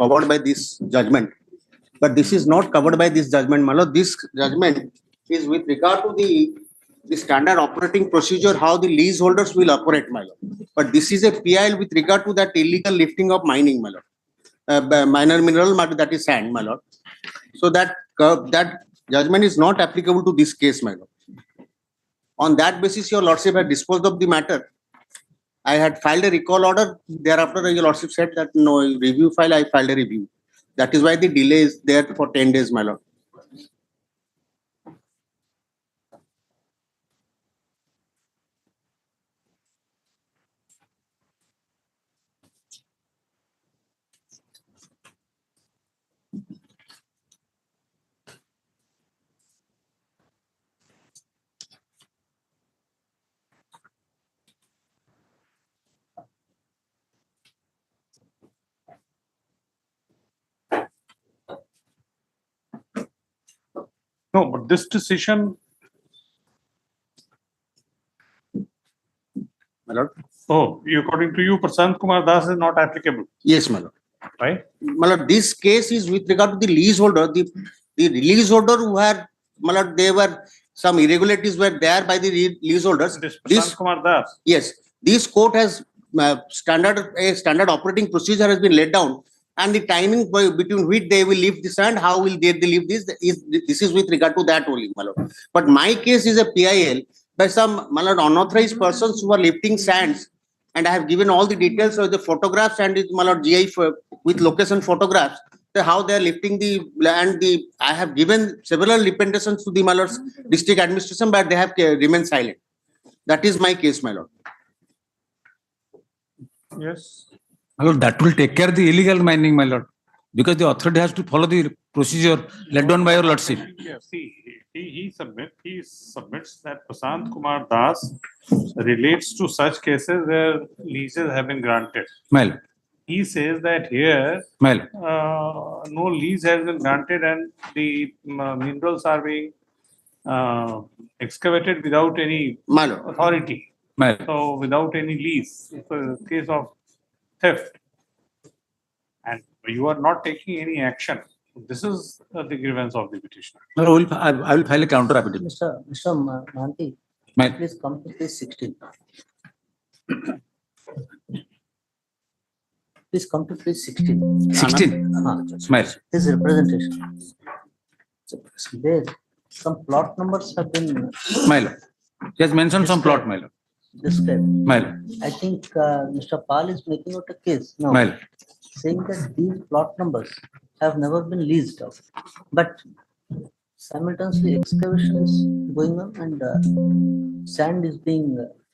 covered by this judgment. But this is not covered by this judgment, my lord. This judgment is with regard to the standard operating procedure, how the leaseholders will operate, my lord. But this is a PIL with regard to that illegal lifting of mining, my lord. Minor mineral, that is sand, my lord. So that judgment is not applicable to this case, my lord. On that basis, your lordship had disposed of the matter. I had filed a recall order. Thereafter, your lordship said that no review file. I filed a review. That is why the delay is there for 10 days, my lord. No, but this decision. My lord. Oh, according to you, Prasant Kumar Das is not applicable. Yes, my lord. Right? My lord, this case is with regard to the leaseholder. The leaseholder who had, my lord, there were some irregularities were there by the leaseholders. This Prasant Kumar Das. Yes, this court has standard operating procedure has been laid down, and the timing between which they will leave the sand, how will they leave this is with regard to that only, my lord. But my case is a PIL by some, my lord, unauthorized persons who are lifting sands, and I have given all the details of the photographs and my lord GI with location photographs, how they are lifting the land. I have given several representations to the, my lord, district administration, but they have remained silent. That is my case, my lord. Yes. My lord, that will take care of the illegal mining, my lord, because the authority has to follow the procedure laid down by your lordship. Yeah, see, he submits that Prasant Kumar Das relates to such cases where leases have been granted. My lord. He says that here My lord. no lease has been granted and the minerals are being excavated without any My lord. authority. My lord. So without any lease, it's a case of theft, and you are not taking any action. This is the grievance of the petitioner. No, I will file a counter affidavit. Mr. Mahanti, My please come to page 16. Please come to page 16. 16. Smile. His representation. There, some plot numbers have been My lord. He has mentioned some plot, my lord. described. My lord. I think Mr. Pal is making out a case now, My lord. saying that these plot numbers have never been leased out, but simultaneously excavation is going on and sand is being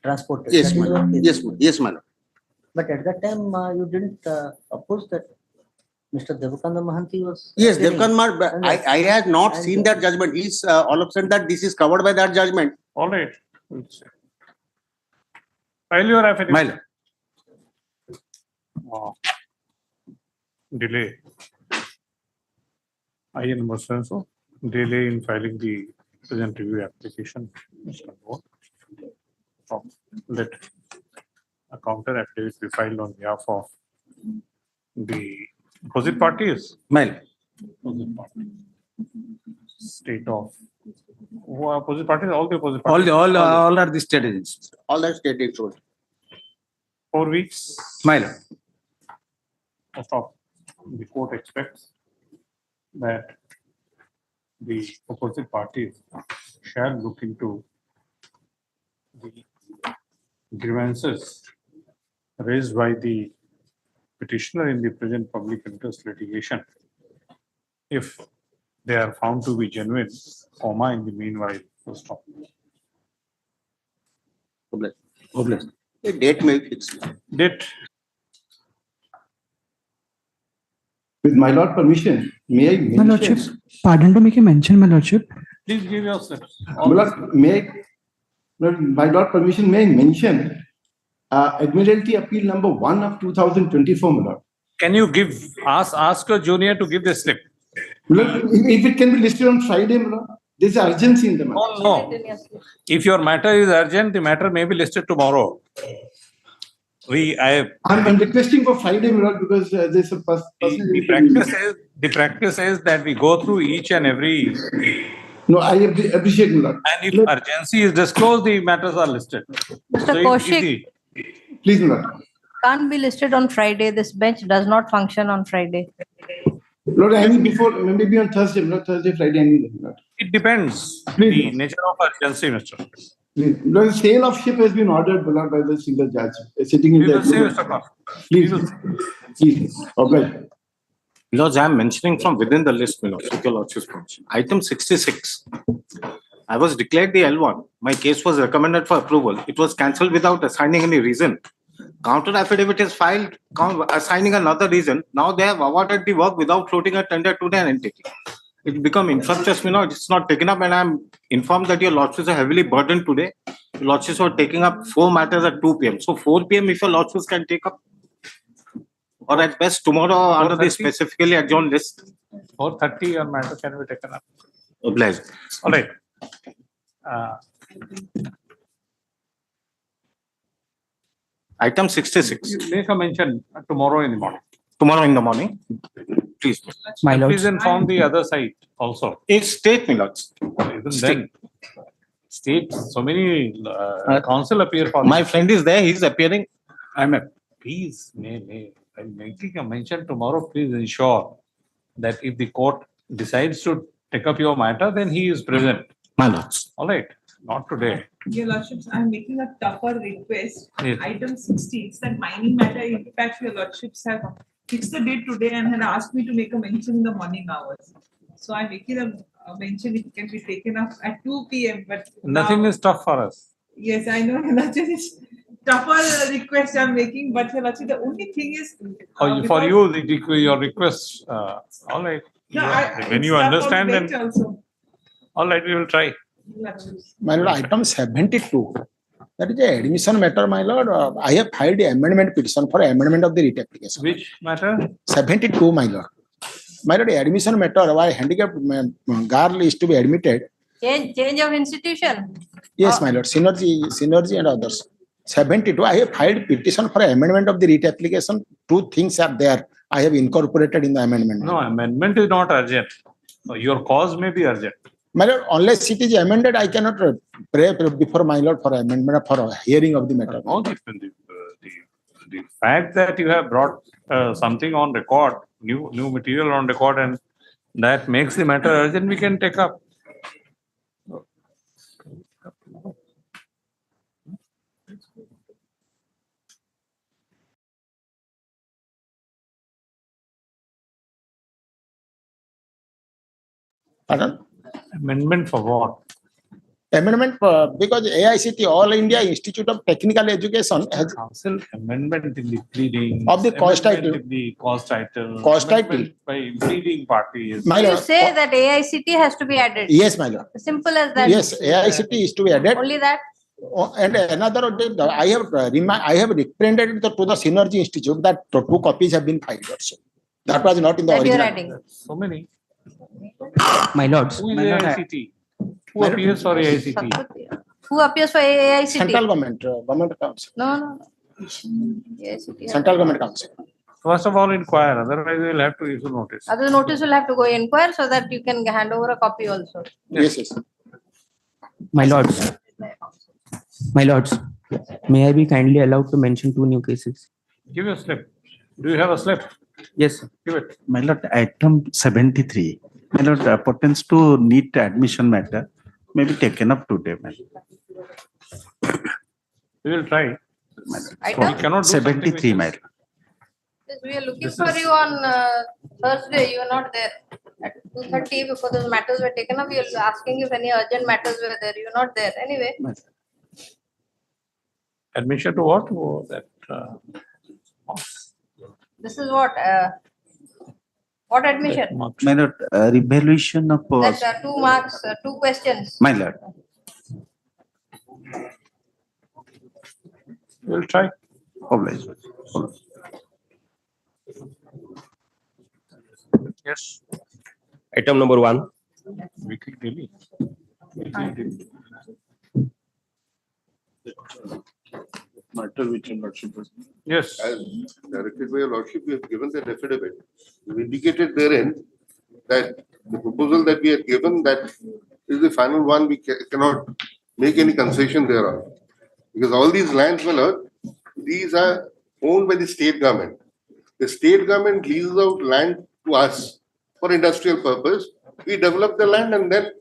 transported. Yes, That is my your lord. case. Yes, my lord. But at that time, you didn't oppose that Mr. Devakanda Mahanti was. Yes, appearing. Devkan And I had not and- seen that judgment. He's all of a sudden that this is covered by that judgment. All right. File your affidavit. My lord. Delay. IN number so delay in filing the present review application. Mr. Lord. Let a counter affidavit be filed on behalf of the opposite parties. My lord. Opposite party. State of who are opposite parties? All the opposite All parties. all are the state agencies. All that stated so. 4 weeks. My lord. First off, the court expects that the opposite parties shall look into the grievances raised by the petitioner in the present public interest litigation. If they are found to be genuine, in the meanwhile, full stop. The date may fix. Date. With my lord permission, may I mention? My lordship, pardon to make a mention, my lordship. Please give your steps. My lord, my lord permission, may I mention Admiralty Appeal number 1 of 2024, my lord. Can you ask your junior to give the slip? My lord, if it can be listed on Friday, my lord, there's urgency in the matter. No. If your matter is urgent, the matter may be listed tomorrow. I'm requesting for Friday, my lord, because there's a person. The practice is that we go through each and every, No, I appreciate, my lord. and if urgency is disclosed, the matters are listed. Mr. So if Kaushik, Please, my lord. can't be listed on Friday. This bench does not function on Friday. Lord, I need before, maybe on Thursday, not Thursday, Friday, I need, my lord. It depends Please, the nature of urgency, Mr. Please. The sale of ship has been ordered, my lord, by the single judge, sitting in We will see, the. Mr. Kaur. Please, please, okay. Because I am mentioning from within the list, my lord, with your lordship's permission. Item 66. I was declared the L1. My case was recommended for approval. It was cancelled without assigning any reason. Counter affidavit is filed, assigning another reason. Now they have awarded the work without floating a tender to the entity. It become infructuous, it's not taken up, and I'm informed that your lordships are heavily burdened today. Your lordships were taking up 4 matters at 2 p.m. So 4 p.m. if your lordships can take up, or at best tomorrow under the 4:30? specifically adjourned list. 4:30, your matter can be taken up. Obliged. All right. Item 66. You make a mention tomorrow in the morning. Tomorrow in the morning. Please. My And lords. please inform the other side also. It's state, my lords. Even then, state, so many council appear for. My friend is there. He's appearing. Please, I'm making a mention tomorrow. Please ensure that if the court decides to take up your matter, then he is present. My lords. All right, not today. Your Lordships, I'm making a tougher request. Yes. Item 60, it's that mining matter. In fact, your Lordships have fixed the date today and had asked me to make a mention in the morning hours. So I'm making a mention, it can be taken up at 2 p.m. But Nothing now- is tough for us. Yes, I know, your Lordship, it's tougher request I'm making, but your Lordship, the only thing is. For because- you, your request, all right. No, When it's you tough on understand, bench then also. all right, we will try. Lordships. My lord, item 72. That is a admission matter, my lord. I have filed the amendment petition for amendment of the writ application. Which matter? 72, my lord. My lord, admission matter, why handicapped girl is to be admitted. Change of institution. Yes, my lord, synergy and others. 72, I have filed petition for amendment of the writ application. 2 things are there. I have incorporated in the amendment. No, amendment is not urgent. Your cause may be urgent. My lord, unless it is amended, I cannot pray before my lord for amendment for a hearing of the matter. No, the fact that you have brought something on record, new material on record, and that makes the matter urgent, we can take up. Pardon? Amendment for what? Amendment because AICT, All India Institute of Technical Education, has Council amendment in the pleading. Of the cause amendment title. in the cause title. Cause title. amendment By pleading parties. My You lord, say that AICT has to be added. yes, my lord. Simple as that. Yes, AICT is to be added. Only that. And another, I have represented to the Synergy Institute that 2 copies have been filed also. That was not in the That you're original. adding. So many. My lords. Who is AICT? Who appears for AICT? Who appears for AICT? Central government, government council, No. AICT. central government council. First of all, inquire, otherwise we will have to issue notice. Other notice will have to go inquire so that you can hand over a copy also. Yes, yes. My lords. My lords. May I be kindly allowed to mention 2 new cases? Give a slip. Do you have a slip? Yes, sir. Give it. My lord, item 73, my lord, pertains to NEET admission matter, may be taken up today, my lord. We will try. Item? We cannot do something 73, my which is- lord. Yes, we are looking This for is- you on Thursday. You are not there. At 2:30 before those matters were taken up, we are asking if any urgent matters were there. You are not there. Anyway, Admission to what? Oh, that, this is what admission? marks. My lord, revaluation of, That 2 marks, 2 questions. my lord, We will try. obliged. Yes. Item number 1, Weekly daily. matter which your lordship has. Yes. As directed by your lordship, we have given that affidavit. We indicated therein that the proposal that we have given, that is the final one, we cannot make any concession thereon. Because all these lands, my lord, these are owned by the state government. The state government leases out land to us for industrial purpose. We develop the land and then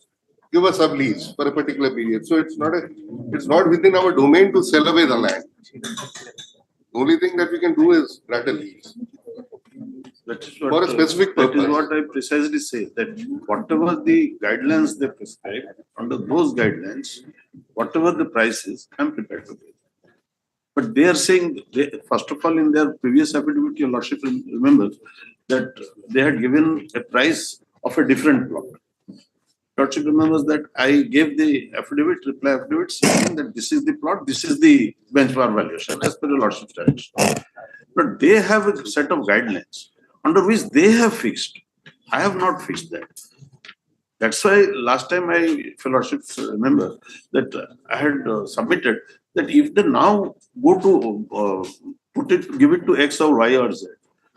give a sublease for a particular period. So it's not within our domain to sell away the land. The only thing that we can do is grant a lease. That is what, For a specific that is purpose. what I precisely say, that whatever the guidelines they prescribe, under those guidelines, whatever the price is, I'm prepared to pay. But they are saying, first of all, in their previous affidavit, your lordship remembers that they had given a price of a different plot. Lordship remembers that I gave the affidavit, reply affidavit, saying that this is the plot, this is the benchmark valuation as per your lordship's direction. But they have a set of guidelines under which they have fixed. I have not fixed that. That's why last time if your lordship remember that I had submitted that if they now go to give it to X or Y or Z,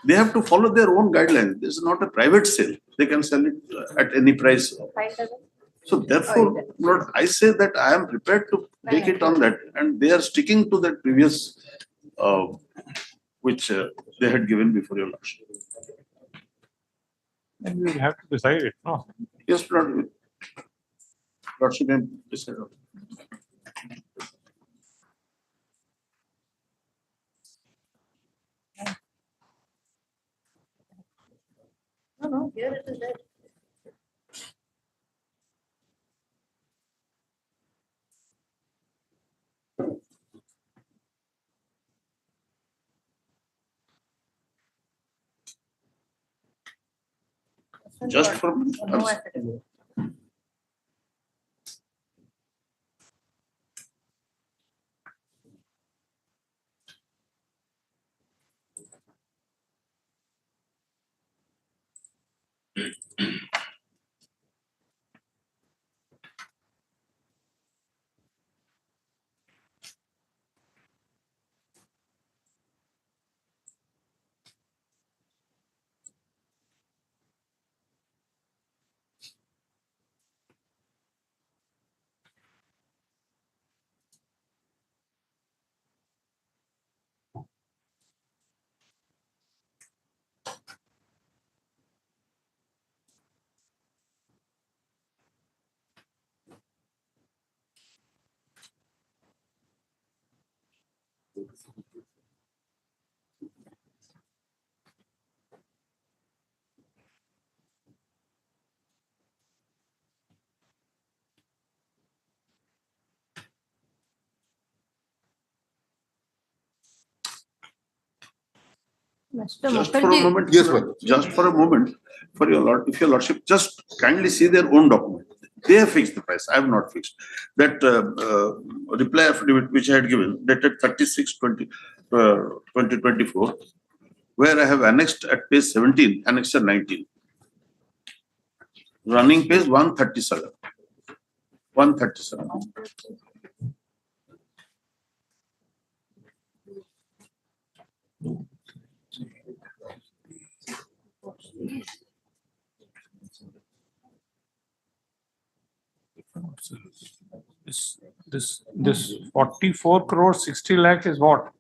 they have to follow their own guidelines. This is not a private sale. They can sell it at any price. So therefore, Lord, I say that I am prepared to take it on that, and they are sticking to that previous, which they had given before your lordship. And we will have to decide it, no? Yes, Lord. Lordship may decide. No, here it is there. Just for No affidavit. Mr. Just for a Mukherjee, moment, Yes, ma'am. just for a moment, for your lord, if your lordship just kindly see their own document. They have fixed the price. I have not fixed. That reply affidavit which I had given, dated 36/20/2024, where I have annexed at page 17, annexure 19. Running page 137. 137. This 44 crore 60 lakh is what?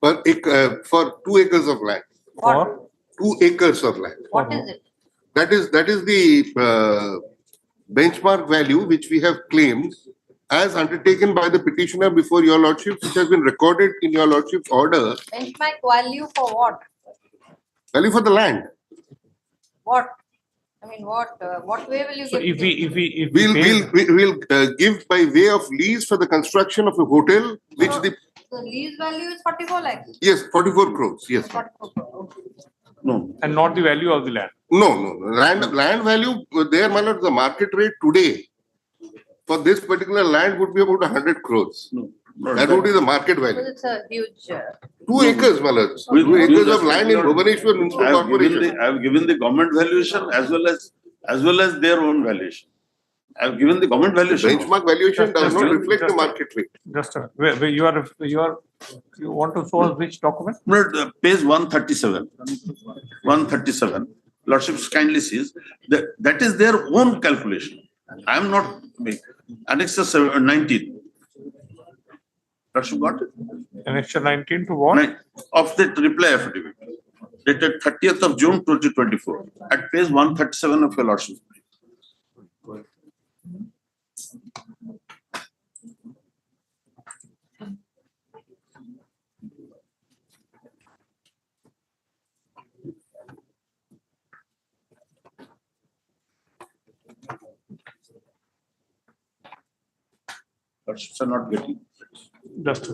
For 2 acres of land. For? 2 acres of land. what is it? That is the benchmark value which we have claimed as undertaken by the petitioner before your lordship, which has been recorded in your lordship's order. Benchmark value for what? Value for the land. What? I mean, what way will you So give? if we We'll give by way of lease for the construction of a hotel, which So, the, the lease value is 44 lakhs. yes, 44 crores, yes. 44 crore. No. and not the value of the land. No. Land value, there, my lord, the market rate today for this particular land would be about 100 crores. No. That would be the market value. Because it's a huge. 2 acres, my lord. With- 2 acres with- of land in Bhubaneswar Municipal Corporation. I have given the government valuation as well as their own valuation. I've given the government valuation. Benchmark valuation does not reflect the just- market rate. Just, where you want to show us which document? No, page 137. 137. Lordships kindly sees that is their own calculation. I am not making. Annexure 19. Lordship got it? Annexure 19 to what? Of the reply affidavit dated 30th of June 2024 at page 137 of your Lordship. Lorships are not getting. Just.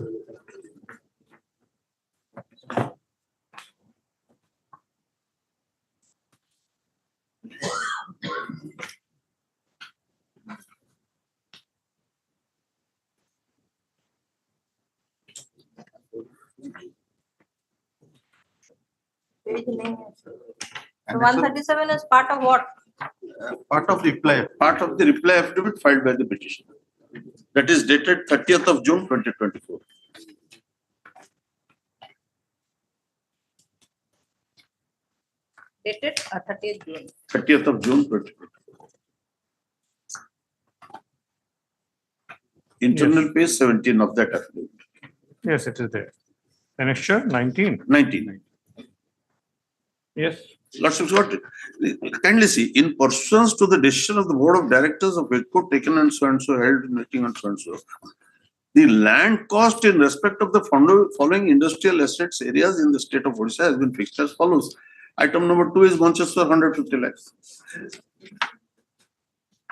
Page name. So 137 is part of what? Part of the reply affidavit filed by the petitioner. That is dated 30th of June 2024. Dated 30th June. 30th of June 2024. Internal page 17 of that affidavit. Yes, it is there. Annexure 19. 19. Yes. Lordships, what kindly see, in pursuance to the decision of the board of directors of High Court taken and so held in meeting and so, the land cost in respect of the following industrial estates areas in the state of Odisha has been fixed as follows. Item number 2 is Manchester 150 lakhs.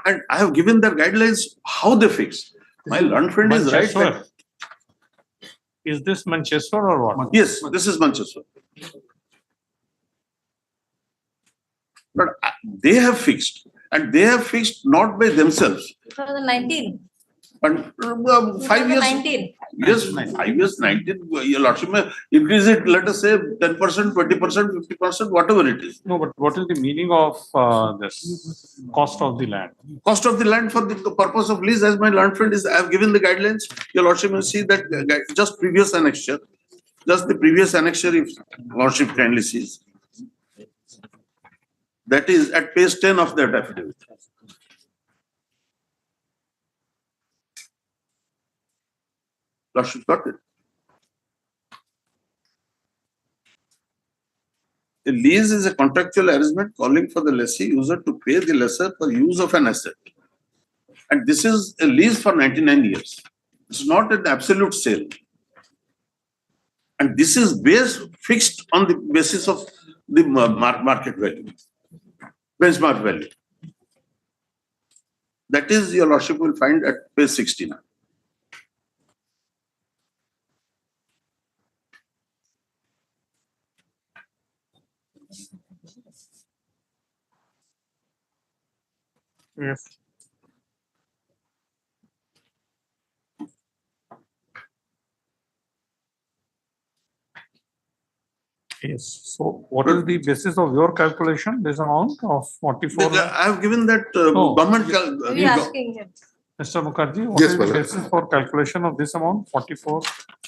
And I have given their guidelines how they fix. My learned friend is right. Manchester. Is this Manchester or what? Yes, this is Manchester. But they have fixed, and they have fixed not by themselves. 2019. But 5 years. 2019. Yes, 5 years, 19. Your Lordship may increase it, let us say 10%, 20%, 50%, whatever it is. No, but what is the meaning of this cost of the land? Cost of the land for the purpose of lease, as my learned friend is, I have given the guidelines. Your Lordship will see that just previous annexure, just the previous annexure, if Lordship kindly sees. That is at page 10 of that affidavit. Lordship got it. A lease is a contractual arrangement calling for the lessee user to pay the lessor for use of an asset. And this is a lease for 99 years. It's not an absolute sale. And this is fixed on the basis of the market value, benchmark value. That is, your Lordship will find at page 69. Yes. Yes. So what is the basis of your calculation? This amount of 44? I have given that No. government. We are asking him. Mr. Mukherjee, what Yes, is the madam. basis for calculation of this amount? 44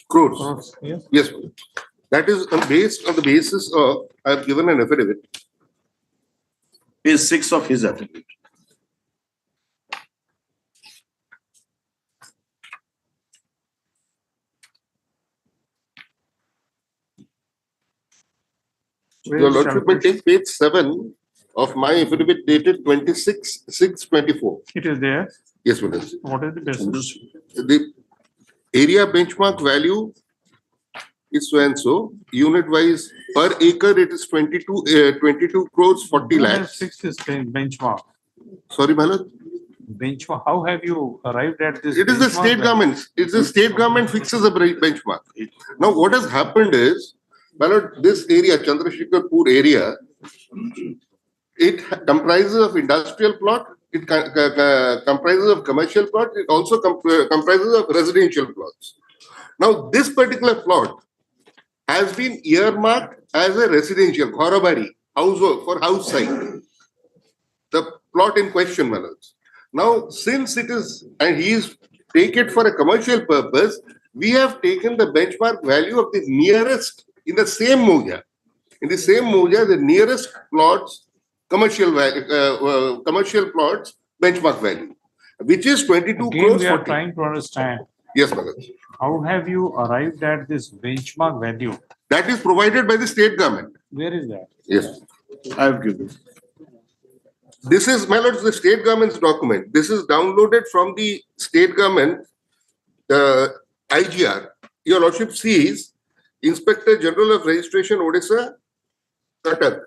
Crores. crores? Yes. Yes, madam. That is based on the basis of, I have given an affidavit. Page 6 of his affidavit. Your Lordship may take page 7 of my affidavit dated 26/6/24. It is there. Yes, madam. What is the basis? The area benchmark value is so and so. Unit wise per acre it is 22 crores 40 Who has lakhs. fixed this benchmark? Sorry, my lord. Benchmark, how have you arrived at this? It is the benchmark state value? government. It's the state government fixes a benchmark. Now, what has happened is, my lord, this area, Chandrasekharpur area, it comprises of industrial plot, it comprises of commercial plot, it also comprises of residential plots. Now, this particular plot has been earmarked as a residential, Ghorabari, house for house site. The plot in question, my lords. Now, since it is, and he is take it for a commercial purpose, we have taken the benchmark value of the nearest in the same moja. In the same moja, the nearest plots, commercial value, commercial plots benchmark value, which is 22 Again, crores we are 40. trying to understand, Yes, Madam. how have you arrived at this benchmark value? That is provided by the state government. Where is that? Yes. I have given. This is, my lords, the state government's document. This is downloaded from the state government, IGR. Your lordship sees Inspector General of Registration, Odisha, Cuttack.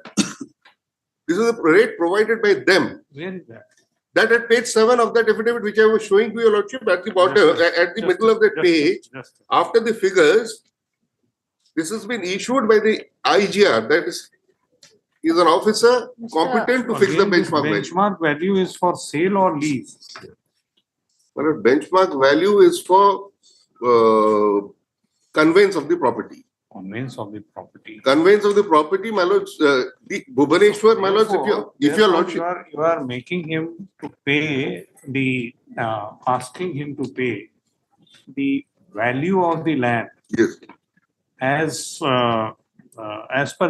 This is the rate provided by them. Where is that? That at page 7 of that affidavit, which I was showing to your lordship at the bottom, at the middle of the page, after the figures, this has been issued by the IGR. That is an officer competent to fix the Again, this benchmark value. benchmark value is for sale or lease? But a benchmark value is for conveyance of the property. Conveyance of the property. Conveyance of the property, my lords, the Bhubaneswar, my lords, if your Therefore, lordship. you are making him to pay the, asking him to pay the value of the land. Yes. As per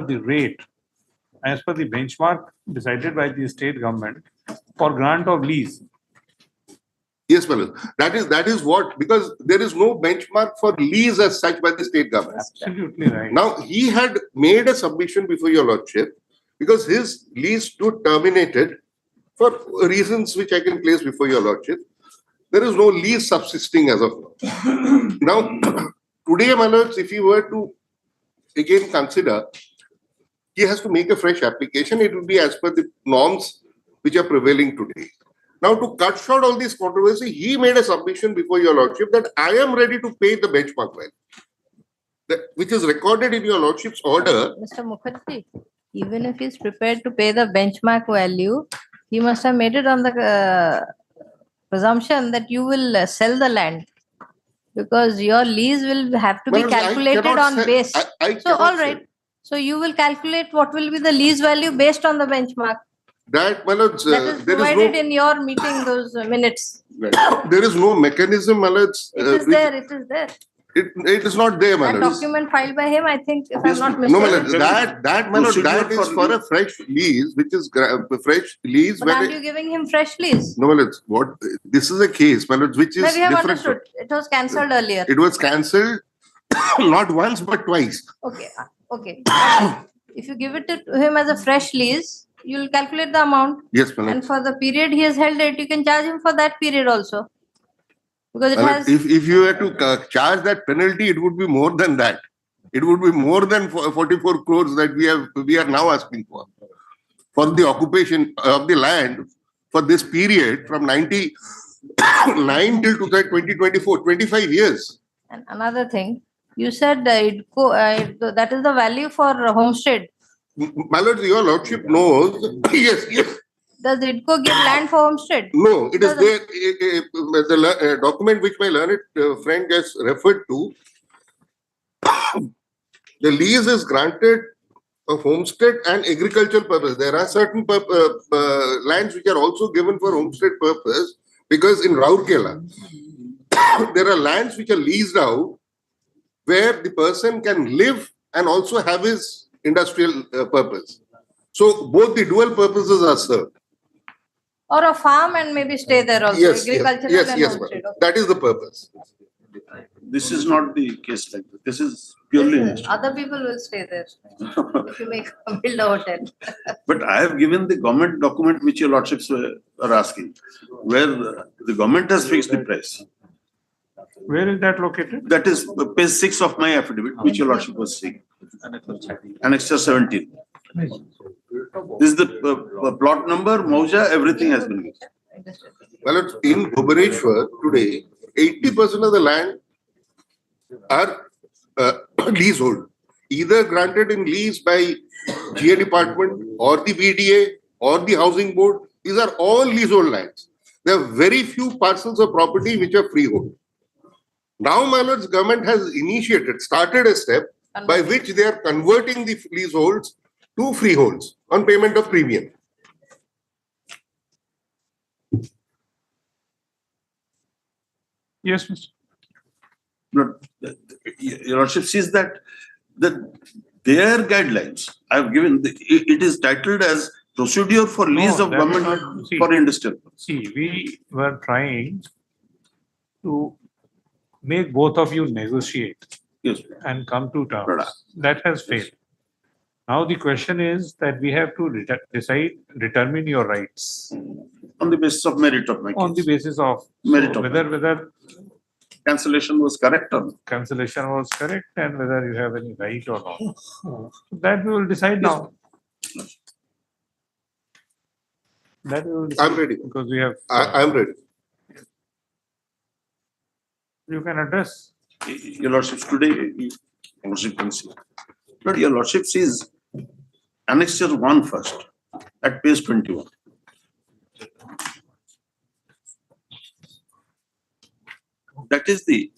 the rate, as per the benchmark decided by the state government for grant of lease. Yes, my lord. That is what, because there is no benchmark for lease as such by the state government. Absolutely right. Now, he had made a submission before your lordship because his lease stood terminated for reasons which I can place before your lordship. There is no lease subsisting as of now. Now, today, my lords, if you were to again consider, he has to make a fresh application. It will be as per the norms which are prevailing today. Now, to cut short all this controversy, he made a submission before your lordship that I am ready to pay the benchmark value, which is recorded in your lordship's order. Mr. Mukherjee, even if he's prepared to pay the benchmark value, he must have made it on the presumption that you will sell the land, because your lease will have to be Well, I calculated cannot on say- base. I So, cannot all say. right. So you will calculate what will be the lease value based on the benchmark. That, my lords, That is there is provided no, in your meeting, those minutes. there is no mechanism, my lords. It is there, it is there. It is not there, my That lords. document filed by him, I think, if I'm not No, my mistaken. lords, that, my lord, that is for a fresh lease, which is fresh lease. But when aren't it- you giving him fresh lease? No, my lords, what, this is a case, my lords, which is No, we have different. understood. It was cancelled earlier. It was cancelled not once, but twice. Okay, okay. If you give it to him as a fresh lease, you'll calculate the amount. Yes, my lord. And for the period he has held it, you can charge him for that period also. Because it My lord, has, if you were to charge that penalty, it would be more than that. It would be more than 44 crores that we are now asking for the occupation of the land for this period from 99 till 2024, 25 years. and another thing, you said that is the value for homestead. My lord, your lordship knows. Yes, yes. Does IDCO give land for homestead? No, it is Doesn't. there. The document which my learned friend just referred to, the lease is granted of homestead and agricultural purpose. There are certain lands which are also given for homestead purpose, because in Rourkela, there are lands which are leased out where the person can live and also have his industrial purpose. So both the dual purposes are served. Or a farm and maybe stay there also, Yes, agricultural yes, and yes, homestead. madam. That is the purpose. This is not the case like that. This is purely. Yes, other people will stay there if you build a hotel. But I have given the government document which your lordships are asking, where the government has fixed the price. Where is that located? That is page 6 of my affidavit, which your lordship was seeing. Annexure 17. This is the plot number, Mauja, everything has been given. Well, in Bhubaneswar today, 80% of the land are leasehold, either granted in lease by GA department or the BDA or the housing board. These are all leasehold lands. There are very few parcels of property which are freehold. Now, my lords, government has started a step by which they are converting the leaseholds to freeholds on payment of premium. Yes, Mr. But your lordship sees that their guidelines I have given, it is titled as procedure for lease No, of that is government not- see. for industrial. See, we were trying to make both of you negotiate Yes. and come to Right. terms. That has failed. Now the question is that we have to determine your rights On the basis of merit of my on the case. basis of Merit so of whether Cancellation was correct or not. cancellation was correct and whether you have any right or not. That we will decide now. That we will decide I'm ready. because we have. I'm ready. You can address. Your lordship today, your lordship can see. But your lordship sees annexure 1 first at page 21. That is the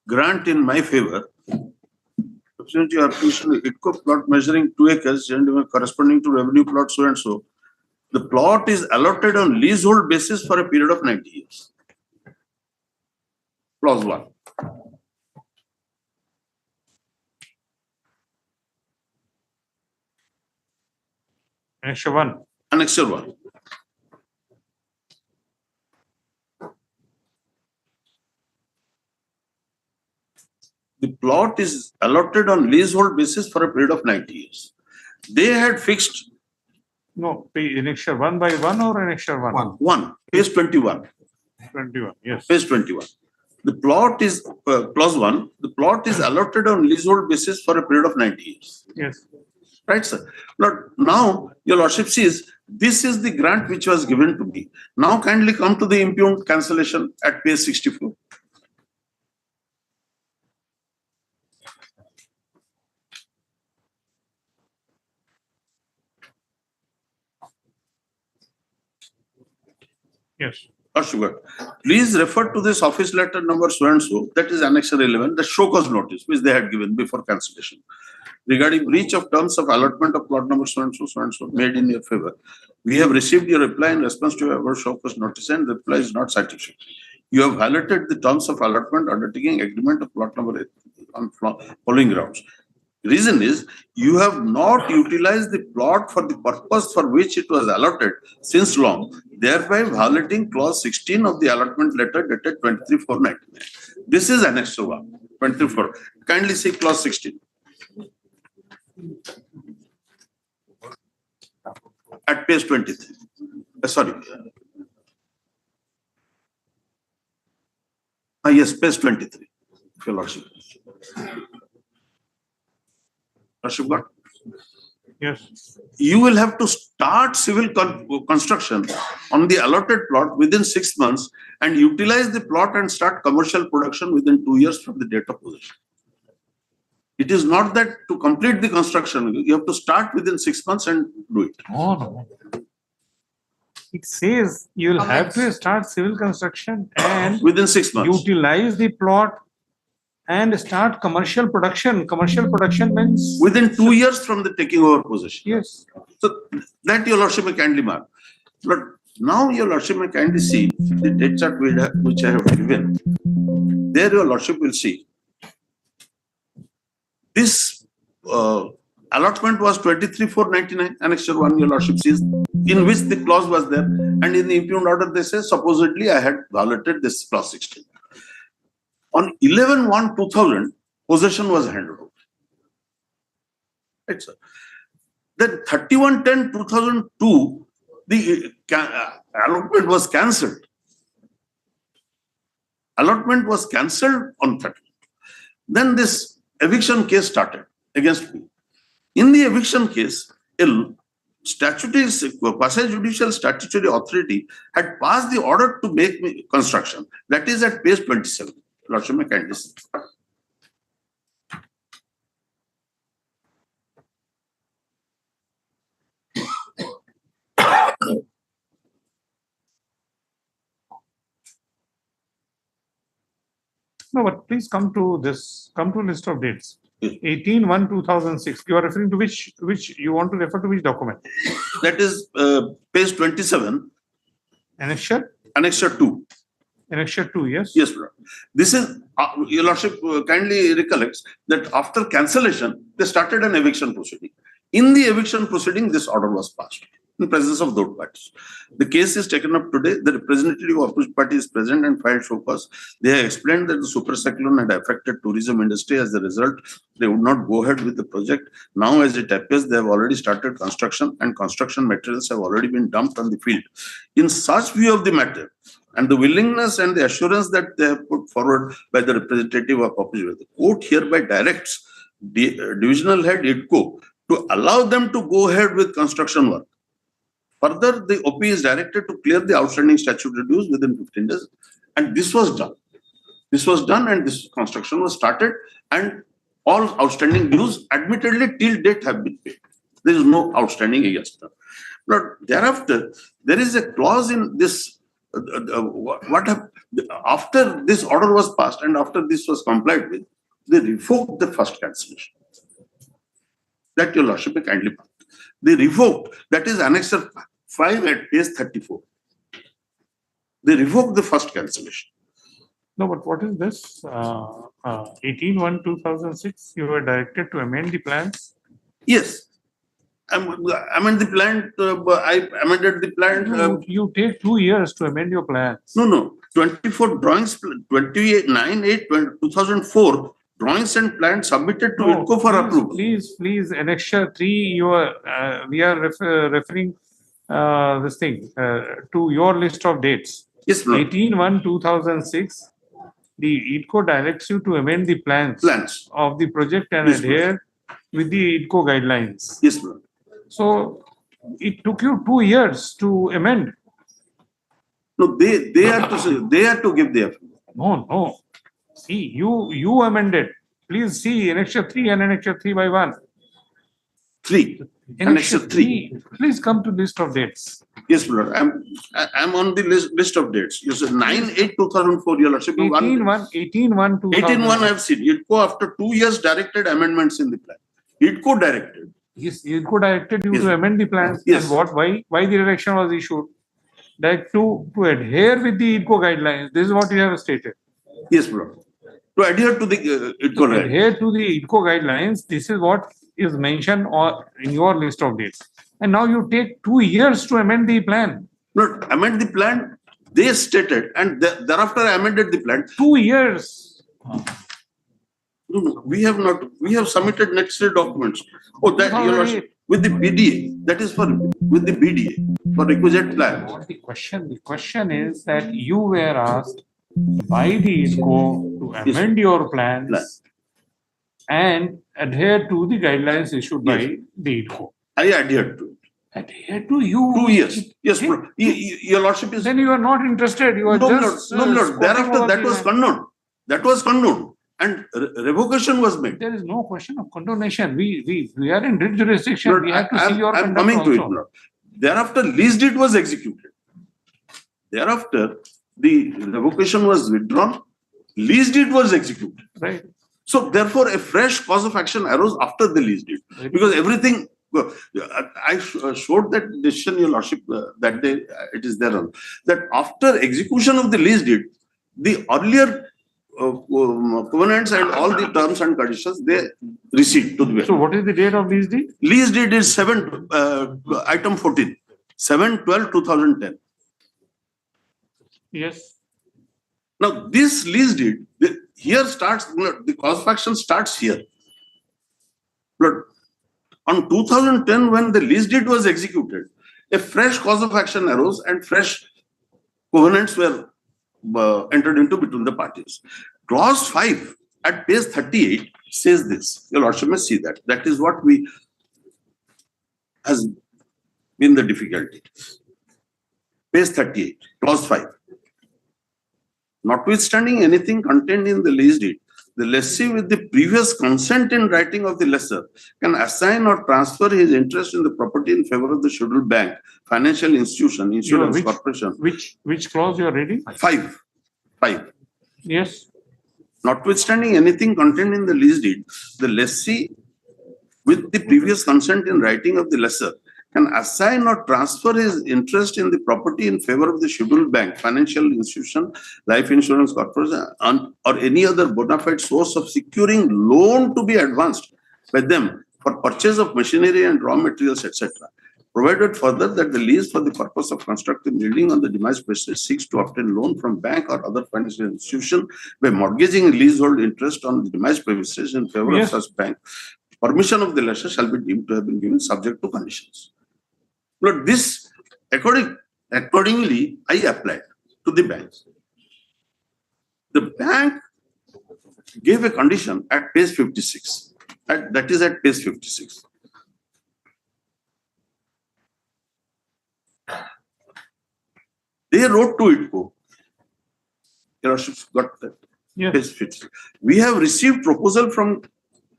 grant in my favor. Since you are ITCO plot measuring 2 acres and corresponding to revenue plot so and so, the plot is allotted on leasehold basis for a period of 90 years. Clause 1. Annexure 1. Annexure 1. The plot is allotted on leasehold basis for a period of 90 years. They had fixed No, annexure 1 by 1 or annexure 1? 1, page 21. 21, yes. Page 21. The plot is, clause 1, the plot is allotted on leasehold basis for a period of 90 years. Yes. Right, sir? But now, your lordship sees, this is the grant which was given to me. Now kindly come to the impugned cancellation at page 64. Yes. Sugar. Please refer to this office letter number so and so, that is annexure 11, the show cause notice which they had given before cancellation. Regarding breach of terms of allotment of plot number so and so made in your favor. We have received your reply in response to your show cause notice and the reply is not satisfactory. You have violated the terms of allotment undertaking agreement of plot number 8 on following grounds. Reason is you have not utilized the plot for the purpose for which it was allotted since long, thereby violating clause 16 of the allotment letter dated 23/4/99. This is annexure 1, 23/4. Kindly see clause 16. At page 23. Sorry. Yes, page 23. If your lordship. Lordship got? Yes. You will have to start civil construction on the allotted plot within 6 months and utilize the plot and start commercial production within 2 years from the date of possession. It is not that to complete the construction, you have to start within 6 months and do it. Oh, no. It says you'll have to start civil construction and Within 6 months. utilize the plot and start commercial production. Commercial production means Within 2 years from the taking over possession. yes. So that your lordship may kindly mark. But now your lordship may kindly see the date chart which I have given. There your lordship will see. This allotment was 23/4/99, annexure 1, your lordship sees, in which the clause was there. And in the impugned order, they say, supposedly I had violated this clause 16. On 11/1/2000, possession was handed over. Right, sir? Then 31/10/2002, the allotment was cancelled. Allotment was cancelled on 30. Then this eviction case started against me. In the eviction case, a quasi-judicial statutory authority had passed the order to make me construction. That is at page 27. Lordship may kindly see. No, but please come to this, come to list of dates. 18/1/2006. You are referring to which you want to refer to which document? That is page 27, Annexure, Annexure 2. annexure 2, yes? Yes, Lord. This is, your lordship kindly recollects that after cancellation, they started an eviction proceeding. In the eviction proceeding, this order was passed in presence of those parties. The case is taken up today. The representative of opposite party is present and filed show cause. They have explained that the super cyclone had affected tourism industry. As a result, they would not go ahead with the project. Now, as it appears, they have already started construction and construction materials have already been dumped on the field. In such view of the matter, and the willingness and the assurance that they have put forward by the representative of opposition, the court hereby directs the divisional head IDCO to allow them to go ahead with construction work. Further, the OP is directed to clear the outstanding statutory dues within 15 days. And this was done. This was done and this construction was started and all outstanding dues admittedly till date have been paid. There is no outstanding against them. But thereafter, there is a clause in this after this order was passed and after this was complied with, they revoked the first cancellation. That your lordship may kindly pardon. They revoked, that is annexure 5 at page 34. They revoked the first cancellation. No, but what is this? 18/1/2006, you were directed to amend the plans? Yes. Amend the plan, I amended the plan. You take 2 years to amend your plans. No. 24 drawings, 28/9/8/2004 drawings and plans submitted to IDCO for approval. Please, annexure 3, we are referring this thing to your list of dates. Yes, Lord. 18/1/2006, the IDCO directs you to amend the plans of the project and Yes, adhere with the IDCO guidelines. Yes, Lord. So it took you 2 years to amend. No, they are to give the approval. No. See, you amended. Please see annexure 3 and annexure 3/1. 3. Annexure 3. Please come to list of dates. Yes, Lord. I'm on the list of dates. You said 9/8/2004, your lordship. 18/1/2004. 18/1 I have seen. IDCO after 2 years directed amendments in the plan. IDCO directed. Yes, IDCO directed you to amend the plans. Yes. And why the direction was issued? That to adhere with the IDCO guidelines. This is what you have stated. Yes, Lord. To adhere to the IDCO guidelines. Adhere to the IDCO guidelines. This is what is mentioned in your list of dates. And now you take 2 years to amend the plan. No, amend the plan. They stated, and thereafter I amended the plan. 2 years. No, we have not. We have submitted necessary documents. Oh, that your lordship, with the BDA. That is with the BDA for requisite plan. The question is that you were asked by the IDCO to amend your plans and adhere to the guidelines issued by the IDCO. I adhered to it. Adhere to you? 2 years. Yes, your lordship is. Then you are not interested. You are no, just. No, Lord. Thereafter, that was condoned. That was condoned. And revocation was made. There is no question of condonation. We are in writ jurisdiction. Lord, we have to see your I'm conduct coming to it, also. Lord. Thereafter, lease deed was executed. Thereafter, the revocation was withdrawn. Lease deed was executed. Right. So, therefore, a fresh cause of action arose after the lease deed. Because everything, I showed that decision, your lordship, that day, it is there. That after execution of the lease deed, the earlier covenants and all the terms and conditions, they recede to the. So, what is the date of lease deed? Lease deed is item 14, 7/12/2010. Yes. Now, this lease deed, here starts, the cause of action starts here. But on 2010, when the lease deed was executed, a fresh cause of action arose and fresh covenants were entered into between the parties. Clause 5 at page 38 says this. Your lordship may see that. That is what has been the difficulty. Page 38, clause 5. Notwithstanding anything contained in the lease deed, the lessee with the previous consent in writing of the lessor can assign or transfer his interest in the property in favor of the scheduled bank, financial institution, insurance corporation. Which clause you are reading? 5. Yes. Notwithstanding anything contained in the lease deed, the lessee with the previous consent in writing of the lessor can assign or transfer his interest in the property in favor of the scheduled bank, financial institution, life insurance corporation, or any other bona fide source of securing loan to be advanced by them for purchase of machinery and raw materials, etc. Provided further that the lease for the purpose of constructing building on the demise basis seeks to obtain loan from bank or other financial institution by mortgaging leasehold interest on the demise premises in favor of such bank. Permission of the lessor shall be deemed to have been given subject to conditions. But this, accordingly, I applied to the banks. The bank gave a condition at page 56. That is at page 56. They wrote to ITCO. Your Lordship's got that. Yes. We have received proposal from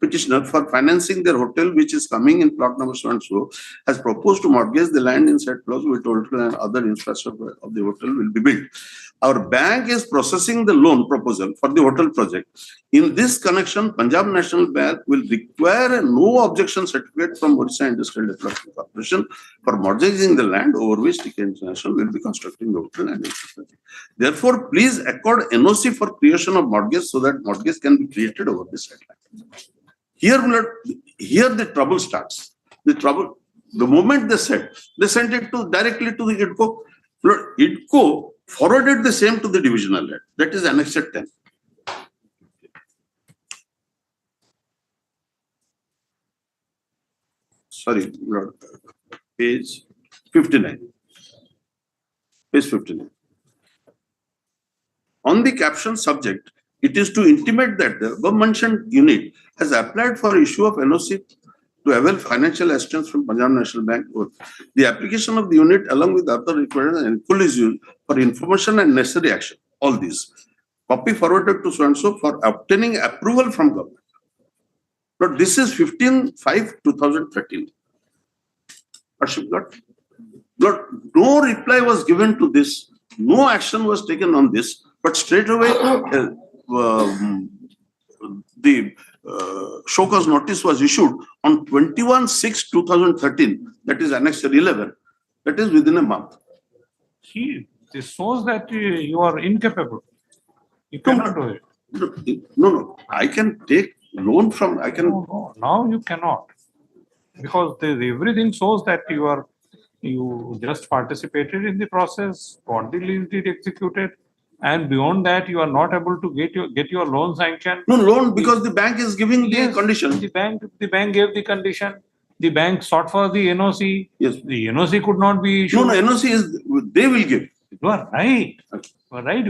petitioner for financing their hotel, which is coming in plot number so and so, has proposed to mortgage the land in said plot with hotel and other infrastructure of the hotel will be built. Our bank is processing the loan proposal for the hotel project. In this connection, Punjab National Bank will require a no objection certificate from Orissa Industrial Development Corporation for mortgaging the land over which TK International will be constructing the hotel and infrastructure. Therefore, please accord NOC for creation of mortgage so that mortgage can be created over this land. Here the trouble starts. The moment they sent it directly to the ITCO. ITCO forwarded the same to the divisional head. That is Annex 10. Sorry, Lord. Page 59. Page 59. On the caption subject, it is to intimate that the above-mentioned unit has applied for issue of NOC to avail financial assistance from Punjab National Bank. The application of the unit along with other requirements and full is used for information and necessary action. All these. Copy forwarded to so-and-so for obtaining approval from government. But this is 15/5/2013. No reply was given to this. No action was taken on this. But straight away, the show cause notice was issued on 21/6/2013. That is Annex 11. That is within a month. This shows that you are incapable. You cannot do it. No. I can take loan from. No, now you cannot, because everything shows that you just participated in the process, got the lease deed executed, and beyond that you are not able to get your loan sanctioned. No loan, because the bank is giving the condition. The bank gave the condition. The bank sought for the NOC. Yes. The NOC could not be issued. No, NOC is they will give. You are right. You are right.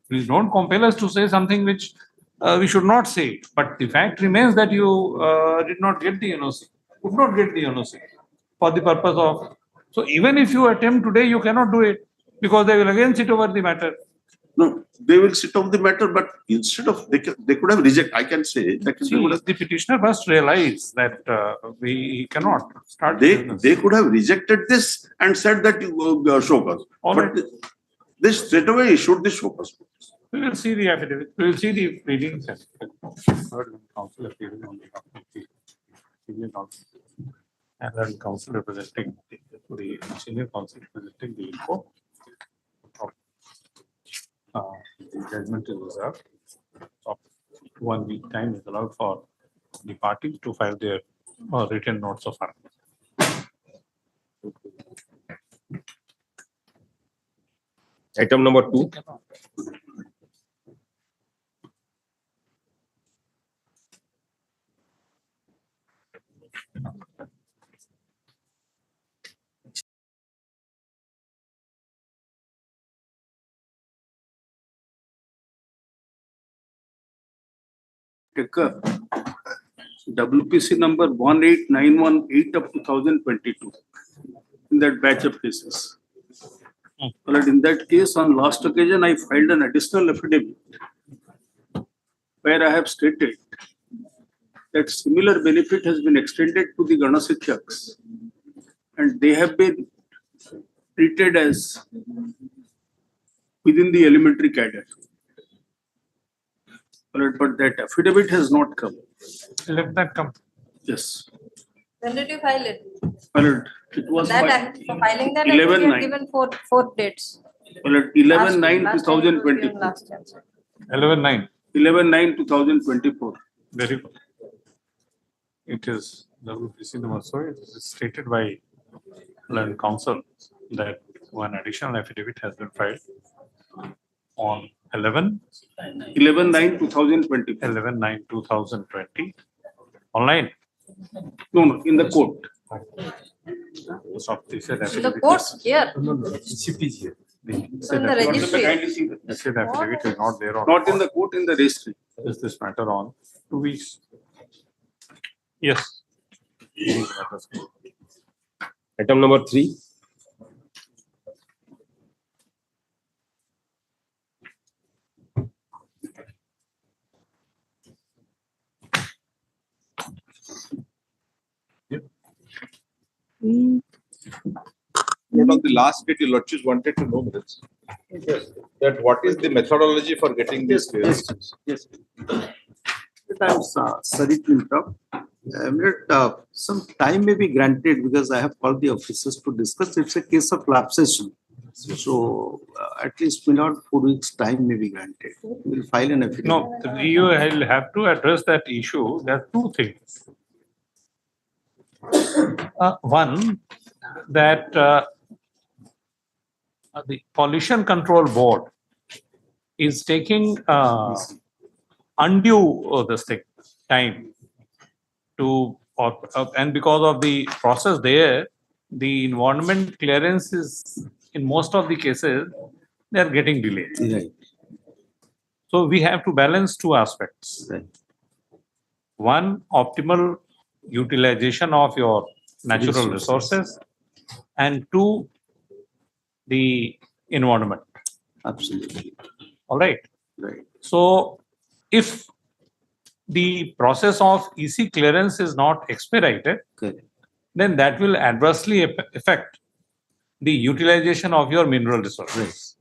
Please don't compel us to say something which we should not say. But the fact remains that you did not get the NOC. Could not get the NOC for the purpose of. So even if you attempt today, you cannot do it because they will again sit over the matter. No, they will sit over the matter, but instead of they could have rejected. I can say that the petitioner must realize that we cannot start. They could have rejected this and said that you show cause. But they straight away issued the show cause. We will see the affidavit. We will see the pleadings. Counsel appearing on behalf of the senior counsel, and then counsel representing the senior counsel representing the ITCO. The judgment is reserved. So 1 week time is allowed for the parties to file their written notes of argument. Item number 2. WPC number 18918 of 2022 in that batch of cases. But in that case, on last occasion, I filed an additional affidavit where I have stated that similar benefit has been extended to the Ganasikyaks and they have been treated as within the elementary cadre. But that affidavit has not come. Let that come. Yes. When did you file it? Well, it was That fi- act, for filing that, I think you 11/9. have given four dates. well, at 11/9, Last time it was given 2024. last time, sir. 11/9. 11/9, 2024. Very good. It is WPC number, so it is stated by learned counsel that one additional affidavit has been filed on 11/9, 2024. 11/9/2020 online. No, in the court. So they said The affidavit courts is- here, CP is here. They in said the affidavit- registry. Kindly see that. they said affidavit is not there on. Not in the court, in the registry. Is this matter on 2 weeks? Yes. Item number 3. Note on the last bit, your lordship wanted to know this. That what is the methodology for getting this? Yes. I'm sorry to interrupt. Some time may be granted because I have called the officers to discuss. It's a case of lapsation. So at least 4 weeks time may be granted. We'll file an affidavit. No, you will have to address that issue. There are two things. One, that the Pollution Control Board is taking undue time to, and because of the process there, the environment clearance is, in most of the cases, they are getting delayed. Right. So we have to balance two aspects. Right. One, optimal utilization of your natural resources, and two, the environment. Absolutely. All right. Right. So if the process of EC clearance is not expedited, Correct. then that will adversely affect the utilization of your mineral resources.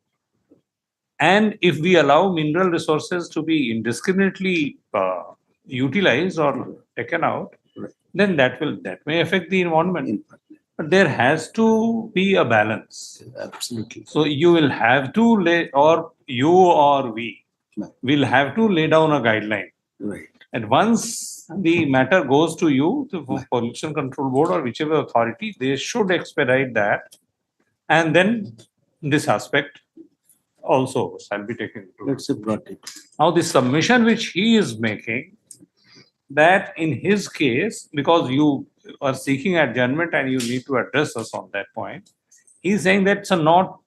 And if we allow mineral resources to be indiscriminately utilized or taken out, then that may affect the environment. But there has to be a balance. Absolutely. So you will have to lay, or you or we will have to lay down a guideline. Right. And once the matter goes to you, the Pollution Control Board or whichever authority, they should expedite that. And then this aspect also shall be taken into. Let's say brought it. Now, the submission which he is making, that in his case, because you are seeking adjournment and you need to address us on that point, he is saying that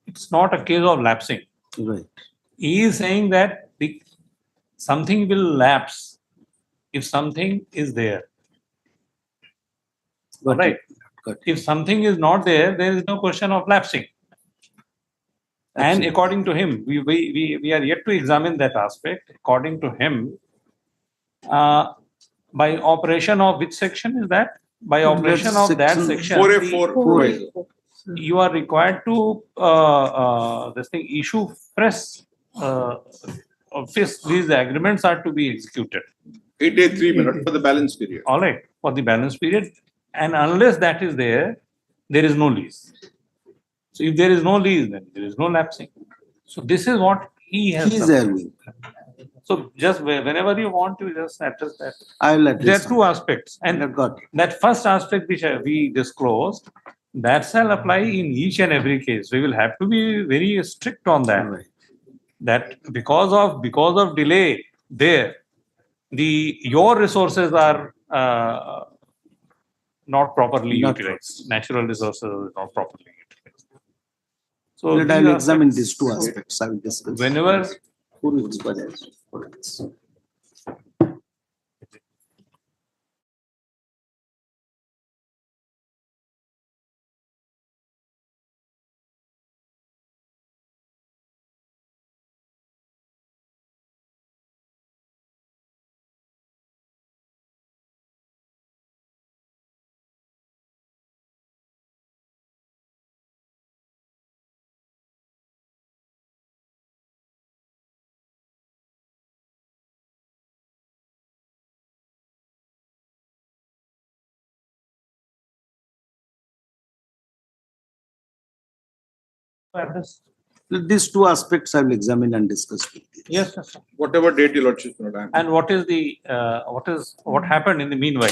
it's not a case of lapsing. Right. He is saying that something will lapse if something is there. Got Right. Got If something is not there, there is no question of lapsing. And Absolutely. according to him, we are yet to examine that aspect. According to him, by operation of which section is that? By operation of that section, 4A4. you are required to issue fresh these agreements are to be executed. 8A3, not for the balance period. All right, for the balance period. And unless that is there is no lease. So if there is no lease, then there is no lapsing. So this is what he has. He's done. arguing. So just whenever you want to just address that. I will There address. are two aspects. And I've got it. that first aspect which we disclosed, that shall apply in each and every case. We will have to be very strict on that. Right. That because of delay there, your resources are not properly Not utilized. Natural resources are not properly utilized. So Let these I will examine aspects- these two aspects. I will discuss. Whenever 4 weeks. 4 weeks. These two aspects I will examine and discuss with you. Yes, sir. Whatever date your lordship note. And what happened in the meanwhile?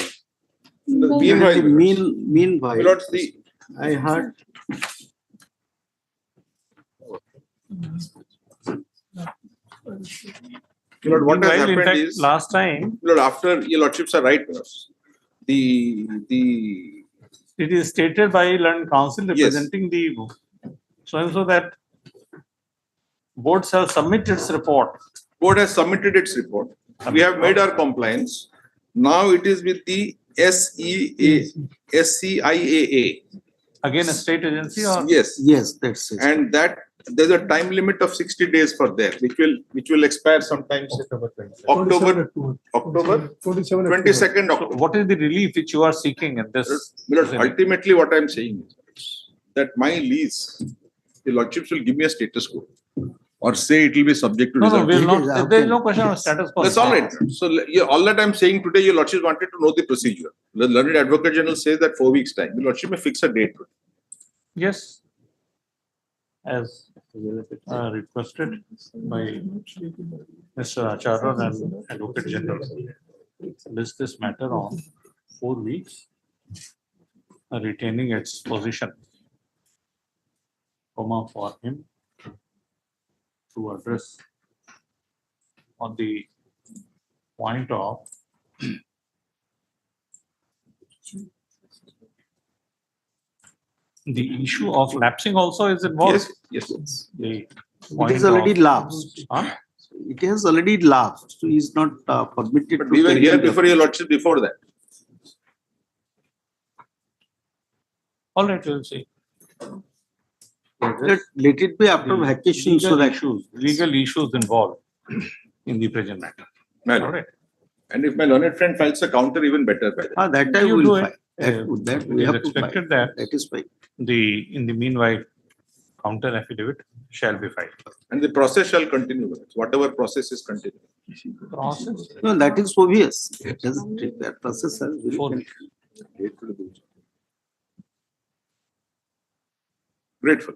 Meanwhile, Meanwhile, my lords, the I heard Lord, what has Meanwhile, in happened fact, is, last time, Lord, after your lordships are right, the it is stated by learned counsel Yes. representing the so and so that boards have submitted its report. board has submitted its report. We have made our compliance. Now it is with the SCIAA. Again, a state agency or? Yes, that's it. and that there's a time limit of 60 days for there, which will expire sometimes October 22nd So October. what is the relief which you are seeking in this? Lord, ultimately, what I'm saying is that my lease, the lordships will give me a status quo or say it will be subject to No, result. we'll not, there is no question of status quo. That's all right. So all that I'm saying today, your lordships wanted to know the procedure. The learned advocate general says that 4 weeks time. The lordship may fix a date. Yes. As requested by Mr. Acharya and Advocate General. List this matter on 4 weeks, retaining its position, for him to address on the point of the issue of lapsing also is involved. Yes. The It point is already of- lapsed. Huh? It has already lapsed. So he is not permitted But to. we were carry here on the- before your lordship before that. All right, we'll see. Let it be after The vacation so that. legal issues involved in the present matter. Well, All right. and if my learned friend files a counter, even better. By then. That I You will do file. it. That It we is have to file. expected that That is fine. in the meanwhile, counter affidavit shall be filed. And the process shall continue. Whatever process is continuing. Process. No, that is obvious. It has, that process has. will 4 continue. weeks. Grateful.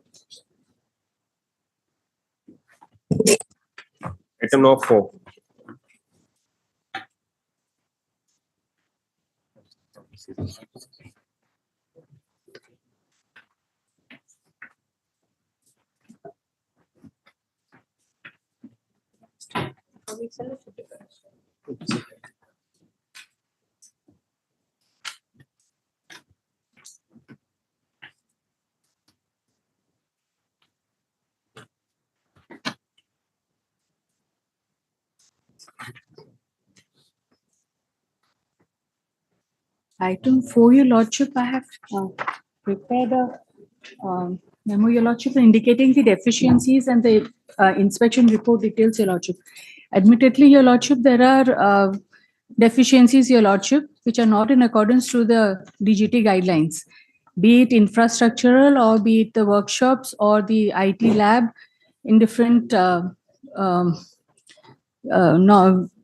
Item number 4. Item 4, your lordship, I have prepared a memo, your lordship, indicating the deficiencies and the inspection report details, your lordship. Admittedly, your lordship, there are deficiencies, your lordship, which are not in accordance to the DGT guidelines, be it infrastructural or be it the workshops or the IT lab in different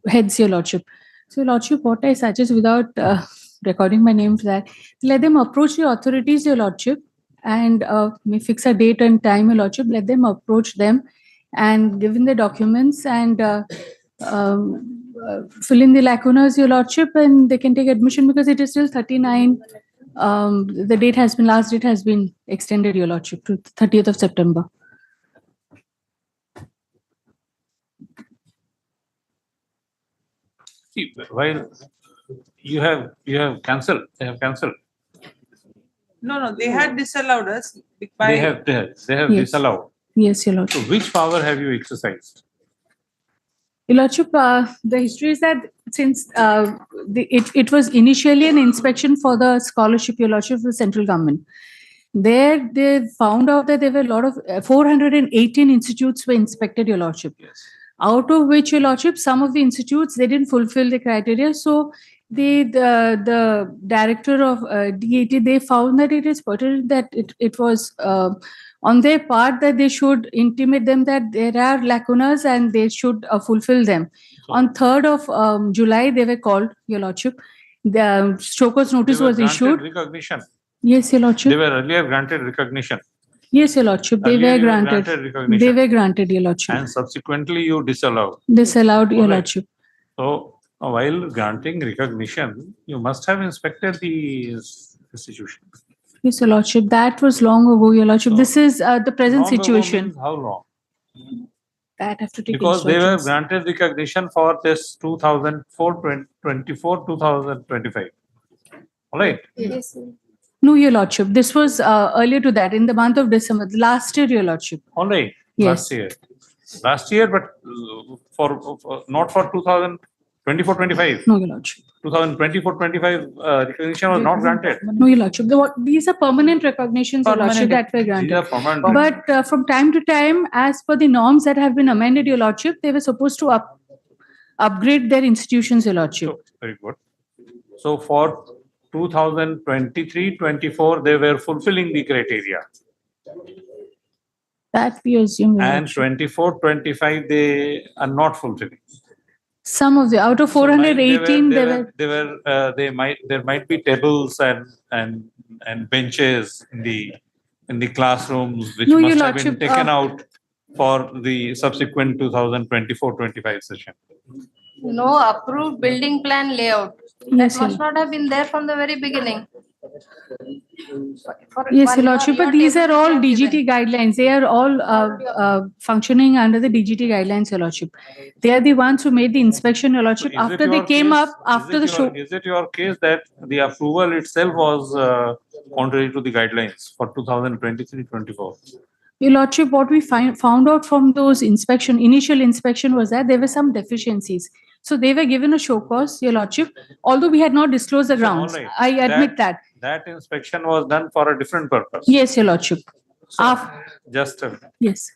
heads, your lordship. So, lordship, what I suggest, without recording my name for that, let them approach the authorities, your lordship, and may fix a date and time, your lordship. Let them approach them and given the documents and fill in the lacunas, your lordship, and they can take admission because it is still 39. The date has been, last date has been extended, your lordship, to 30th of September. See, while you have cancelled, they have cancelled. No, they had disallowed us. They have Yes. disallowed. Yes, your So lordship. which power have you exercised? Your lordship, the history is that since it was initially an inspection for the scholarship, your lordship, of the central government. There, they found out that there were a lot of 418 institutes were inspected, your lordship. Yes. Out of which, your lordship, some of the institutes, they didn't fulfill the criteria. So the director of DAT, they found that it is pertinent that it was on their part that they should intimate them that there are lacunas and they should fulfill them. So On 3rd of July, they were called, your lordship. The Stoker's they notice were was granted issued. recognition. Yes, your lordship. They were earlier granted recognition. Yes, Your Lordship, they Earlier were you granted. They recognition were granted, Your Lordship. and subsequently you disallowed. Disallowed, Your Alright. Lordship. So while granting recognition, you must have inspected the institution. Yes, Your Lordship, that was long ago, Your Lordship. This is the present Long ago situation. means how long? That have to take Because they were instructions. granted recognition for this 2024, 2025. All right. Yes. No, Your Lordship. This was earlier to that, in the month of December, last year, Your Lordship. All right. Yes. Last year, but for not for 2024, 25. No, Your Lordship. 2024, 25 recognition was not granted. No, Your Lordship. These are permanent recognitions, Your Lordship, that were granted. These are permanent. But from time to time, as per the norms that have been amended, Your Lordship, they were supposed to upgrade their institutions, Your Lordship. So, very good. So for 2023, 24, they were fulfilling the criteria. That we assume. Your And Lordship. 24, 25, they are not fulfilling. Some of the out of 418, there might be tables and benches in the classrooms which No, Your must have been Lordship, taken out for the subsequent 2024-25 session. No approved building plan layout. That Yes, Your must not have been there from the very beginning. Yes, Your Lordship, but these are all DGT guidelines. They are all functioning under the DGT guidelines, Your Lordship. They are the ones who made the inspection, Your Lordship. Is it After they your came case- up, after the show. Is it your case that the approval itself was contrary to the guidelines for 2023-24? Your Lordship, what we found out from those initial inspection was that there were some deficiencies. So they were given a show cause, Your Lordship, although we had not disclosed the grounds. Alright. I admit that. That inspection was done for a different purpose. Yes, Your Lordship. Just a minute. Yes.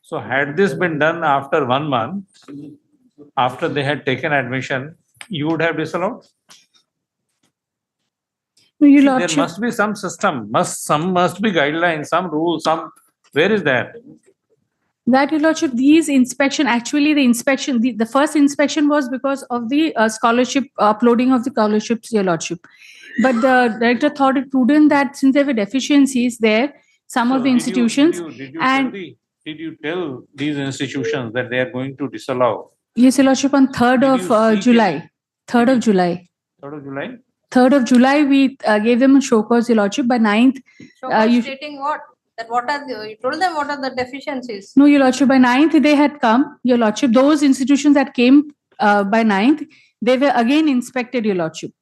So had this been done after 1 month, after they had taken admission, you would have disallowed? No, Your There Lordship. must be some system, some must be guidelines, some rules, where is that? That, Your Lordship, these inspection, actually the inspection, the first inspection was because of the scholarship, uploading of the scholarships, Your Lordship. But the director thought it prudent that since there were deficiencies there, some of the institutions and Did you tell these institutions that they are going to disallow? yes, Your Lordship, on 3rd of July. 3rd of July. 3rd of July? 3rd of July, we gave them a show cause, Your Lordship. By 9th, Stating what? That what are you told them what are the deficiencies? no, Your Lordship, by 9th, they had come, Your Lordship. Those institutions that came by 9th, they were again inspected, Your Lordship,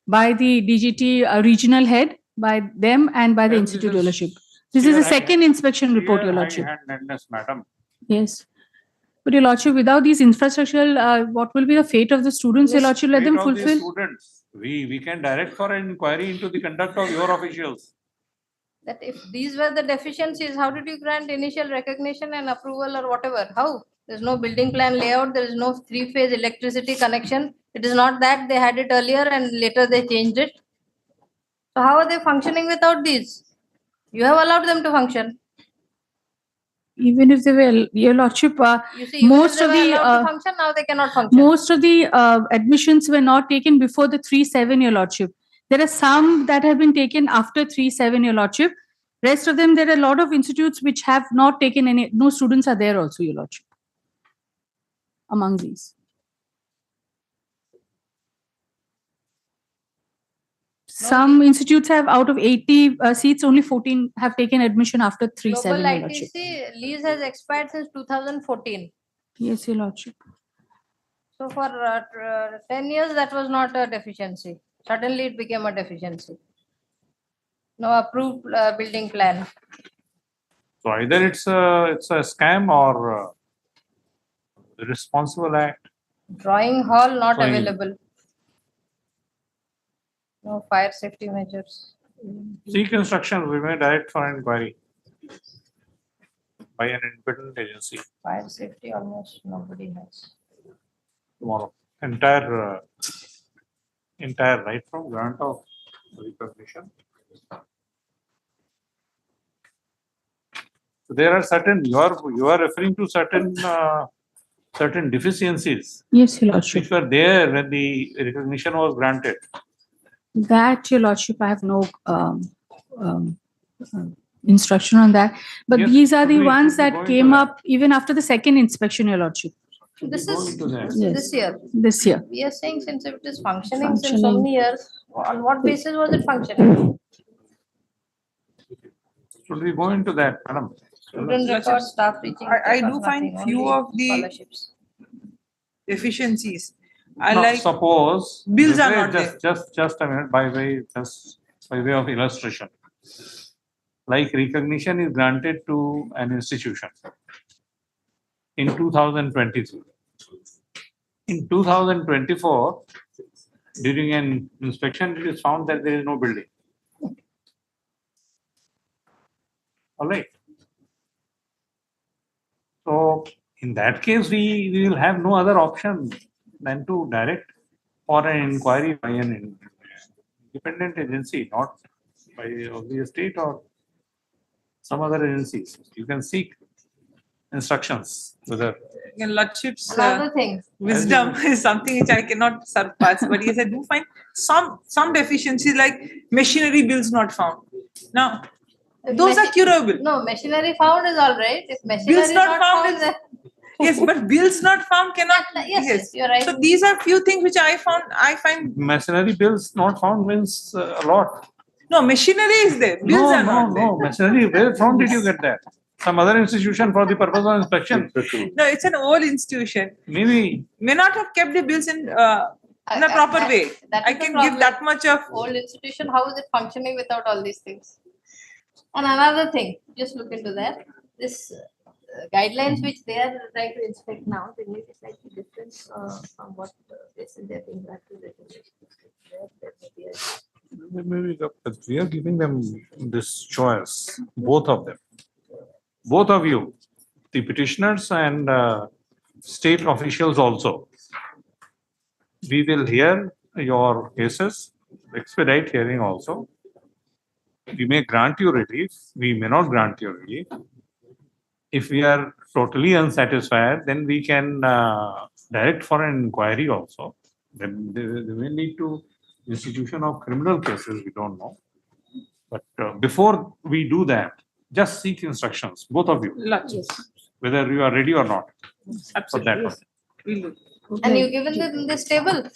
by the DGT regional head, by them and by the institute, Your Lordship. This is the second inspection report, Your Lordship. High-handedness, madam. Yes. But Your Lordship, without these infrastructural, what will be the fate of the students, Your Lordship? Let them Fate of these fulfill. students. We can direct for an inquiry into the conduct of your officials. That if these were the deficiencies, how did you grant initial recognition and approval or whatever? How? There's no building plan layout, there is no three-phase electricity connection. It is not that they had it earlier and later they changed it. So how are they functioning without these? You have allowed them to function. Even if they were, Your Lordship, You see, even most if of they were the allowed to function, now they cannot function. most of the admissions were not taken before the 3-7, Your Lordship. There are some that have been taken after 3-7, Your Lordship. Rest of them, there are a lot of institutes which have not taken any, no students are there also, Your Lordship, among these. Some institutes have, out of 80 seats, only 14 have taken admission after 3-7, Global Your Lordship. ITC lease has expired since 2014. Yes, Your Lordship. So for 10 years, that was not a deficiency. Suddenly it became a deficiency. No approved building plan. So either it's a scam or responsible act. Drawing hall not Fine. available. No fire safety measures. Seek instruction, we may direct for inquiry by an independent agency Fire safety almost nobody has. tomorrow. Entire right from grant of recognition. So there are certain, you are referring to certain deficiencies Yes, Your Lordship. which were there when the recognition was granted. That, Your Lordship, I have no instruction on that. But Yes, these are the we ones should be that going came to that. up even after the second inspection, Your Lordship. This is Yes. this year. This year. We are saying since it is functioning since so Functioning. many years, on what basis was it functioning? Should we go into that, madam? Student record, staff teaching. I do records, find nothing, few only of the scholarships. deficiencies. I Now, like, suppose. bills are wait, not just a minute, just by way of illustration. Like recognition is granted to an institution in 2023. In 2024, during an inspection, it is found that there is no building. All right. So in that case, we will have no other option than to direct for an inquiry by an independent agency, not by the state or some other agencies. You can seek instructions whether. Lordship's Another thing. wisdom is something which I cannot surpass. But yes, I do find some deficiencies like machinery bills not found. Now, those are curable. No, machinery found is all right. If machinery Bills is not not found found, is- then Yes, but bills not found cannot. yes, you're right. So these are few things which I find. Machinery bills not found means a lot. No, machinery is there. Bills are not there. No, machinery, where from did you get that? Some other institution for the purpose of inspection? No, it's an old institution. Maybe. May not have kept the bills in a proper way. that I is the can give problem. that much of. Old institution, how is it functioning without all these things? And another thing, just look into that. This guidelines which they are trying to inspect now, they may be slightly different from what basis they are being granted. Maybe but we are giving them this choice, both of them. Both of you, the petitioners and state officials also. We will hear your cases, expedite hearing also. We may grant you relief, we may not grant you relief. If we are totally unsatisfied, then we can direct for an inquiry also. Then they may lead to institution of criminal cases, we don't know. But before we do that, just seek instructions, both of you, Yes. whether you are ready or not. For that one. We'll do. And you given them this table?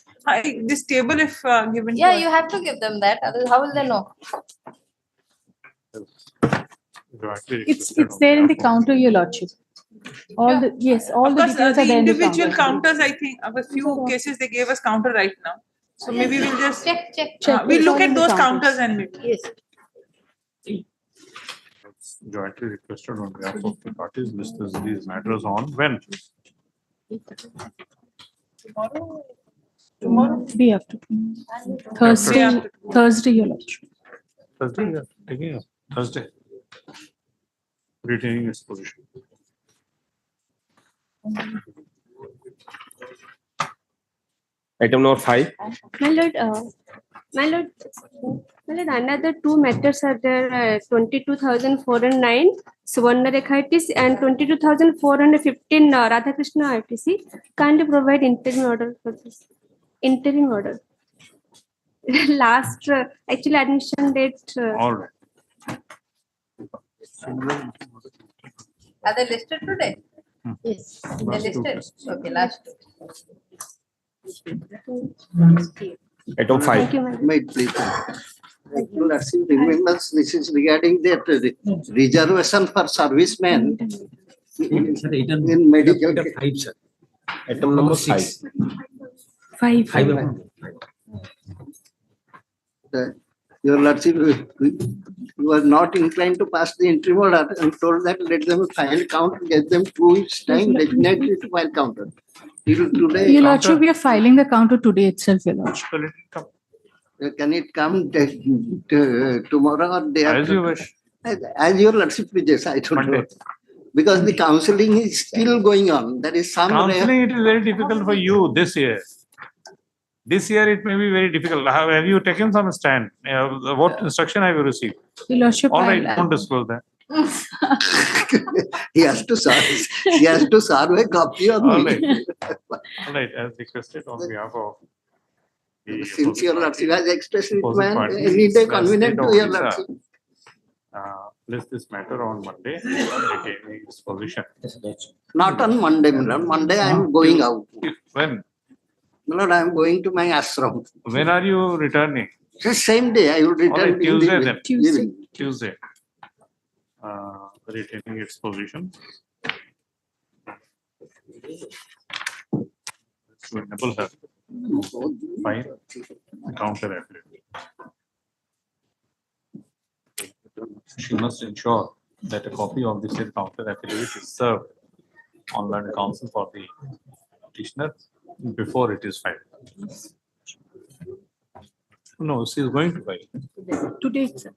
This table, if given. Yeah, to us. you have to give them that. Otherwise, how will they know? It's there in the counter, Your Lordship. All the, yes, all Of the course, details are the there in the individual counter. counters, I think, of a few cases, they gave us counter right now. So maybe we'll just. Check. We'll It's look all in at the those counters. counters and maybe. Yes. Jointly requested on behalf of the parties, list these matters on when? Tomorrow? Day after. Thursday, Your Lordship. Thursday, we are taking up Thursday. Retaining its position. Item number 5. My lord, another two matters are there, 22,409 Suvarna Rekha and 22,415 Radhakrishna RTC. Kindly provide interim order for this. Interim order. Last, actually admission date. All right. Are they listed today? Yes. They're Last two listed. cases. Okay, last two. Item 5. Thank you, madam. May it please. Lordship remembers this is regarding that reservation for servicemen in medical. Item number 5. Five. Your Lordship, you are not inclined to pass the interim order and told that let them file count, get them 2 weeks time designated to file counter. Till today. Your Lordship, we are filing the counter today itself, Your Lordship. So let it come. Can it come tomorrow or day after? As you wish. As your Lordship wishes, I don't know. Because the counseling is still going on. There is some. Counseling, it is very difficult for you this year. This year it may be very difficult. Have you taken some stand? What instruction have you received? Your Lordship, All right, don't disclose that. He has to serve a copy on All me. right. All right, as requested on behalf of the Since your Lordship has expressed it, opposite man, party, any day the convenient state to of your Odisha, Lordship. place this matter on Monday, retaining its position. Not on Monday, Milord. Monday I am going out. When? Milord, I am going to my ashram. When are you returning? The same day I will All right, return. in the Tuesday evening. then. Evening. Tuesday. Retaining its position. To enable her to file the counter affidavit. She must ensure that a copy of the said counter affidavit is served on learned counsel for the petitioner before it is filed. No, she is going to file. Today itself.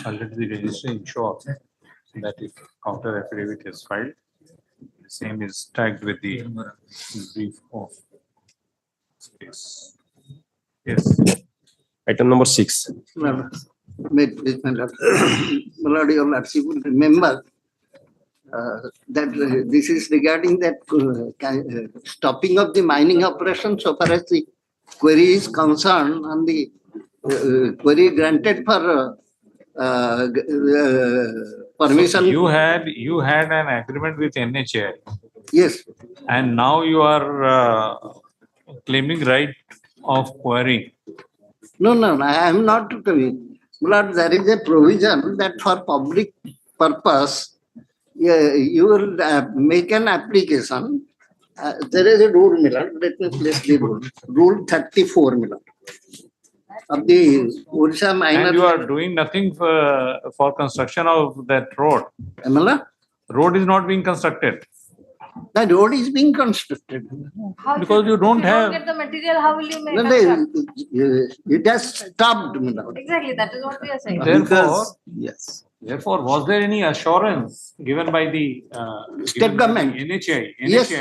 And let the registrar ensure that if counter affidavit is filed, the same is tagged with the brief of space. Yes. Item number 6. Milord, Milord, your lordship will remember that this is regarding that stopping of the mining operation so far as the query is concerned, and the query granted for permission. You had an agreement with NHA. Yes. And now you are claiming right of query. No, I am not coming. But there is a provision that for public purpose, you will make an application. There is a rule, Milord. Let me place the rule. Rule 34, Milord. Of the Orissa minor. And you are doing nothing for construction of that road. Milord? Road is not being constructed. The road is being constructed. Because you don't have. Get the material, how will you make No, it has stopped, Milord. Exactly, that is what we are saying. Therefore, yes. Therefore, was there any assurance given by the State government? NHI, Yes.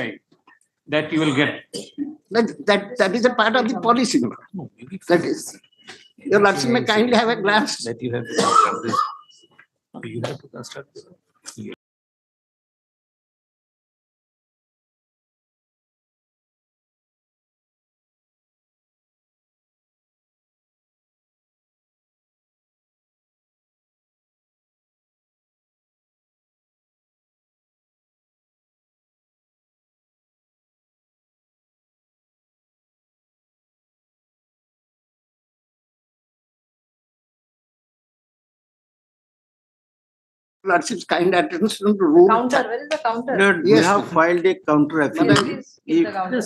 that you will get? That is a part of the policy, Milord. That is. Your lordship may kindly have a glance. That you have to construct this. You have to construct this. Lordship's kind attention to rule. Counter, where is the counter? Lord, Yes. we have filed a counter affidavit. Keep the counter.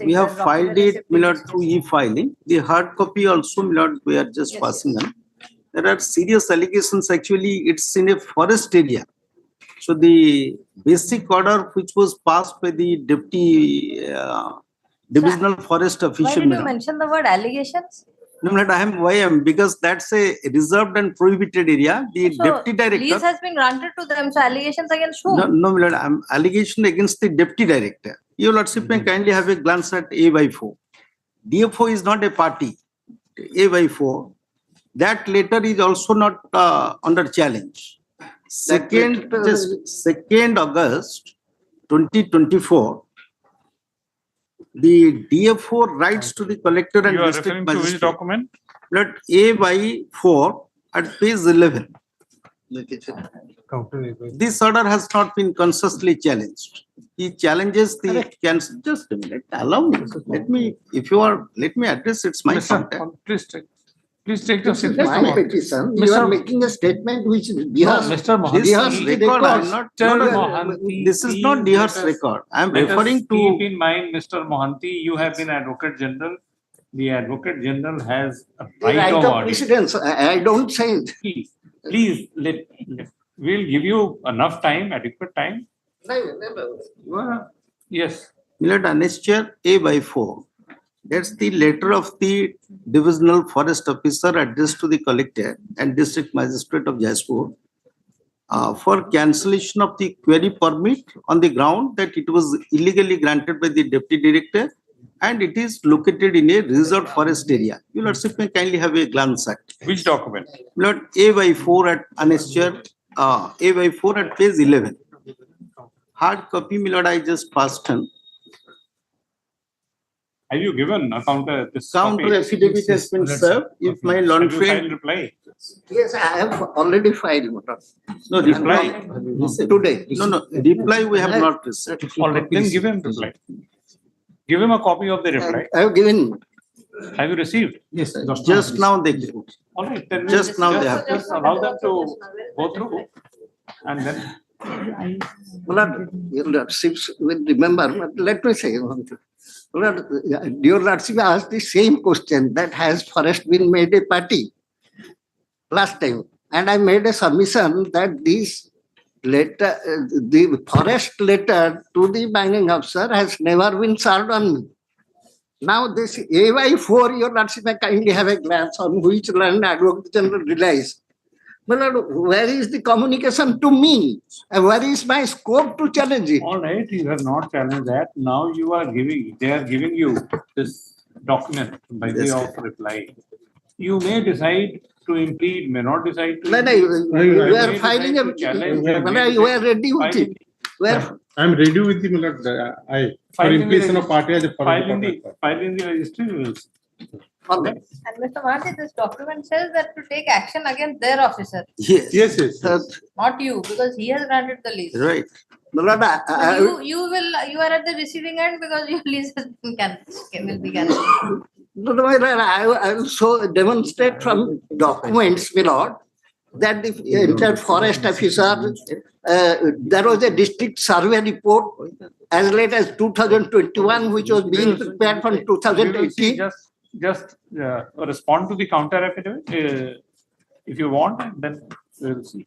We have filed it, Milord, through e-filing. The hard copy also, Milord, we are just passing on. There are serious allegations. Actually, it's in a forest area. So the basic order which was passed by the deputy divisional forest Why official. did you Milord. mention the word allegations? No, Milord, why I am, because that's a reserved and prohibited area. The So, deputy director. lease has been granted to them, so allegations against whom? No, Milord, allegation against the deputy director. Your lordship may kindly have a glance at A/4. DFO is not a party. A/4. That letter is also not under challenge. Second August 2024, the DFO writes to the collector and You are district referring to which magistrate. document? Let A/4 at page 11. This order has not been consciously challenged. He challenges the cancel. Just a minute, allow me. Let me address. It's my contact. Please take your seat. It's my petition. You are making a statement which Mr. Mohanty, This is not Dihar's record. I am referring to. Keep in mind, Mr. Mohanty, you have been Advocate General. The Advocate General has a right of audit. Precedence. I don't say it. Please, we'll give you enough time, adequate time. Yes. Milord Annexure A/4. That's the letter of the divisional forest officer addressed to the collector and district magistrate of Jaipur for cancellation of the query permit on the ground that it was illegally granted by the deputy director and it is located in a reserved forest area. Your lordship may kindly have a glance at. Which document? Milord, A/4 at Annexure, A/4 at page 11. Hard copy, Milord, I just passed on. Have you given a counter this Counter copy? affidavit has been served. If my Have you lordship. filed reply? Yes, I have already filed. No, reply. Today. No, reply we have not received. All right, then give him reply. Give him a copy of the reply. I have given. Have you received? Yes. Just now they gave. All right, then Just now they have. just allow them to go through and then. Well, your lordships will remember, but let me say one thing. Well, your lordship asked the same question that has first been made a party last time. And I made a submission that this letter, the forest letter to the banking officer has never been served on me. Now this AY4, your lordship may kindly have a glance on which land Advocate General relies. Well, where is the communication to me? And where is my scope to challenge it? All right, you have not challenged that. Now you are giving, they are giving you this document by way of reply. You may decide to impede, may not decide to. No, you are filing a challenge. You are ready with it. Where? I am ready with the I for impletion of party as a file in the registry. We will see. Okay. And Mr. Mahathir, this document says that to take action against their officer, Yes. not you, because he has granted the lease. Right. No, So you are at the receiving end because your lease has been will be cancelled. No, I will so demonstrate from documents, my lord, that the entire forest officer, there was a district survey report as late as 2021, which was being prepared from 2018. Just respond to the counter affidavit if you want, and then we will see.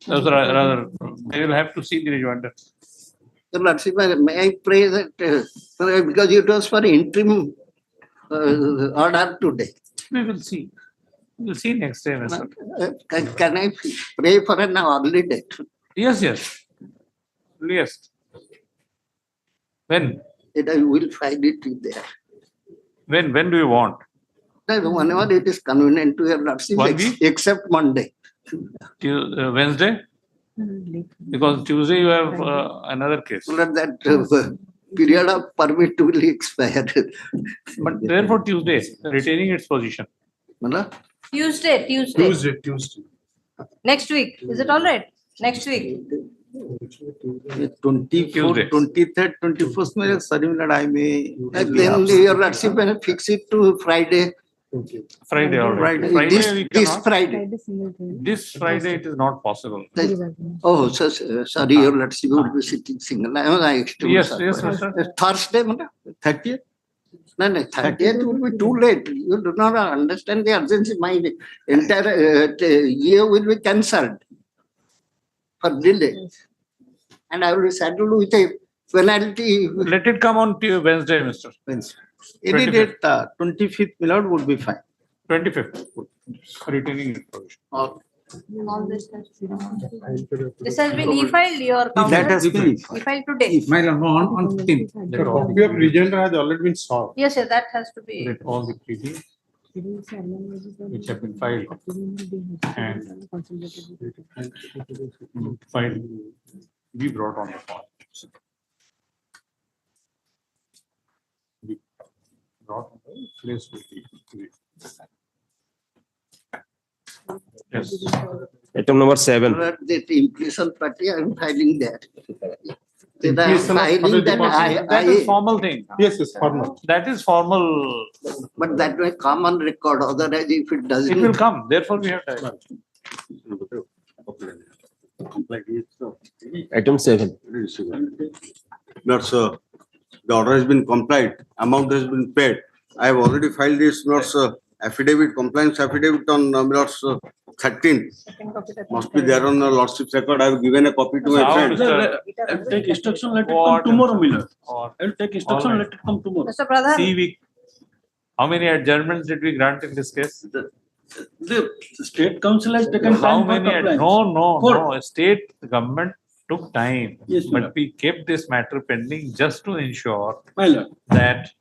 Rather, they will have to see the rejoinder. Lordship, may I pray that because it was for interim order today. We will see. We will see next time. Can I pray for an early date? Yes, yes. Yes. When? I will find it there. When do you want? Whenever it is convenient to your lordship, except Monday. Wednesday? Because Tuesday you have another case. That period of permit will expire. But therefore Tuesday, retaining its position. Tuesday. Next week. Is it all right? Next week. 24th, 23rd, 21st, sorry, I may. Then your lordship will fix it to Friday. Friday, all right. This Friday. This Friday it is not possible. Oh, sorry, your lordship will be sitting single. Yes, sir. Thursday, 30th? No, 30th will be too late. You do not understand the urgency. My entire year will be cancelled for delay. And I will be saddled with a penalty. Let it come on Wednesday, Mr. Wednesday. Any date, 25th, Milord, would be fine. 25th. Retaining information. This has been e-filed, your counter? That has been e-filed today. On 15th. The copy of rejoinder has already been solved. Yes, that has to be. Let all the pleadings which have been filed and filed be brought on the file. Be brought on the place with the. Yes. Item number 7. The impletion party, I am filing that. That is formal thing. Yes, formal. That is formal. But that may come on record, otherwise if it doesn't. It will come, therefore we have time. Item 7. Not sir. The order has been complied, amount has been paid. I have already filed this, not sir, affidavit, compliance affidavit on not 13th. Must be there on the lordship's record. I have given a copy to my friend. I will take instruction, let it come tomorrow, Miller. I will take instruction, let it come tomorrow. Mr. Pradhan. How many adjournments did we grant in this case? The state council has taken How time for many? compliance. No. State government took time. Yes, but we kept this matter pending just to ensure My lord. that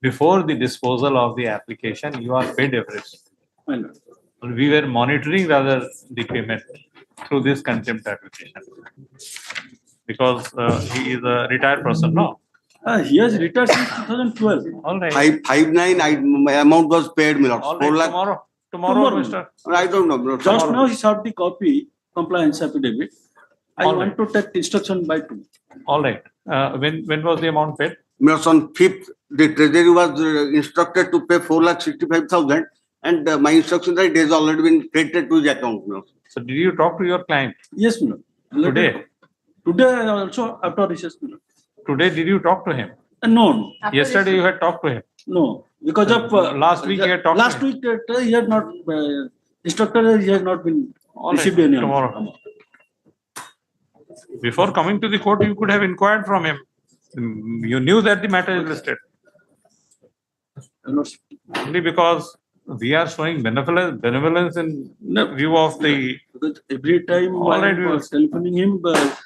before the disposal of the application, you are paid everything. My lord. We were monitoring rather the payment through this contempt application. Because he is a retired person now. He has retired since 2012. All right. 559, my amount was paid, my lord. All 4 right, lakh. tomorrow, Tomorrow. Mr. I don't know, my lord. Just Tomorrow. now he served the copy, compliance affidavit. I All want to take instruction by 2. All right. When was the amount paid? My lord, on 5th, the treasury was instructed to pay 4,65,000, and my instruction that it has already been credited to his account, my lord. So did you talk to your client Yes, ma'am. today? Today also after recess. Today, did you talk to him? No. Yesterday you had talked to him. No, because of last week you had talked last to him. week he had not instructor he has not been All right, received any answer. tomorrow. Before coming to the court, you could have inquired from him. You knew that the matter is listed. Only because we are showing benevolence in view of the. Because every time All I right, we will- was telephoning him,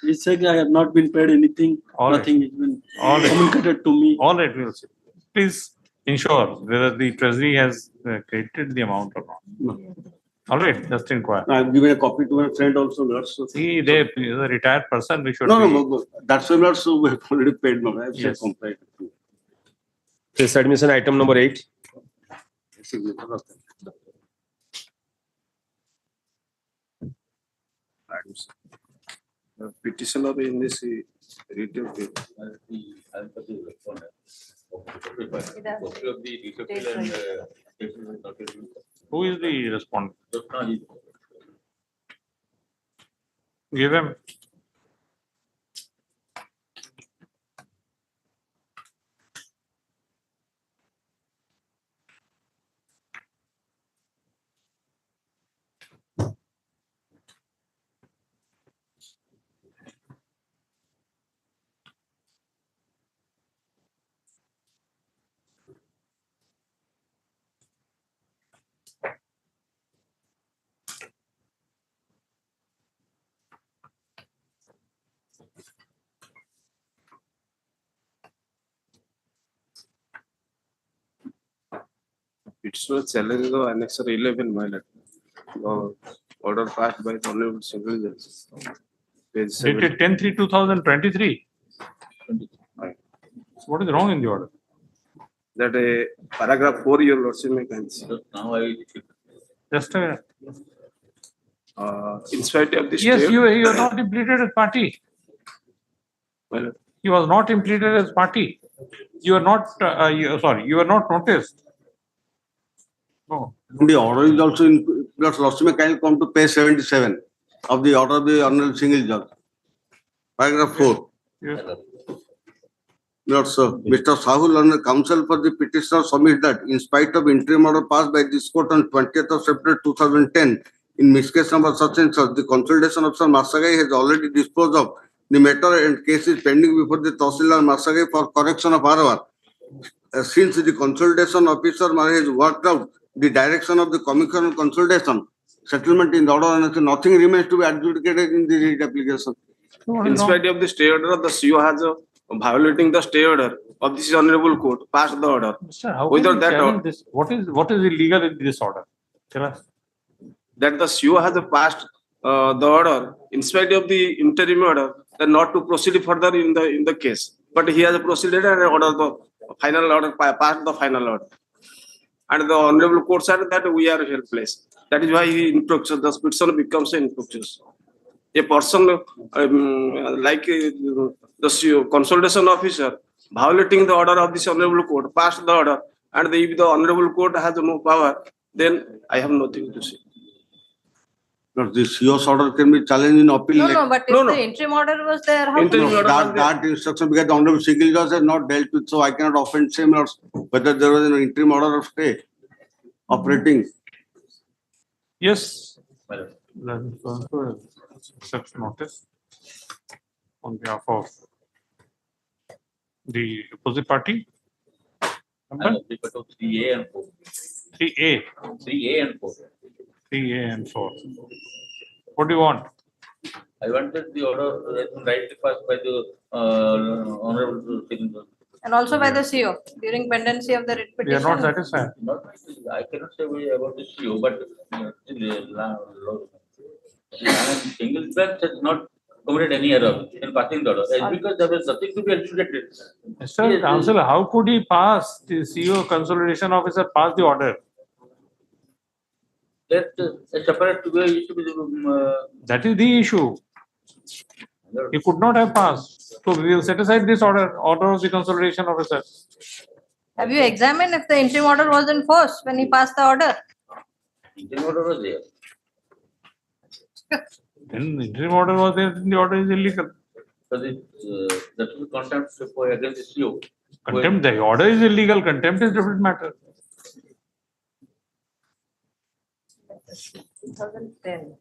he's saying I have not been paid anything. All right. Nothing has been All right. communicated to me. All right, we'll see. Please ensure whether the treasury has credited the amount or not. All right, just inquire. I've given a copy to my friend also, my lord. So- See, they is a retired person. We should. No, be- no, that's why, my lord, so we have already paid, my lord. I've Yes. complied. This admission item number 8. Petitioner in this retail case. Who is the respondent? Give him. Petitioner challenge the annexure 11 minor. Order passed by the Honorable Single Judge. Page 7. Dated 10/3/2023. What is wrong in the order? That paragraph 4 your lordship may consider. Now I. Just In spite of this. yes, you are not implicated as party. Well, He was not implicated as party. You are not. You are not noticed. No. The order is also in, plus lordship may kindly come to page 77 of the order of the Honorable Single Judge. Paragraph 4. Yes. Lord, sir, Mr. Sahul, on the counsel for the petitioner, submit that in spite of interim order passed by this court on 20th of September 2010, in miscase number such and such, the consultation officer Masagai has already disposed of the matter and case is pending before the Tahsildar Masagai for correction of ROR. Since the consultation officer has worked out the direction of the commission on consultation, settlement in the order, and nothing remains to be adjudicated in the writ application. in spite of the stay order, the CO has violating the stay order of this honorable court, passed the order. Sir, how Without can you that challenge order, this? What is illegal in this order? Tell us. that the CO has passed the order, in spite of the interim order, that not to proceed further in the case. But he has proceeded and ordered the final order, passed the final order. And the honorable court said that we are helpless. That is why he influxes, the petitioner becomes an influxus. A person like the CO, consultation officer violating the order of this honorable court, passed the order, and if the honorable court has no power, then I have nothing to say. But the CO's order can be challenged in appeal. No, like- no, but if the interim order was there, how? Interim can you- order was there. That instruction, because the Honorable Single Judge has not dealt with, so I cannot offend same or whether there was an interim order of stay operating. Yes. Then accept notice on behalf of the opposite party. Number 3A and 4. 3A. 3A and 4. 3A and 4. What do you want? I wanted the order rightly passed by the honorable Single. And also by the CO during pendency of the writ We are not petition. satisfied. Not, I cannot say about the CEO, but still, Single branch has not committed any error in passing the order. It's because there was nothing to be adjudicated. Mr. Counsel, how could he pass, the CEO consolidation officer pass the order? That a separate way used to be That is the issue. He could not have passed. So we will set aside this order of the consolidation officer. Have you examined if the interim order was in force when he passed the order? interim order was there. Then the interim order was there, then the order is illegal. Because that is contempt for against the CEO. Contempt, the order is illegal, contempt is different matter. 2010,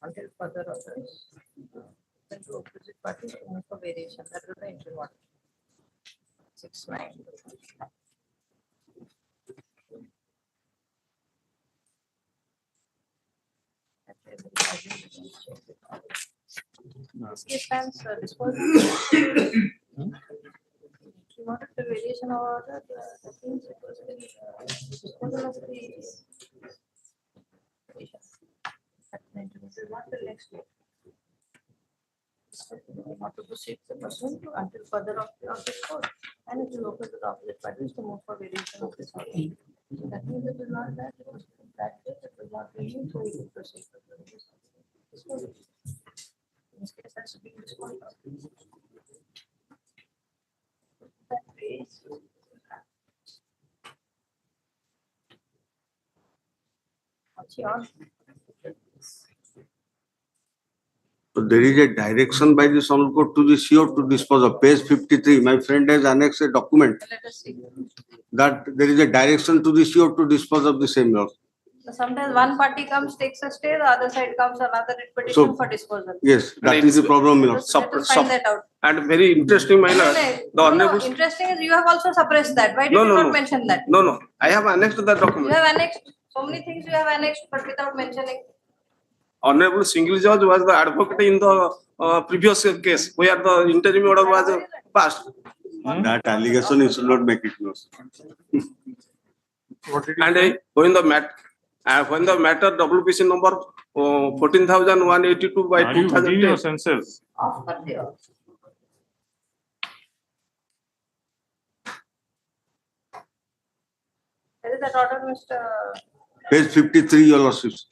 until further orders, then to opposite parties to move for variation. That was the interim order. 6/9. This case stands disposal. If you wanted the variation of order, that means it was the disposal of the variation. This is not the next one. Not to proceed the person to until further of this court, and it will open to the opposite parties to move for variation of this order. So that means it is not that, it was that way, it was not really, so we will proceed for variation. In this case, that's being disposed of. That way. What's your? So there is a direction by the Honorable Court to the CEO to dispose of. Page 53, my friend has annexed a document Let us see. that there is a direction to the CEO to dispose of the same law. So sometimes one party comes, takes a stay, the other side comes another petition So- for disposal. Yes, that is the problem, you know. Let us find that out. And very interesting, my lord. The No, honorable. interesting is you have also suppressed that. Why did No, you no, not no. mention that? No, I have annexed the You document. have annexed, so many things you have annexed, but without mentioning. Honorable single judge was the advocate in the previous case where the interim order was passed. That allegation you should not make it close. And when the matter WPC number 14,182 by Are you within your 2010. senses? Off कर दियो. Where is that order, Mr. Page 53, your lordships.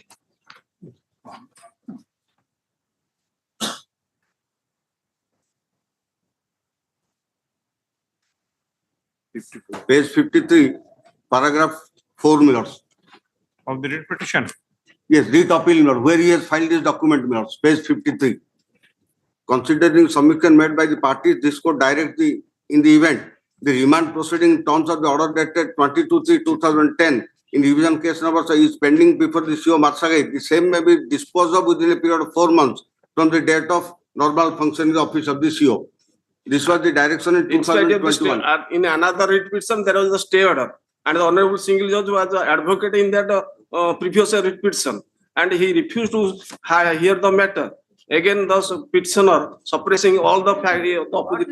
Page 53, paragraph 4, my lords. Of the writ petition. Yes, writ appeal, my lord, where he has filed this document, my lords, page 53. Considering submission made by the parties, this court direct in the event, the remand proceeding in terms of the order dated 22/3/2010 in revision case number is pending before the CEO Marsagay. The same may be disposed of within a period of 4 months from the date of normal functioning of the office of the CEO. This was the direction in In spite of this, 2021. in another writ petition, there was a stay order. And the honorable single judge was the advocate in that previous writ petition. And he refused to hear the matter. Again, the petitioner suppressing all the facts,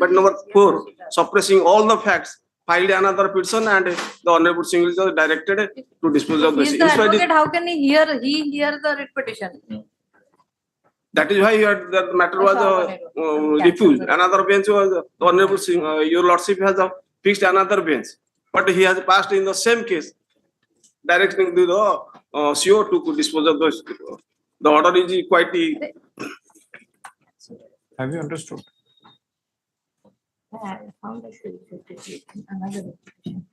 but number 4, suppressing all the facts, filed another petition and the honorable single judge directed to dispose of He this. is the advocate, how can he hear the writ petition? That is why the matter was refused. Another bench was the honorable your lordship has fixed another bench, but he has passed in the same case, directing the CEO to dispose of this. The order is quite. Have you understood? I found that another writ petition.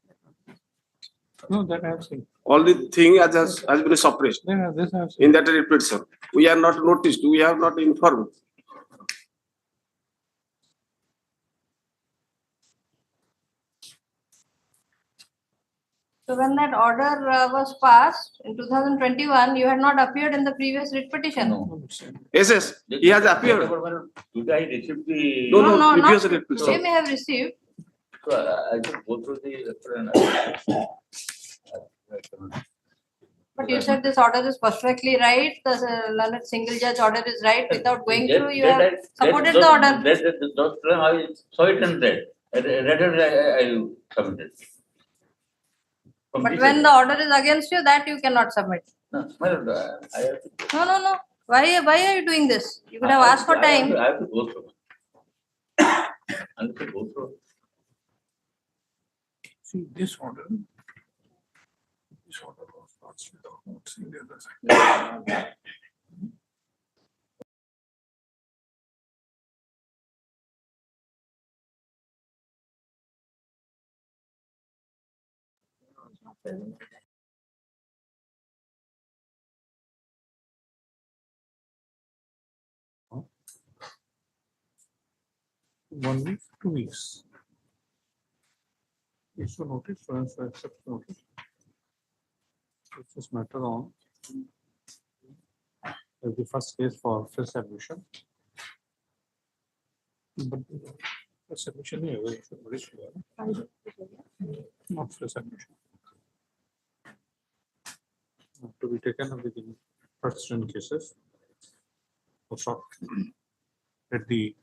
No, that I have seen. All the thing has been suppressed Yeah, this I have seen. in that writ petition. We are not noticed. We have not informed. So when that order was passed in 2021, you had not appeared in the previous writ petition? Yes. He has appeared. Today I received the. No, previous not, writ they petition. may have received. So I just go through the reference. But you said this order is perfectly right, the learned single judge order is right, without going through, you have supported the order. Those I saw it and read. Read and I submitted. But when the order is against you, that you cannot submit. No, my lord, I have to. No. Why are you doing this? You could have asked for time. I have to go through. I have to go through. See, this order was not seen the other side. One week, 2 weeks. Issue notice, so accept notice. It's this matter on. The first case for first admission. But first admission is not first admission. To be taken up within precedent cases. Also, at the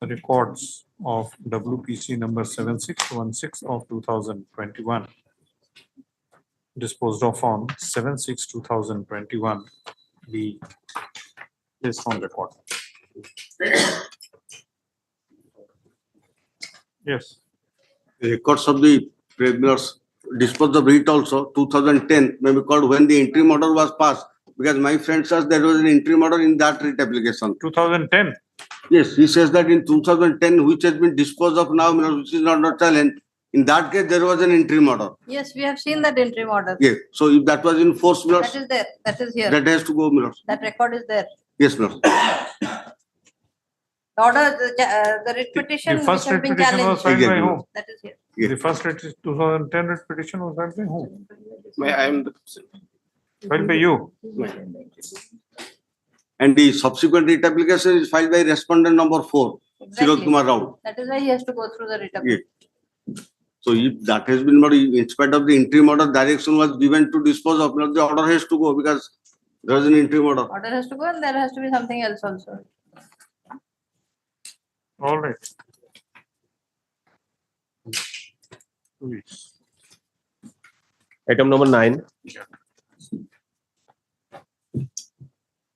records of WPC number 7616 of 2021, disposed of on 7/6/2021, be placed on record. Yes. Records of the tribunals disposed of it also 2010 may be called when the interim order was passed, because my friend says there was an interim order in that writ application. 2010. Yes, he says that in 2010, which has been disposed of now, which is not challenged. In that case, there was an interim order. Yes, we have seen that interim order. Yes. So if that was in force, That is there. That is here. that has to go, Milord. That record is there. Yes, Milord. The order, the writ petition The which first has writ been petition was challenged. filed by whom? That is here. The first 2010 writ petition was filed by whom? I am the. Filed by you. And the subsequent writ application is filed by respondent number 4, Siroj Kumar Rao. That is why he has to go through the writ application. Yes. So if that has been not, in spite of the interim order, direction was given to dispose of, the order has to go because there was an interim order. Order has to go and there has to be something else also. All right. 2 weeks. Item number 9.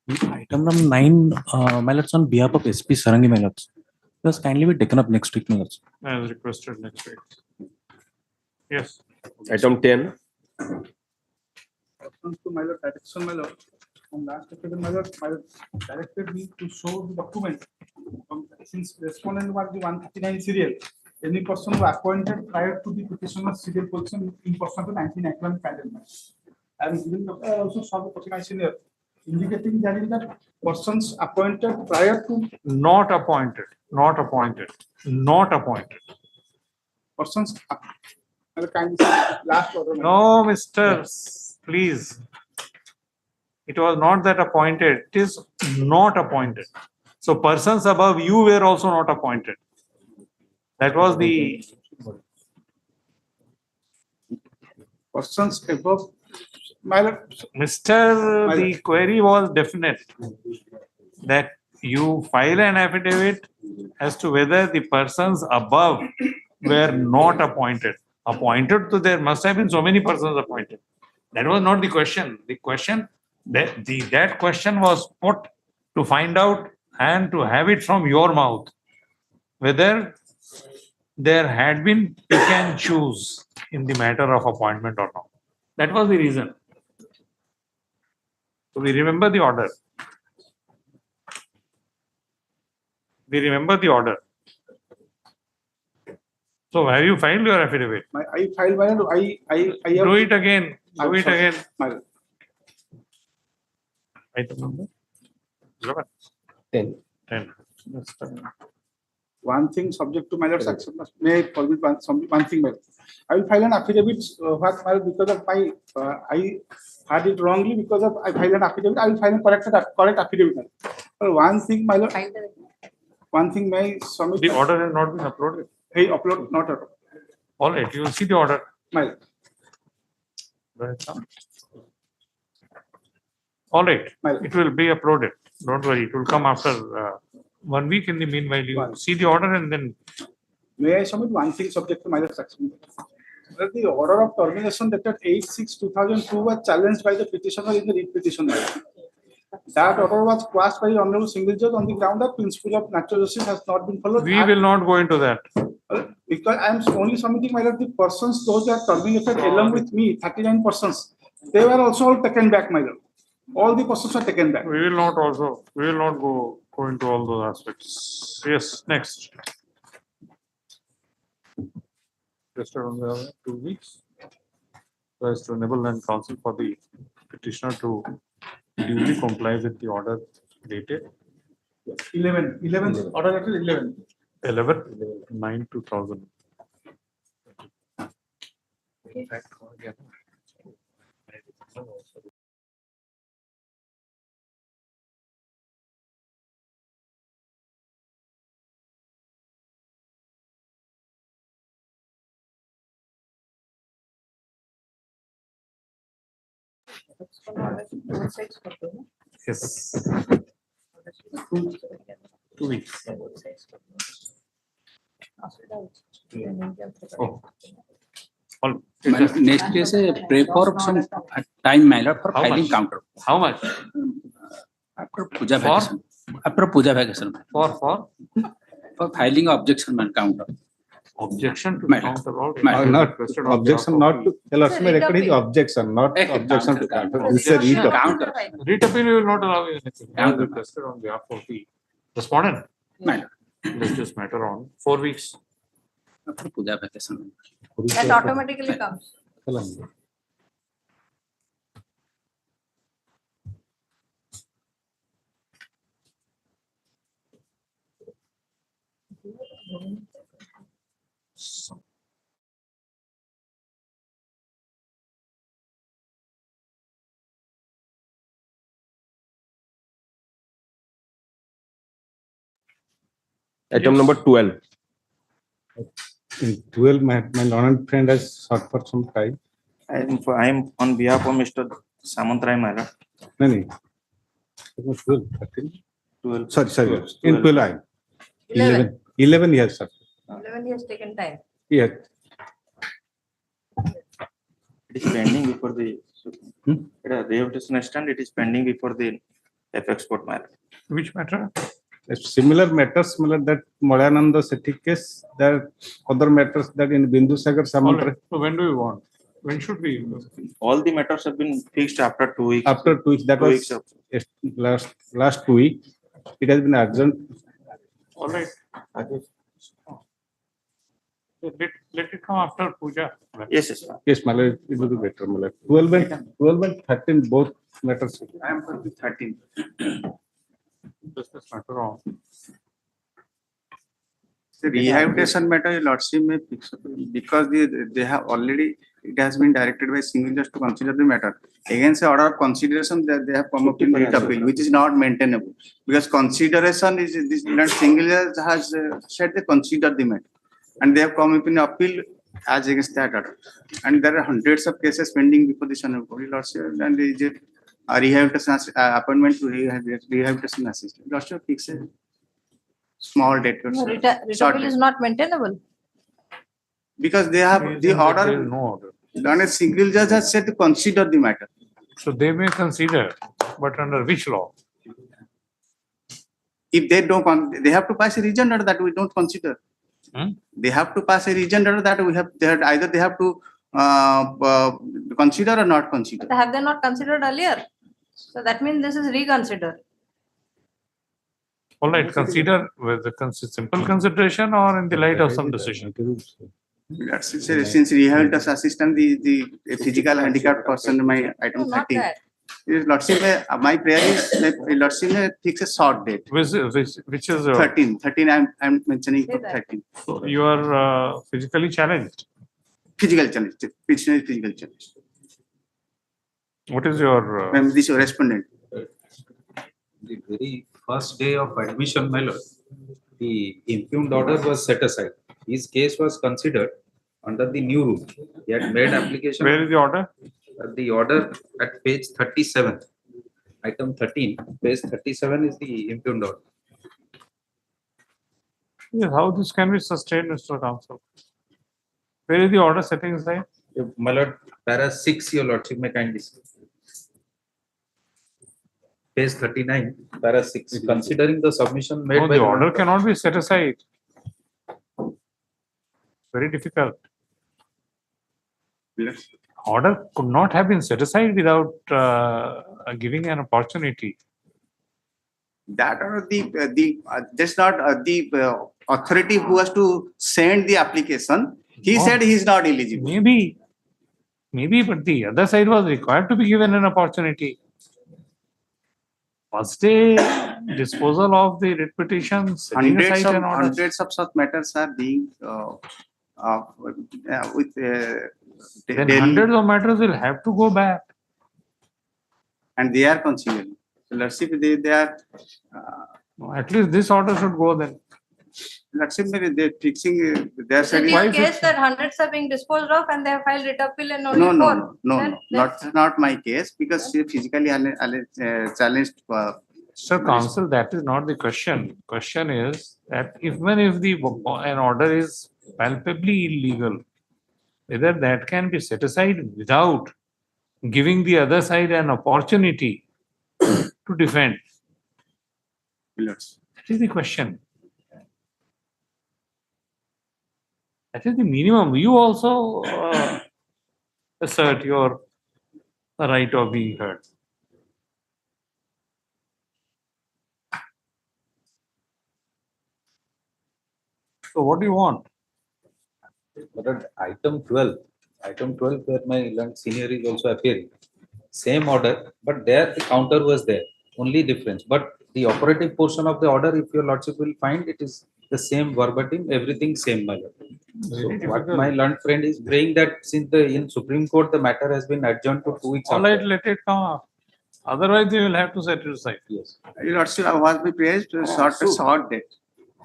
Item number 9, my lords, on behalf of SP Sarangi, my lords. Just kindly be taken up next week, my lords. As requested next week. Yes. Item 10. To my lord, direction, my lord. On last occasion, my lord directed me to show the document. Since respondent was the 139 serial, any person who appointed prior to the petitioner's serial position in person to 1991 panel. I am giving the also saw the petition here, indicating that persons appointed prior to Not appointed. Not appointed. Not appointed. persons. Last order. No, Mr. Please. It was not that appointed. It is not appointed. So persons above you were also not appointed. That was the Persons above. My lord. Mr. The query was definite that you file an affidavit as to whether the persons above were not appointed. Appointed to there must have been so many persons appointed. That was not the question. The question that question was put to find out and to have it from your mouth whether there had been pick and choose in the matter of appointment or not. That was the reason. So we remember the order. We remember the order. So have you filed your affidavit? I filed my lord. I have Do it again. Do I'm it sorry. again. My lord. Item number 11. 10. 10. That's 10. One thing subject to my lord's action may permit one thing, my lord. I will file an affidavit because of my I had it wrongly because of I filed an affidavit. I will file a correct affidavit. But one thing, my lord. One thing may submit. The order has not been uploaded. Hey, upload not at all. All right, you will see the order. My lord. All right, it will be uploaded. Don't worry, it will come after 1 week. In the meanwhile, you see the order and then. May I submit one thing subject to my lord's action? The order of termination dated 8/6/2002 was challenged by the petitioner in the writ petition. That order was quashed by Honorable Single Judge on the ground that principle of natural justice has not been followed. We will not go into that. Because I am only submitting my lord, the persons, those that terminated along with me, 39 persons, they were also all taken back, my lord. All the persons are taken back. We will not go into all those aspects. Yes, next. Just around 2 weeks. So as to enable land counsel for the petitioner to duly comply with the order dated 11, order letter 11. 11/9/2000. Yes. 2 weeks. Oh. All- Next is a pray for some time matter for How filing much? counter. How much? After puja For? vacation. After puja vacation. For For filing objection on counter. objection to Matter. counter order. Matter. Not Requested on objection, behalf not of to, the Lordship may It's a record his writ objection, not Okay, objection to counter, counter. This is a Objection. writ of. Counter. Writ appeal, we will not allow anything. I have Counter. requested on behalf of the respondent. Matter. Let this matter on 4 weeks. After puja vacation. That automatically comes. Item number 12. In 12, my learned friend has sought for some time. I am on behalf of Mr. Samantrai Mara. No, no. It was 12, 13. 12. Sorry. In 12, I. 11. 11 years, sir. 11 years taken time. Yes. It is pending before the rehabilitation stand. It is pending before the FX court matter. Which matter? A similar matters, similar that Malayananda Sethi case, there other matters that in Bindu Sagar All Samantra. right. So when do you want? When should we? All the matters have been fixed after 2 weeks. After 2 weeks, that 2 was weeks of- last 2 weeks. It has been urgent. All right. So let it come after puja. Yes, yes. Yes, Malay, it will be better. Malay. 12 and 13, both matters. I am for the 13. Just this matter on. The rehabilitation matter, your lordship may fix up because they have already, it has been directed by single judge to consider the matter. Against the order of consideration that they have come up in writ appeal, which is not maintainable. Because consideration is, this single judge has said they consider the matter. And they have come up in appeal as against that order. And there are hundreds of cases pending before the Honorable Court, lordship, and there is a rehabilitation appointment to rehabilitation assistant. Lordship fix a small date. No, writ appeal is not maintainable. Because they have the There order, is no order. then a single judge has said to consider the matter. So they may consider, but under which law? If they don't, they have to pass a region order that we don't consider. They have to pass a region order that either they have to consider or not consider. But have they not considered earlier? So that means this is reconsidered. All right, consider with the simple consideration or in the light of some decision. That's it. Since rehabilitation assistant, the physical handicapped person, my item No, not 13. that. Lordship, my prayer is that Lordship may fix a short date. Which is 13. I'm mentioning for 13. So you are physically challenged. Physical challenge. Petitioner is physical challenge. What is your? This respondent. The very first day of admission, my lord, the impugned order was set aside. His case was considered under the new rule. He had made application. Where is the order? The order at page 37, item 13, page 37 is the impugned order. Yes, how this can be sustained, Mr. Counsel? Where is the order setting aside? My lord, para 6, your lordship may kindly say. page 39, para 6, considering the submission made No, by the the order cannot be set aside. Very difficult. Order could not have been set aside without giving an opportunity. That are that's not the authority who has to send the application. He No. said he is not eligible. Maybe, but the other side was required to be given an opportunity. First day disposal of the writ petition, setting aside an order. Hundreds of such matters are being with Then daily- hundreds of matters will have to go back. and they are considered. So let's see if they are. At least this order should go then. Let's see if they're fixing their Is it side. your case that hundreds are being disposed of and they have filed writ appeal and only No, no, four? no, Then no, not my case because she physically challenged. Sir Counsel, that is not the question. Question is that even if an order is palpably illegal, whether that can be set aside without giving the other side an opportunity to defend. That is the question. That is the minimum. You also assert your right of being heard. So what do you want? But item 12 where my learned senior is also appearing. Same order, but there the counter was there. Only difference. But the operative portion of the order, if your lordship will find, it is the same verbatim, everything same, my lord. So what my learned friend is praying that since in Supreme Court the matter has been adjourned to 2 weeks. All right, after. let it come up. Otherwise, they will have to set it aside. Yes. Your lordship was be praised short date.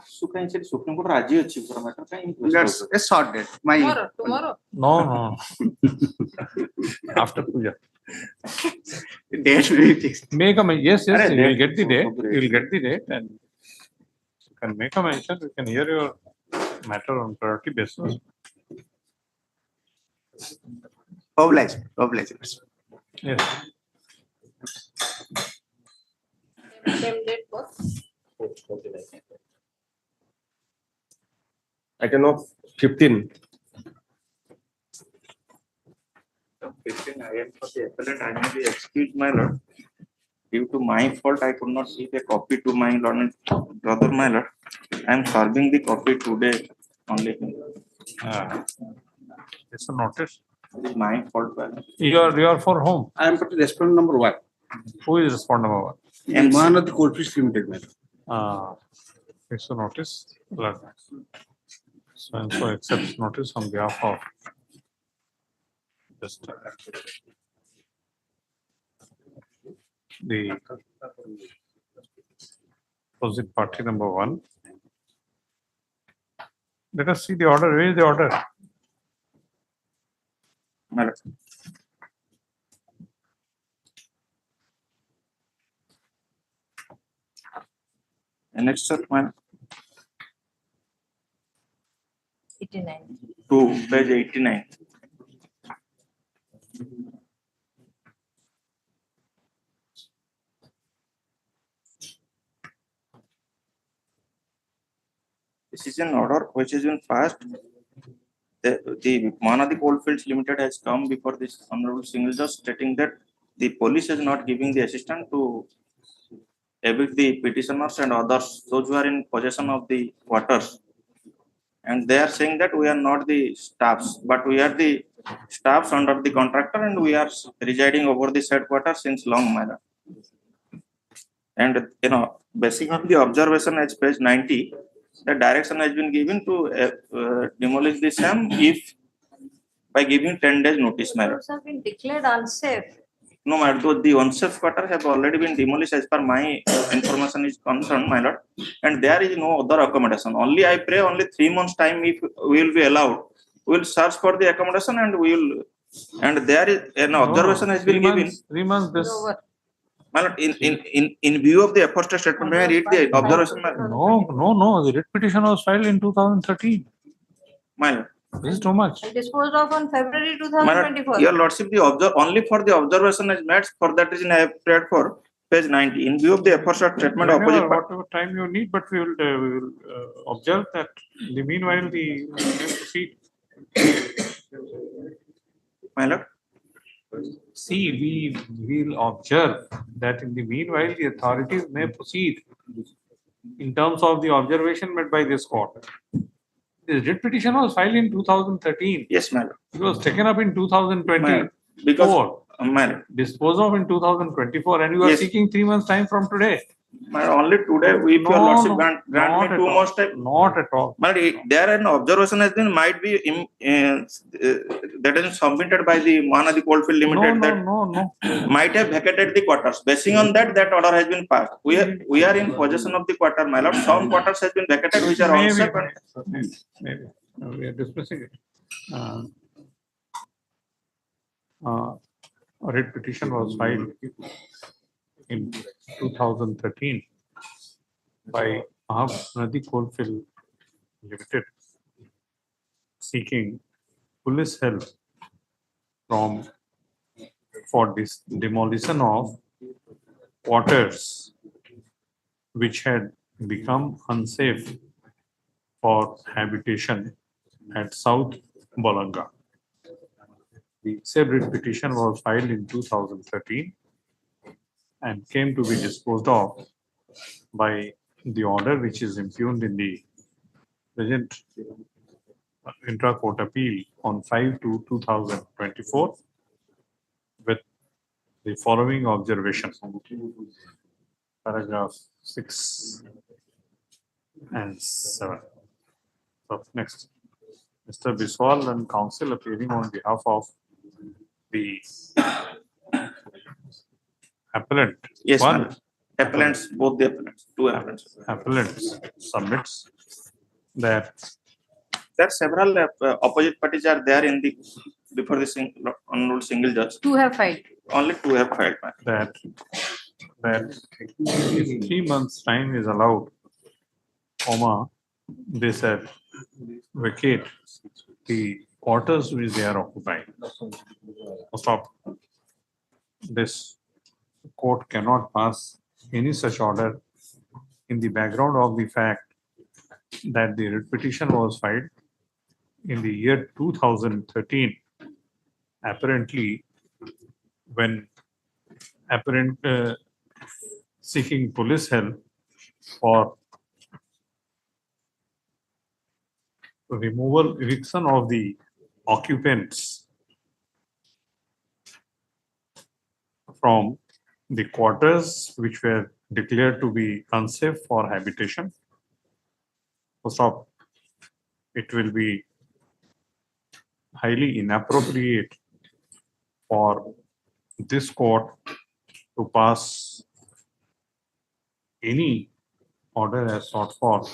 Supreme Court ରାଜି ଅଛି ପୁରା matter କାଇଁ That's a short date. tomorrow. No. After puja. Date will be fixed. Make a yes, you Arre, will date. get the date. You will get the date and you can make a mention. You can hear your matter on priority basis. Oblige. Yes. Same date both. Item of 15. 15 I am for the appellate, I may be excused, my lord. Due to my fault, I could not give a copy to my lord, brother, my lord. I am serving the copy today only. It's a notice. It is my fault, my lord. You are for whom? I am for the respondent number 1. Who is respondent number 1? Unauthorized Coldfish Limited, madam. It's a notice. So and so accepts notice on behalf of just the opposite party number 1. Let us see the order. Where is the order? My lord. And next, sir, my lord. 89. To page 89. This is an order which has been passed. The Manadi Coalfields Limited has come before this honorable single judge stating that the police is not giving the assistance to evict the petitioners and others, those who are in possession of the waters. And they are saying that we are not the staffs, but we are the staffs under the contractor and we are residing over the said quarter since long manner. And basing on the observation as page 90, the direction has been given to demolish the same if by giving 10 days notice, madam. Those have been declared unsafe. No, madam, the unsafe quarter have already been demolished as per my information is concerned, my lord. And there is no other accommodation. Only I pray only 3 months time if we will be allowed. We will search for the accommodation and we will. And there is an observation has been given. 3 months this. My lord, in view of the apostate statement, may I read the observation? No. The writ petition was filed in 2013. My lord. This is too much. And disposed of on February My lord, 2024. your lordship, only for the observation is made. For that reason, I have prayed for page 90, in view of the efforts of treatment of opposite party. Whatever time you need, but we will observe that in the meanwhile, the proceed. My lord, See, we will observe that in the meanwhile, the authorities may proceed in terms of the observation made by this court. The writ petition was filed in 2013. yes, my lord. It was taken up in 2020. Because, my lord, Disposed of in 2024, and you are Yes. seeking 3 months' time from today. my lord, only today, if your No, lordship no, grant not me at 2 all. more time. Not at all. My lord, there an observation has been, might be, that is submitted by the Mahanadi Coalfield No, Limited that no. might have vacated the quarters. Basing on that, that order has been passed. We are in possession of the quarter, my lord. Some quarters has been vacated, which are Maybe, unsafe. maybe. We are discussing it. A writ petition was filed in 2013 by Mahanadi Coalfield Limited seeking police help for this demolition of quarters which had become unsafe for habitation at South Bolanga. The said writ petition was filed in 2013 and came to be disposed of by the order which is impugned in the present intra-court appeal on 5/2/2024 with the following observation. Paragraph 6 and 7. So next, Mr. Biswal and counsel appearing on behalf of the appellant. Yes, One ma'am. Appellants, both the appellants, two appellants. appellants submits that There are several opposite parties are there in the, before the unruled single judge. 2 have filed. Only 2 have filed, ma'am. that if 3 months time is allowed, they said vacate the quarters which they are occupying. Stop. This court cannot pass any such order in the background of the fact that the writ petition was filed in the year 2013. Apparently, when seeking police help for eviction of the occupants from the quarters which were declared to be unsafe for habitation. Stop. It will be highly inappropriate for this court to pass any order as sought for,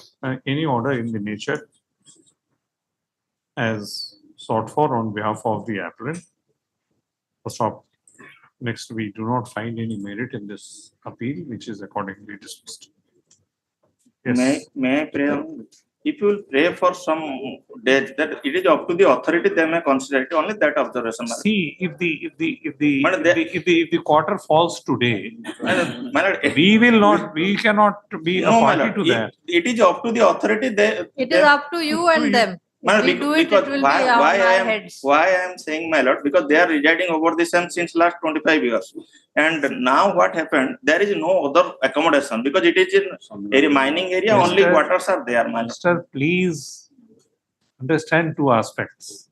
any order in the nature as sought for on behalf of the appellant. Stop. Next, we do not find any merit in this appeal, which is accordingly dismissed. Yes. May I pray? If you will pray for some days, that it is up to the authority, they may consider it. Only that observation. See, if the quarter falls today, we cannot be a party to that. It is up to the authority. It is up to you and them. If we do it, it will be on our heads. Why I am saying, my lord, because they are residing over the same since last 25 years. And now what happened, there is no other accommodation because it is in a mining area, only quarters are there. Master, please understand 2 aspects.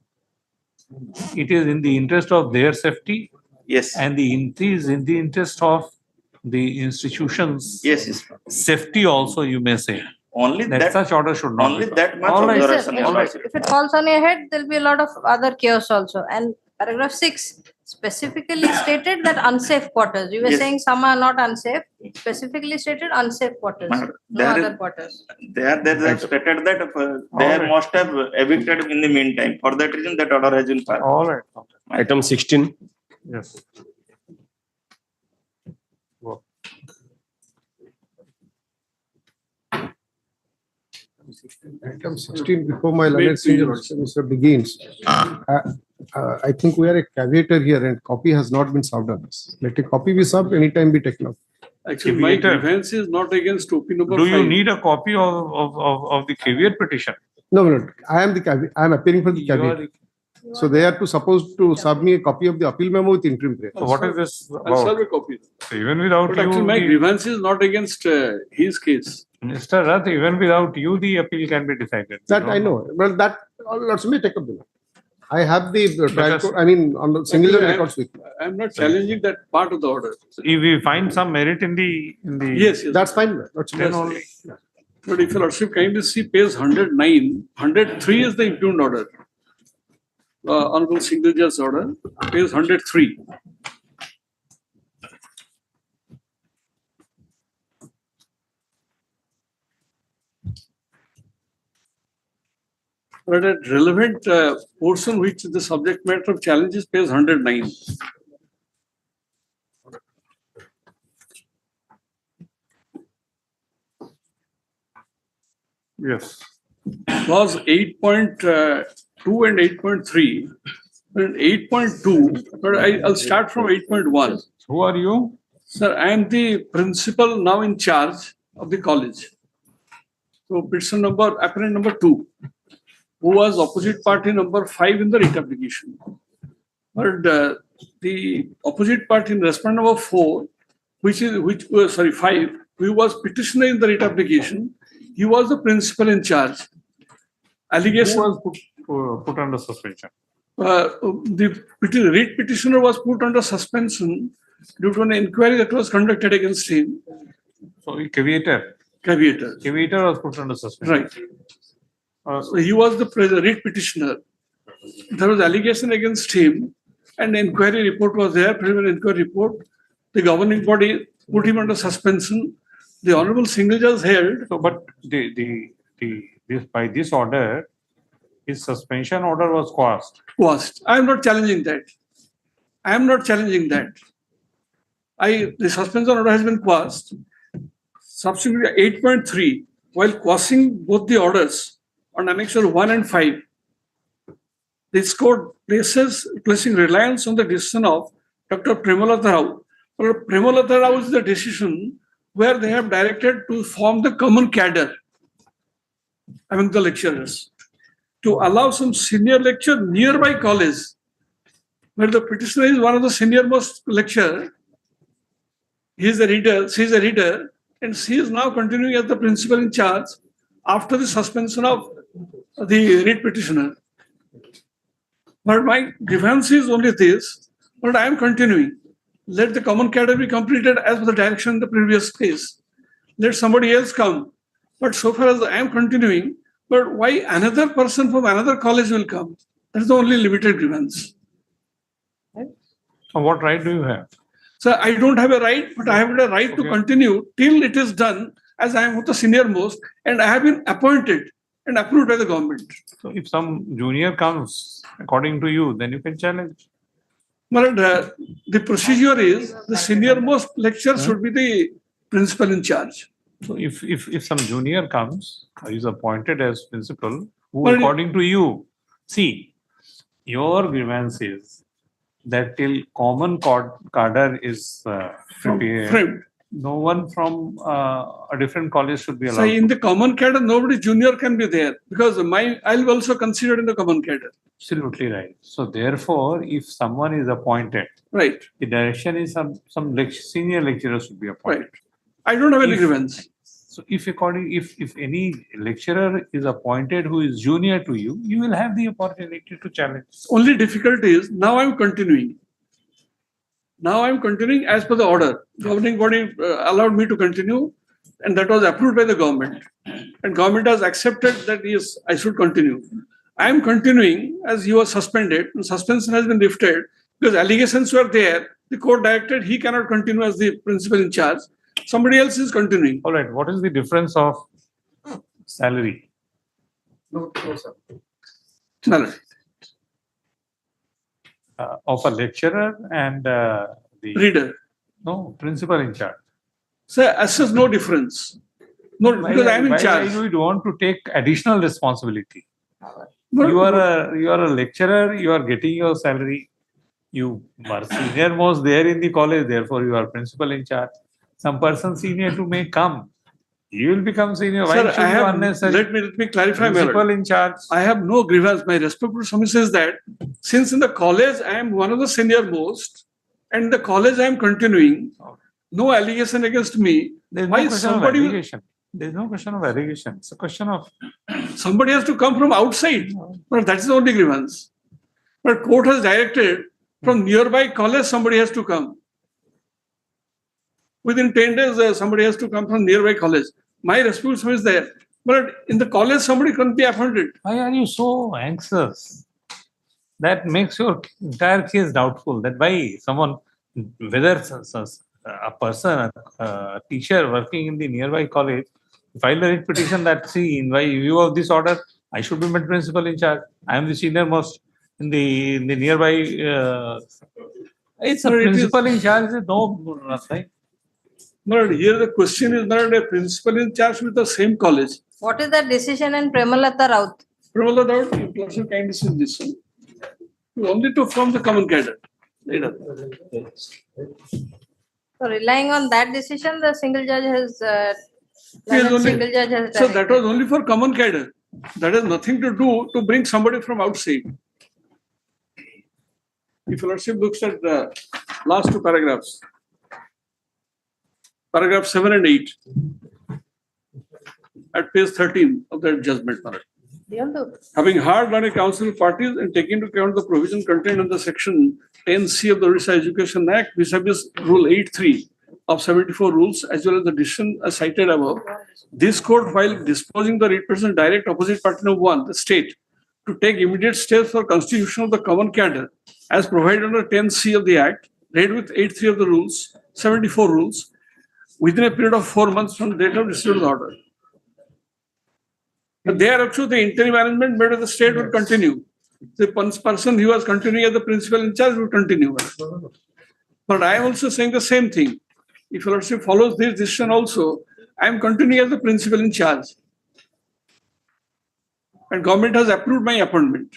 It is in the interest of their safety. Yes. And it is in the interest of the institutions. Yes. Safety also, you may say. Only that such order should not only be that much all right. observation. All right. If it falls on your head, there'll be a lot of other chaos also. And paragraph 6 specifically stated that unsafe quarters. You were Yes. saying some are not unsafe. Specifically stated unsafe quarters, no There other quarters. they have stated that they must have evicted in the meantime. For that reason, that order has been passed. All right. Item 16. Yes. Item 16, before my learned senior Mr. begins, I think we are a caveator here and copy has not been served on us. Let a copy be served, anytime be taken up. Actually, my caveator. grievance is not against OP number Do 5. you need a copy of the caveat petition? No, I am I am appearing for the You are caveat. So they are supposed to submit me a copy of the appeal memo with interim prayer. So what is this I'll serve about? a copy. So even without But you, actually, my the- grievance is not against his case. Mr. Rath, even without you, the appeal can be decided. That I know. Well, that Lordship may take up the matter. I have the trial us- court, I mean, on the single Actually, records with me. I'm not challenging that part of the order. So if we find some merit in the Yes. That's fine. Lordship. then Yes. only. But if your Lordship kindly see page 109, 103 is the impugned order. Honorable Single Judge's order, page 103. But a relevant portion which is the subject matter of challenge is page 109. Yes. Clause 8.2 and 8.3. And 8.2, but I'll start from 8.1. Who are you? Sir, I am the principal now in charge of the college. So petition number, appellant number 2, who was opposite party number 5 in the writ application. But the opposite party in respondent number 4, which was 5, who was petitioner in the writ application, he was the principal in charge. Allegation Who was put under suspension? The writ petitioner was put under suspension due to an inquiry that was conducted against him. So caveator. Caveator was put under suspension. Right. So he was the writ petitioner. There was allegation against him, and the inquiry report was there, preliminary inquiry report. The governing body put him under suspension. The Honorable Single Judge held. So, but by this order, his suspension order was quashed. I am not challenging that. The suspension order has been quashed. Subsequently, 8.3, while quashing both the orders on annexure 1 and 5, this court places placing reliance on the decision of Dr. Premalata Rao. Premalata Rao is the decision where they have directed to form the common cadre among the lecturers to allow some senior lecture nearby college, where the petitioner is one of the senior most lecturer. He is a reader, she is a reader, and she is now continuing as the principal in charge after the suspension of the writ petitioner. But my grievance is only this, but I am continuing. Let the common cadre be completed as per the direction in the previous case. Let somebody else come. But so far as I am continuing, but why another person from another college will come? That's the only limited grievance. So what right do you have? So I don't have a right, but I have a right to continue till it is done, as I am the senior most, and I have been appointed and approved by the government. So if some junior comes, according to you, then you can challenge. But the procedure is the senior most lecturer should be the principal in charge. So if some junior comes, is appointed as principal, who But according to you, see, your grievance is that till common cadre is prepared, framed. No one from a different college should be allowed. So in the common cadre, nobody junior can be there because I'll be also considered in the common cadre. Absolutely right. So therefore, if someone is appointed, right, the direction is some senior lecturer should be appointed. Right. I don't have any grievance. So if any lecturer is appointed who is junior to you, you will have the opportunity to challenge. Only difficulty is now I'm continuing. Now I'm continuing as per the order. Governing body allowed me to continue, and that was approved by the government. And government has accepted that yes, I should continue. I am continuing as he was suspended. The suspension has been lifted because allegations were there. The court directed he cannot continue as the principal in charge. Somebody else is continuing. All right. What is the difference of salary? No, sir. Salary. Of a lecturer and the reader. No, principal in charge. Sir, as such, no difference. No, because I am in charge. Why you want to take additional responsibility? You are a lecturer. You are getting your salary. You are senior most there in the college. Therefore, you are principal in charge. some person senior to may come. He will become senior. Why Sir, should you unnecessary? let me clarify, my Principal lord. in charge. I have no grievance. My respectful submission is that since in the college I am one of the senior most, and the college I am continuing, no allegation against me. There is Why no question of somebody will- allegation. There is no question of allegation. It's a question of somebody has to come from outside. But that is the only grievance. But court has directed from nearby college somebody has to come. Within 10 days, somebody has to come from nearby college. My responsibility is there. But in the college, somebody can't be appointed. why are you so anxious? That makes your entire case doubtful. That why someone, whether a person, a teacher working in the nearby college, filed a writ petition that see, in view of this order, I should be made principal in charge. I am the senior most in the nearby. It's a No, it is- principal in charge. No, right? But here the question is not a principal in charge with the same college. What is the decision in Premalata Raut? Pramala Raut, you also kind of see this one. You only to form the common cadre. Later. So relying on that decision, the single judge has, Yes, only- single judge has So that directed. was only for common cadre. That has nothing to do to bring somebody from outside. If your lordship looks at the last two paragraphs, paragraph 7 and 8, at page 13 of that judgment. Having heard on a council of parties and taking into account the provision contained in the section 10C of the Orissa Education Act, vis-a-vis Rule 8.3 of 74 rules, as well as the decision as cited above, this court, while disposing the writ petition direct opposite party number 1, the state, to take immediate steps for constitution of the common cadre, as provided under 10C of the Act, read with 8.3 of the rules, 74 rules, within a period of 4 months from the date of receipt of the order. But there also the interim arrangement made by the state would continue. The person who was continuing as the principal in charge would continue. But I am also saying the same thing. If your lordship follows this decision also, I am continuing as the principal in charge. And government has approved my appointment.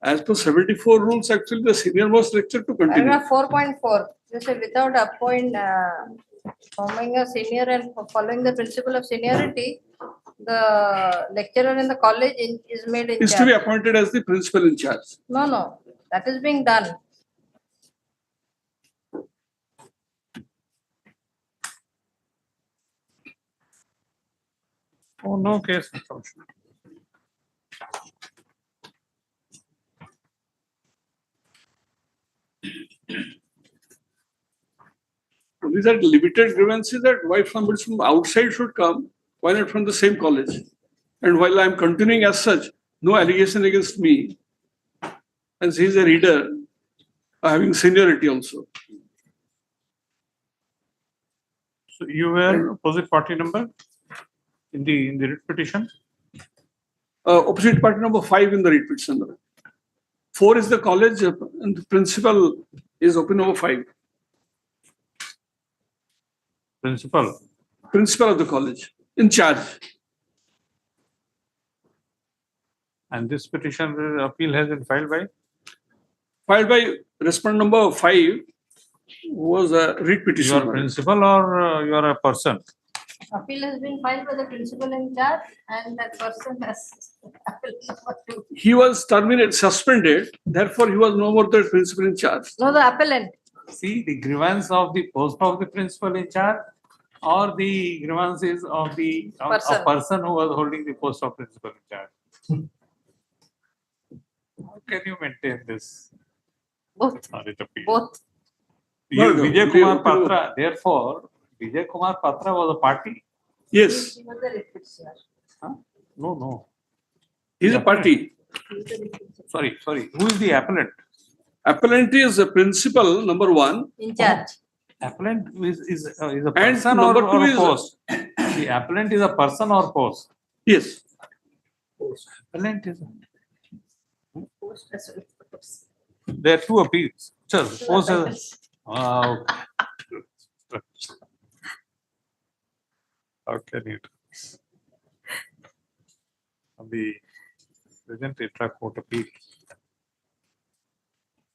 As per 74 rules, actually the senior most lecture to continue. Paragraph 4.4, you say without forming a senior and following the principle of seniority, the lecturer in the college is made in Is to charge. be appointed as the principal in charge. No, that is being done. Oh, no case. So these are limited grievances that why somebody from outside should come, why not from the same college? And while I am continuing as such, no allegation against me. And he is a reader, having seniority also. So you were opposite party number in the writ petition? Opposite party number 5 in the writ petition. 4 is the college and the principal is open number 5. Principal of the college, in charge. And this petition appeal has been filed by? Filed by respondent number 5 was a writ petition. You are principal or you are a person? Appeal has been filed by the principal in charge and that person has appeal number 2. He was terminated, suspended, therefore he was no more the principal in charge. No, the appellant. See, the grievance of the post of the principal in charge or the grievances of the Person. person who was holding the post of principal in charge. How can you maintain this? Both. Appeal? Both. You, No, Vijay no, Kumar no. Patra, therefore, Vijay Kumar Patra was a party? Yes, He was the writ petitioner. No. he is a party. Sorry. Who is the appellant? Appellant is a principal number 1. In charge. Appellant is a And person or number two a is- post? The appellant is a person or post? Yes. Appellant is. There are two appeals. So suppose okay, neat. The present intra-court appeal.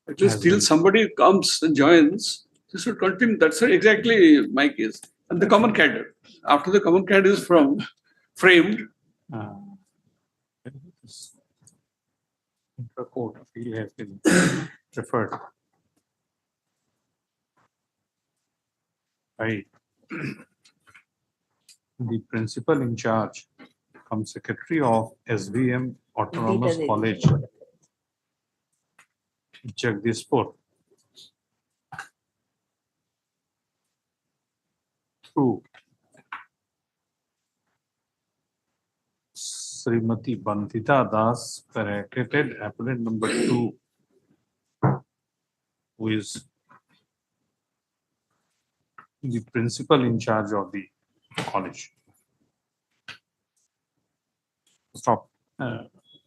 Actually, still somebody comes and joins, this should continue. That's exactly my case. And the common candidate. After the common candidate is framed. Intra-court appeal has been referred by the principal in charge, secretary of SVM Autonomous College, Jagdishpur, through Srimati Bandita Das, corrected appellant number 2, who is the principal in charge of the college.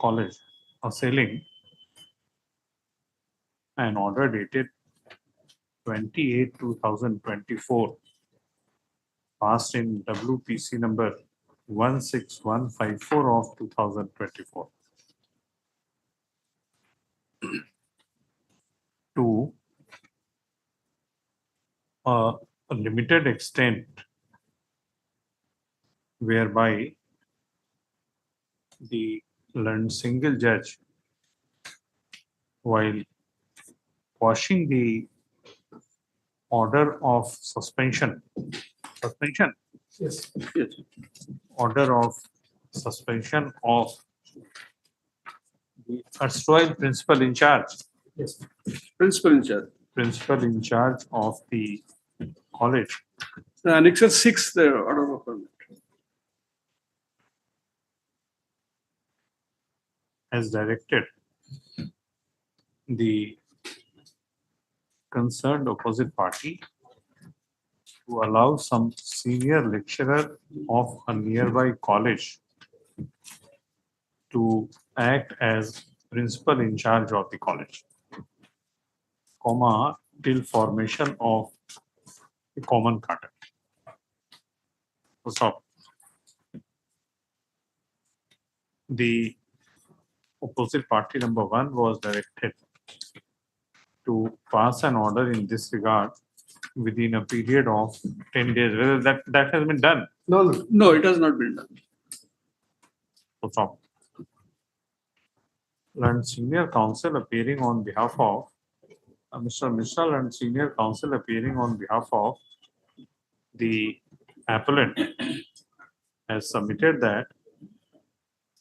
College assailing an order dated 28/2024, passed in WPC number 16154 of 2024, to a limited extent whereby the learned single judge, while quashing the order of suspension, Yes. order of suspension of the erstwhile principal in charge. Yes. Principal in charge. Principal in charge of the college. Annexure 6, the order of appointment. Has directed the concerned opposite party to allow some senior lecturer of a nearby college to act as principal in charge of the college, till formation of the common conduct. So, the opposite party number 1 was directed to pass an order in this regard within a period of 10 days. Whether that has been done? No, it has not been done. So, learned senior counsel appearing on behalf of Mr. Mishra and senior counsel appearing on behalf of the appellant has submitted that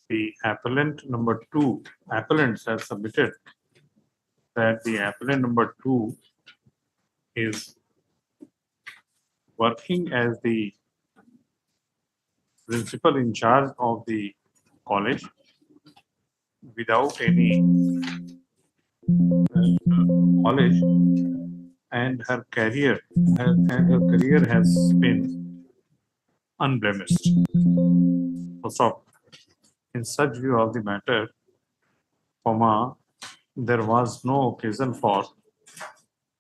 the appellant number 2, appellants have submitted that the appellant number 2 is working as the principal in charge of the college without any college, and her career has been unblemished. So, in such view of the matter, there was no occasion for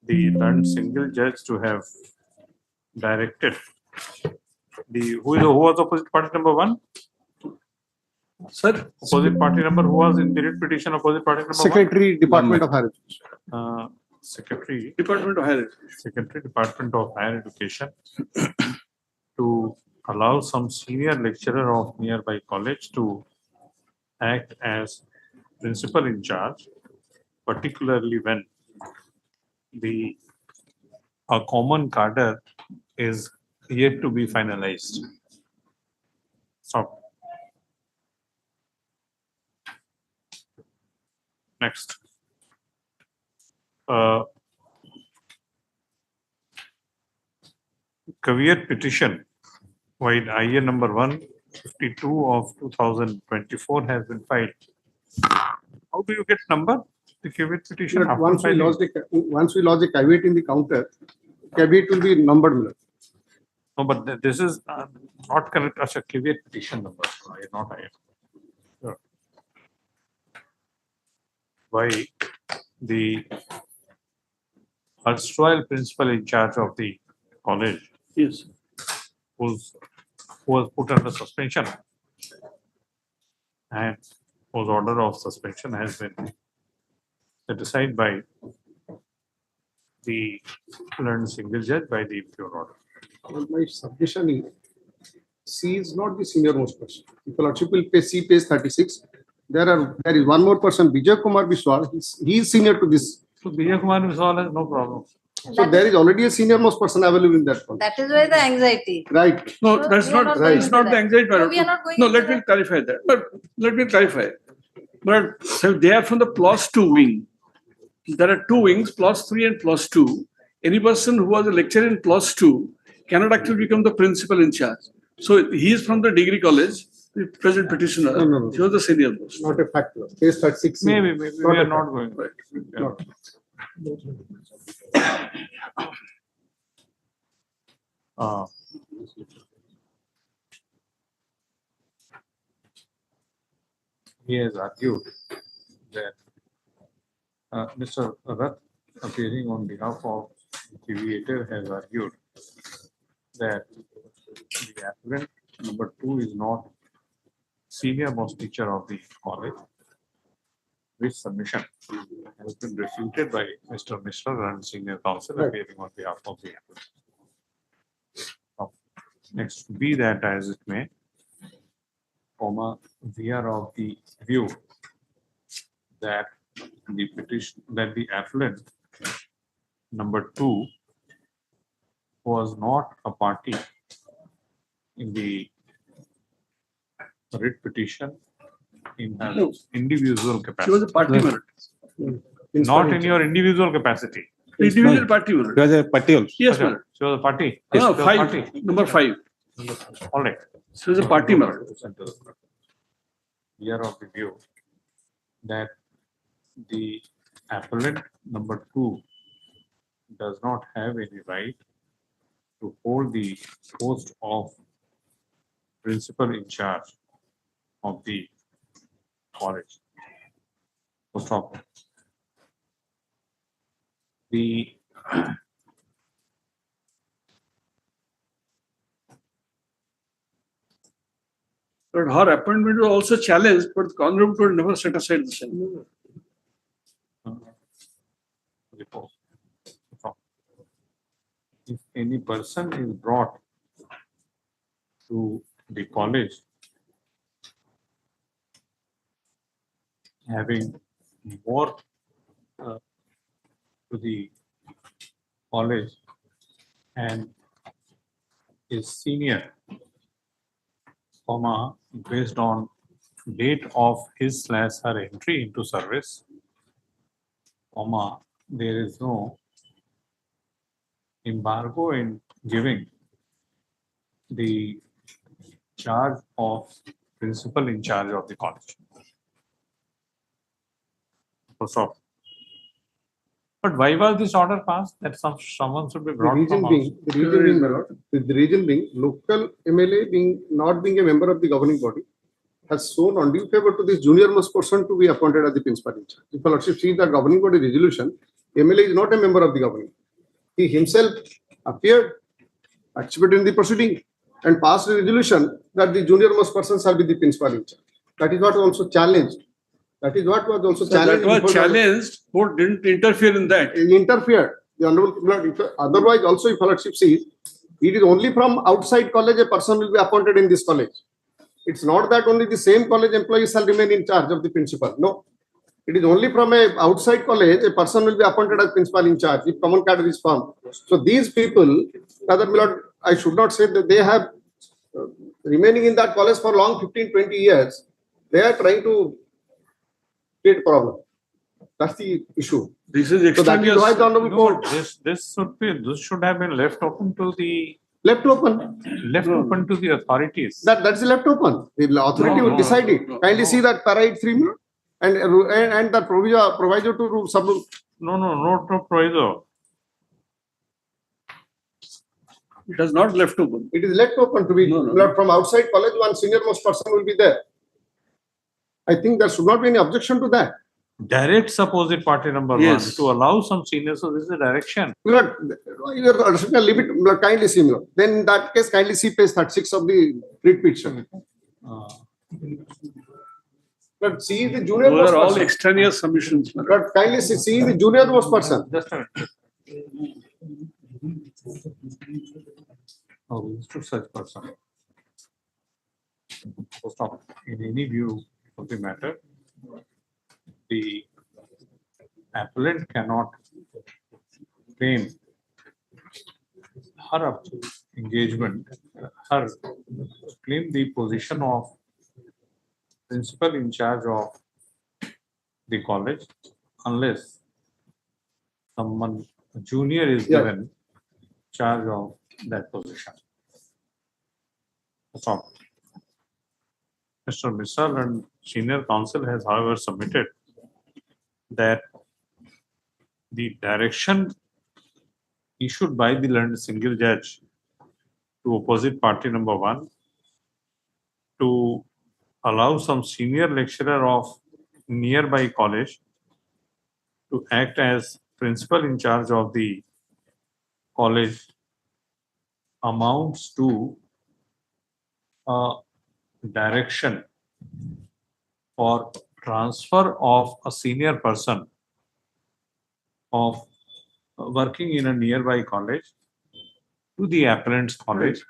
the learned single judge to have directed who was opposite party number 1? Sir, opposite party number who was in the writ petition, opposite party number Secretary, 1? Department of Higher Education. Secretary, Department of Higher Education. Secretary, Department of Higher Education, to allow some senior lecturer of nearby college to act as principal in charge, particularly when a common cadre is yet to be finalized. So, next. Caveat petition, while IN number 152 of 2024 has been filed. How do you get number? The caveat petition? But once we lodge the caveat in the counter, caveat will be numbered. No, but this is not correct as a caveat petition number, not IN. by the erstwhile principal in charge of the college. Yes. Who was put under suspension, and whose order of suspension has been set aside by the learned single judge by the impure order. Well, my submission is, C is not the senior most person. If a lordship will pay C pays 36, there is one more person, Vijay Kumar Biswal, he is senior to this. So Vijay Kumar Biswal has no problem. So there is already a senior most person available in that college. That is why the anxiety. Right. No, that's we are not, going it's into not the that. anxiety. No, we are not going No, into let me that. clarify that, but let me clarify. But so they are from the +2 wing. There are 2 wings, +3 and +2. Any person who was a lecturer in +2 cannot actually become the principal in charge. So he is from the degree college, the present petitioner. No. He was the senior most. Not a factor. Pays 36. Maybe we Not are a not factor. going right. Not. He has argued that Mr. Rath, appearing on behalf of the deviator, has argued that the applicant number 2 is not senior most teacher of the college. Which submission has been refuted by Mr. Mishra and senior counsel appearing on behalf of the applicant. Next, be that as it may, we are of the view that the petition, that the applicant number 2 was not a party in the writ petition in her No. individual capacity. She was a party member. Not in your individual capacity. Individual party member. He was a party also. Yes, sir. She was a party. No, She was a 5, party. number 5. All right. She was a party member. We are of the view that the appellant number 2 does not have any right to hold the post of principal in charge of the college. First of all, the But her appointment was also challenged, but the Honorable Court never set aside the same. report. If any person is brought to the college having more to the college and is senior, based on date of his/her entry into service, there is no embargo in giving the charge of principal in charge of the college. First off. But why was this order passed? That someone should be The brought reason from being, my lord, the reason being, local MLA being, not being a member of the governing body, has shown undue favor to this junior most person to be appointed as the principal in charge. If a lordship sees the governing body resolution, MLA is not a member of the governing. He himself appeared, participated in the proceeding, and passed a resolution that the junior most person shall be the principal in charge. That is what was also challenged. That is what was also challenged. That was challenged, court didn't interfere in that. He interfered. The honorable Lord, otherwise also if lordship sees, it is only from outside college a person will be appointed in this college. It's not that only the same college employees shall remain in charge of the principal. No. It is only from a outside college a person will be appointed as principal in charge if common cadre is formed. So these people, rather Lord, I should not say that they have remaining in that college for long 15-20 years. They are trying to create problem. That's the issue. This is so that is why the honorable court this should have been left open to the open to the authorities. That's left open. The authority will decide it. Kindly see that para 8(3) and that proviso to sub. No proviso. It is not left open. It is left open to be from outside college. One senior most person will be there. I think there should not be any objection to that. directs opposite party number one Yes. to allow some senior, so this is a direction. Milord, you are understanding, leave it, Milord, kindly see, Milord. Then in that case, kindly see page 36 of the writ petition. But see the junior Those most are all person. extraneous submissions. my lord. But kindly see the junior most person. Just a minute. Oh, to such person. So stop. In any view of the matter, the appellant cannot claim her engagement, her claim the position of principal in charge of the college unless someone junior is Yeah. given charge of that position. That's all. Mr. Missal and senior counsel has however submitted that the direction issued by the learned single judge to opposite party number one to allow some senior lecturer of nearby college to act as principal in charge of the college amounts to a direction for transfer of a senior person of working in a nearby college to the appellant's college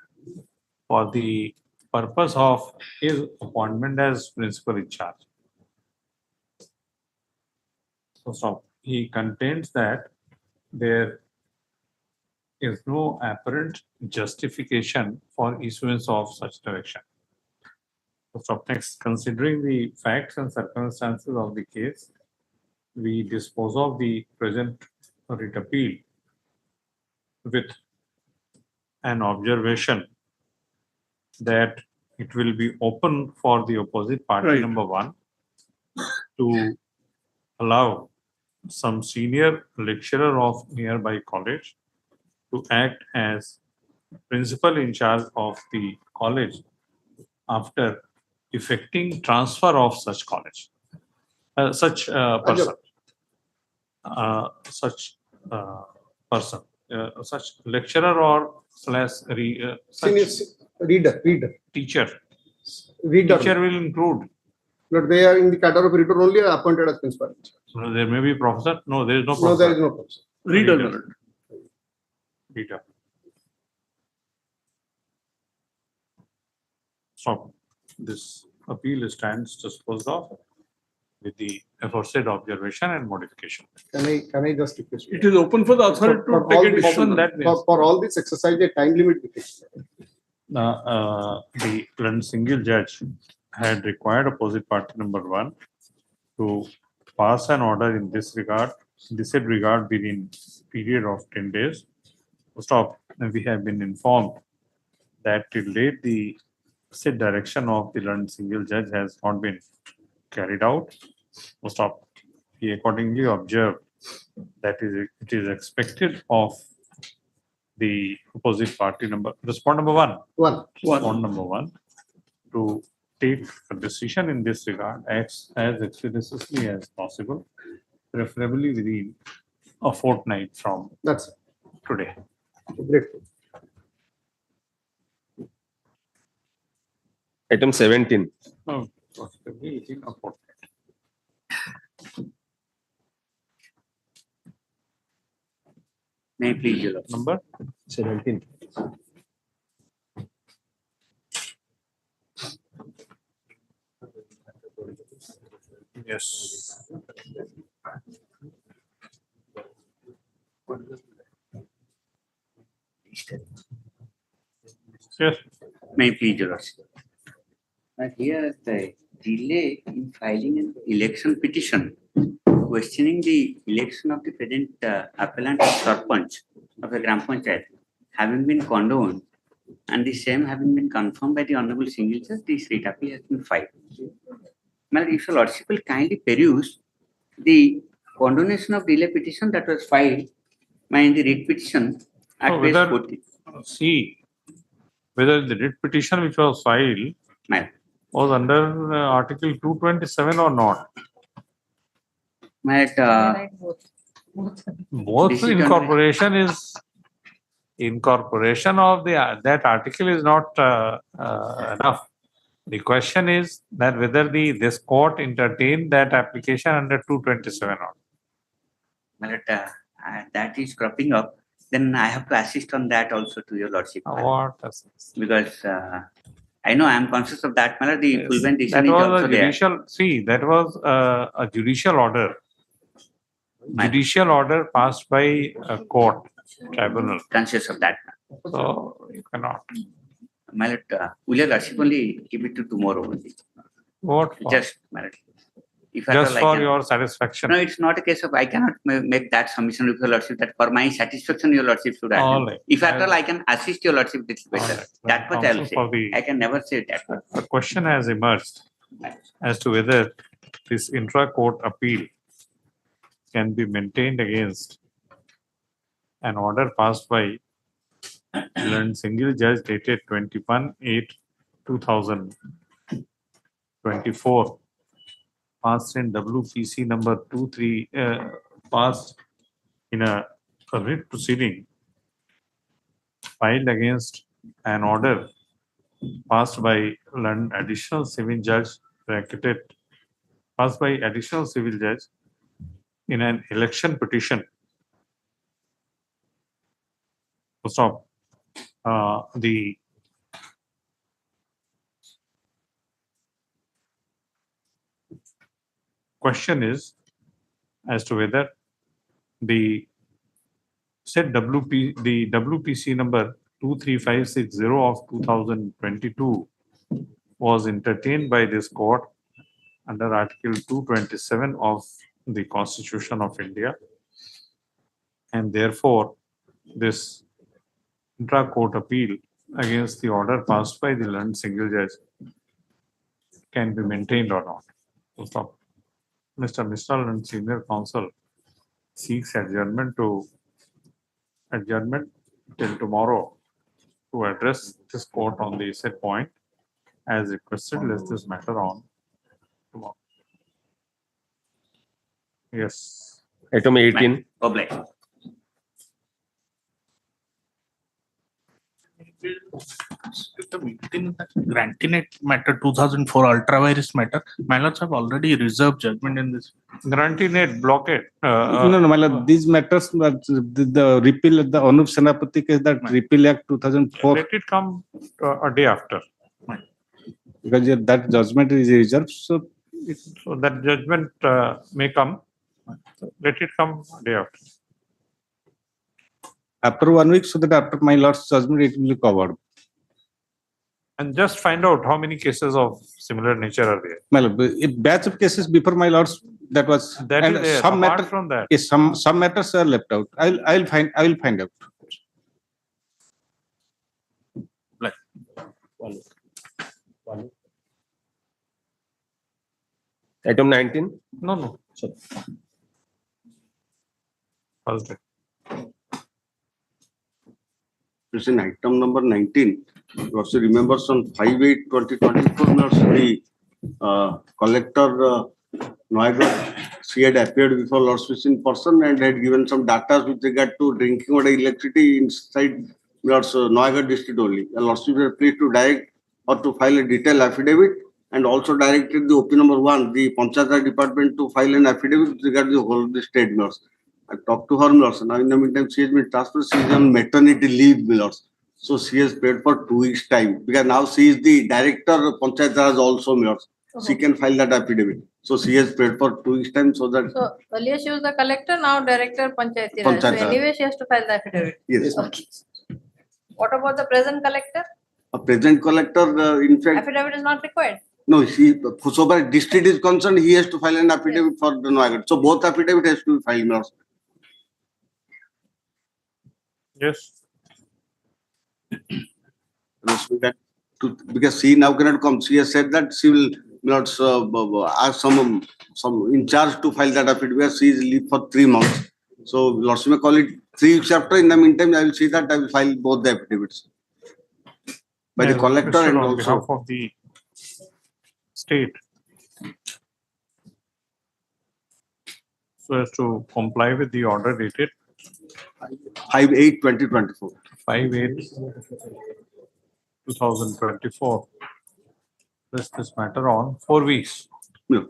for the purpose of his appointment as principal in charge. So he contends that there is no apparent justification for issuance of such direction. So next, considering the facts and circumstances of the case, we dispose of the present writ appeal with an observation that it will be open for the opposite party Right. number one to allow some senior lecturer of nearby college to act as principal in charge of the college after effecting transfer of such college, such person, such lecturer or slash Senior reader. teacher. Reader. Teacher will include. But they are in the category of reader only appointed as principal. No, there may be professor. No, there is no No, professor. there is no professor. Reader, my lord. Reader. So this appeal stands disposed of with the aforesaid observation and modification. Can I just request? It is open for the authority to For take all a this- decision. That means For all this exercise, a time limit. be fixed. the learned single judge had required opposite party number one to pass an order in this regard within period of 10 days. Stop. We have been informed that till date the said direction of the learned single judge has not been carried out. Stop. He accordingly observed that it is expected of the opposite party number, respondent number one. Respondent number one to take a decision in this regard as expeditiously as possible, preferably within a fortnight from That's today. great. Item 17. No, possibly within a fortnight. May I please, Your Lordship? Number 17. Yes. Yes. May I please, Your Lordship? But here the delay in filing an election petition questioning the election of the present appellant of Sarpanch of the Gram Panchayat having been condoned and the same having been confirmed by the Honorable Single Judge, this writ appeal has been filed. Now, if Your Lordship will kindly peruse the condonation of delay petition that was filed in the writ petition at No, page whether- 40. See whether the writ petition which was filed Ma'am. was under Article 227 or not. Might, Both Decision- incorporation of that article is not enough. The question is that whether this court entertained that application under 227 or that is cropping up, then I have to assist on that also to your lordship. what. Because I know I am conscious of that matter, the full-bench decision That is was also a there. judicial. See, that was a judicial order. Judicial order passed by a court tribunal. Conscious of that. So you cannot. My lord, will your lordship only give it to tomorrow only? What for? Just, my lord. If at Just all I for can- your satisfaction. No, it's not a case of I cannot make that submission with your lordship, that for my satisfaction your lordship should All attend. right. If at all I can assist your lordship, it's better. right. That much I will Counsel for say. the- I can never say that. A question has emerged as to whether this intra-court appeal can be maintained against an order passed by learned single judge dated 21/8/2024, passed in WPC number 23, passed in a writ proceeding filed against an order passed by learned additional civil judge bracketed, passed by additional civil judge in an election petition. Stop. The question is as to whether the said WPC number 23560 of 2022 was entertained by this court under Article 227 of the Constitution of India, and therefore this intra-court appeal against the order passed by the learned single judge can be maintained or not. So stop. Mr. Mistral and senior counsel seeks adjournment till tomorrow to address this court on the said point. As requested, let's this matter on tomorrow. Yes. Item 18. Oblige. Granting it matter 2004 ultra virus matter, my lords have already reserved judgment in this. Granting it blockade. No, my lord, these matters, the repeal of the Anup Senapati case, that repeal act 2004. Let it come a day after. Because that judgment is reserved, so that judgment may come. Let it come a day after. After 1 week, so that after my lord's judgment, it will be covered. And just find out how many cases of similar nature are there. My lord, a batch of cases before my lord's, that was, That and is there. some Apart matter, from that. yes, some matters are left out. I will find out. Item 19. No. First day. It's in item number 19. You also remembers on 5/8/2024, the collector Noida, she had appeared before Lordship in person and had given some data with regard to drinking water electricity inside Noida district only. The Lordship were pleased to direct or to file a detailed affidavit, and also directed the OP number 1, the Panchayat department, to file an affidavit with regard to the whole of the state. I talked to her, now in the meantime she has been transferred, she is on maternity leave, so she has paid for 2 weeks time, because now she is the director of Panchayat Raj also, she can file that affidavit. So she has paid for 2 weeks time, so that. So earlier she was the collector, now director Panchayati Raj. So Panchayat Raj. anyway she has to file the affidavit. Yes. Okay. What about the present collector? A present collector, in fact, Affidavit is not required. no, so far district is concerned, he has to file an affidavit for the Noida. So both affidavit has to be filed. Yes. Because she now cannot come. She has said that she will not ask some in charge to file that affidavit, because she is leave for 3 months. So Lordship may call it 3 weeks after. In the meantime, I will see that I will file both the affidavits by the collector and on also behalf of the state. so as to comply with the order dated 5/8/2024. 5/8/2024. List this matter on 4 weeks. Yeah.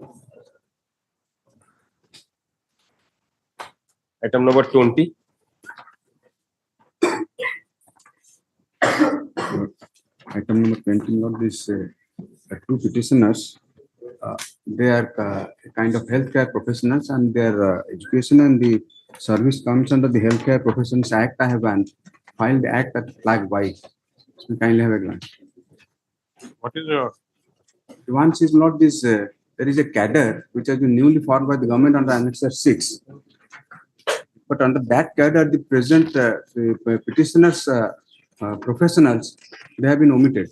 Item number 20. Item number 20, not this two petitioners. They are kind of healthcare professionals, and their education and the service comes under the Healthcare Professions Act. I have filed the act at flag Y. So kindly have a glance. What is your? The one is not this. There is a cadre which has been newly formed by the government under Annexure 6. But under that cadre, the present the petitioners professionals, they have been omitted.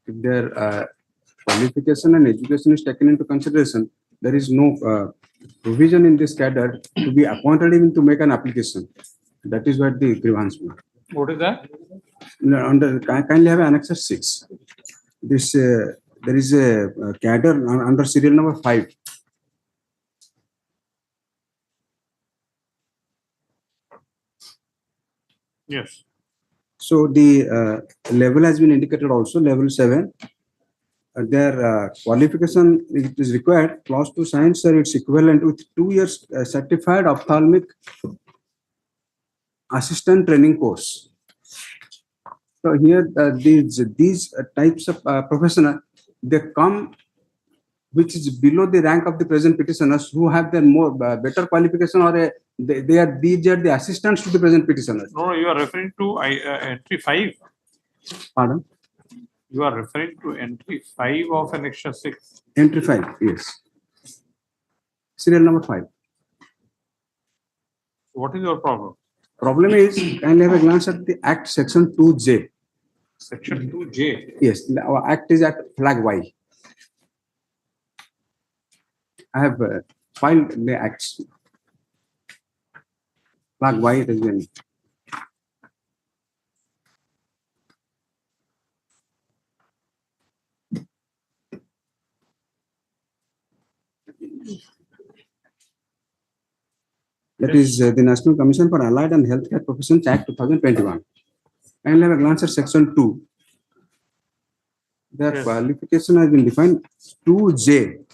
If their qualification and education is taken into consideration, there is no provision in this cadre to be appointed even to make an application. That is what the grievance means. What is that? Under kindly have Annexure 6. This there is a cadre under serial number 5. Yes. So the level has been indicated also, level 7. Their qualification it is required, clause 2 science, sir, it's equivalent with 2 years certified ophthalmic assistant training course. So here these types of professional, they come which is below the rank of the present petitioners who have their more better qualification, or these are the assistants to the present petitioners. No, you are referring to entry 5. Pardon? You are referring to entry 5 of Annexure 6. Entry 5, yes. Serial number 5. What is your problem? Problem is, kindly have a glance at the Act Section 2J. Section 2J. Yes, our Act is at flag Y. I have filed the acts. Flag Y it has been. That is the National Commission for Allied and Healthcare Professions Act 2021. Kindly have a glance at Section 2. Their qualification has been defined 2J.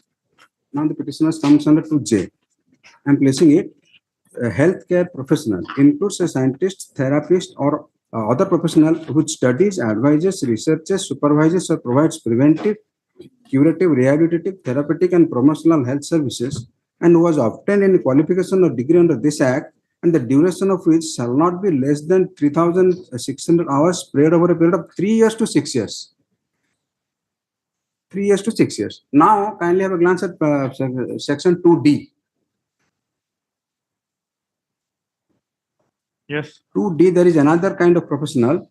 Now the petitioners comes under 2J. I am placing it. A healthcare professional includes a scientist, therapist, or other professional which studies, advises, researches, supervises, or provides preventive, curative, rehabilitative, therapeutic, and promotional health services, and who has obtained any qualification or degree under this Act, and the duration of which shall not be less than 3,600 hours spread over a period of 3 years to 6 years. 3 years to 6 years. Now, kindly have a glance at Section 2D. Yes. 2D, there is another kind of professional,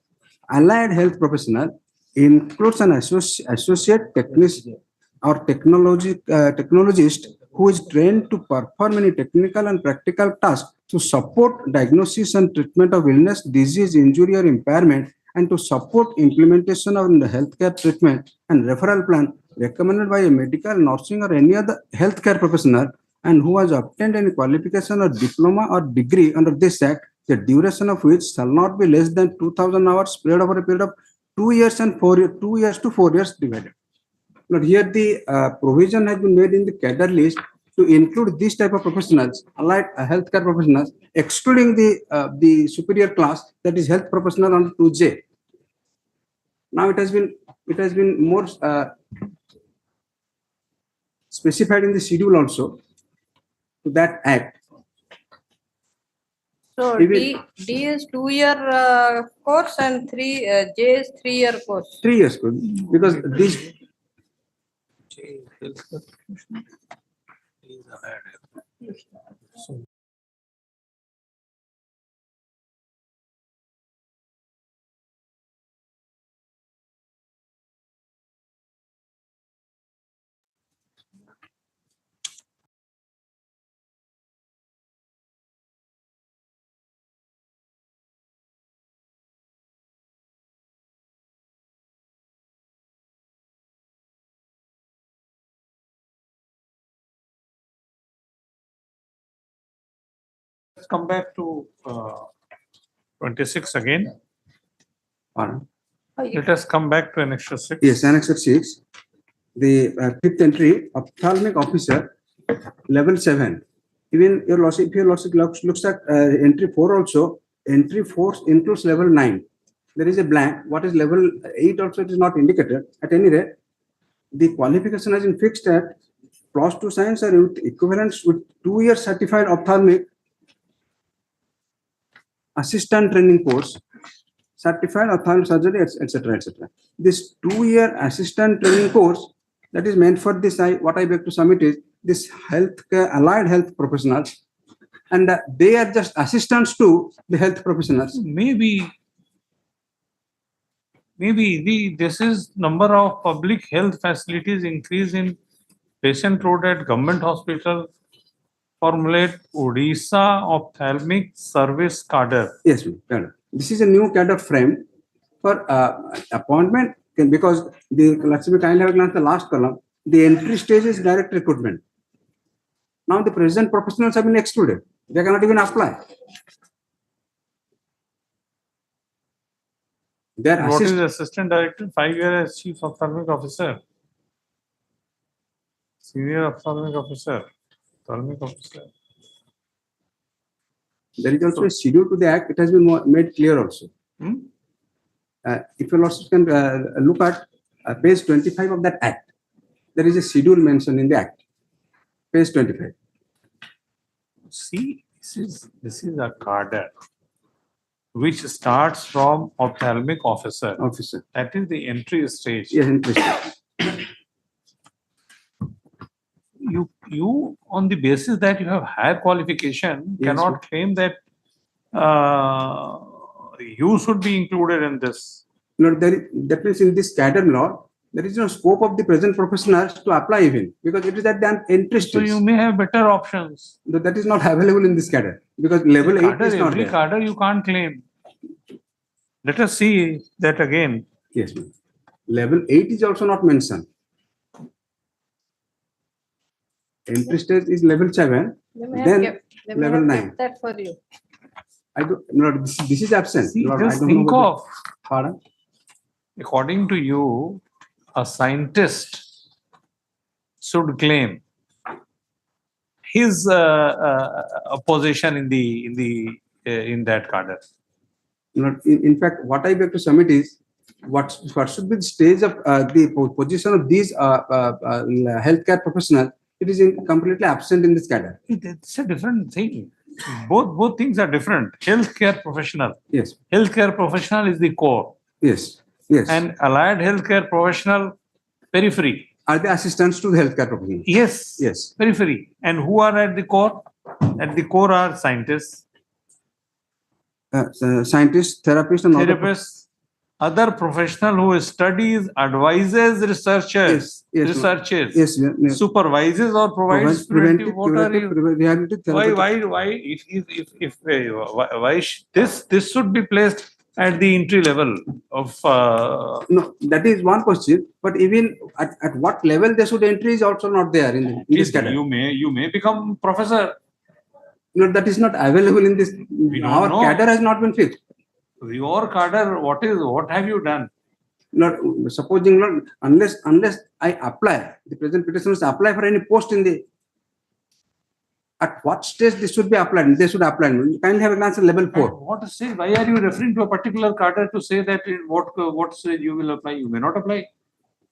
allied health professional, includes an associate technician or technologist who is trained to perform any technical and practical tasks to support diagnosis and treatment of illness, disease, injury, or impairment, and to support implementation of the healthcare treatment and referral plan recommended by a medical, nursing, or any other healthcare professional, and who has obtained any qualification or diploma or degree under this Act, the duration of which shall not be less than 2,000 hours spread over a period of 2 years and 4 years, 2 years to 4 years divided. Now here the provision has been made in the cadre list to include this type of professionals, allied healthcare professionals, excluding the superior class, that is health professional under 2J. Now it has been more specified in the schedule also to that Act. So D is 2-year course and J is 3-year course. 3 years course, because this Let's come back to 26 again. Pardon? Let us come back to Annexure 6. Yes, Annexure 6. The fifth entry, ophthalmic officer, level 7. Even your lordship, if your lordship looks at entry 4 also, entry 4 includes level 9. There is a blank. What is level 8 also, it is not indicated. At any rate, the qualification has been fixed at clause 2 science or with equivalence with 2 years certified ophthalmic assistant training course, certified ophthalmic surgery, etc., etc. This 2-year assistant training course that is meant for this, what I beg to submit is this healthcare, allied health professionals, and they are just assistants to the health professionals. Maybe this is number of public health facilities increase in patient load at government hospital. Formulate Odisha ophthalmic service cadre. Yes, cadre. This is a new cadre frame for appointment because let's be kindly have a glance at the last column. The entry stage is direct recruitment. Now the present professionals have been excluded. They cannot even apply. What is assistant director? 5 years as chief ophthalmic officer. Senior ophthalmic officer. Ophthalmic officer. There is also a schedule to the act. It has been made clear also. If you also can look at page 25 of that act, there is a schedule mentioned in the act. Page 25. See, this is a cadre which starts from ophthalmic officer. That is the entry stage. Yes, entry stage. You on the basis that you have higher qualification cannot claim that you should be included in this. No, that means in this cadre law, there is no scope of the present professionals to apply even because it is at the entry stage. So you may have better options. That is not available in this cadre because level 8 is not every there. Cadre you can't claim. Let us see that again. Yes, ma'am. Level 8 is also not mentioned. Entry stage is level 7, then level 9. That for you. I don't. No, this is absent. See, Lord, just I don't think know of. Pardon? According to you, a scientist should claim his position in that cadre. In fact, what I beg to submit is what should be the stage of the position of these healthcare professionals. It is completely absent in this cadre. It's a different thing. Both things are different. Healthcare professional. Yes. Healthcare professional is the core. Yes. Yes. And allied healthcare professional, periphery. Are the assistants to the healthcare professional? Yes. Yes. Periphery. And who are at the core? At the core are scientists. Scientists, therapists, and therapists. Other professional who studies, advises researchers, supervises or provides preventive. What are you? Why this should be placed at the entry level of? No, that is one question. But even at what level they should entry is also not there in this cadre. You may become professor. No, that is not available in this. Our cadre has not been fixed. Your cadre, what have you done? Not supposing not unless I apply, the present petitioners apply for any post in the. At what stage this should be applied? They should apply. You kindly have an answer level 4. What to say? Why are you referring to a particular cadre to say that in what stage you will apply? You may not apply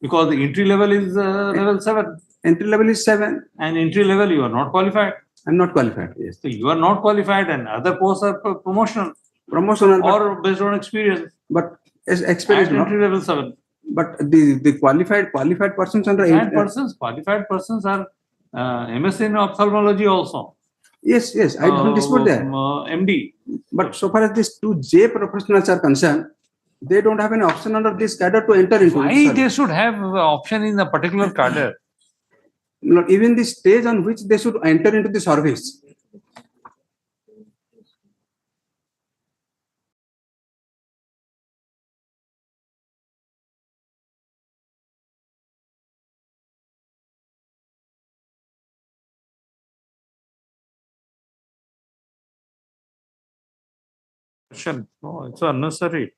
because the entry level is level 7. Entry level is 7. And entry level you are not qualified. I'm not qualified. Yes. So you are not qualified, and other posts are promotional. Or based on experience. But as experience, at entry level 7. But the qualified persons under qualified persons are MS in ophthalmology also. Yes, I don't dispute that. MD. But so far as these 2J professionals are concerned, they don't have any option under this cadre to enter into. Why they should have option in a particular cadre? Not even the stage on which they should enter into the service. No, it's unnecessary.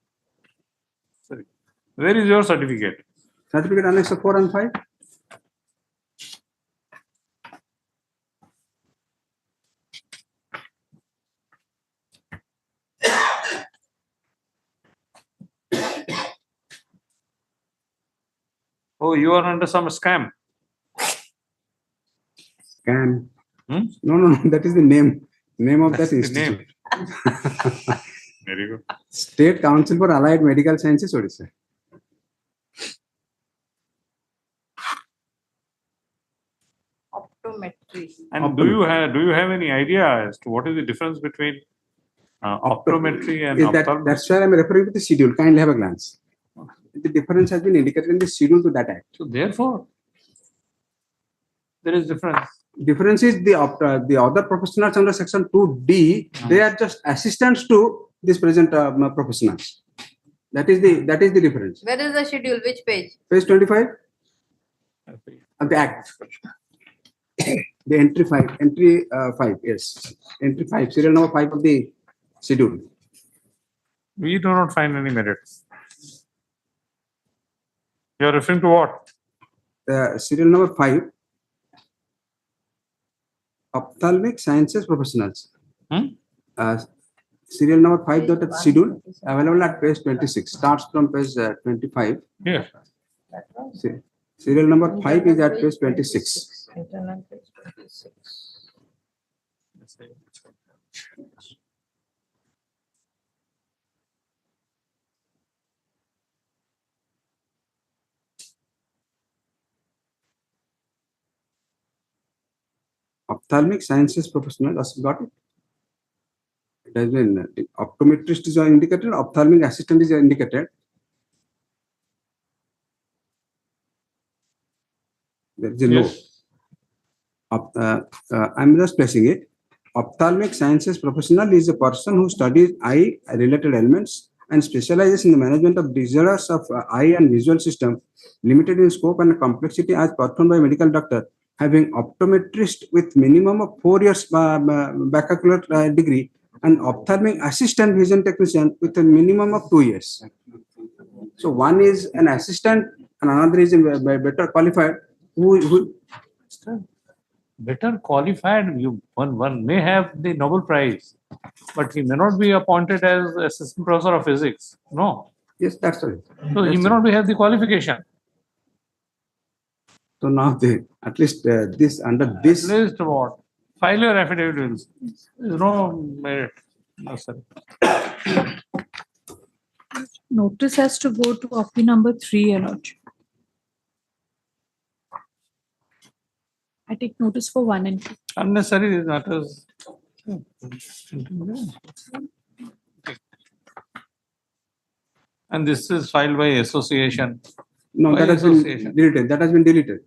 Sorry. Where is your certificate? Certificate Annex 4 and 5. Oh, you are under some scam. Can. Hmm? No, that is the name of That's that the name. institute. Very good. State Council for Allied Medical Sciences, Odisha. Optometry. And do you have any idea as to what is the difference between optometry and ophthalmology? That's why I'm referring to the schedule. Kindly have a glance. The difference has been indicated in the schedule to that act. So therefore, there is difference. Difference is the other professionals under section 2D, they are just assistants to this present professionals. That is the difference. Where is the schedule? Which page? Page 25 of the act. The entry 5, yes. Entry 5, serial number 5 of the schedule. We do not find any merit. You are referring to what? Serial number 5. Ophthalmic Sciences Professionals. Serial number 5 dot schedule available at page 26. Starts from page 25. Yeah. Serial number 5 is at page 26. Internal page 26. Ophthalmic Sciences Professional, got it? It has been optometrist is indicated, ophthalmic assistant is indicated. There is a Yes. note. I'm just placing it. Ophthalmic Sciences Professional is a person who studies eye-related elements and specializes in the management of disorders of eye and visual system, limited in scope and complexity as performed by medical doctor, having optometrist with minimum of 4 years bachelor's degree and ophthalmic assistant vision technician with a minimum of 2 years. So one is an assistant and another is better qualified. Who Better qualified, one may have the Nobel Prize, but he may not be appointed as assistant professor of physics. No. Yes, that's right. So he may not have the qualification. So now at least this under this. At least what? File your affidavit. No merit. No, sir. Notice has to go to copy number 3 and not. I take notice for 1 and 2. Unnecessary matters. And this is filed by association. No, By that has been association. deleted. That has been deleted.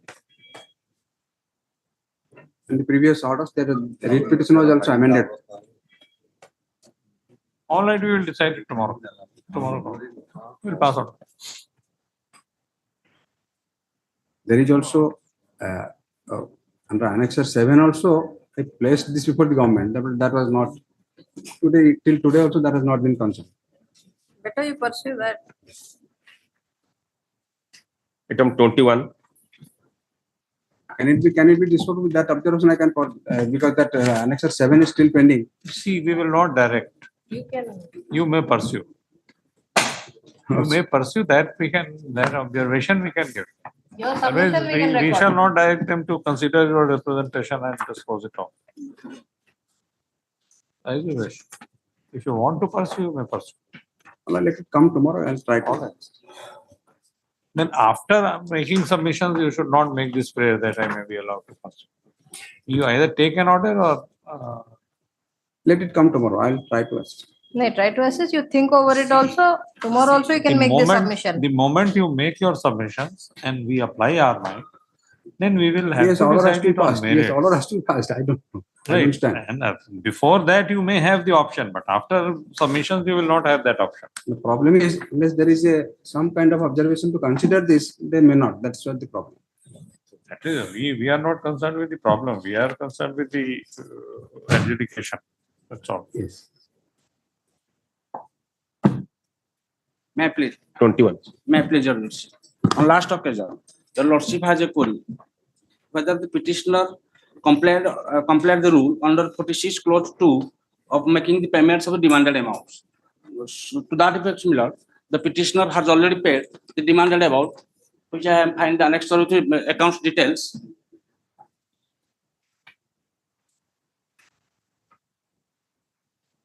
In the previous orders, the writ petition was also amended. All right, we will decide it tomorrow. Tomorrow we'll pass on. There is also under Annexure 7 also, I placed this before the government. That was not today, till today also that has not been concerned. Better you pursue that. Item 21. Can it be disposed with that observation? I can because that Annexure 7 is still pending. See, we will not direct. You can. You may pursue. You may pursue that. That observation we can give. Your Otherwise, submission we can we record. shall not direct them to consider your representation and dispose it off. As you wish. If you want to pursue, you may pursue. Well, let it come tomorrow and try to. Then after making submissions, you should not make this prayer that I may be allowed to pursue. You either take an order or let it come tomorrow. I'll try to assist. No, try to assess. You think over it also. Tomorrow also you can make the submission. The moment you make your submissions and we apply our mind, then we will have Yes, to order has decide to be it on passed. merit. Yes, order has to be passed. I don't know. I Right. understand. And before that, you may have the option, but after submissions, you will not have that option. The problem is, unless there is some kind of observation to consider this, they may not. That's what the problem. That is, we are not concerned with the problem. We are concerned with the adjudication. That's all. Yes. May I please? 21. May I please, Your Lordship? On last occasion, Your Lordship has a query whether the petitioner complied the rule under 46 clause 2 of making the payments of the demanded amounts. So, to that effect, similar, the petitioner has already paid the demanded amount, which I am finding the annexed with the accounts details.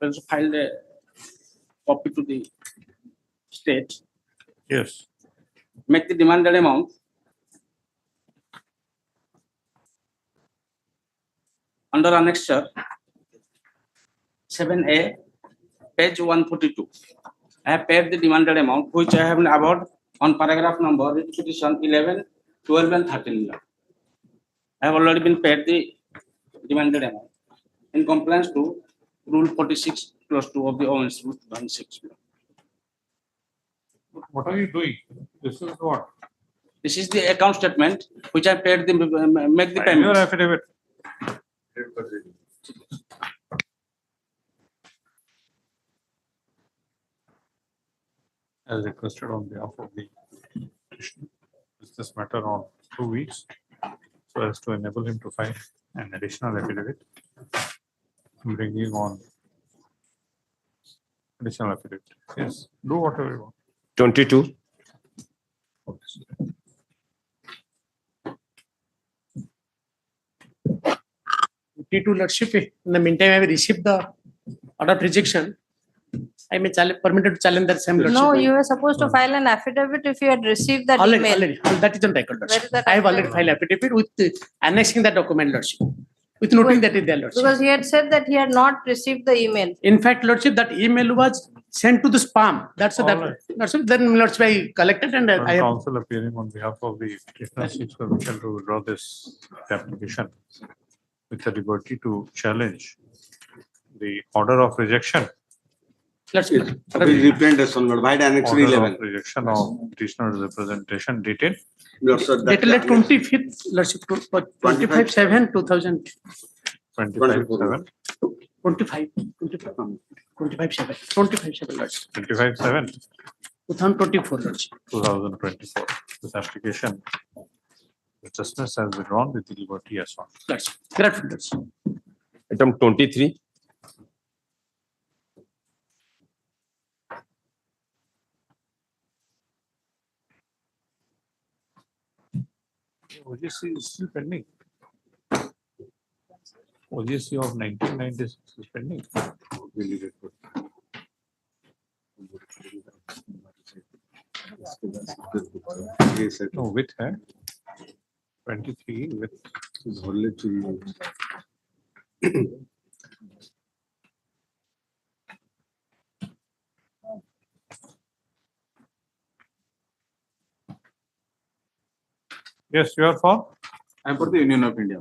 Also filed a copy to the state. Yes. Make the demanded amount under annexure 7A, page 142. I have paid the demanded amount, which I have about on paragraph number petition 11, 12, and 13. I have already been paid the demanded amount in compliance to Rule 46 clause 2 of the Owens Rule 16. What are you doing? This is what? This is the account statement which I paid the make the Your payment. affidavit. As requested on behalf of the petitioner, is this matter on 2 weeks, so as to enable him to file an additional affidavit, bringing on additional affidavit. Yes, do whatever you want. 22. T2 Lordship, in the meantime, I have received the order of rejection. I may permitted to challenge that same Lordship. No, you were supposed to file an affidavit if you had received that email. Already, that is on record, Where Lordship. is that I have already affidavit? filed affidavit with annexing that document, Lordship. With noting that is there, Lordship. Because he had said that he had not received the email. In fact, Lordship, that email was sent to the spam. That's All that. right. Lordship, then Lordship, I collected and I have. Counsel appearing on behalf of the petitioner seeks permission to withdraw this application with the liberty to challenge the order of rejection. Lordship, Representation, Lord, annex Order 11. of rejection of petitioner's representation dated Lord, sir, that- Dated 25th, Lordship, 25/7/2000. 25/7. 25/7, Lordship. 25/7. 2024, Lordship. 2024. This application, the justice has withdrawn with the liberty as well. Lordship, grateful, Lordship. Item 23. OGC is still pending. OGC of 1996 is pending. No, with her. 23 with. Yes, you are for? I am for the Union of India.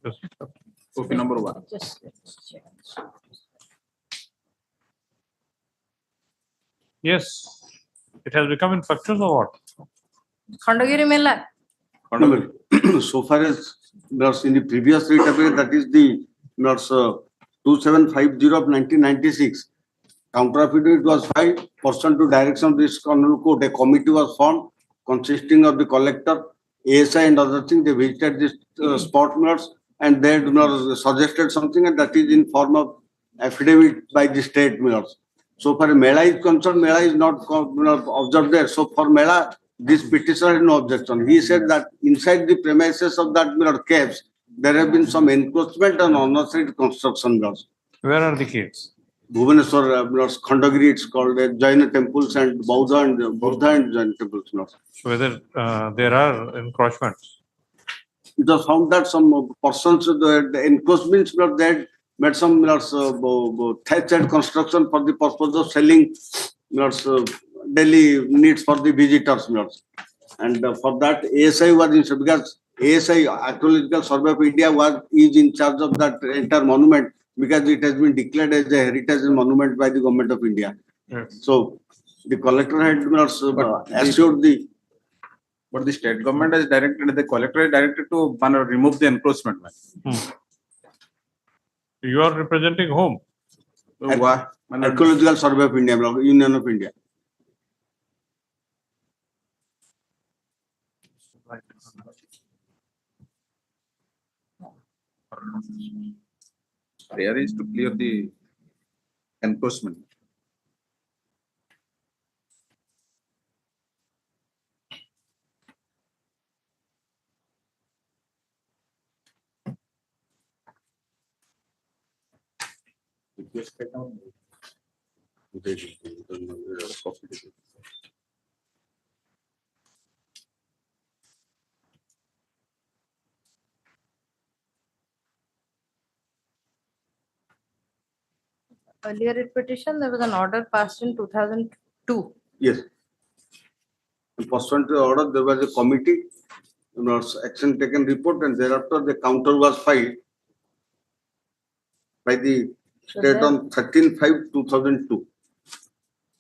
Yes. Okay, number 1. Yes, it has become infectious or what? Khandagiri Mela. So far as in the previous rate appeal, that is the 2750 of 1996, counter affidavit was filed pursuant to direction of this Honorable Court. A committee was formed consisting of the collector, ASI and other things. They visited this spot mirrors and they suggested something, and that is in form of affidavit by the state mirrors. So far Mela is concerned, Mela is not observed there. So for Mela, this petitioner had no objection. He said that inside the premises of that mirror caves, there have been some encroachment and unnecessary construction laws. Where are the caves? Bhubaneswar, Khandagiri, it's called Jaina temples and Buddha and Jain temples. So whether there are encroachments? It was found that some persons, the encroachments were there, made some thatched construction for the purpose of selling daily needs for the visitors. And for that, ASI was in, because ASI, Archaeological Survey of India, is in charge of that entire monument, because it has been declared as a heritage monument by the government of India. Yes. So the collector had assured the. But the state government has directed, the collector is directed to remove the encroachment. You are representing whom? Archaeological Survey of India, Union of India. Prayer is to clear the encroachment. Earlier writ petition, there was an order passed in 2002. Yes. Pursuant to the order, there was a committee, action taken report, and thereafter the counter was filed by the state on 13/5/2002.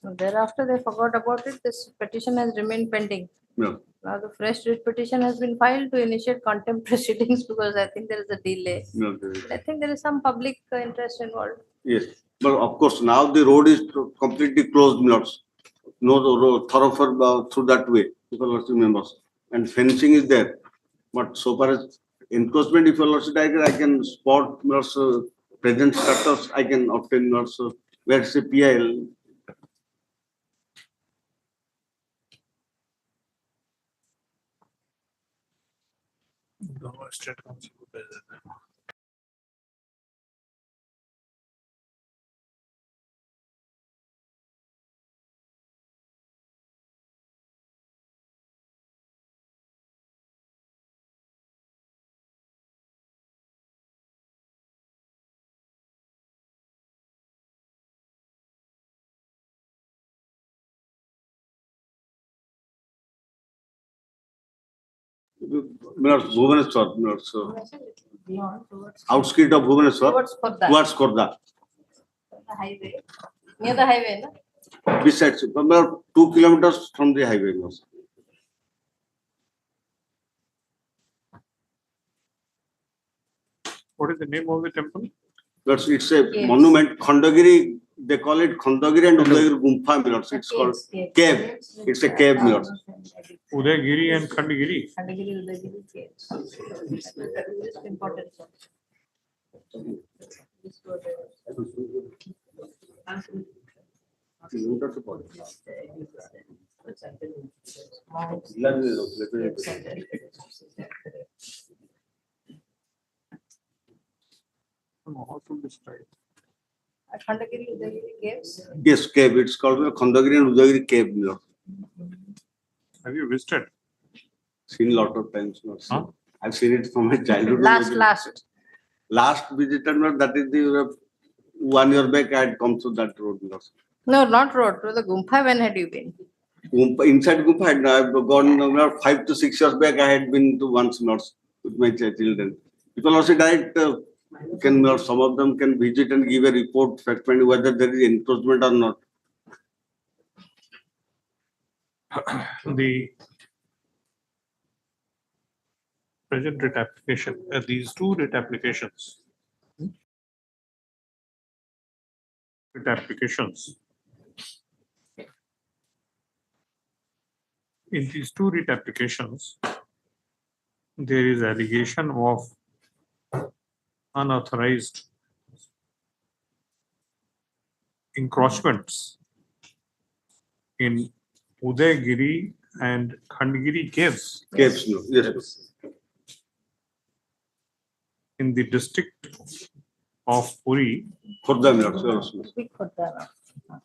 Thereafter, they forgot about it. This petition has remained pending. No. Now the fresh writ petition has been filed to initiate contempt proceedings because I think there is a delay. No, I think there is some public interest involved. yes, but of course now the road is completely closed, no road thoroughfare through that way. People also members and fencing is there, but so far as encroachment, if you also I can spot present status, I can obtain also where's a PIL. Bhubaneswar, outskirt of Bhubaneswar, towards Khordha. The highway, near the highway, no? Besides, about 2 kilometers from the highway. What is the name of the temple? It's a monument, Khandagiri, they call it Khandagiri and Udayagiri Gumpha. It's called cave. It's a cave. Udayagiri and Khandagiri. Khandagiri, Udayagiri caves. This is important. This was How to describe? Khandagiri, Udayagiri caves. Yes, cave. It's called Khandagiri and Udayagiri cave. Have you visited? Seen a lot of times. Huh? I've seen it from my childhood. Last visitor, that is the 1 year back I had come through that road. No, not road. To the Gumpha, when had you been? Inside Gumpha, I've gone 5 to 6 years back. I had been to once with my children. People also direct, some of them can visit and give a report, fact find whether there is encroachment or not. The present writ application, these two writ applications. In these two writ applications, there is allegation of unauthorized encroachments in Udayagiri and Khandagiri caves. Caves, no. Yes. In the district of Puri. Khordha,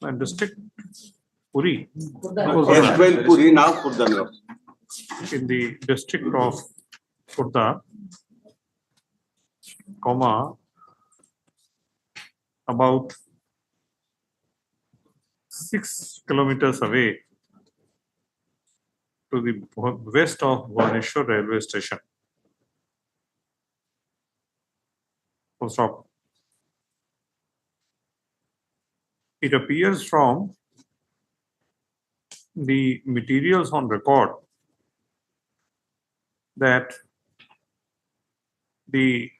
and district Puri. Puri, now Khordha. In the district of Khordha, about 6 kilometers away to the west of Bhubaneswar railway station. Full stop. It appears from the materials on record that the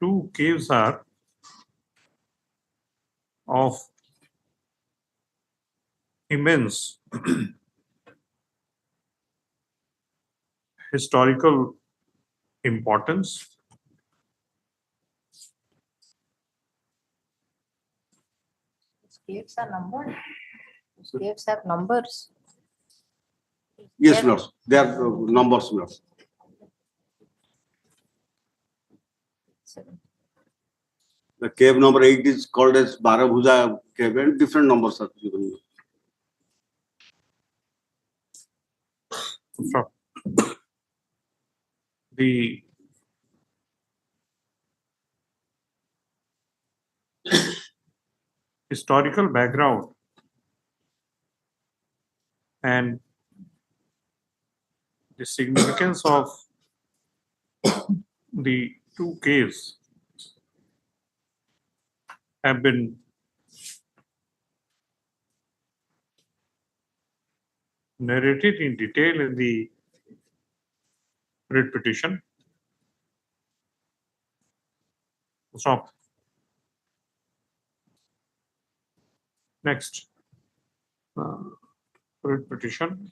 two caves are of immense historical importance. Caves are numbered. Caves have numbers. Yes, Lord. They are numbers, Lord. The cave number 8 is called as Barabhuja cave, and different numbers are given. The historical background and the significance of the two caves have been narrated in detail in the writ petition. Stop. Next, writ petition.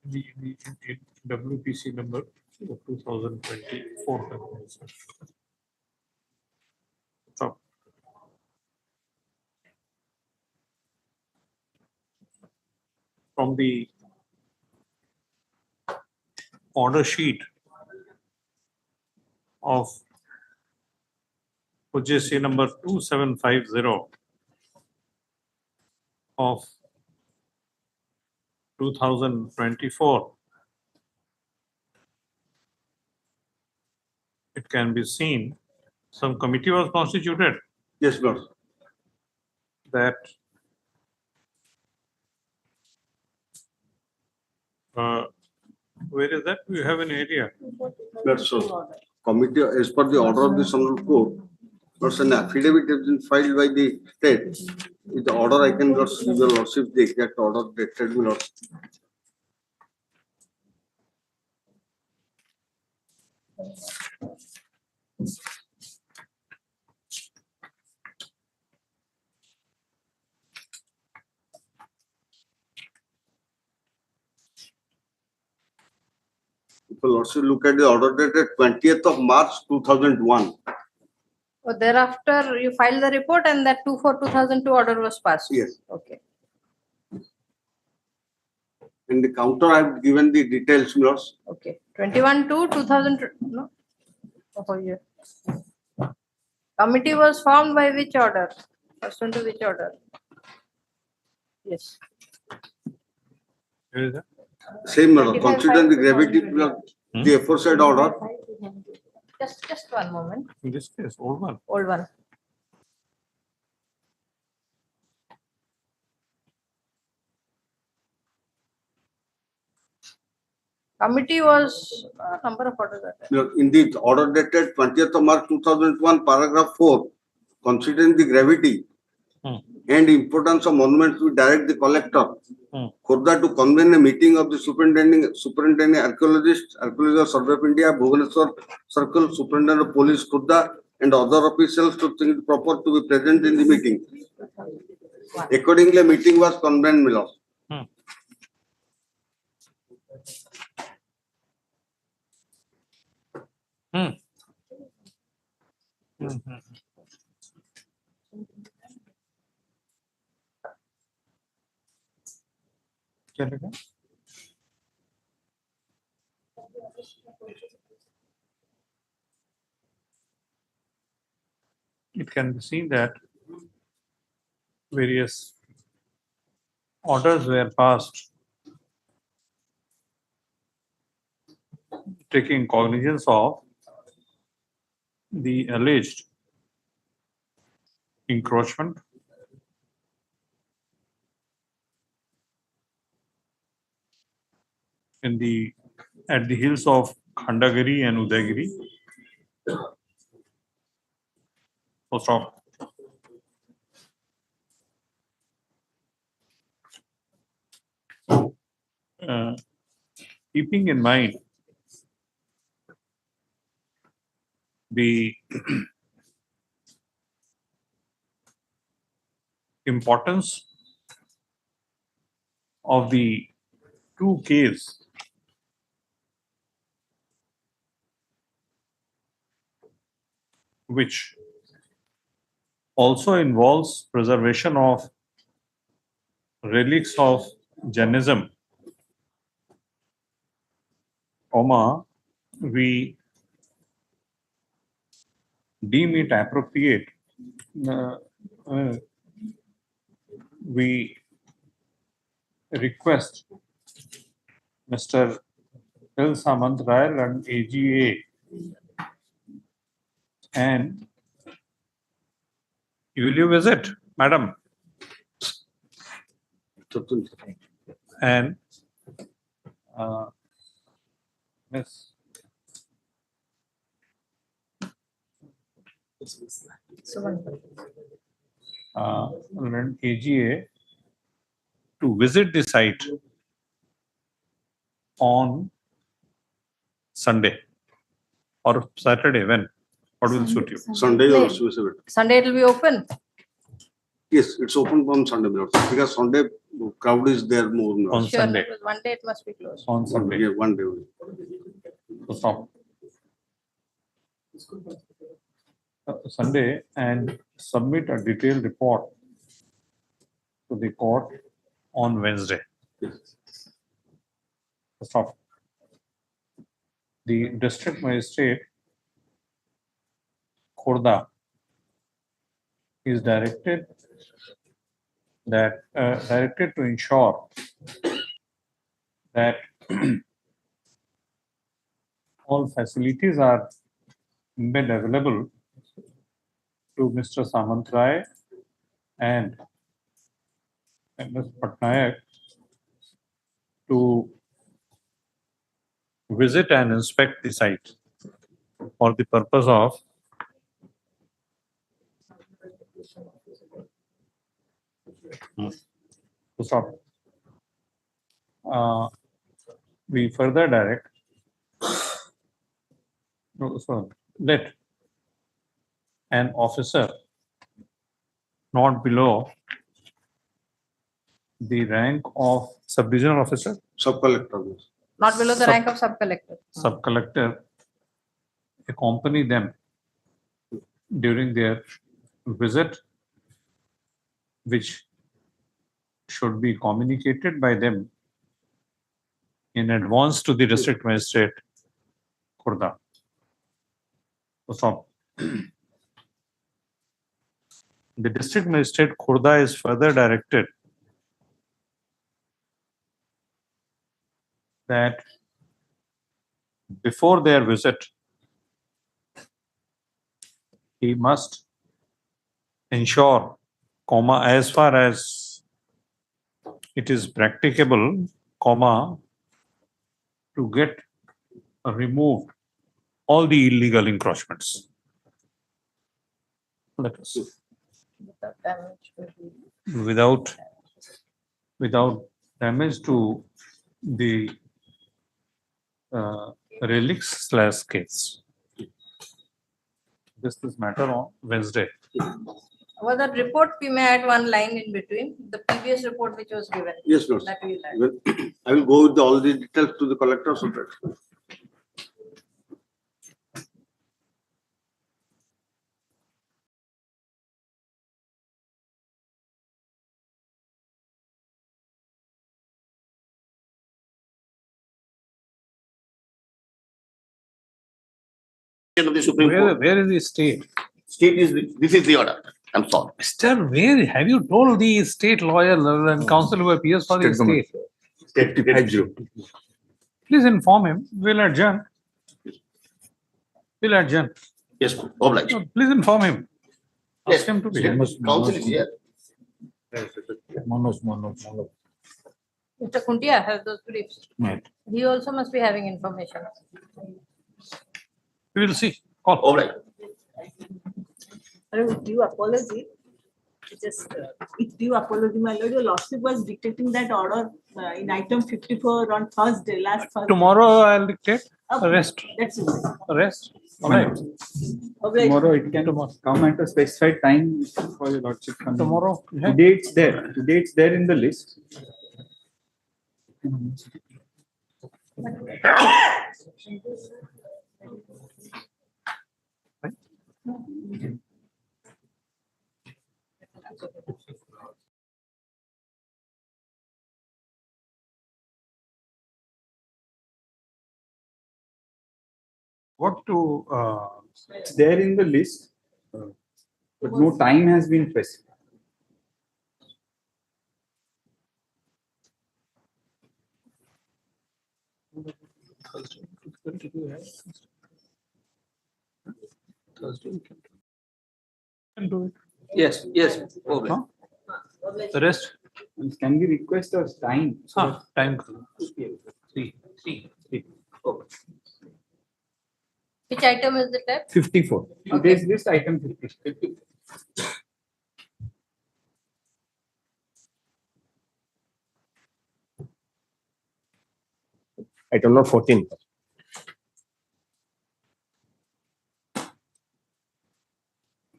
The WPC number of 2024. Stop. From the order sheet of OJC number 2750 of 2024, it can be seen some committee was constituted. Yes, Lord. That where is that? Do you have an area? That's so. Committee, as per the order of the Honorable Court, there's an affidavit has been filed by the state. With the order, I can just give your lordship the exact order dated, my lord. If you lordship look at the order dated 20th of March 2001. So thereafter, you filed the report and that 2/4/2002 order was passed? Yes. Okay. In the counter, I have given the details, my lords. Okay. 21/2/2000, no? Oh, yeah. Committee was formed by which order? Pursuant to which order? Yes. Where is that? Same, my lord. Considering the gravity of the aforesaid order. Just one moment. In this case, old one. Old one. Committee was number of orders. In the order dated 20th of March 2001, paragraph 4, considering the gravity and importance of monuments, we direct the collector Khurda to convene a meeting of the superintending archaeologist, Archaeological Survey of India, Bhubaneswar Circle, superintendent of police Khurda, and other officials to think it proper to be present in the meeting. Accordingly, a meeting was convened, my lord. It can be seen that various orders were passed taking cognizance of the alleged encroachment, at the hills of Khandagiri and Udagiri. First off, keeping in mind the importance of the two cases which also involves preservation of relics of Jainism, we deem it appropriate, we request Mr. L. Samantrayal and AGA and will you visit, madam? And Miss and AGA to visit the site on Sunday or Saturday, when? What will suit you? Sunday also is available. Sunday it will be open. Yes, it's open on Sunday because Sunday crowd is there more. On Sure, Sunday. because one day it must be closed. On Sunday. Yeah, one day only. So stop. Sunday and submit a detailed report to the court on Wednesday. Stop. The district magistrate Khurda is directed to ensure that all facilities are made available to Mr. Samantray and Ms. Patnaik to visit and inspect the site for the purpose of stop. We further direct let an officer not below the rank of sub-divisional officer, sub-collector, Not below the rank of sub-collector. sub-collector accompany them during their visit, which should be communicated by them in advance to the district magistrate Khurda. Stop. The district magistrate Khurda is further directed that before their visit, he must ensure, as far as it is practicable, to get removed all the illegal encroachments. Let us. Without damage to the relics / case. This is matter on Wednesday. Well, that report we may add one line in between, the previous report which was given. Yes, no. That we'll add. I will go with all the details to the collector. So that. Of the Supreme Court. Where is the state? State is this is the order. I'm sorry. Mr. Where have you told the state lawyer and counsel who appears for the state? State 50. Please inform him. We'll adjourn. Yes, obliged. No, please inform him. Ask Yes. him to be here. Council is here. Mr. Kuntia has those briefs. Right. He also must be having information. We will see. Call. All right. With due apology, with due apology, my lord, your lordship was dictating that order in item 54 on Thursday, last Thursday. Tomorrow I'll dictate. Okay, Rest. That's it. Rest. Alright. Tomorrow it can come at a specified time for your lordship. Tomorrow, yeah. Today it's there. Today it's there in the list. What to, It's there in the list, but no time has been specified. Can do it. Yes, yes. Huh? The rest? Can we request a time? Time. Three. Which item is it at? 54. Today's list item 50. Item number 14.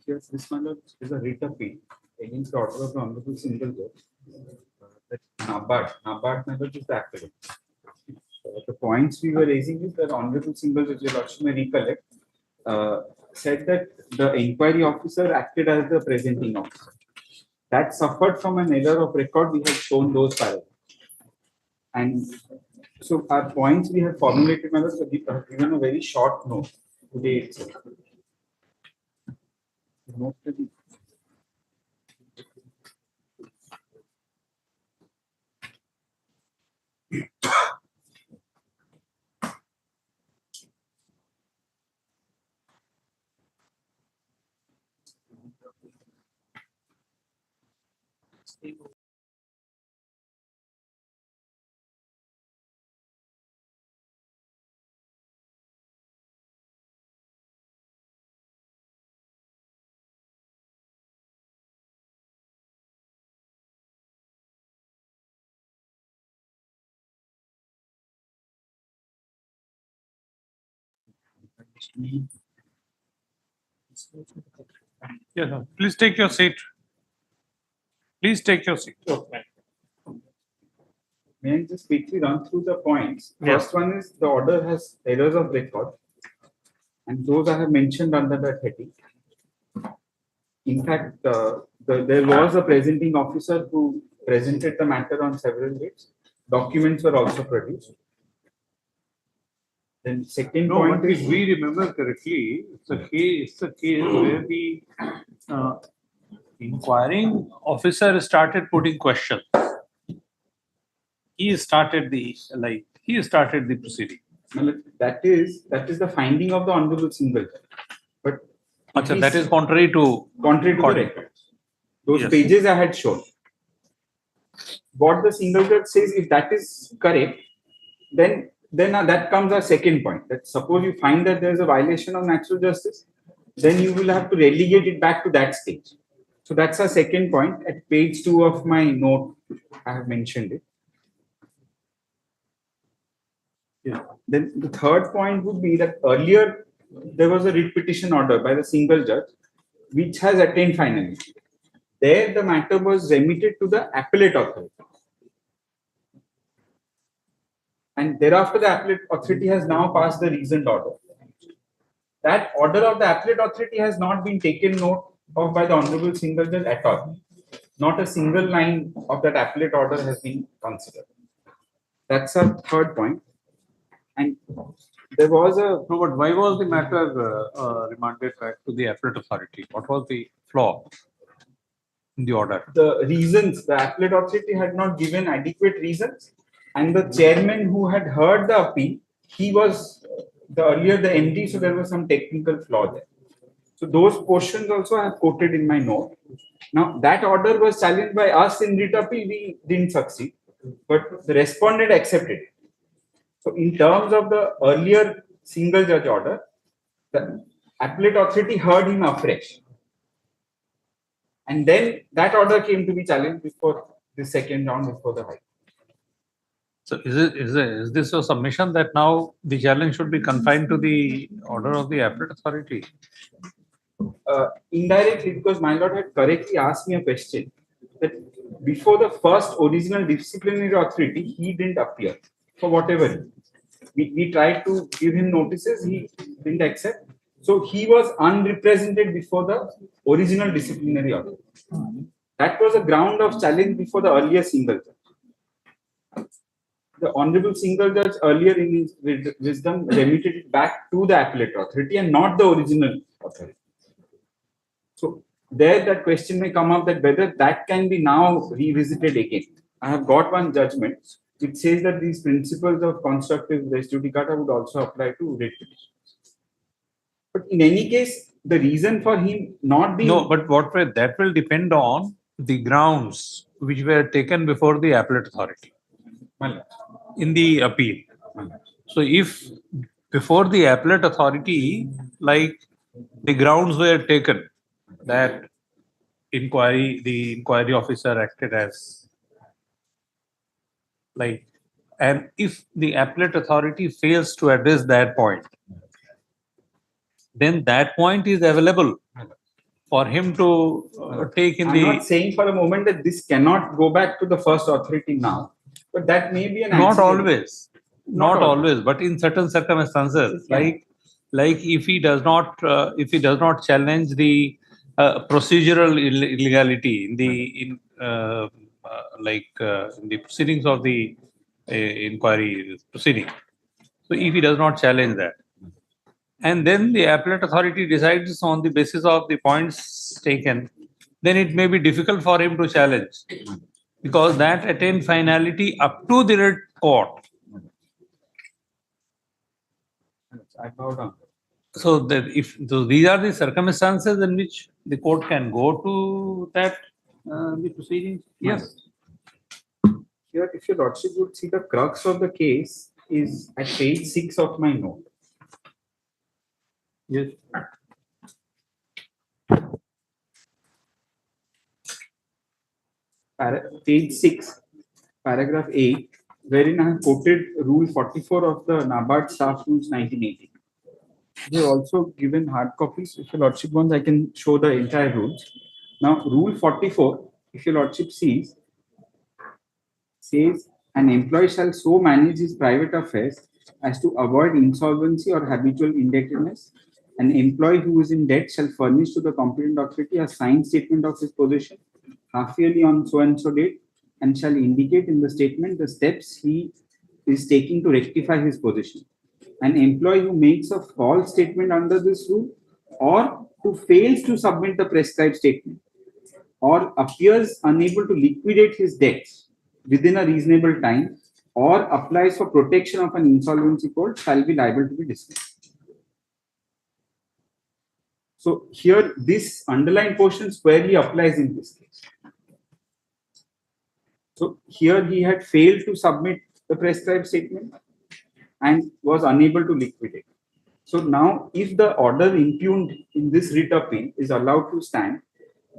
Yes, this one is a writ appeal against the order of the Honorable Single Judge. That NABARD member is the appellate. The points we were raising is that Honorable Single Judge, your lordship may recollect, said that the inquiry officer acted as the presenting officer. That suffered from an error of record. We have shown those paragraphs. And so our points we have formulated, my lord, we have given a very short note today itself. Note to the Yes, sir. Please take your seat. Please take your seat. May I just quickly run through the points? Yes. First one is the order has errors of record, and those I have mentioned under the heading. In fact, there was a presenting officer who presented the matter on several dates. Documents were also produced. Then second no, point but is if we remember correctly, it's a case where the Inquiring officer started putting questions. He started the proceeding. that is the finding of the Honorable Single Judge. But That is contrary to the record. Those Yes. pages I had shown. What the Single Judge says, if that is correct, then that comes our second point. That suppose you find that there is a violation of natural justice, then you will have to relegate it back to that stage. So that's our second point. At page 2 of my note, I have mentioned it. Yeah. Then the third point would be that earlier there was a writ petition order by the Single Judge, which has attained finality. There the matter was remitted to the Appellate Authority. And thereafter the Appellate Authority has now passed the reasoned order. That order of the Appellate Authority has not been taken note of by the Honorable Single Judge at all. Not a single line of that appellate order has been considered. That's our third point. And there was a... No, but why was the matter remanded back to the appellate authority? What was the flaw in the order? The reasons, the appellate authority had not given adequate reasons, and the chairman who had heard the appeal, he was the MD, so there was some technical flaw there. So those portions also I have quoted in my note. Now that order was challenged by us in writ appeal, we didn't succeed, but the respondent accepted it. So in terms of the earlier Single Judge order, the appellate authority heard him afresh. And then that order came to be challenged before the second round before the High Court. So is this a submission that now the challenge should be confined to the order of the appellate authority? Indirectly, because my lord had correctly asked me a question that before the first original disciplinary authority, he didn't appear for whatever reason. We tried to give him notices, he didn't accept. So he was unrepresented before the original disciplinary authority. That was a ground of challenge before the earlier single judge. The honorable single judge earlier in his wisdom remitted it back to the appellate authority and not the original authority. So there that question may come up that whether that can be now revisited again. I have got one judgment which says that these principles of constructive res judicata would also apply to writ petitions. But in any case, the reason for him not being... No, but that will depend on the grounds which were taken before the appellate authority in the appeal. So if before the appellate authority, like the grounds were taken that the inquiry officer acted as like, and if the appellate authority fails to address that point, then that point is available for him to take in I'm not saying for a moment that this cannot go back to the first authority now, but that may be an not accident. not always, but in certain circumstances, like if he does not challenge the procedural illegality in the in the proceedings of the inquiry proceeding. So if he does not challenge that, and then the appellate authority decides on the basis of the points taken, then it may be difficult for him to challenge because that attained finality up to the writ court. I bow down. So that these are the circumstances in which the court can go to that the proceedings. Yes. Here, if your lordship would see, the crux of the case is at page 6 of my note. Yes. Page 6, paragraph 8, wherein I have quoted Rule 44 of the NABARD Staff Rules 1980. They have also given hard copies. If your lordship wants, I can show the entire rules. Now, Rule 44, if your lordship sees, says an employee shall so manage his private affairs as to avoid insolvency or habitual indebtedness. An employee who is in debt shall furnish to the competent authority a signed statement of his position half yearly on so and so date, and shall indicate in the statement the steps he is taking to rectify his position. An employee who makes a false statement under this rule or who fails to submit the prescribed statement or appears unable to liquidate his debts within a reasonable time or applies for protection of an insolvency court shall be liable to be dismissed. So here this underlying portion squarely applies in this case. So here he had failed to submit the prescribed statement and was unable to liquidate. So now if the order impugned in this writ appeal is allowed to stand,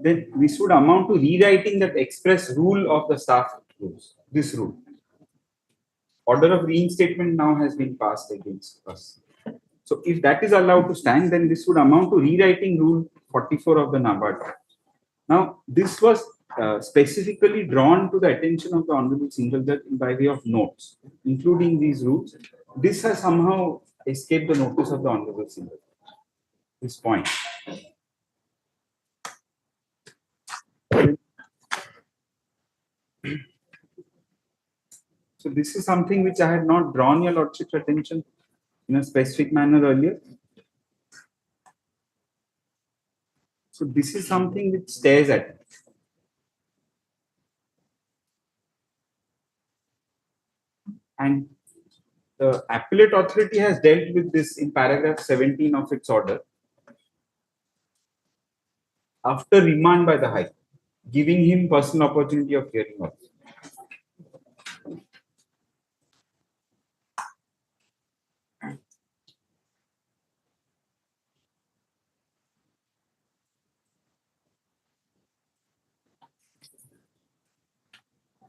then this would amount to rewriting that express rule of the staff rules, this rule. Order of reinstatement now has been passed against us. So if that is allowed to stand, then this would amount to rewriting Rule 44 of the NABARD Act. Now, this was specifically drawn to the attention of the Honorable Single Judge by way of notes, including these rules. This has somehow escaped the notice of the Honorable Single Judge, this point. So this is something which I had not drawn your lordship's attention in a specific manner earlier. So this is something which stares at me. And the appellate authority has dealt with this in paragraph 17 of its order after remand by the High Court, giving him personal opportunity of hearing also.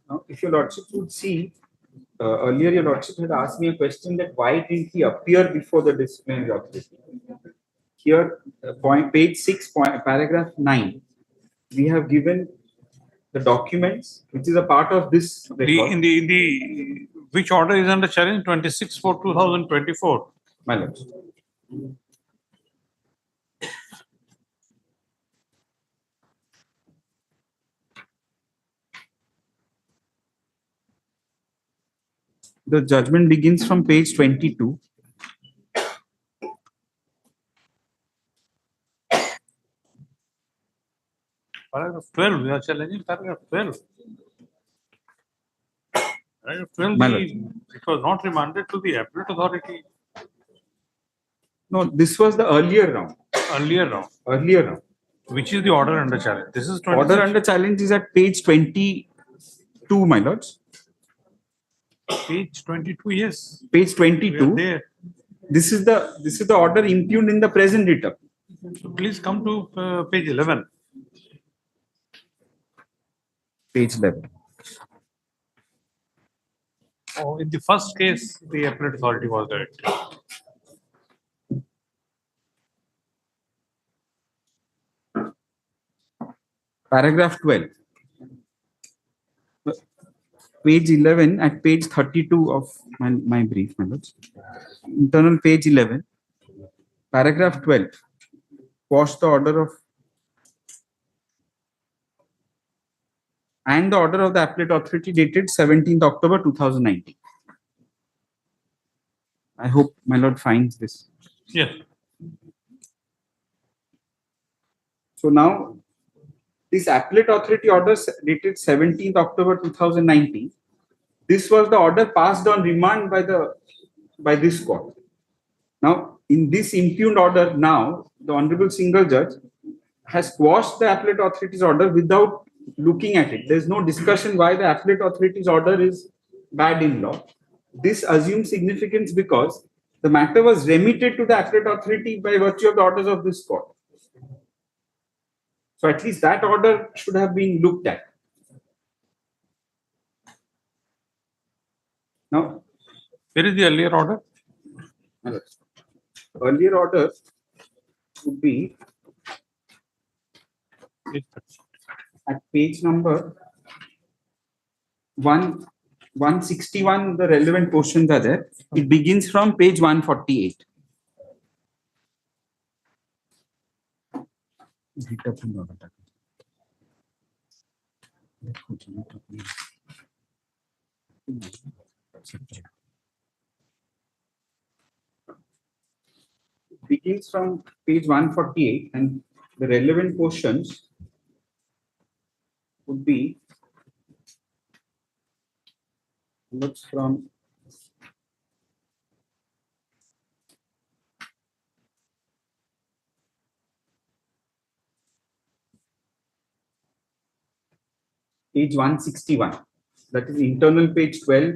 Now, if your lordship would see earlier your lordship had asked me a question that why didn't he appear before the disciplinary authority? Here, page 6, paragraph 9, we have given the documents which is a part of this record. In the which order is under challenge? 26/4/2024. My lord. The judgment begins from page 22. Paragraph 12, we are challenging paragraph 12. Paragraph 12, My lord. it was not remanded to the appellate authority. No, this was the earlier round. Earlier round. Earlier round. Which is the order under challenge? This is 26. Order under challenge is at page 22, my lords. Page 22, yes. Page 22. There. This is the order impugned in the present writ. So please come to page 11. Page 11. Oh, in the first case, the appellate authority was there. Paragraph 12. Page 11 at page 32 of my brief, my lords. Internal page 11. Paragraph 12. Quash the order of and the order of the appellate authority dated 17th October 2019. I hope my lord finds this. Yes. So now, this appellate authority order dated 17th October 2019. This was the order passed on remand by this court. Now, in this impugned order, now the Honorable Single Judge has quashed the appellate authority's order without looking at it. There is no discussion why the appellate authority's order is bad in law. This assumes significance because the matter was remitted to the appellate authority by virtue of the orders of this court. So at least that order should have been looked at. Now, where is the earlier order? Earlier order would be at page number 161. The relevant portions are there. It begins from page 148. Begins from page 148 and the relevant portions would be looks from page 161, that is internal page 12,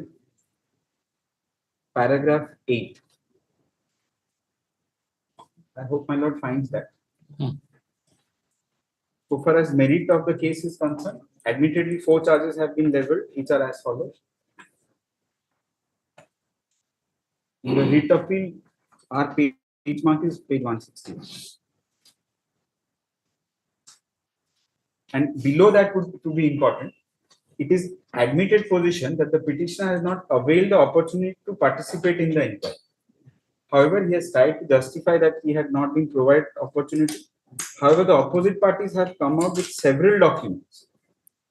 paragraph 8. I hope my lord finds that. So far as merit of the case is concerned, admittedly 4 charges have been leveled, each are as follows. In the writ appeal, our page mark is page 160. And below that would to be important. It is admitted position that the petitioner has not availed the opportunity to participate in the inquiry. However, he has tried to justify that he had not been provided opportunity. However, the opposite parties have come out with several documents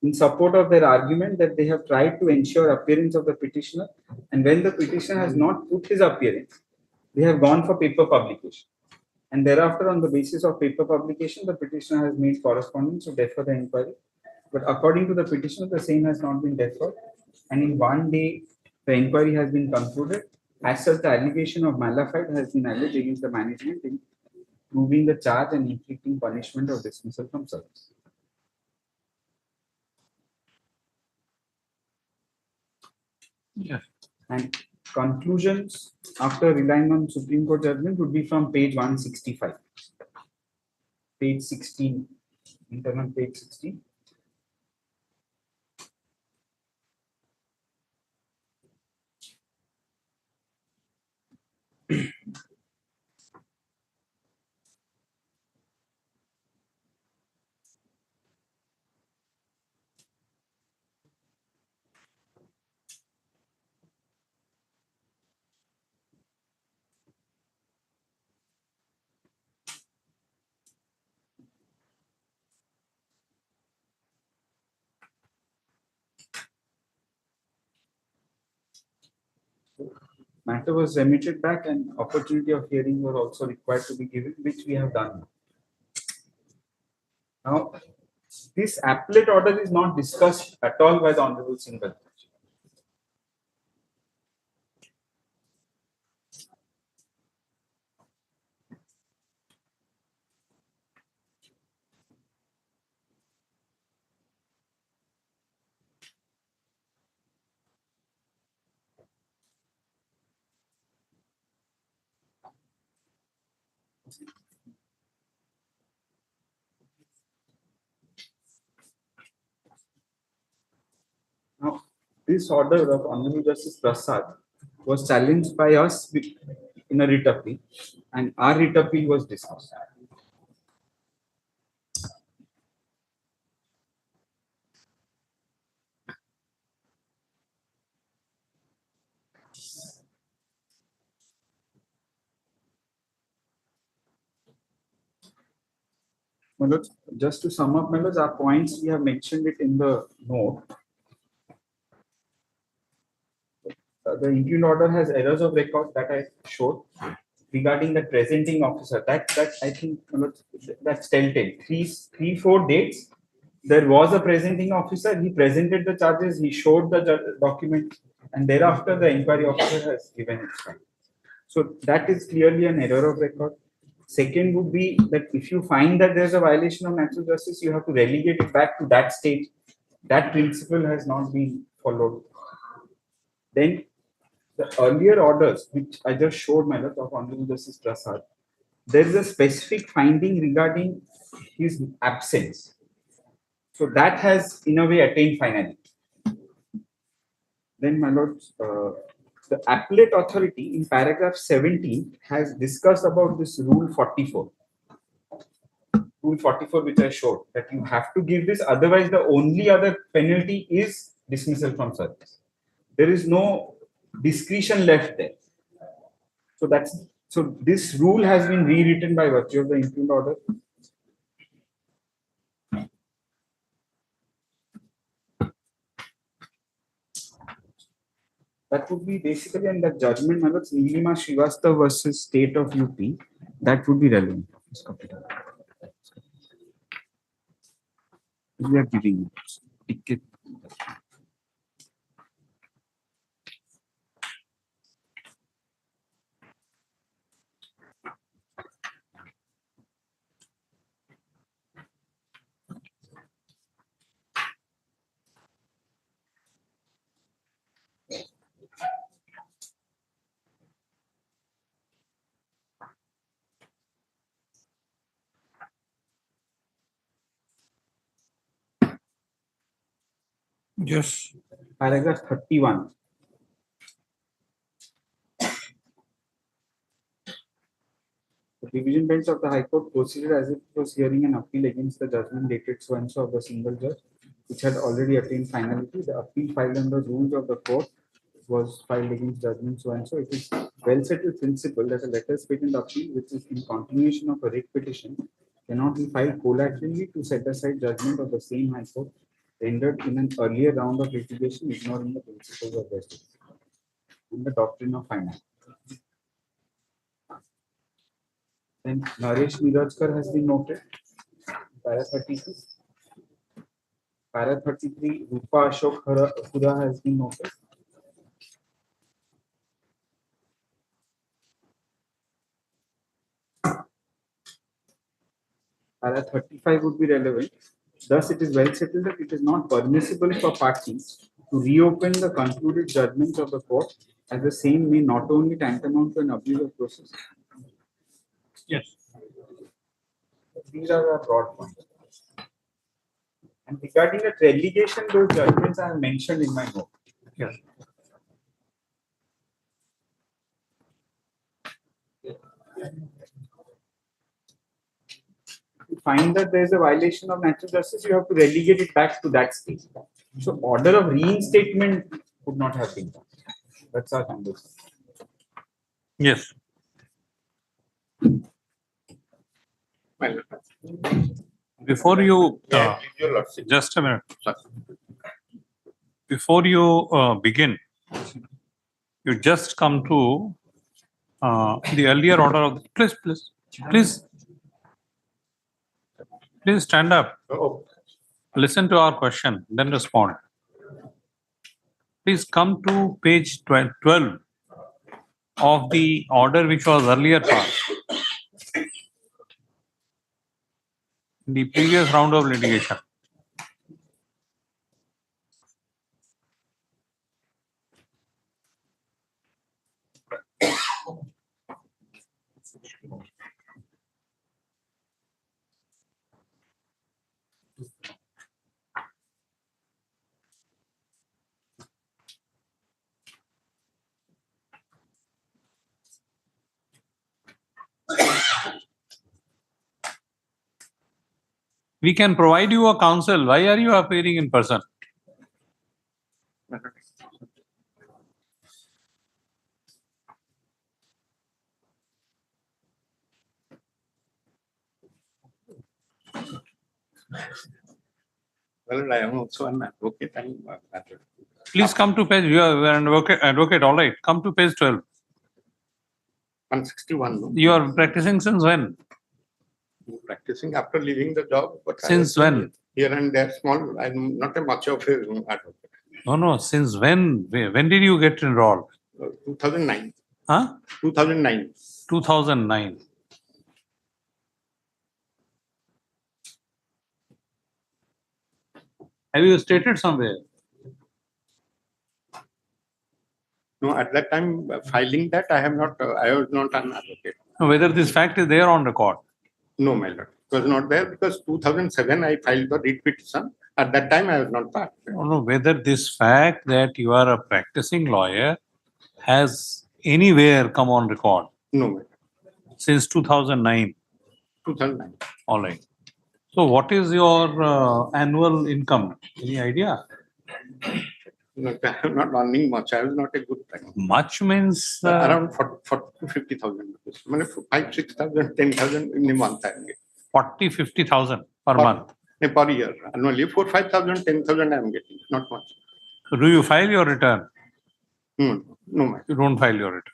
in support of their argument that they have tried to ensure appearance of the petitioner, and when the petitioner has not put his appearance, they have gone for paper publication. And thereafter, on the basis of paper publication, the petitioner has made correspondence to defer the inquiry. But according to the petitioner, the same has not been deferred. And in one day, the inquiry has been concluded. As such, the allegation of malafide has been alleged against the management in proving the charge and inflicting punishment or dismissal from service. Yeah. And conclusions after relying on Supreme Court judgment would be from page 165. Page 16, internal page 16. matter was remitted back and opportunity of hearing was also required to be given, which we have done. Now, this appellate order is not discussed at all by the Honorable Single Judge. Now, this order of Honorable Justice Prasad was challenged by us in a writ appeal, and our writ appeal was dismissed. Manoj, just to sum up, Manoj, our points, we have mentioned it in the note. The impugned order has errors of record that I showed regarding the presenting officer. That I think, Manoj, that's telltale. Three, 4 dates. There was a presenting officer. He presented the charges. He showed the document, and thereafter the inquiry officer has given its finding. So that is clearly an error of record. Second would be that if you find that there's a violation of natural justice, you have to relegate it back to that stage. That principle has not been followed. Then the earlier orders, which I just showed, my lord, of Honorable Justice Prasad, there is a specific finding regarding his absence. So that has, in a way, attained finality. Then, my lord, the appellate authority in paragraph 17 has discussed about this rule 44. Rule 44, which I showed, that you have to give this, otherwise the only other penalty is dismissal from service. There is no discretion left there. So this rule has been rewritten by virtue of the impugned order. That would be basically in the judgment, my lords, Nilima Srivastava versus State of UP. That would be relevant. We are giving ticket. Yes. Paragraph 31. The division bench of the High Court proceeded as if it was hearing an appeal against the judgment dated so and so of the single judge, which had already attained finality. The appeal filed under rules of the court was filed against judgment so and so. It is well settled principle that a letters patent appeal, which is in continuation of a writ petition, cannot be filed collaterally to set aside judgment of the same High Court rendered in an earlier round of litigation, ignoring the principles of justice and the doctrine of finality. Then Naresh Mirajkar has been noted. Para 32. Para 33, Rupa Ashok Hura has been noted. Para 35 would be relevant. Thus, it is well settled that it is not permissible for parties to reopen the concluded judgments of the court, as the same may not only tantamount to an abuse of process. Yes. These are our broad points. And regarding the relegation, those judgments I have mentioned in my note. Yes. To find that there is a violation of natural justice, you have to relegate it back to that stage. So, order of reinstatement would not have been done. That's our understanding. Yes. Before you, just a minute. Before you begin, You just come to the earlier order of please stand up. Listen to our question, then respond. Please come to page 12 of the order which was earlier passed. In the previous round of litigation. We can provide you a counsel. Why are you appearing in person? Well, I am also an advocate. Please come to page, you are an advocate, all right. Come to page 12. 161. No? You are practicing since when? Practicing after leaving the job. But Since when? Here and there, small. I'm not a much of an advocate. No. Since when? When did you get enrolled? 2009. Huh? 2009. 2009. Have you stated somewhere? No, at that time, filing that, I have not. I was not an advocate. Whether this fact is there on record? No, my lord. It was not there because 2007 I filed the writ petition. At that time, I was not part. No, whether this fact that you are a practicing lawyer has anywhere come on record? No, my lord. Since 2009? 2009. All right. So what is your annual income? Any idea? No, I am not earning much. I was not a good time. Much means? Around 40 to 50,000 rupees. 5, 6,000, 10,000 in a month I am getting. 40, 50,000 per month? Per year. Annually 4, 5,000, 10,000 I am getting. Not much. So do you file your return? No, ma'am. You don't file your return.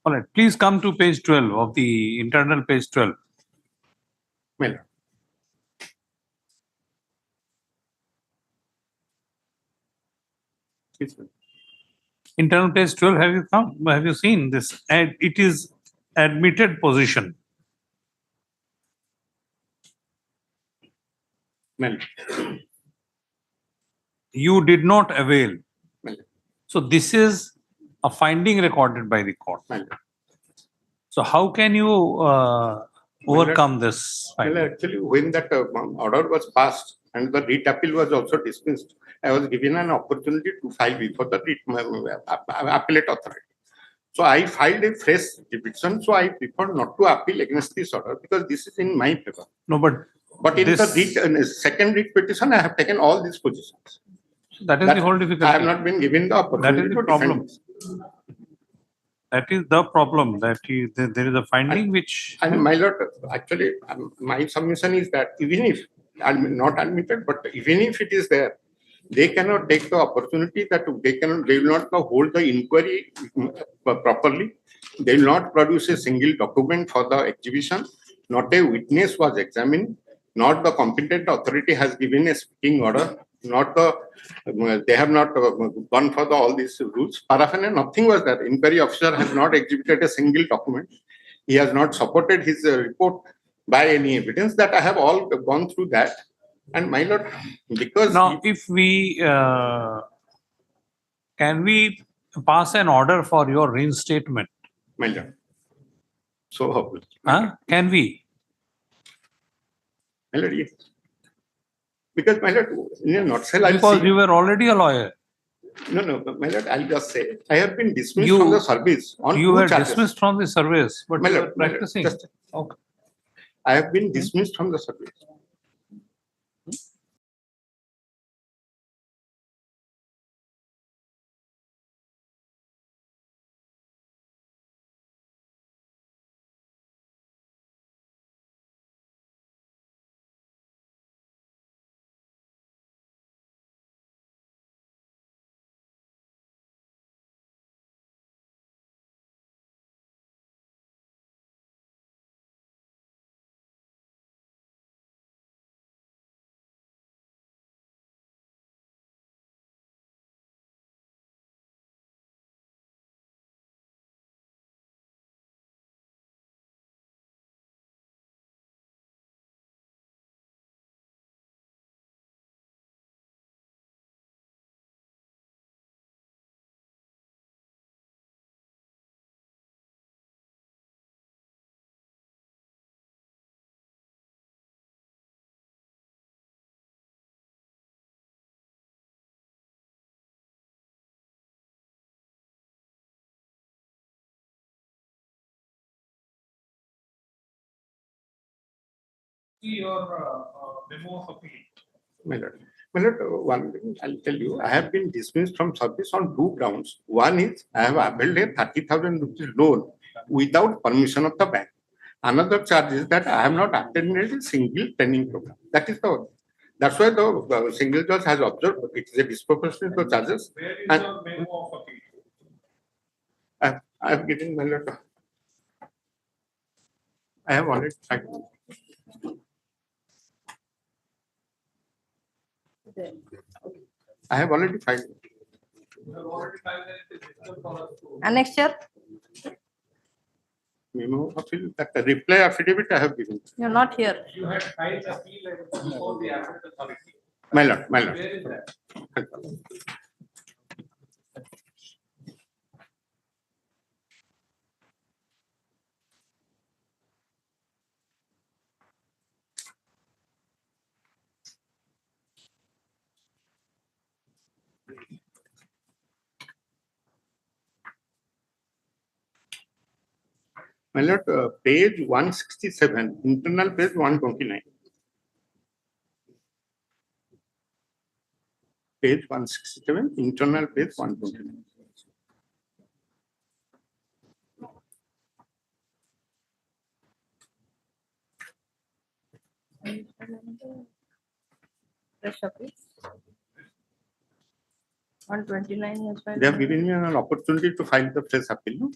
All right. Please come to page 12 of the internal page 12. Well, internal page 12, have you seen this? And it is admitted position. well, You did not avail. well, So this is a finding recorded by the court. well. So how can you overcome this Well, finding? actually, when that order was passed and the writ appeal was also dismissed, I was given an opportunity to file before the appellate authority. So I filed a fresh petition. So I prefer not to appeal against this order because this is in my favor. No, but in the second writ petition, I have taken all these positions. That is the whole difficulty. I have not been given the opportunity. That is the to problem. defend this. That is the problem, that there is a finding which... And my lord, actually, my submission is that even if I'm not admitted, but even if it is there, they cannot take the opportunity that they will not hold the inquiry properly. They will not produce a single document for the exhibition. Not a witness was examined. Not the competent authority has given a speaking order. They have not gone for all these rules. Paraphernalia, nothing was there. Inquiry officer has not exhibited a single document. He has not supported his report by any evidence. That I have all gone through that. And my lord, because now, if we can we pass an order for your reinstatement? My lord, so hopeful. Can we? My lord, yes. Because my lord, in a nutshell, because you were already a lawyer. No, my lord, I'll just say I have been dismissed from the service on you two were charges. Dismissed from the service, but My you lord, were practicing. Okay. I have been dismissed from the service. your memo of appeal. My lord, one thing I'll tell you, I have been dismissed from service on two grounds. One is I have availed a 30,000 rupees loan without permission of the bank. Another charge is that I have not attended a single training program. That's why the single judge has observed it is a disproportionate to charges. Where is And your memo of appeal? I have given my letter. I have already signed. I have already filed. You have already filed that it is difficult for us to. Annexure, Memo of appeal, that reply affidavit I have given. you're not here. You had filed appeal before the appellate authority. My lord, my lord. Where is that? My lord, page 167, internal page 129. Page 167, internal page 129. Fresh appeal. 129 is filed. They have given me an opportunity to file the fresh appeal. No?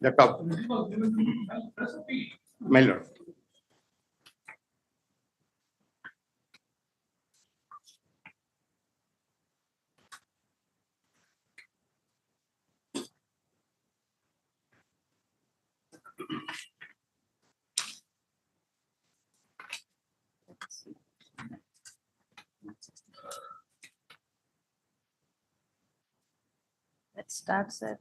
That This was given to you to file fresh appeal. my lord. It starts at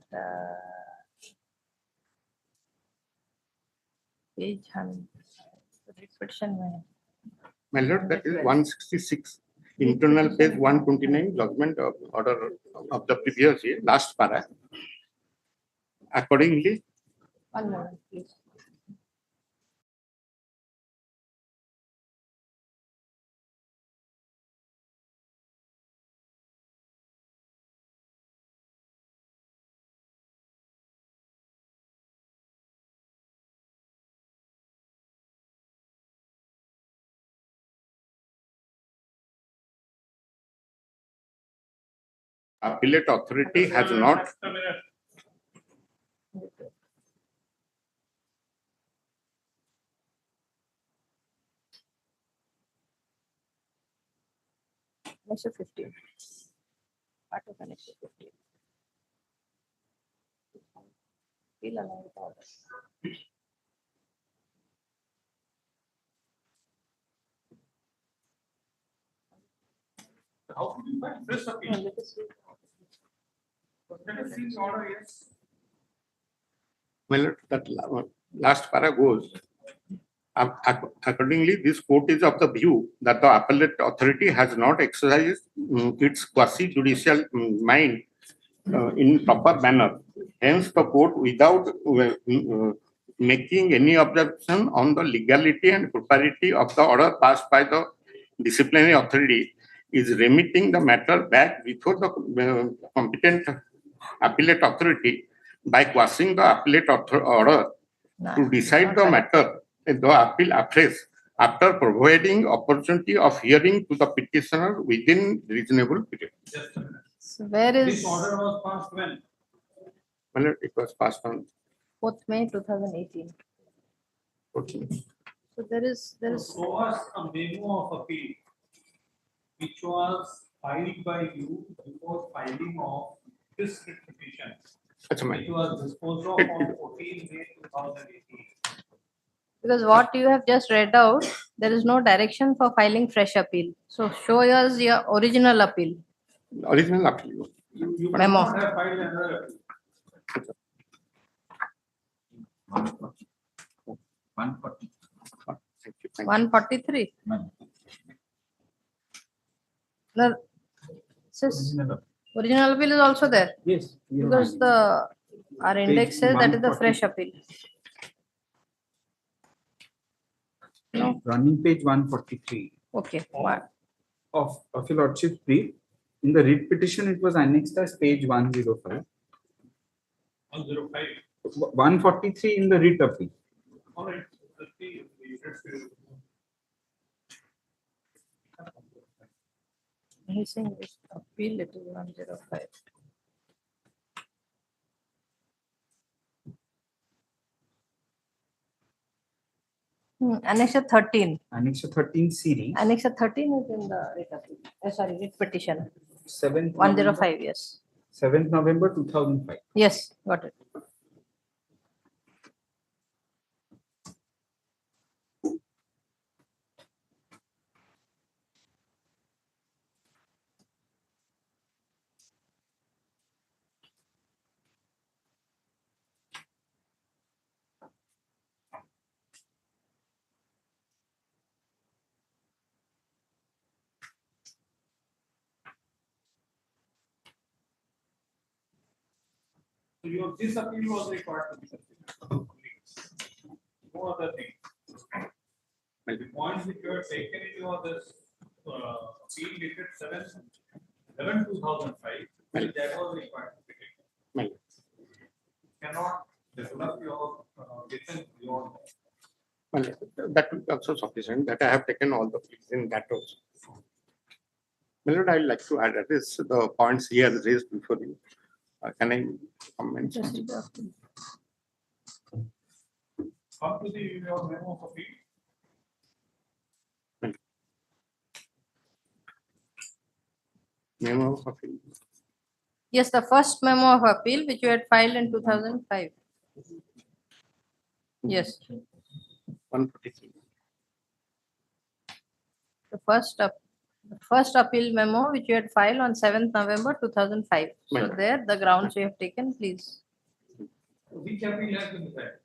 page 100. Repetition. My lord, that is 166. Internal page 129, judgment of order of the previous year, last para. Accordingly, 1 moment, please. appellate authority has not. Annexure 15. Part of annexure 15. Feel along with all this. How could you find fresh appeal? Let us see the order, yes. Well, that last para goes. Accordingly, this court is of the view that the appellate authority has not exercised its quasi-judicial mind in proper manner. Hence, the court, without making any objection on the legality and propriety of the order passed by the disciplinary authority, is remitting the matter back before the competent appellate authority by quashing the appellate order to decide the matter the appeal afresh after providing opportunity of hearing to the petitioner within reasonable period. So where is This order was passed when? Well, it was passed on 4th May 2018. 14th. So there is So was a memo of appeal which was filed by you before filing of this writ petition. That's It was disposed of on 14 May 2018. because what you have just read out, there is no direction for filing fresh appeal. So show us your original appeal. Original appeal. You Memo. could not have filed another appeal. 143. No, says original appeal is also there. Yes. Because our index says that is the fresh appeal. No. Running page 143 Okay, what? of your lordship's brief. In the writ petition, it was annexed as page 105. 105. 143 in the writ appeal. All right. He's saying this appeal, it is 105. Annexure 13. Annexure 13 series. Annexure 13 is in the writ appeal. Sorry, writ petition. 7th 105, yes. 7th November 2005. Yes, got it. So your this appeal was required to be considered. No other thing. The points which you have taken into this appeal dated 7/11/2005, that was required to be taken. Cannot develop your written beyond that. Well, that will be also sufficient, that I have taken all the pleas in that also. My lord, I would like to address the points he has raised before you. Can I comment? Come to your memo of appeal. Memo of appeal. Yes, the first memo of appeal which you had filed in 2005. Yes. 143. The first appeal memo which you had filed on 7th November 2005. So Right. there, the grounds you have taken, please. Which appeal has been filed?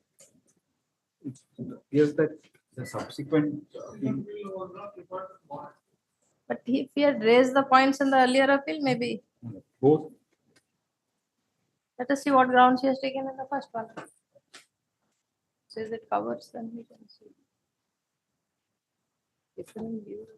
Yes, that the subsequent appeal. But if he had raised the points in the earlier appeal, maybe. Both. Let us see what grounds he has taken in the first one. Says it covers, then we can see. Different views.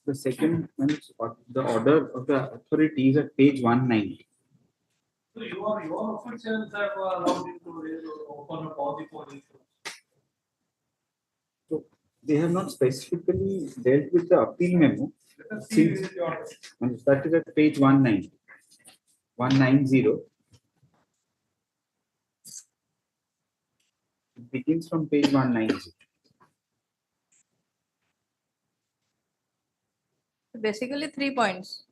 The second one is the order of the authority is at page 190. So your officials have allowed you to raise or open up all the four issues. So they have not specifically dealt with the appeal memo. Let us see Since your that is at page 190. 190. It begins from page 190. Basically 3 points.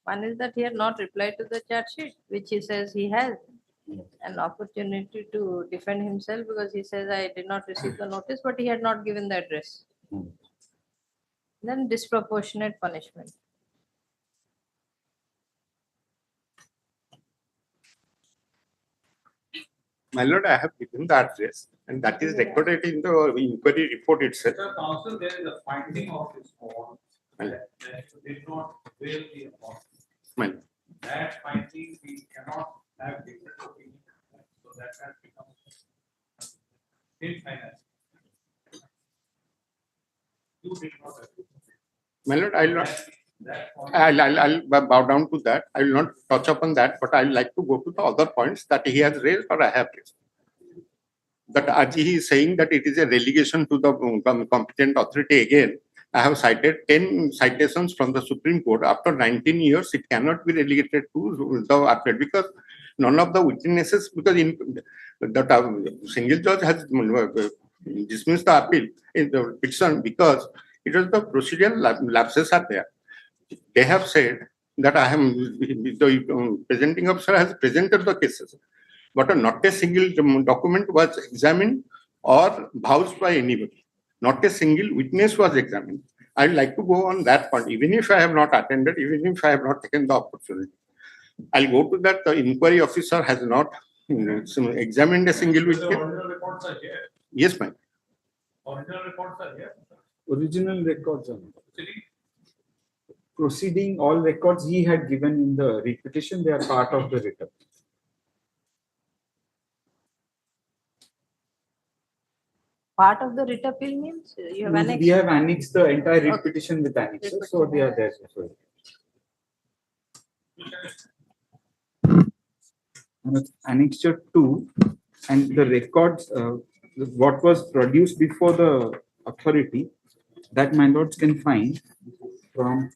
One is that he had not replied to the charge sheet, which he says he has an opportunity to defend himself because he says, I did not receive the notice, but he had not given the address. Then disproportionate punishment. My lord, I have given the address and that is recorded in the inquiry report itself. Sir, counsel, there is a finding of his own that you did not avail the appointment. That finding we cannot have different opinion. So that has become infinite. You did not agree. My lord, I will not. I'll bow down to that. I will not touch upon that, but I'd like to go to the other points that he has raised or I have raised. That as he is saying that it is a relegation to the competent authority again. I have cited 10 citations from the Supreme Court. After 19 years, it cannot be relegated to the appellate because none of the witnesses, because in the single judge has dismissed the appeal in the petition because it was the procedural lapses are there. They have said that I am the presenting officer has presented the cases, but not a single document was examined or vouched by anybody. Not a single witness was examined. I'd like to go on that point, even if I have not attended, even if I have not taken the opportunity. I'll go to that. The inquiry officer has not examined a single witness. Original reports are here. Yes, ma'am. Original reports are here. Original records are proceeding, all records he had given in the repetition, they are part of the written. Part of the writ appeal means you have annexed. We have annexed the entire repetition with annexes, so they are there. Annexure 2 and the records, what was produced before the authority, that my lords can find from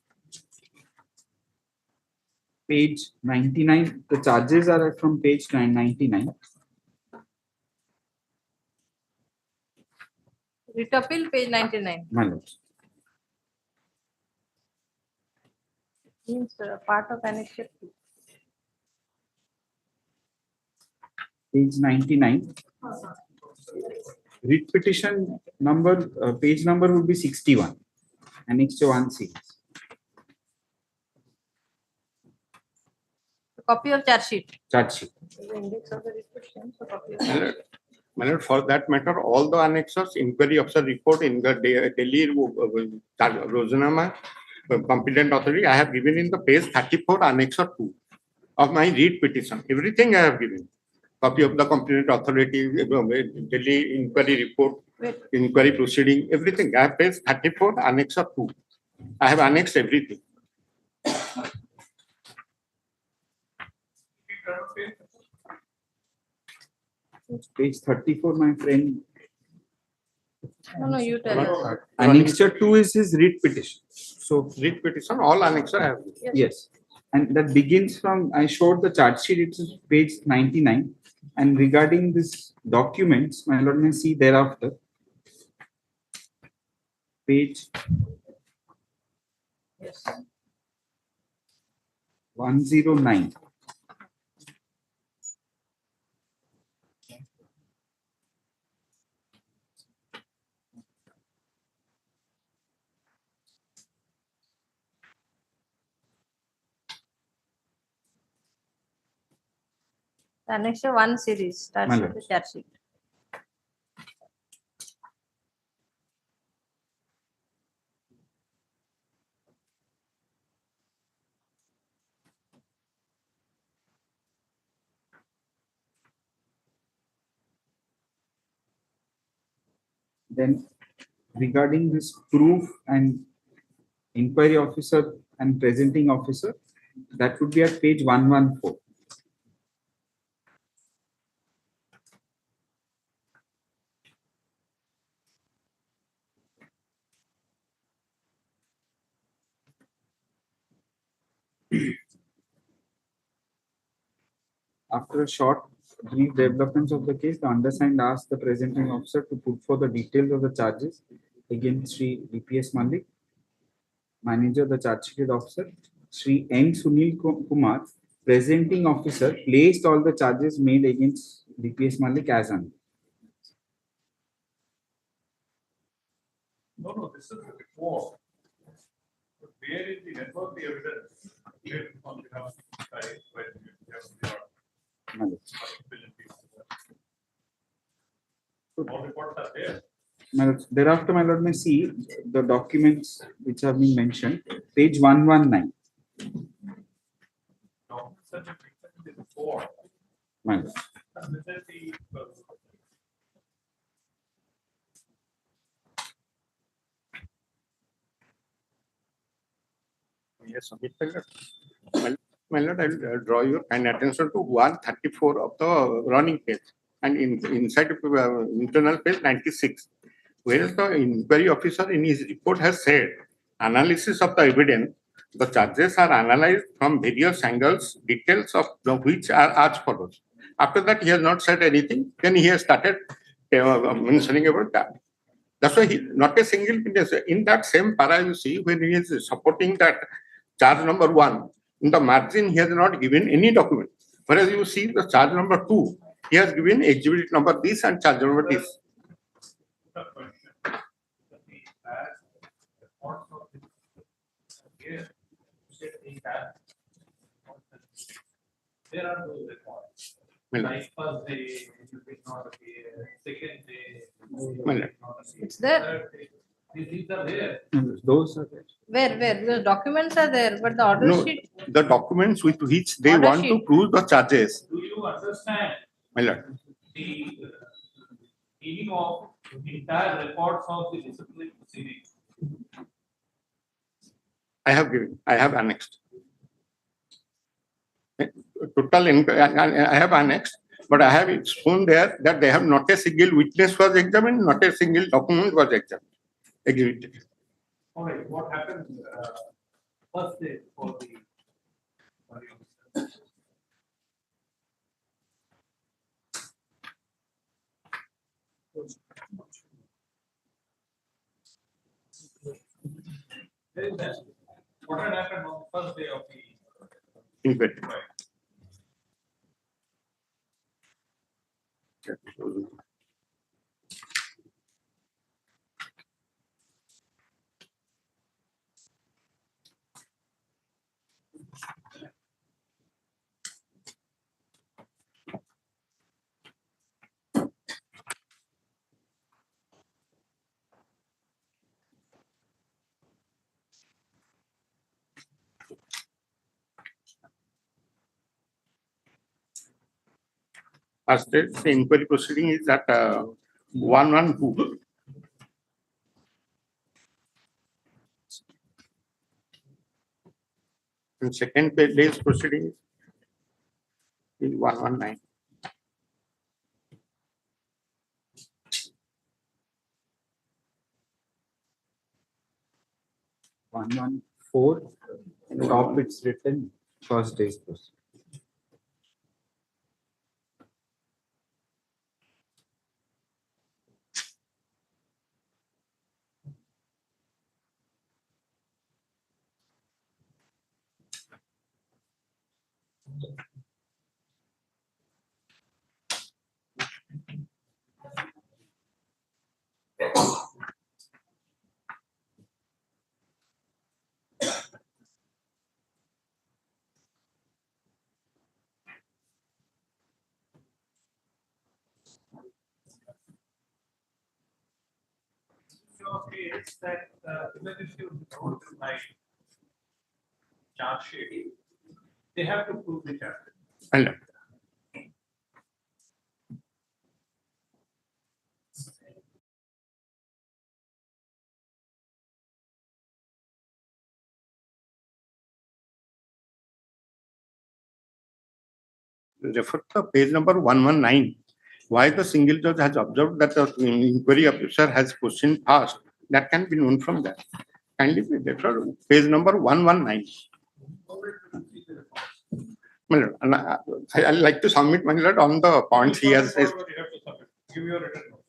page 99. The charges are from page 99. Writ appeal, page 99. My lords. Means part of annexure 2. Page 99. Writ petition number, page number would be 61. Annexure 1 series. Copy of charge sheet. Charge sheet. The index of the writ petition, so copy of charge sheet. For that matter, all the annexures, inquiry officer report in the Delhi Rojanama, competent authority, I have given in the page 34, annexure 2 of my read petition. Everything I have given. Copy of the competent authority, Delhi inquiry report, inquiry proceeding, everything. I have page 34, annexure 2. I have annexed everything. Page 34, my friend. No, you tell us. Annexure 2 is his writ petition. So writ petition, all annexure I have. Yes. And that begins from, I showed the charge sheet, it's page 99. And regarding this documents, my lord may see thereafter. Page 109. Annexure 1 series starts with the charge sheet. Then regarding this proof and inquiry officer and presenting officer, that would be at page 114. After a short brief developments of the case, the undersigned asked the presenting officer to put forth the details of the charges against Sri DPS Malik, manager, the charge sheet officer, Sri N. Sunil Kumar, presenting officer, placed all the charges made against DPS Malik as on. No, this is the report. But where is the network, the evidence? Here on behalf of the side, where you have your all reports are there. Thereafter, my lord may see the documents which have been mentioned, page 119. No, such a is before. My lord. And this is the Yes, submit my lord. My lord, I will draw your kind attention to 134 of the running page and inside internal page 96, where the inquiry officer in his report has said, analysis of the evidence, the charges are analyzed from various angles, details of which are as follows. After that, he has not said anything. Then he has started mentioning about that. That's why not a single witness. In that same para, you see, when he is supporting that charge number 1, in the margin, he has not given any document. Whereas you see the charge number 2, he has given exhibit number this and charge number this. There are those records. Like first day, you did not appear, second day, you did not appear, It's there. third day. These are there. Those are there. Where? The documents are there, but the order No, sheet. the documents with which they Order want to sheet. prove the charges. Do you understand My lord. the meaning of entire records of the disciplinary proceedings? I have annexed. Total, I have annexed, but I have shown there that they have not a single witness was examined, not a single document was examined. Exhibited. All right, what happened first day for the Where is that? What had happened on the first day of the Inquiry. First day, the inquiry proceeding is at 112. And second day's proceeding is 119. One one four. Top it's written first day's proceeding. your case that even if you don't like charge sheet, they have to prove the charge. Hello. Refer to page number 119. Why the single judge has observed that the inquiry officer has questioned fast, that can be known from that. Kindly refer to page number 119. My lord, and I'd like to submit, my lord, on the points he has. Give your written note.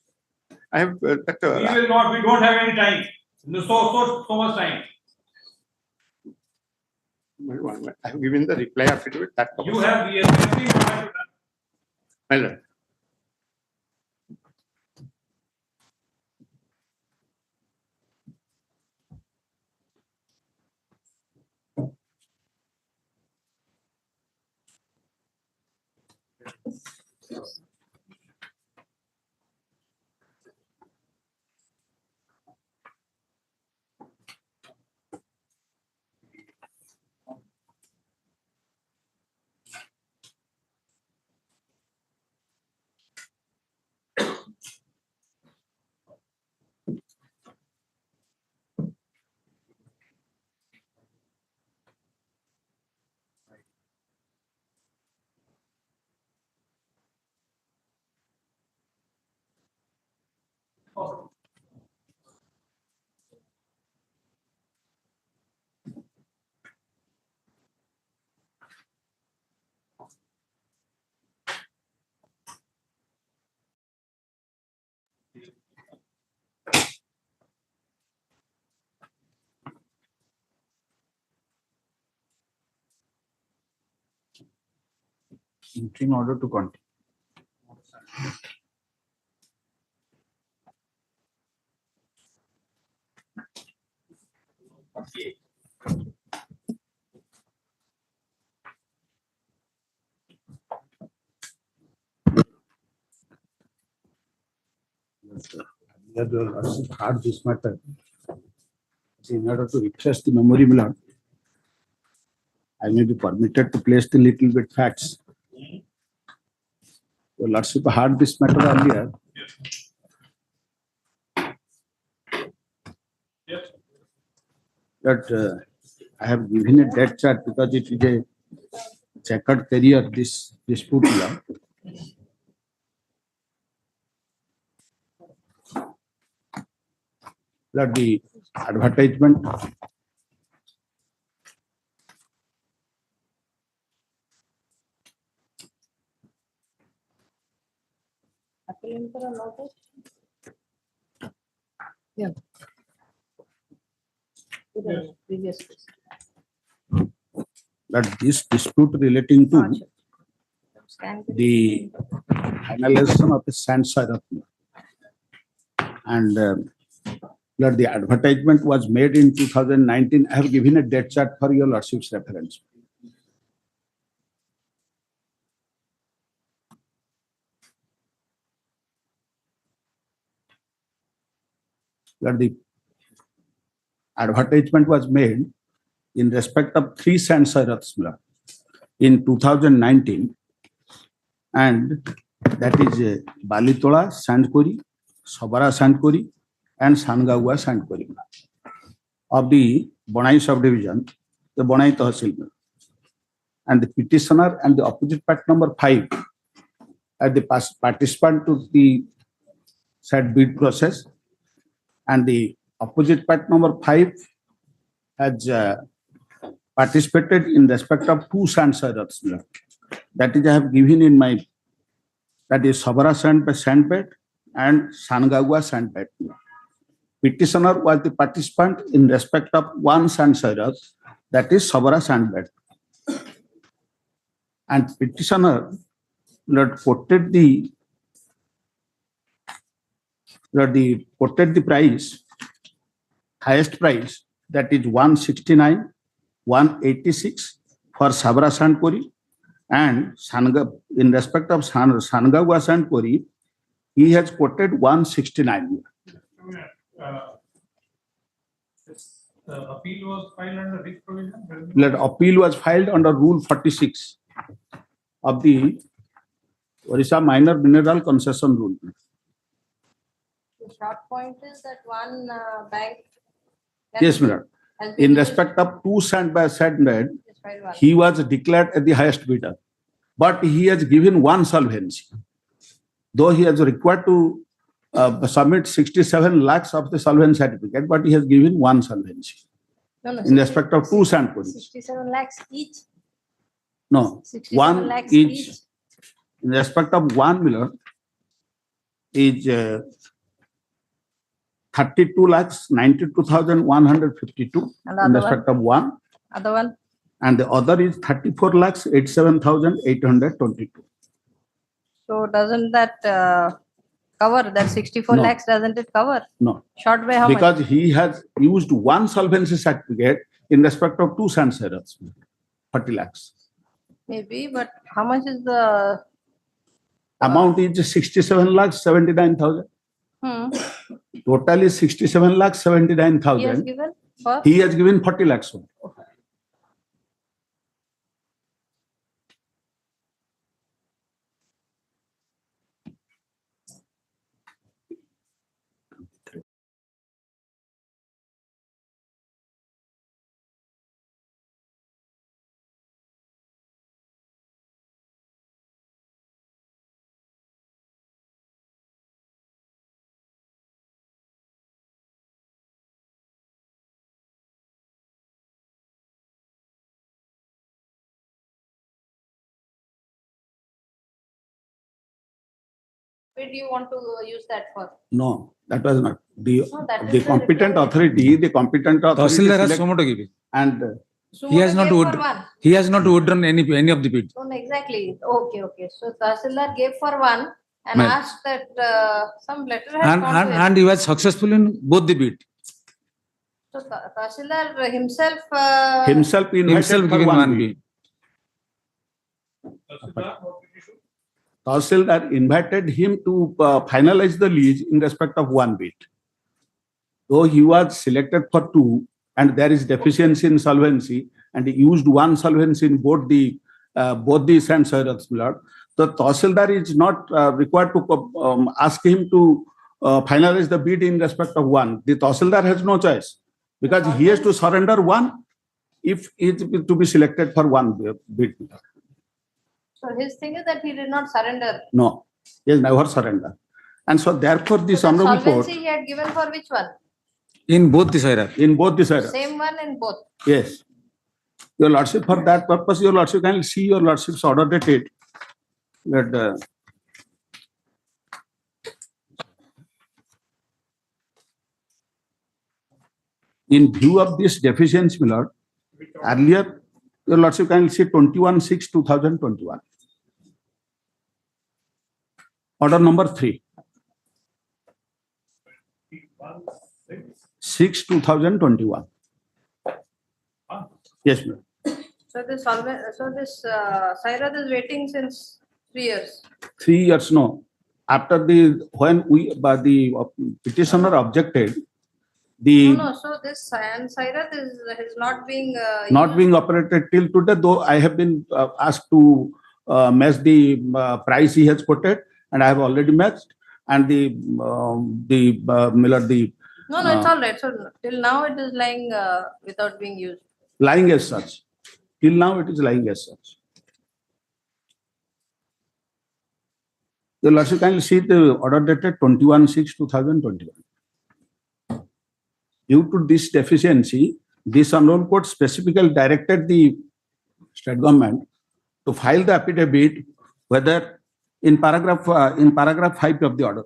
I have that. We will not. We don't have any time. So much time. I have given the reply affidavit. That You have everything. My lord. Interim order to continue. Had this matter. In order to refresh the memory, Milord, I may be permitted to place the little bit facts. Your Lordship had this matter earlier. That I have given a dead chart because it is a checkered career, this dispute law. That the advertisement Yeah. Previous. that this dispute relating to the finalization of the sand soil and that the advertisement was made in 2019. I have given a date chart for your Lordship's reference. That the advertisement was made in respect of 3 sand soils in 2019, and that is Balitola Sandkori, Sabara Sandkori, and Sangagua Sandkori of the Bonai subdivision, the Bonai Tahsil. And the petitioner and the opposite part number 5 are the participant to the said bid process, and the opposite part number 5 has participated in respect of 2 sand soils. That is I have given in my, that is Sabara sandbed and Sangagua sandbed. Petitioner was the participant in respect of 1 sand soil, that is Sabara sandbed. And petitioner quoted the price, highest price, that is 169, 186 for Sabara Sandkori, and in respect of Sangagua Sandkori, he has quoted 169. Appeal was filed under which provision? That appeal was filed under Rule 46 of the Orissa Minor Mineral Concession Rule. The short point is that one bank. Yes, madam. In respect of 2 sandbed, he was declared as the highest bidder, but he has given 1 solvency. Though he has required to submit 67 lakhs of the solvency certificate, but he has given 1 solvency. No, in respect of 2 sand quarries. 67 lakhs each. No, 67 1 lakhs each. In respect of 1 million is 32 lakhs 92,152 And the in other respect of 1, Other one. and the other is 34 lakhs 87,822. So doesn't that cover that 64 No. lakhs? Doesn't it cover? No, Short by how because much? he has used 1 solvency certificate in respect of 2 sand sales, 40 lakhs. Maybe, but how much is the? Amount is 67 lakhs 79,000. Hmm. Total is 67 lakhs He has 79,000. given for? He has given 40 lakhs. bid you want to use that for? No, that was not. No, that is The the competent requirement. authority, Tahsildar has select- so much to give. and He has Sumoto not gave for would, one. he has not withdrawn any of the bid. No, exactly. Okay, okay. So Tahsildar gave for one and Ma'am. asked that some letter has And, gone and, to him. and he was successful in both the bid. So Tahsildar himself. himself invited Himself for given one one bid. bid. Tahsildar invited him to finalize the lease in respect of one bid. Though he was selected for two, and there is deficiency in solvency, and he used one solvency in both the San Sairats, the Tahsildar is not required to ask him to finalize the bid in respect of one. The Tahsildar has no choice because he has to surrender one if it is to be selected for one bid. So his thing is that he did not surrender. No, he has never surrendered. And so therefore this So the honorable court, solvency he had given for which one? In both the Sairat. in both the Sairats. Same one in both. Yes. Your Lordship, for that purpose, Your Lordship can see Your Lordship's order dated. That in view of this deficiency, my Lord, earlier, Your Lordship can see 21/6/2021. Order number 3. 6/2021. Yes, ma'am. So this Sairat is waiting since 3 years. 3 years, no. After when the petitioner objected, No, so this Sairat is not being not being operated till today, though I have been asked to match the price he has quoted, and I have already matched, and Miller, No, it's all right. So till now it is lying without being used. lying as such. Till now it is lying as such. Your Lordship, kindly see the order dated 21/6/2021. Due to this deficiency, this honorable court specifically directed the state government to file the affidavit, whether in paragraph 5 of the order.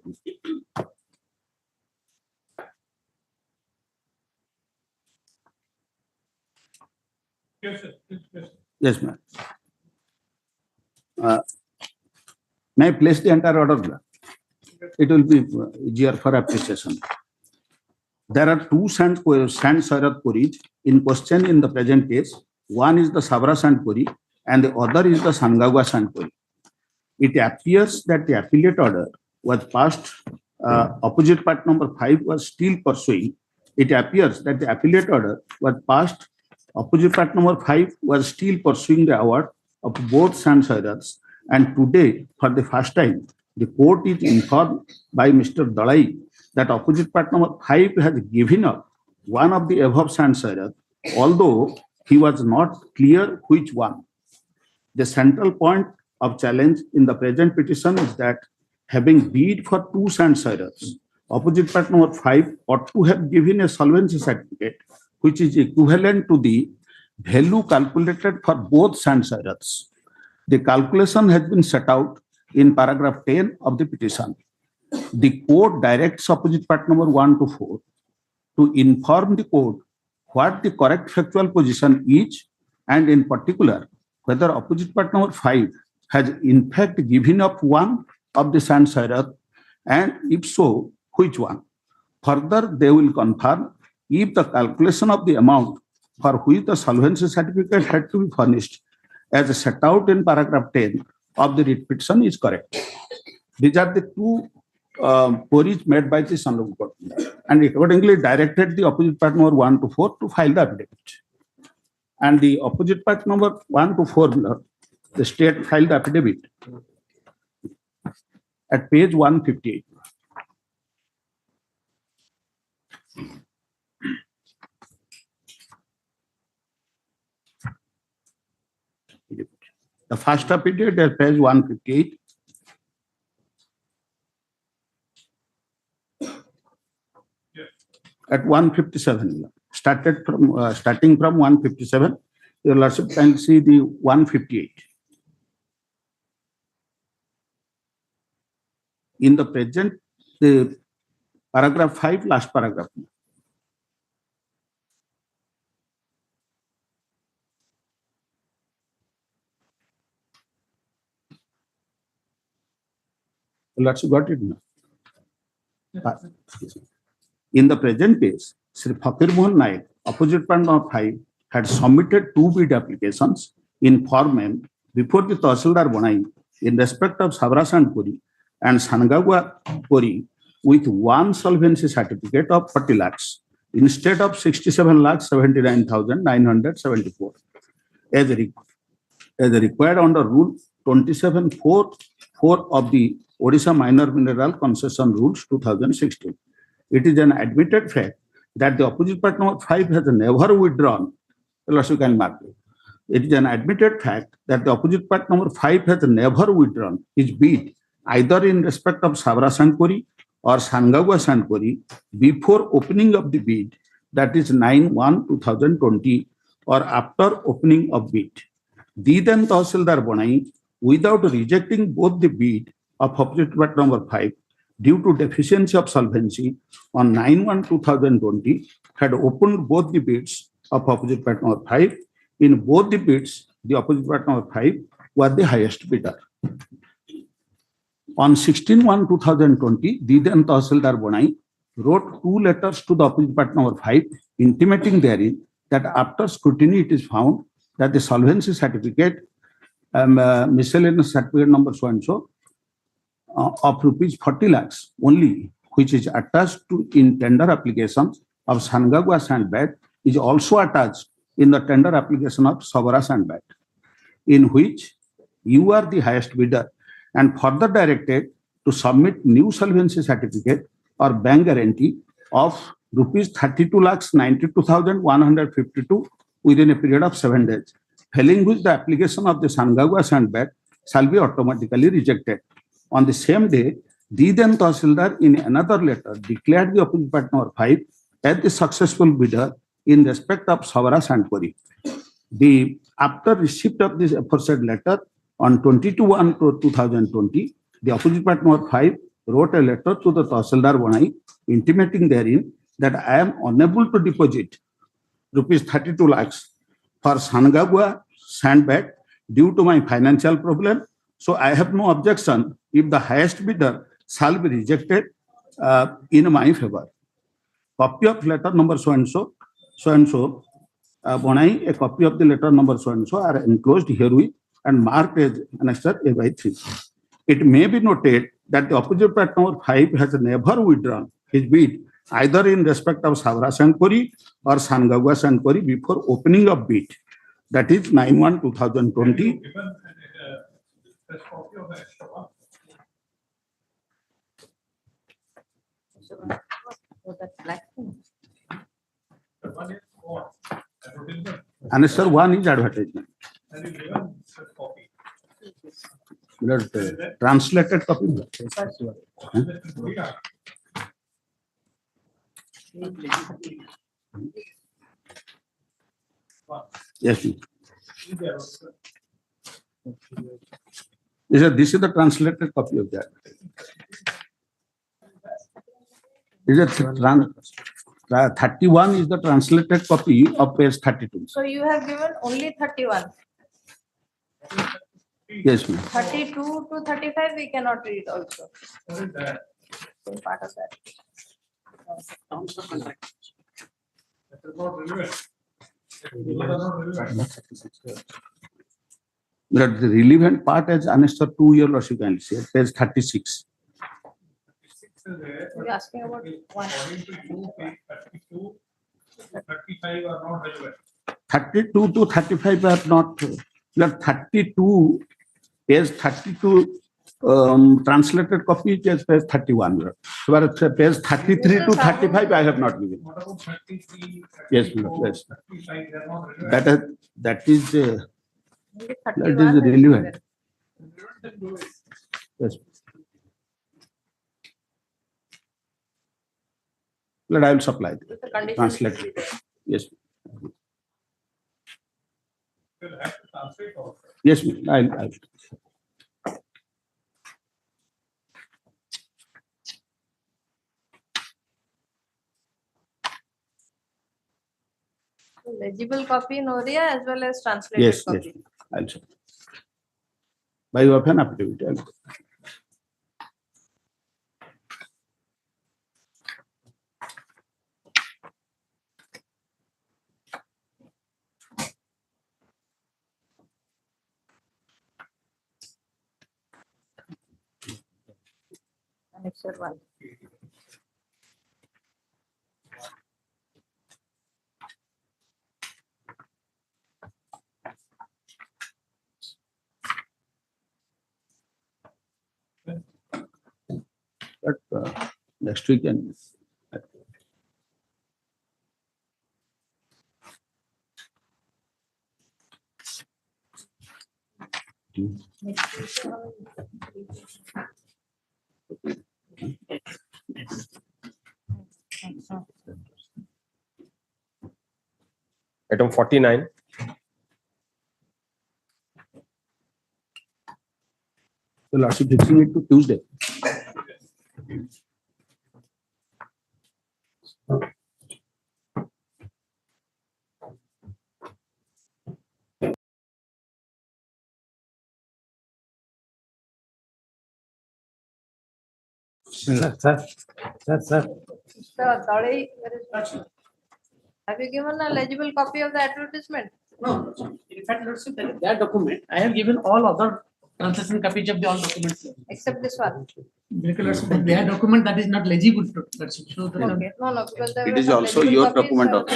Yes, ma'am. May I place the entire order, sir? It will be easier for appreciation. There are two sand Sairat quarries in question in the present case. One is the Sabra sand quarry and the other is the Sangagwa sand quarry. It appears that the appellate order was passed, opposite part number 5 was still pursuing. It appears that the appellate order was passed, opposite part number 5 was still pursuing the award of both sand Sairats. And today, for the first time, the court is informed by Mr. Dalai that opposite part number 5 has given up one of the above sand Sairat, although he was not clear which one. The central point of challenge in the present petition is that having bid for two sand Sairats, opposite part number 5 ought to have given a solvency certificate which is equivalent to the value calculated for both sand Sairats. The calculation has been set out in paragraph 10 of the petition. The court directs opposite part number 1 to 4 to inform the court what the correct factual position is, and in particular, whether opposite part number 5 has in fact given up one of the sand Sairat, and if so, which one. Further, they will confirm if the calculation of the amount for which the solvency certificate had to be furnished as set out in paragraph 10 of the writ petition is correct. These are the two queries made by the honorable court, and accordingly directed the opposite part number 1 to 4 to file the affidavit. And the opposite part number 1 to 4, the state filed the affidavit at page 158. The first affidavit at page 158. At 157, starting from 157, Your Lordship can see the 158. in the present, the paragraph 5, last paragraph. Let's got it now. In the present case, Sri Fakir Mohan Naik, opposite partner of 5, had submitted 2 bid applications in Form M before the Tahsildar Bonai in respect of Sabras and Puri and Sangagwa Puri with one solvency certificate of 40 lakhs instead of 67,79,974 as required under Rule 27.4 of the Odisha Minor Mineral Concession Rules 2016. It is an admitted fact that the opposite partner of 5 has never withdrawn. You can mark it. It is an admitted fact that the opposite partner number 5 has never withdrawn his bid either in respect of Sabra Sandpuri or Sangagwa Sandpuri before opening of the bid, that is 9/1/2020, or after opening of bid. The then Tahsildar Bonai, without rejecting both the bid of opposite partner number 5 due to deficiency of solvency on 9/1/2020, had opened both the bids of opposite partner number 5. In both the bids, the opposite partner number 5 was the highest bidder. On 16/1/2020, the then Tahsildar Bonai wrote 2 letters to the opposite partner number 5, intimating therein that after scrutiny it is found that the solvency certificate, miscellaneous certificate number so and so, of rupees 40 lakhs only, which is attached to in tender applications of Sangagwa Sandbag, is also attached in the tender application of Sabra Sandbag, in which you are the highest bidder, and further directed to submit new solvency certificate or bank guarantee of rupees 32,92,152 within a period of 7 days, failing which the application of the Sangagwa Sandbag shall be automatically rejected. On the same day, the then Tahsildar in another letter declared the opposite partner number 5 as the successful bidder in respect of Sabra Sandpuri. After receipt of this aforesaid letter on 22/1/2020, the opposite partner number 5 wrote a letter to the Tahsildar Bonai, intimating therein that I am unable to deposit rupees 32 lakhs for Sangagwa Sandbag due to my financial problem. So I have no objection if the highest bidder shall be rejected in my favor. Copy of letter number so and so, Bonai, a copy of the letter number so and so are enclosed herewith and marked as annexure A/3. It may be noted that the opposite partner number 5 has never withdrawn his bid either in respect of Sabra Sandpuri or Sangagwa Sandpuri before opening of bid, that is 9/1/2020. Answer 1 is advertisement. Translated copy. Yes. This is the translated copy of that. Is it 31 is the translated copy of page 32. So you have given only 31. Yes, ma'am. 32 to 35 we cannot read also. Same part of that. But the relevant part is annexed 2 year loss, you can see, page 36. You're asking about one. 32 to 35 are not. 32, page 32 translated copy is page 31. Whereas page 33 to 35 I have not given. Yes, yes. That is relevant. Yes. But I will supply it. Translate. Yes. Yes, ma'am. I'll. Legible copy in Oriya as well as translated Yes, yes. copy. I'll show. By way of an affidavit. I'll show. Annexure 1. But next week and Item 49. the lordship fixing it to Tuesday. Sir. Mr. Dole, have you given a legible copy of the advertisement? No, in fact, Lordship, that document, I have given all other translation copies of the all documents. Except this one. Because Lordship, we have document that is not legible to Lordship. So Okay. No, because there It were is some also legible your copies, document so also.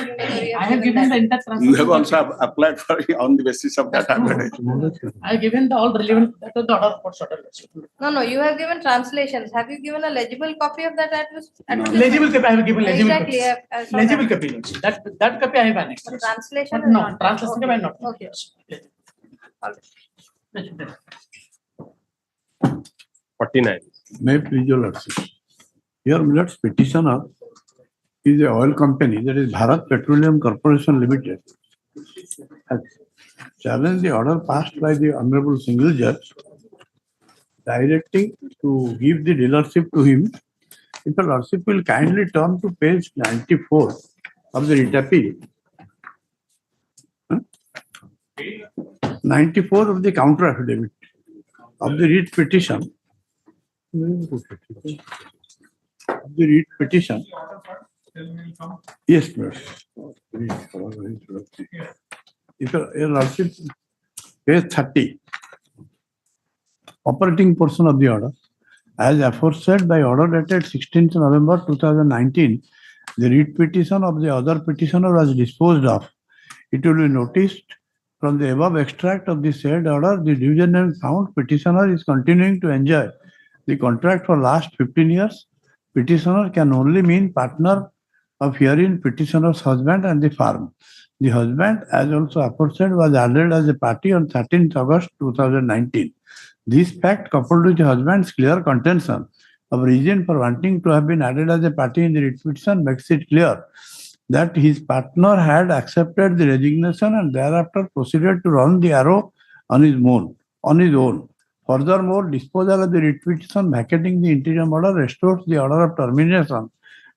I have given the entire translation. You have also applied for on the basis of that advertisement. I have given the all relevant, that was the order for order. Lordship. No, you have given translations. Have you given a legible copy of that advertisement? Legible copy, I have given legible copy. Exactly. I saw Legible that. copy, Lordship. That copy I have annexed. But translation But is no, not. translation copy I have not. Okay. All right. 49. May I please your lordship. Here, Millard's petitioner is a oil company, that is Bharat Petroleum Corporation Limited, has challenged the order passed by the Honorable Single Judge directing to give the dealership to him. If the lordship will kindly turn to page 94 of the writ appeal. 94 of the counter affidavit of the writ petition. Of the writ petition. Yes, please. If your lordship, page 30, operating portion of the order, as aforesaid by order dated 16th November 2019, the writ petition of the other petitioner was disposed of. It will be noticed from the above extract of the said order, the division and found petitioner is continuing to enjoy the contract for last 15 years. Petitioner can only mean partner of herein petitioner's husband and the farm. The husband, as also aforesaid, was added as a party on 13th August 2019. This fact, coupled with the husband's clear contention of reason for wanting to have been added as a party in the writ petition, makes it clear that his partner had accepted the resignation and thereafter proceeded to run the arrow on his own. Furthermore, disposal of the writ petition vacating the interim order restores the order of termination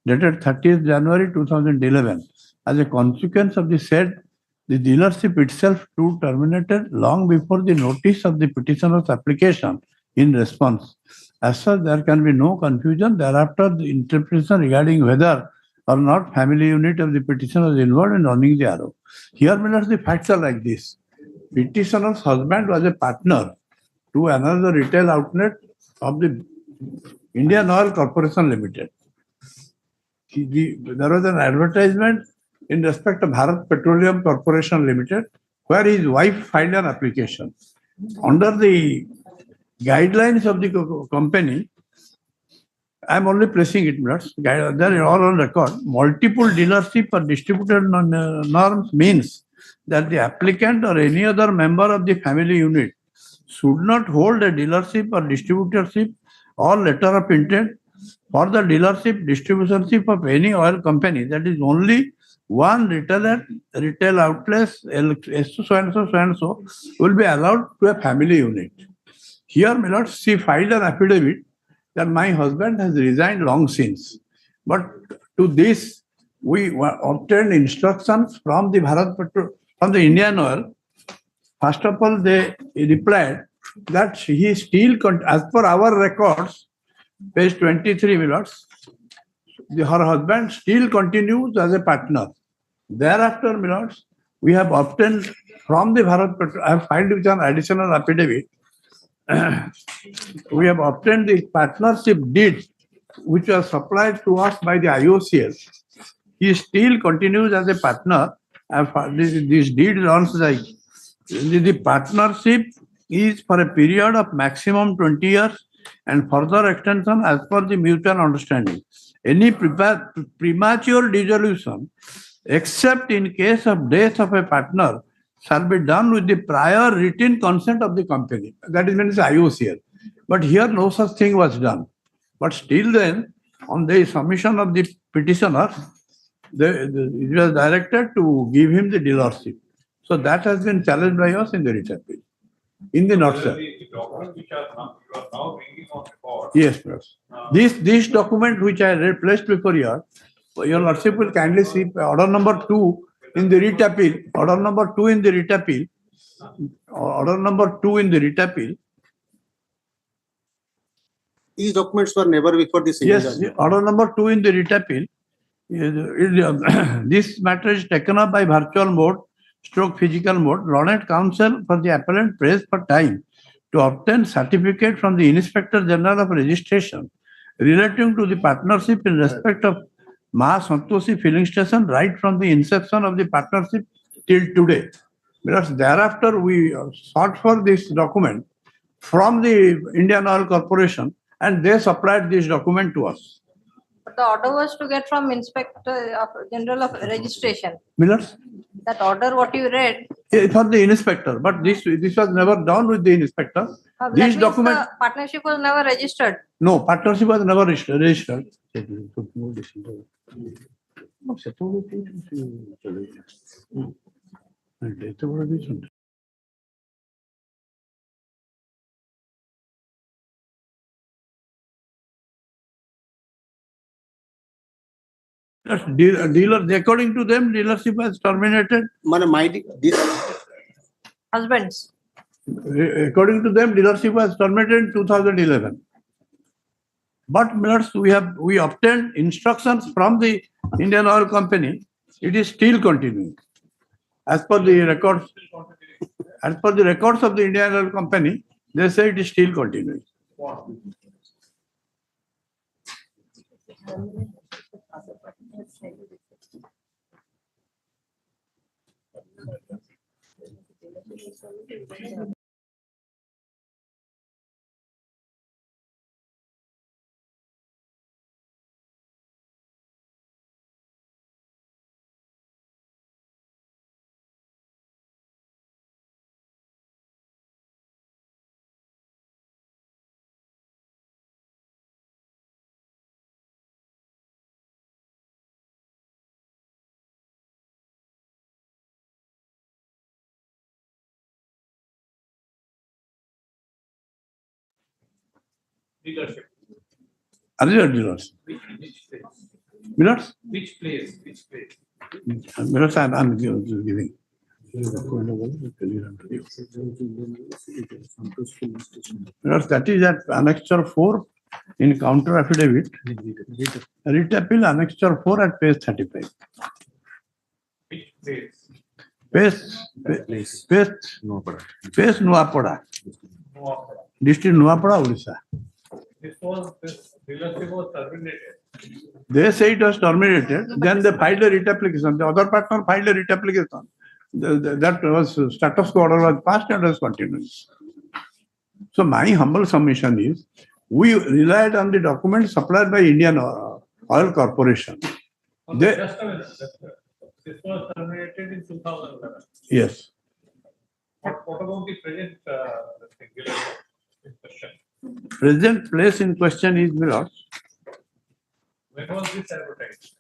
dated 30th January 2011. As a consequence of the said, the dealership itself too terminated long before the notice of the petitioner's application in response. As such, there can be no confusion thereafter the interpretation regarding whether or not family unit of the petitioner was involved in running the arrow. Here, Millers, the facts are like this. Petitioner's husband was a partner to another retail outlet of the Indian Oil Corporation Limited. There was an advertisement in respect of Bharat Petroleum Corporation Limited, where his wife filed an application. Under the guidelines of the company, I am only placing it, they are all on record. Multiple dealership or distributor norms means that the applicant or any other member of the family unit should not hold a dealership or distributorship or letter of intent for the dealership, distributorship of any oil company. That is only one retail outlets, so and so will be allowed to a family unit. Here, my lord, she filed an affidavit that my husband has resigned long since. But to this, we obtained instructions from the from the Indian Oil. First of all, they replied that he still, as per our records, page 23, Millards, her husband still continues as a partner. Thereafter, Millards, we have obtained from the Bharat Petroleum, I have filed with an additional affidavit. We have obtained the partnership deed which was supplied to us by the IOCL. He still continues as a partner. This deed runs like the partnership is for a period of maximum 20 years and further extension as per the mutual understanding. Any premature dissolution, except in case of death of a partner, shall be done with the prior written consent of the company. That is means IOCL. But here no such thing was done. But still then, on the submission of the petitioner, it was directed to give him the dealership. So that has been challenged by us in the writ appeal. In the nutshell. The document which you are now bringing on record. Yes, yes. This document which I placed before you, your Lordship will kindly see order number 2 in the writ appeal. Order number 2 in the writ appeal. Order number 2 in the writ appeal. These documents were never before this. Yes, order number 2 in the writ appeal. This matter is taken up by virtual mode, stroke physical mode. Learned counsel for the appellant prays for time to obtain certificate from the Inspector General of Registration relating to the partnership in respect of Ma Santoshi filling station right from the inception of the partnership till today. Because thereafter we sought for this document from the Indian Oil Corporation and they supplied this document to us. But the order was to get from Inspector General of Registration. Millers? That order, what you read. For the inspector, but this was never done with the inspector. This document. The partnership was never registered. No, partnership was never registered. Dealer, according to them, dealership was terminated. Husbands. According to them, dealership was terminated in 2011. But we obtained instructions from the Indian Oil Company. It is still continuing. As per the records of the Indian Oil Company, they say it is still continuing. Dealership. Other dealers. Which place? Millers? Which place? Which place? Millers, I'm giving. Millers, that is at annexure 4 in counter affidavit. Writ appeal annexure 4 at page 35. Which place? Page Nuapada. District Nuapada, Orissa. This dealership was terminated. They say it was terminated. Then they filed a writ application. The other partner filed a writ application. That was status quo order was passed and was continuing. So my humble submission is, we relied on the documents supplied by Indian Oil Corporation. Just a minute. This was terminated in 2011. Yes. What about the present question? Present place in question is Millers. When was this advertised?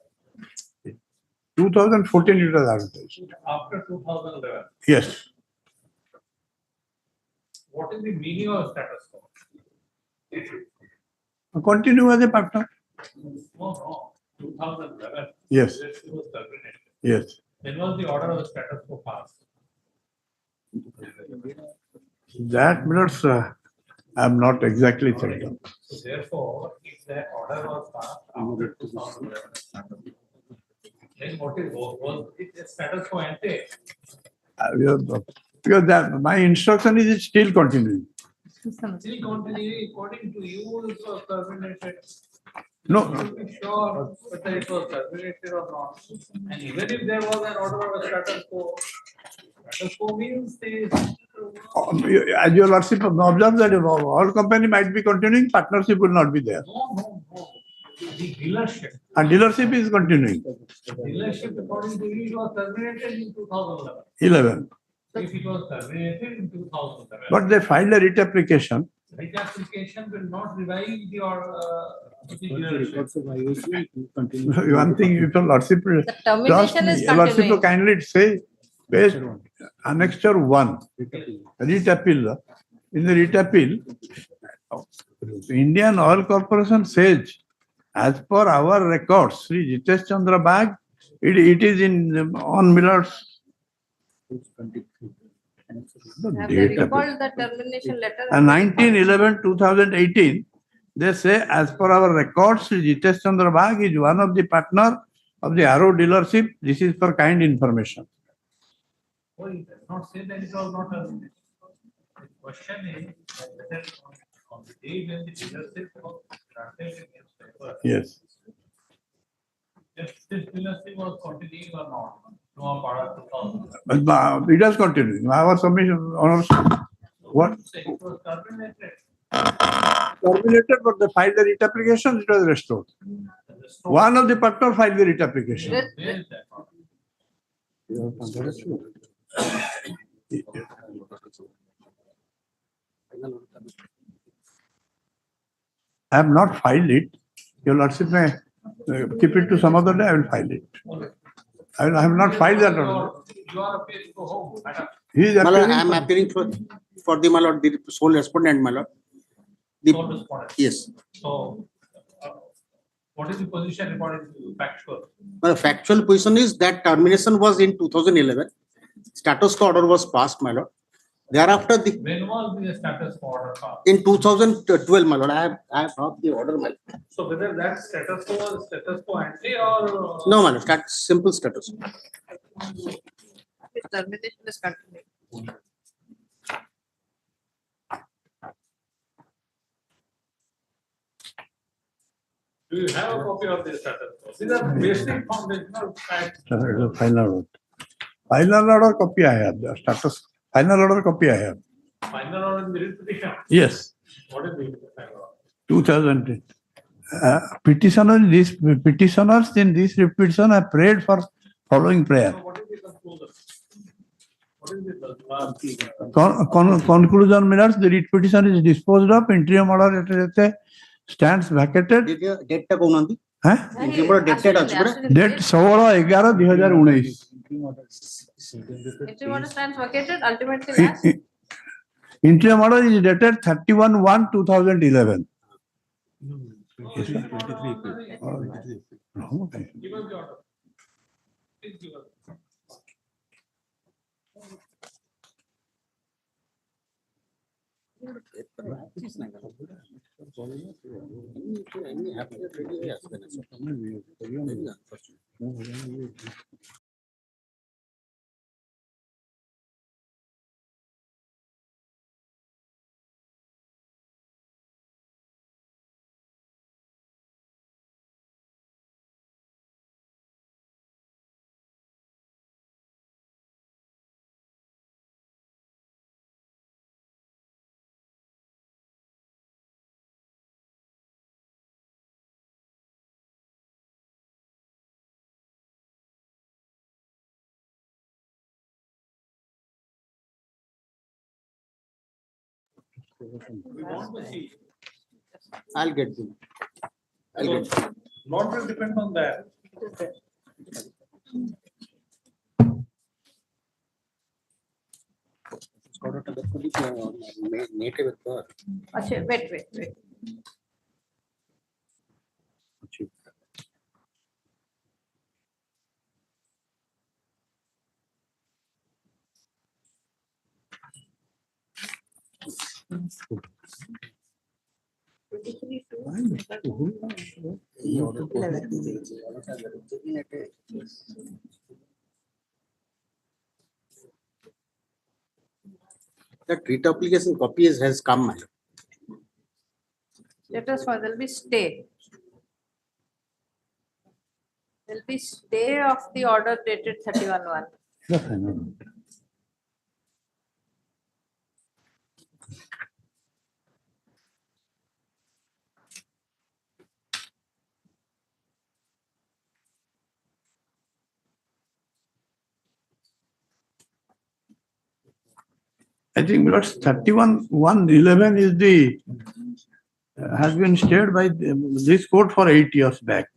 2014 it was advertised. After 2011. Yes. What is the meaning of status quo? Continue as a partner. No, 2011. Yes. This was Yes. When was the order of the status quo passed? That minutes, I'm not exactly certain. So therefore, if that order was passed after 2011, then what is, was it a status quo ante? Because that, my instruction is it's still continuing. Still continuing, according to you, it was terminated. No. You should be sure whether it was terminated or not. And even if there was an order of a status quo means the As your lordship observes that all company might be continuing, partnership will not be there. no. The dealership. And dealership is continuing. Dealership, according to you, it was terminated in 2011. 11. If it was terminated in 2011. But they filed a writ application. Writ application will not revive your One thing, if your lordship, termination is your lordship continuing. kindly say, page annexure 1, writ appeal. In the writ appeal, Indian Oil Corporation says, as per our records, Sri Jitesh Chandra Bag, it is in on Miller's. Have they recalled the termination letter? And 19/11/2018, they say, as per our records, Sri Jitesh Chandra Bag is one of the partner of the Arrow dealership. This is for kind information. Oh, it does not say that it was not terminated. The question is whether on the day when the dealership was granted against paper. Yes. If this dealership was continuing or not. No, part of 2000. But it is continuing. Our submission, what? It was terminated. Terminated, but they filed the writ application, it was restored. One of the partner filed the writ application. Where is that order? I have not filed it. Your lordship may keep it to some other day, I will file it. I have not filed that order. You are appealing to whom, madam? He is My lord, appealing I am for- appearing for the, my lord, the sole respondent, my lord. The- Sole respondent. Yes. So, what is the position according to factual? The factual position is that termination was in 2011. Status quo order was passed, my lord. Thereafter, When was the status quo order passed? in 2012, my lord, I have brought the order, my lord. So whether that status quo was status quo ante or? No, my lord, simple status. Termination is continuing. Do you have a copy of this status quo? These are basic foundational facts. Final order. Final order copy I have. The status. Final order copy I have. Final order in the writ petition. Yes. What is the final order? 2000. Petitioners in this petition have prayed for following prayer. What is the conclusion? What is the Conclusion minutes, the writ petition is disposed of, interim order stands vacated. Date ta koun andi? Interim order date ta achi. Date 16/11/2019. Interim order stands vacated, ultimately last. Interim order is dated 31/1/2011. Yes, sir. Give us the order. Please give us. We want to see. I'll get them. I'll get them. Lot will depend on that. Native birth. Acha, wait. That writ application copy has come, my lord. Let us find, there'll be stay. There'll be stay of the order dated 31/1. Yes, I know. I think that's 31/111 is the, has been stayed by this court for 8 years back.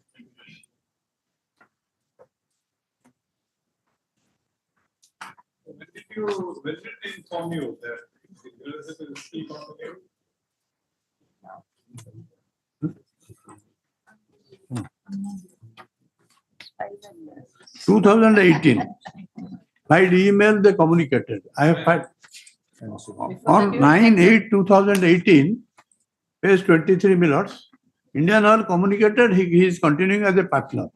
When did they inform you that the dealership is still complicated? 2018. By email they communicated. I have had on 9/8/2018, page 23 minutes, Indian Oil communicated he is continuing as a partner.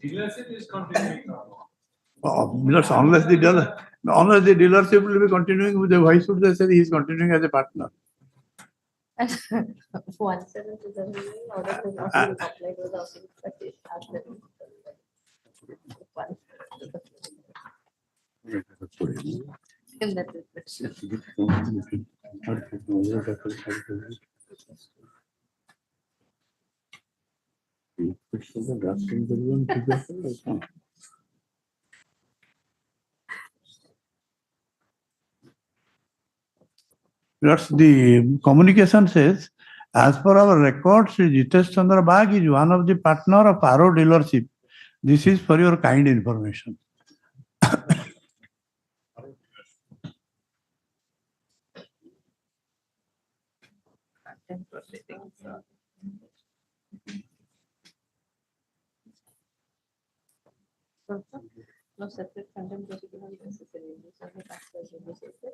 Dealership is continuing now. Unless the dealership will be continuing with the, why should they say he is continuing as a partner? 1727 order to not be applied without expectation. In that respect. That's the communication says, as per our records, Jitesh Chandra Bagh is one of the partner of RO dealership. This is for your kind information. Proceedings. No separate content proceeding is necessary. These are the factors associated.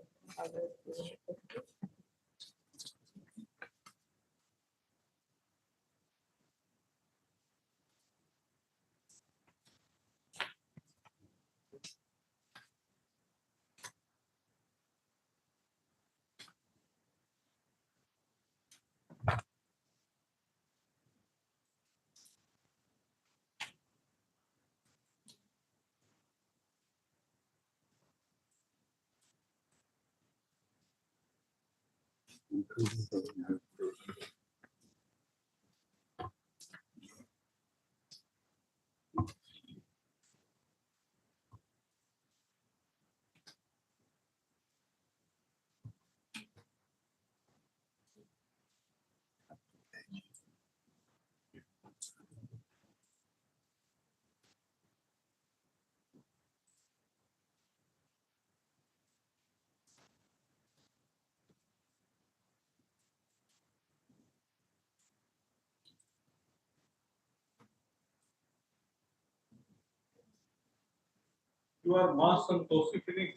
You are mass and feeling.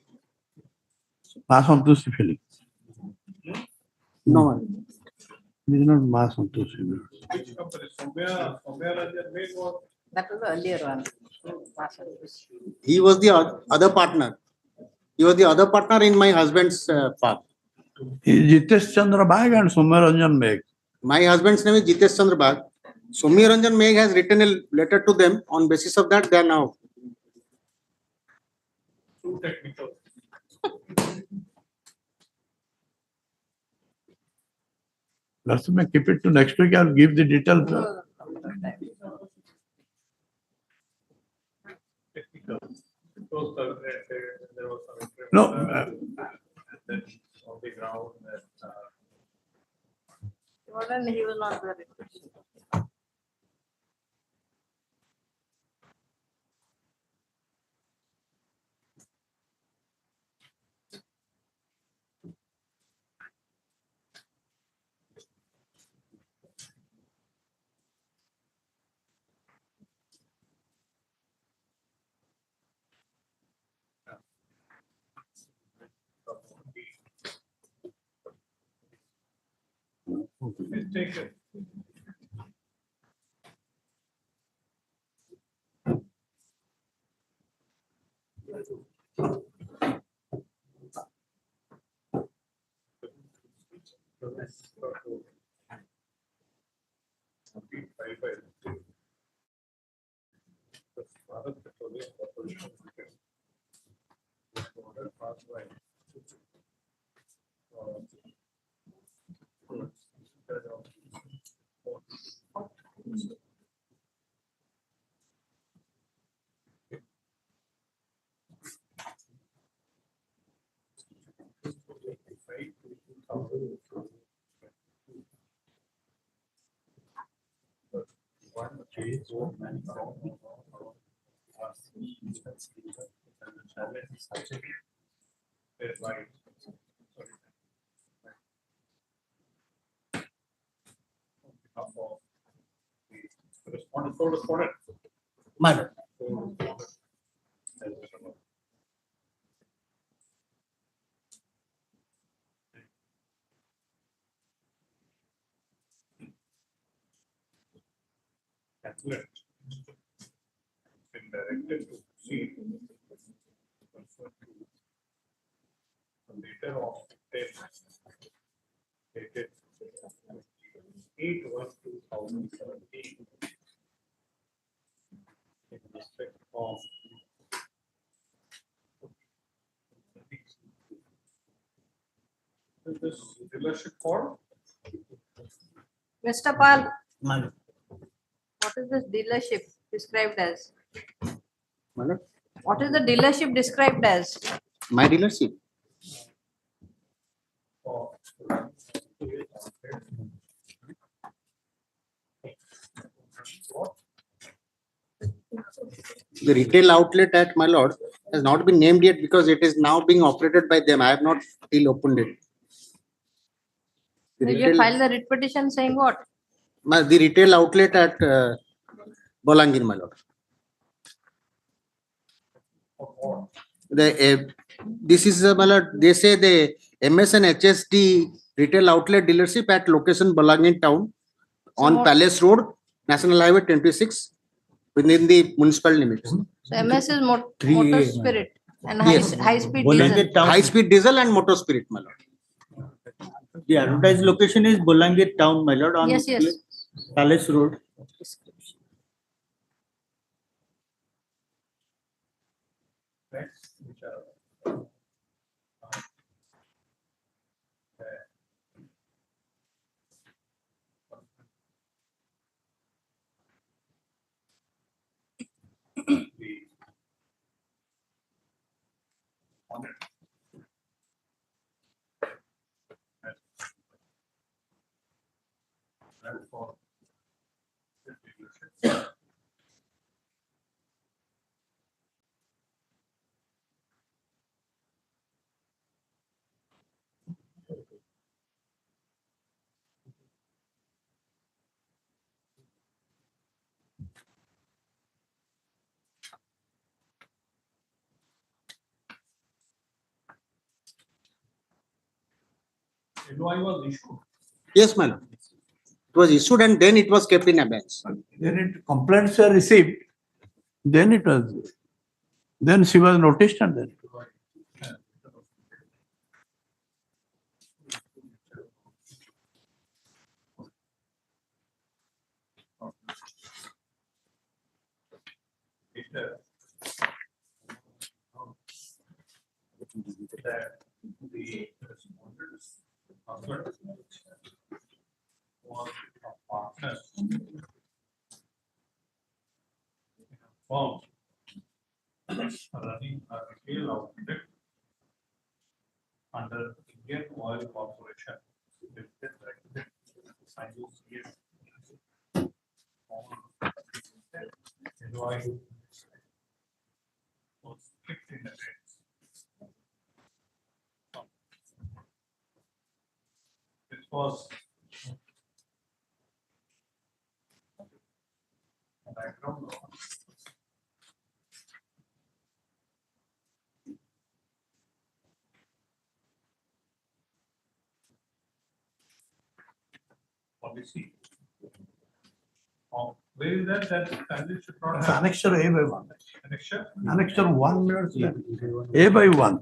Mass Santoshi feeling. No. This is not Mass Santoshi feeling. Which company? Somewhere Rajan made was. That was the earlier one. He was the other partner. He was the other partner in my husband's farm. Jitesh Chandra Bagh and Soumya Ranjan Megh. My husband's name is Jitesh Chandra Bagh. Soumya Ranjan Megh has written a letter to them. On basis of that, they are now. Too technical. Let's keep it to next week. I'll give the details. Technical. It was terminated, there was some No. then on the ground that He was not very good. Please take it. Correspondent. Madam. Appellate been directed to proceed pursuant to the letter of 10 dated 8/1/2017 in respect of this dealership for Mr. Pal, Madam. what is this dealership described as? Madam, What is the dealership described as? my dealership. The retail outlet at my lord has not been named yet because it is now being operated by them. I have not still opened it. The Did you retail, file the writ petition saying what? the retail outlet at Bolangir, my lord. This is my lord, they say the MS and HSD retail outlet dealership at location Bolangir town on Palace Road, National Highway 26 within the municipal limits. So MS is motor spirit and Yes. high speed diesel. High speed diesel and motor spirit, my lord. The advertised location is Bolangir town, my lord, on Yes, yes. Palace Road. next, which are LOI was issued. Yes, my lord. It was issued and then it was kept in abeyance. Then complaints were received, then then she was noticed and then. That the respondents husband was a partner in a firm running a retail outlet under Indian Oil Corporation. Limited, Directed, IUCS. LOI was fixed in the dates. This was a background law. see. Where is that? That family should not It's have. annexure A by 1. Annexure? Annexure 1 minutes, A by 1.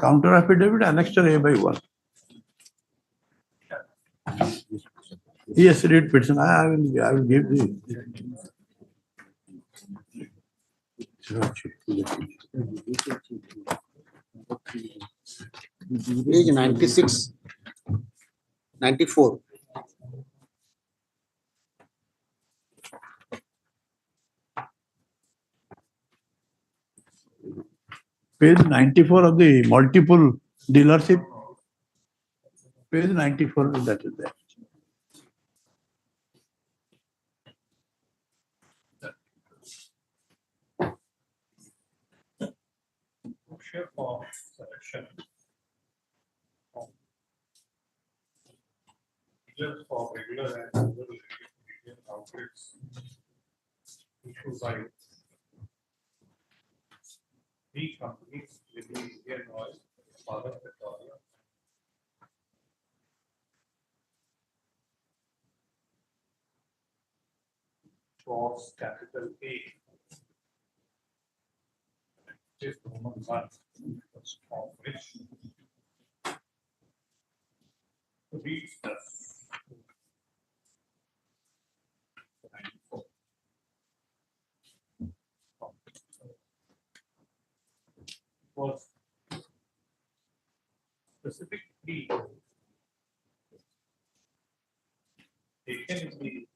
Counter affidavit, annexure A by 1. Yes, read petition. I will give the. Page 96, 94. Page 94 of the multiple dealership. Page 94, that is there. Share for selection. Just for regular and retail outlets issued by three companies with the Indian Oil, Father Petroleum, Schwartz Capital A, this Roman one, of which reads the was specifically taken in the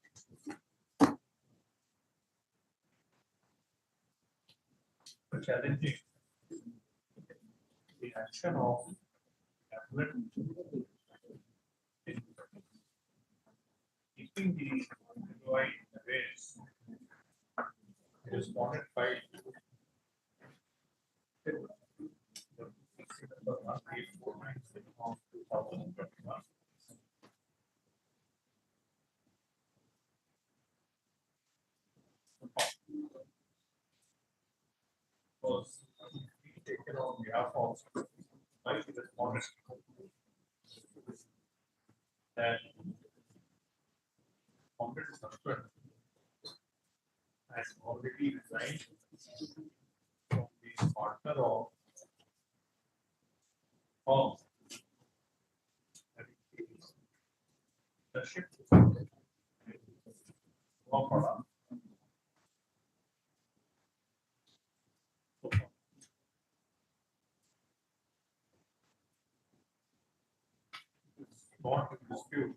challenging the action of Appellate in keeping the NOI in arrears. Responded by was taken on behalf of by the respondent that Congress husband has already resigned from the partner of the ship of not in dispute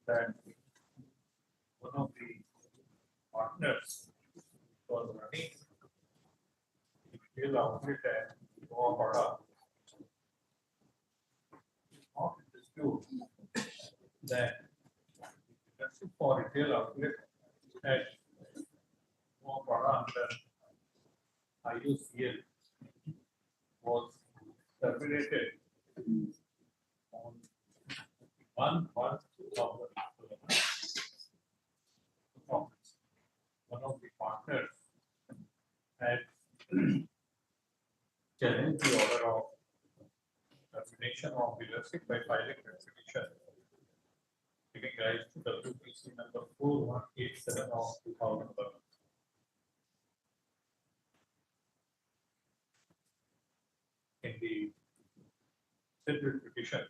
that one of the partners was running retail outlet at Goapada. Not in dispute that the for retail outlet at Goapada under IUCL was terminated on 1/1/2011. One of the partners had challenged the order of termination of dealership by filing petition, giving rise to WPC number 4187 of 2011. In the civil petition,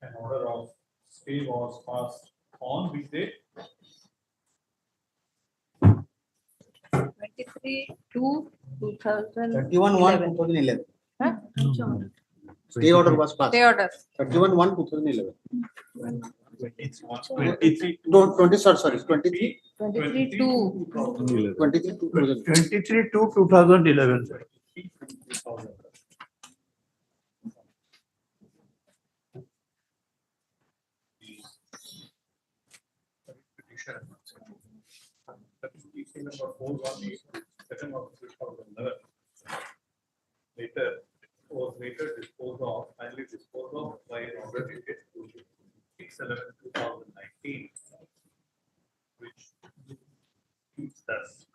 an order of stay was passed on which date? 23/2/2011. 31/1/2011. Huh? Stay order was passed. Stay order. 31/1/2011. 23. No, 20, sorry, 23. 23/2. 23/2/2011. Petition. WPC number 4187 of 2011. Later finally disposed of by an order dated 6/11/2019, which keeps us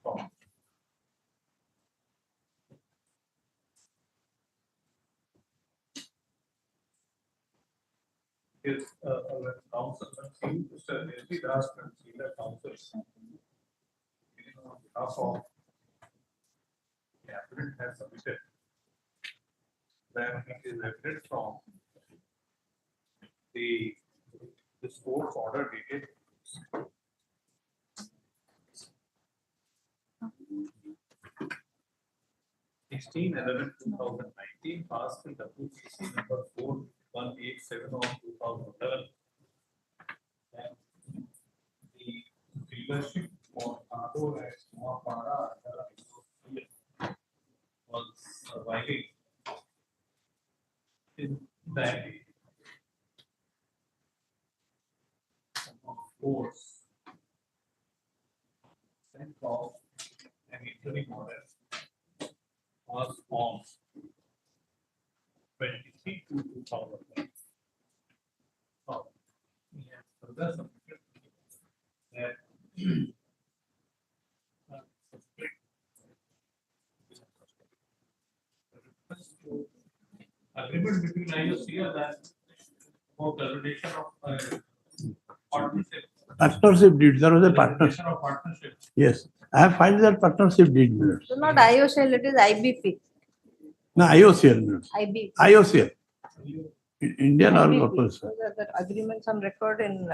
from is council, Mr. S.D. Das and senior counsel on behalf of the applicant has submitted that it is evident from this court's order dated 16/11/2019, passed in WPC number 4187 of 2011. And the dealership for Ado and Sumapara was surviving in that force sent off an interim order was on 23/2/2009. Now, we have further submitted that agreement between IOCL and for termination of partnership. Partnership deed, there was a partnership. Termination of partnership. Yes, I have filed that partnership deed. So not IOCL, it is IBP. No, IOCL. IB. IOCL. Indian Oil IBP. Corporation. So that agreements on record in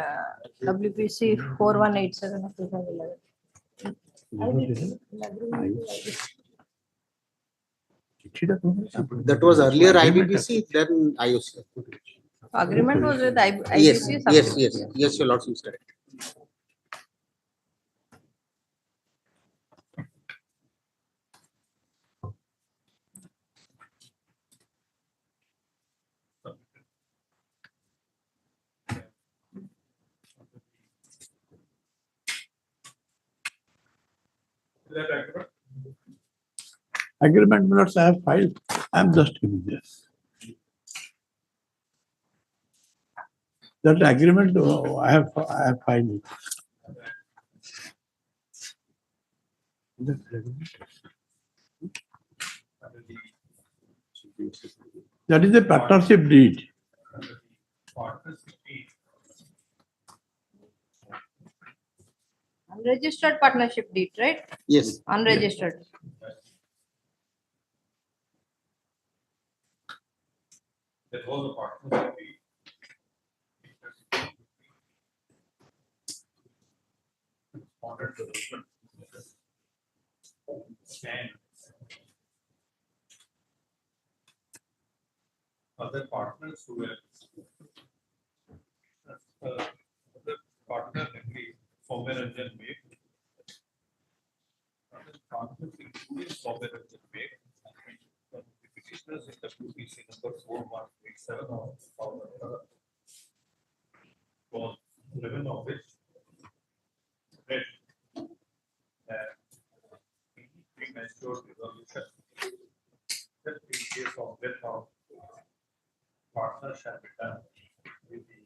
WPC 4187 of 2011. IBP. That was earlier IBBC, then IOC. Agreement was with IBC. Yes, your lordship is correct. Is that accurate? Agreement minutes I have filed. I am just giving this. That agreement I have filed it. That is a partnership deed. Unregistered partnership deed, right? Yes. Unregistered. That was a partnership deed. Responded to the and other partners who were other partner agreed Sovereignty Bank. Other partners including Sovereignty Bank. The petitioners in WPC number 4187 of was 11 of which read that premature resolution that in case of death of partner shall be done with the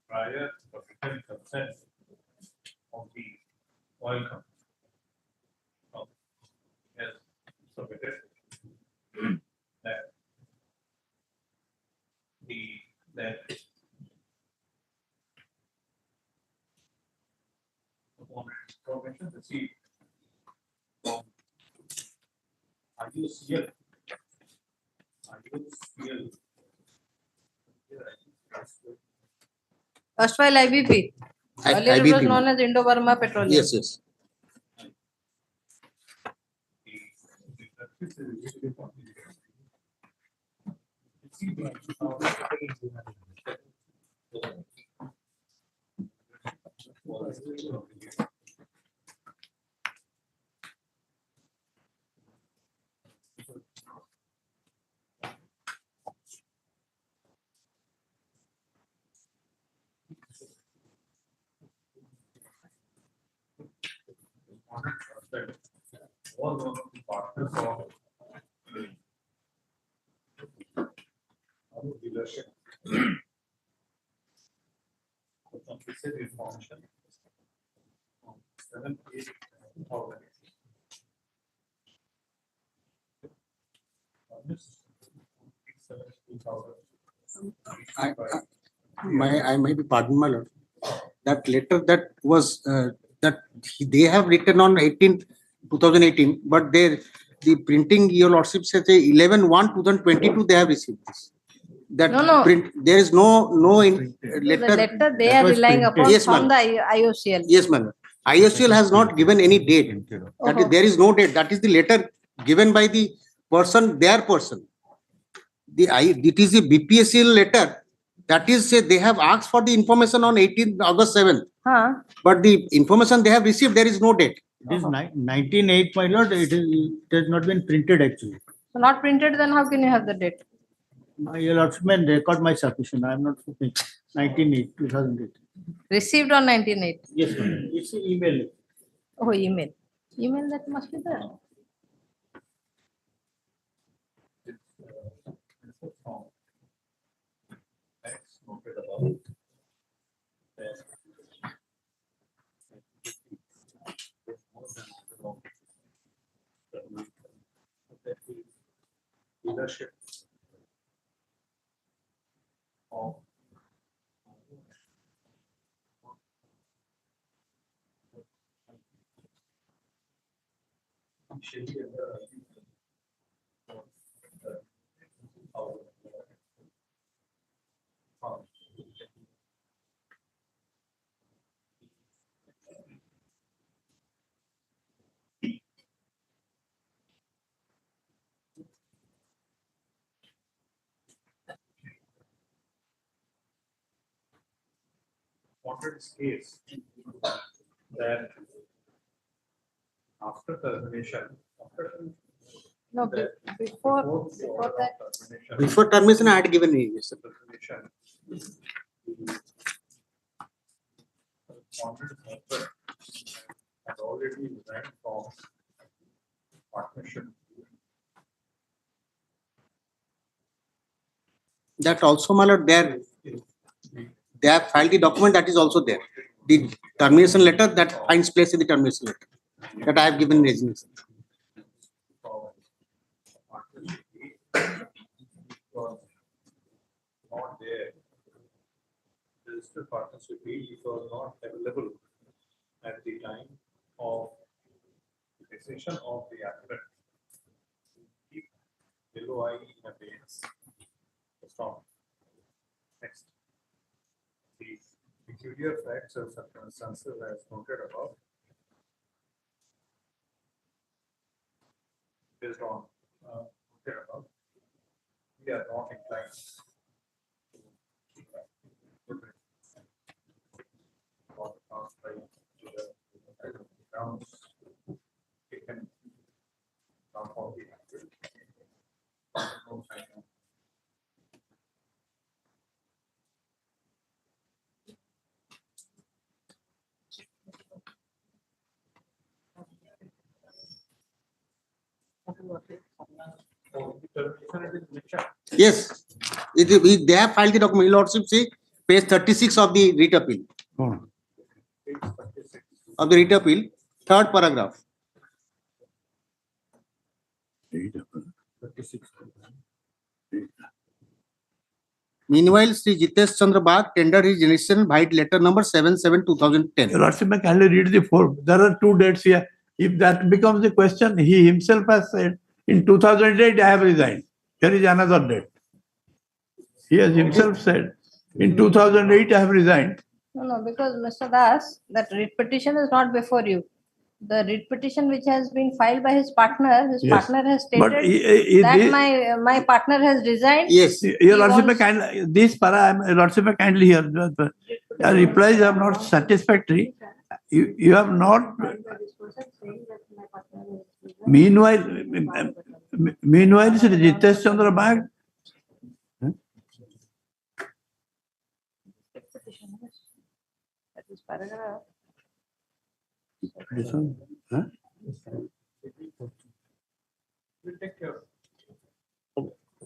prior or written consent of the oil company. Has submitted that upon information received from IUCL. First file IBP. Earlier it was known as Indo-Burma Petroleum. Yes. Was one of the partners of dealership. Some basic information on 7/8/2000. I might be pardoned, my lord. That letter that was, they have written on 2018, but the printing, your lordship says 11/1/2022 they have received this. That No. print, there is no The letter. letter they that are was relying printed. upon Yes, from ma'am. the IOCL. Yes, ma'am. IOCL has not given any date. That is, there is no date. That is the letter given by the person, their person. It is the BPSL letter. That is, they have asked for the information on 18th August 7th. But the information they have received, there is no date. It is 19/8, my lord. It has not been printed actually. So not printed, then how can you have the date? Your lordship may record my submission. I am not 19/8, 2008. Received on 19/8. Yes, ma'am. It's an email. Oh, email. Email that must be there. Leadership of wanted case that after termination, No, before that. Before termination, I had given it. Yes, sir. Termination, respondent member had already resigned from partnership. That also, my lord, they have filed the document that is also there. The termination letter that finds place in the termination letter that I have given resignation. Was not there. The registered partnership it was not available at the time of the decision of the appellate. Keep LOI in abeyance. Strong. Next. The peculiar facts or circumstances as noted above. Based on noted above, we are not inclined to keep that. Or transfer to the grounds taken from all the Yes, they have filed the document. Your lordship, see page 36 of the writ appeal. Of the writ appeal, third paragraph. 36. Meanwhile, Sri Jitesh Chandra Bagh tendered his generation by letter number 77/2010. Your lordship, may kindly read the form. There are two dates here. If that becomes the question, he himself has said, in 2008, I have resigned. Here is another date. He has himself said, in 2008, I have resigned. No, because Mr. Das, that writ petition is not before you. The writ petition which has been filed by his partner, partner has stated that my partner has resigned. Yes. Your lordship, may kindly, this para, your lordship, may kindly hear. Your replies are not satisfactory. You have not. Meanwhile, Sri Jitesh Chandra Bagh. That is paragraph. This one, huh?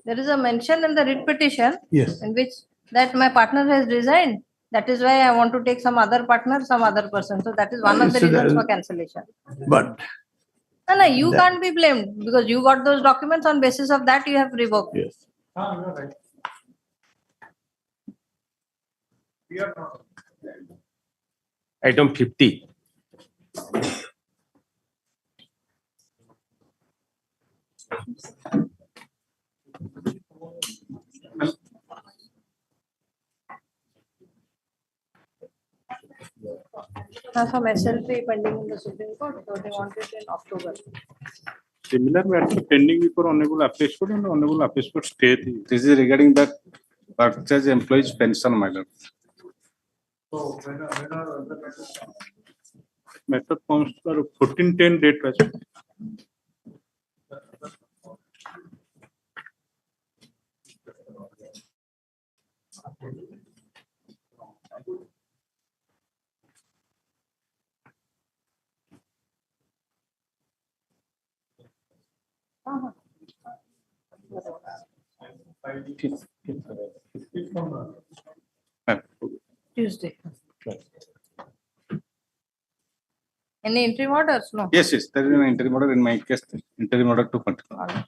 There is a mention in the writ petition Yes. in which that my partner has resigned. That is why I want to take some other partner, some other person. So that is one of the reasons for cancellation. But No, you can't be blamed because you got those documents. On basis of that, you have revoked. Yes. You're right. Item 50. Some SLP pending in the Supreme Court, so they want it in October. Similar matter pending before Honorable Appellate Court and Honorable Appellate Court stay. This is regarding the purchase employees pension, my lord. So matter comes to 1410 date. Tuesday. Any interim orders? No. Yes, there is an interim order in my case, interim order to continue.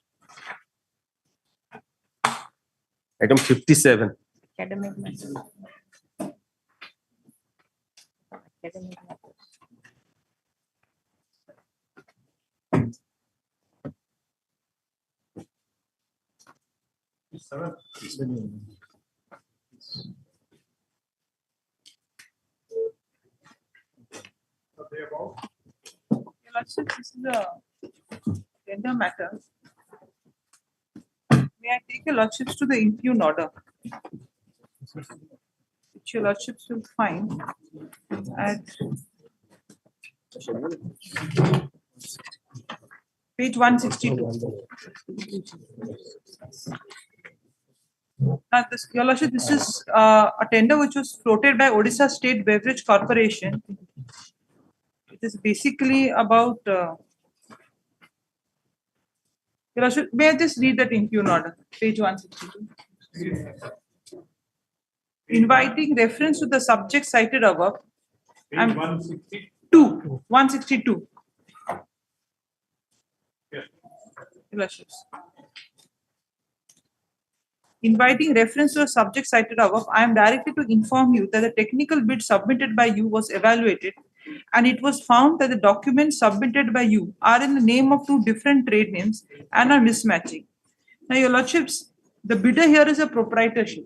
Item 57. Academic matters. Academic matters. This is a tender matter. May I take your lordships to the impugned order, which your lordships will find at page 162. Now, your lordship, this is a tender which was floated by Odisha State Beverage Corporation. It is basically about. Your lordship, may I just read that impugned order, page 162. Inviting reference to the subject cited above. Page 162. 162. Yes. Your lordships. Inviting reference to a subject cited above, I am directed to inform you that the technical bid submitted by you was evaluated, and it was found that the documents submitted by you are in the name of two different trade names and are mismatching. Now, your lordships, the bidder here is a proprietorship.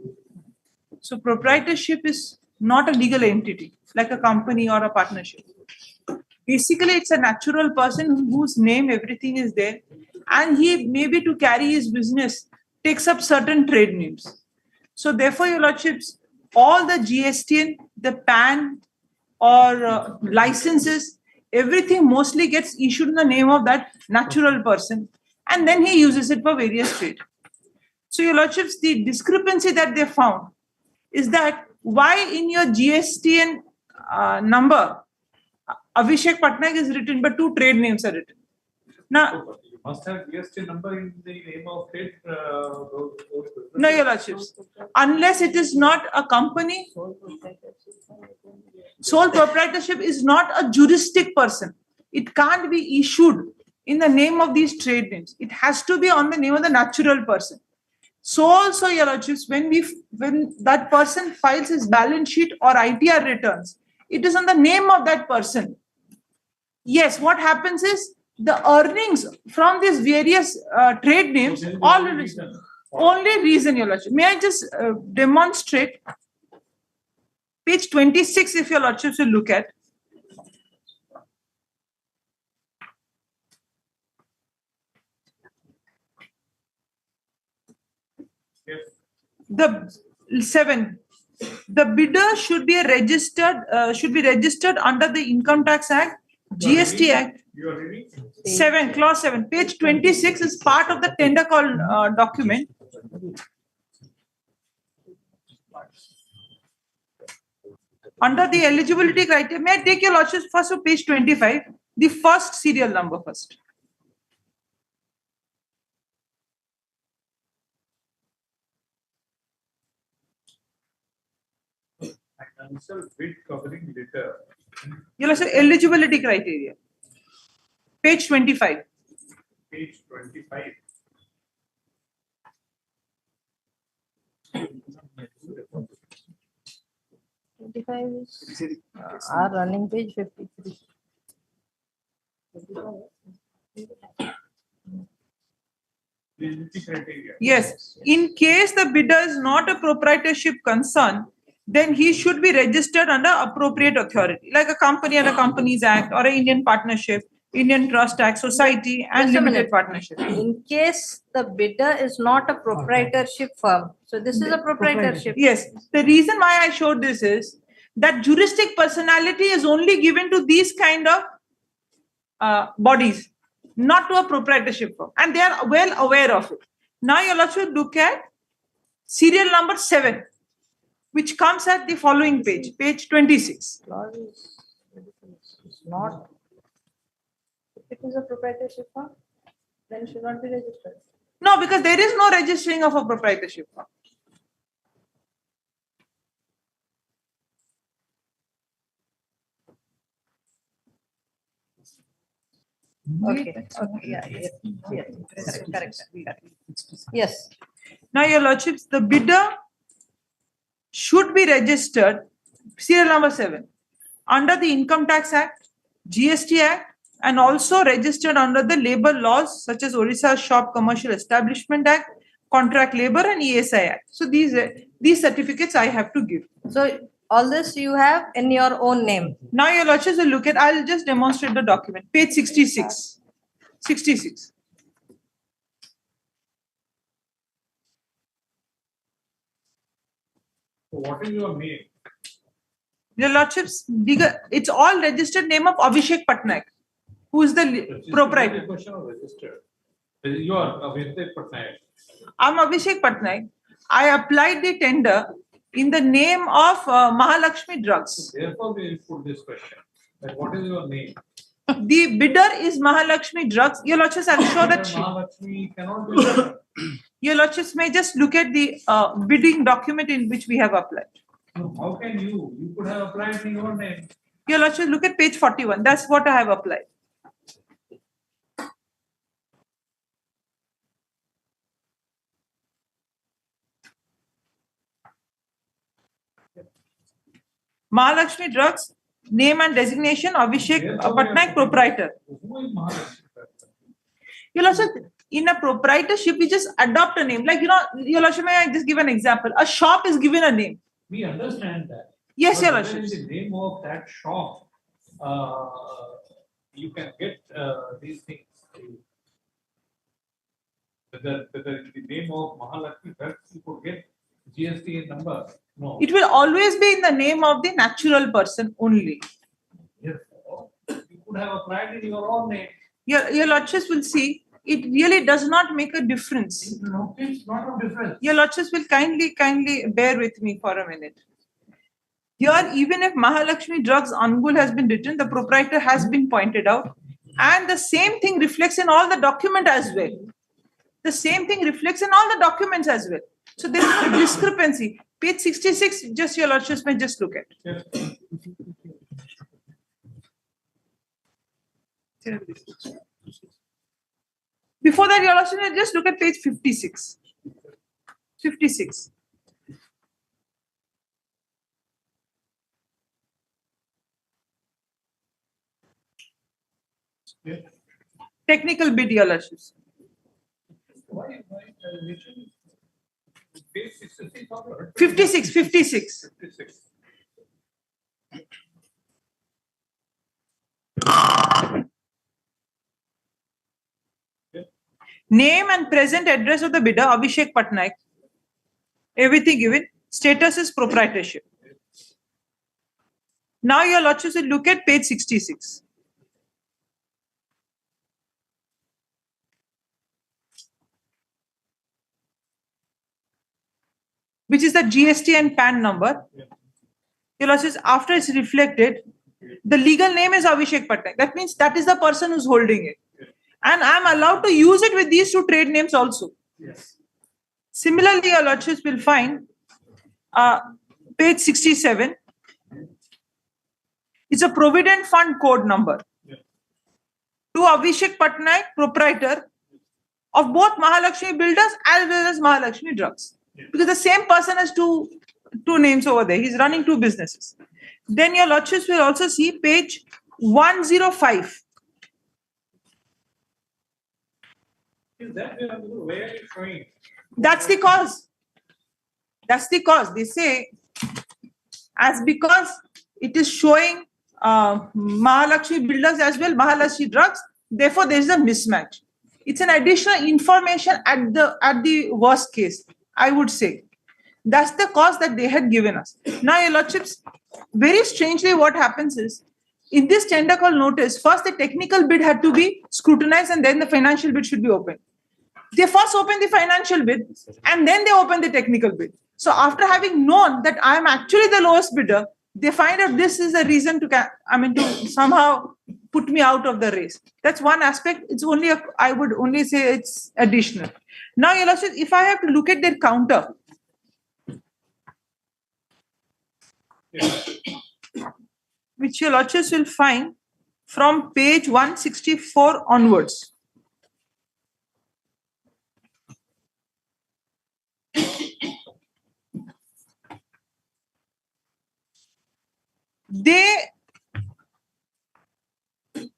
So, proprietorship is not a legal entity like a company or a partnership. Basically, it's a natural person whose name everything is there, and he maybe to carry his business takes up certain trade names. So therefore, your lordships, all the GST, the PAN or licenses, everything mostly gets issued in the name of that natural person, and then he uses it for various trade. So your lordships, the discrepancy that they found is that why in your GST number, Abhishek Patnaik is written, but two trade names are written. Now, You must have GST number in the name of it. no, your lordships, unless it is not a company, sole proprietorship is not a juristic person. It can't be issued in the name of these trade names. It has to be on the name of the natural person. So also, your lordships, when that person files his balance sheet or ITR returns, it is on the name of that person. Yes, what happens is the earnings from these various trade names, only reason, your lordship. May I just demonstrate? Page 26, if your lordships will look at. The 7. The bidder should be registered under the Income Tax Act, GST Act. 7, clause 7, page 26 is part of the tender call document. Under the eligibility criteria, may I take your lordships first to page 25, the first serial number first. Cancel bid covering letter. You'll say eligibility criteria. Page 25. Page 25. 55 is our running page 53. Yes, in case the bidder is not a proprietorship concern, then he should be registered under appropriate authority, like a company under Companies Act or an Indian partnership, Indian Trust Act, society and Just a limited minute. partnership. In case the bidder is not a proprietorship firm, so this is a proprietorship. Yes, the reason why I showed this is that juristic personality is only given to these kind of bodies, not to a proprietorship firm, and they are well aware of it. Now you'll also look at serial number 7, which comes at the following page, page 26. Clause is not. If it is a proprietorship firm, then it should not be registered. No, because there is no registering of a proprietorship firm. Okay, yeah. Correct. Yes. Now, your lordships, the bidder should be registered, serial number 7, under the Income Tax Act, GST Act, and also registered under the labor laws such as Orissa Shop Commercial Establishment Act, Contract Labor, and ESI Act. So these certificates I have to give. So all this you have in your own name. Now your lordships will look at, I'll just demonstrate the document, page 66. 66. So what is your name? Your lordships, it's all registered name of Abhishek Patnaik, who is the proprietor. Question of registered. You are Abhishek Patnaik. I'm Abhishek Patnaik. I applied the tender in the name of Mahalakshmi Drugs. Therefore, we will put this question. That what is your name? The bidder is Mahalakshmi Drugs. Your lordships, I'm sure that Mahalakshmi cannot be there. your lordships may just look at the bidding document in which we have applied. No, how can you? You could have applied in your name. Your lordships, look at page 41. That's what I have applied. Mahalakshmi Drugs, name and designation, Abhishek Patnaik, proprietor. Who is Mahalakshmi? Your lordship, in a proprietorship, we just adopt a name. Like, your lordship, may I just give an example? A shop is given a name. We understand that. Yes, But your whether lordship. in the name of that shop, you can get these things. Whether in the name of Mahalakshmi Drugs, you could get GST number. No. It will always be in the name of the natural person only. Yes. You could have applied in your own name. Your lordships will see, it really does not make a difference. No, it's not a difference. Your lordships will kindly bear with me for a minute. Here, even if Mahalakshmi Drugs Angul has been written, the proprietor has been pointed out, and the same thing reflects in all the document as well. The same thing reflects in all the documents as well. So there is no discrepancy. Page 66, just your lordships may just look at. Before that, your lordship, just look at page 56. 56. Technical bid, your lordships. Why page 66 or 56, 56. 56. Name and present address of the bidder, Abhishek Patnaik. Everything given. Status is proprietorship. Now your lordships will look at page 66. Which is the GST and PAN number. Your lordships, after it's reflected, the legal name is Abhishek Patnaik. That means that is the person who's holding it. And I'm allowed to use it with these two trade names also. Yes. Similarly, your lordships will find page 67. It's a provident fund code number. To Abhishek Patnaik, proprietor of both Mahalakshmi Builders as well as Mahalakshmi Drugs. Because the same person has two names over there. He's running two businesses. Then your lordships will also see page 105. Is that where are you showing? That's the cause. That's the cause. They say, as because it is showing Mahalakshmi builders as well, Mahalakshmi drugs, therefore there is a mismatch. It's an additional information at the worst case, I would say. That's the cause that they had given us. Now, your lordships, very strangely, what happens is, in this tender call notice, first the technical bid had to be scrutinized and then the financial bid should be opened. They first open the financial bid and then they open the technical bid. So after having known that I am actually the lowest bidder, they find out this is a reason to somehow put me out of the race. That's one aspect. It's only I would only say it's additional. Now, your lordship, if I have to look at their counter, which your lordships will find from page 164 onwards. They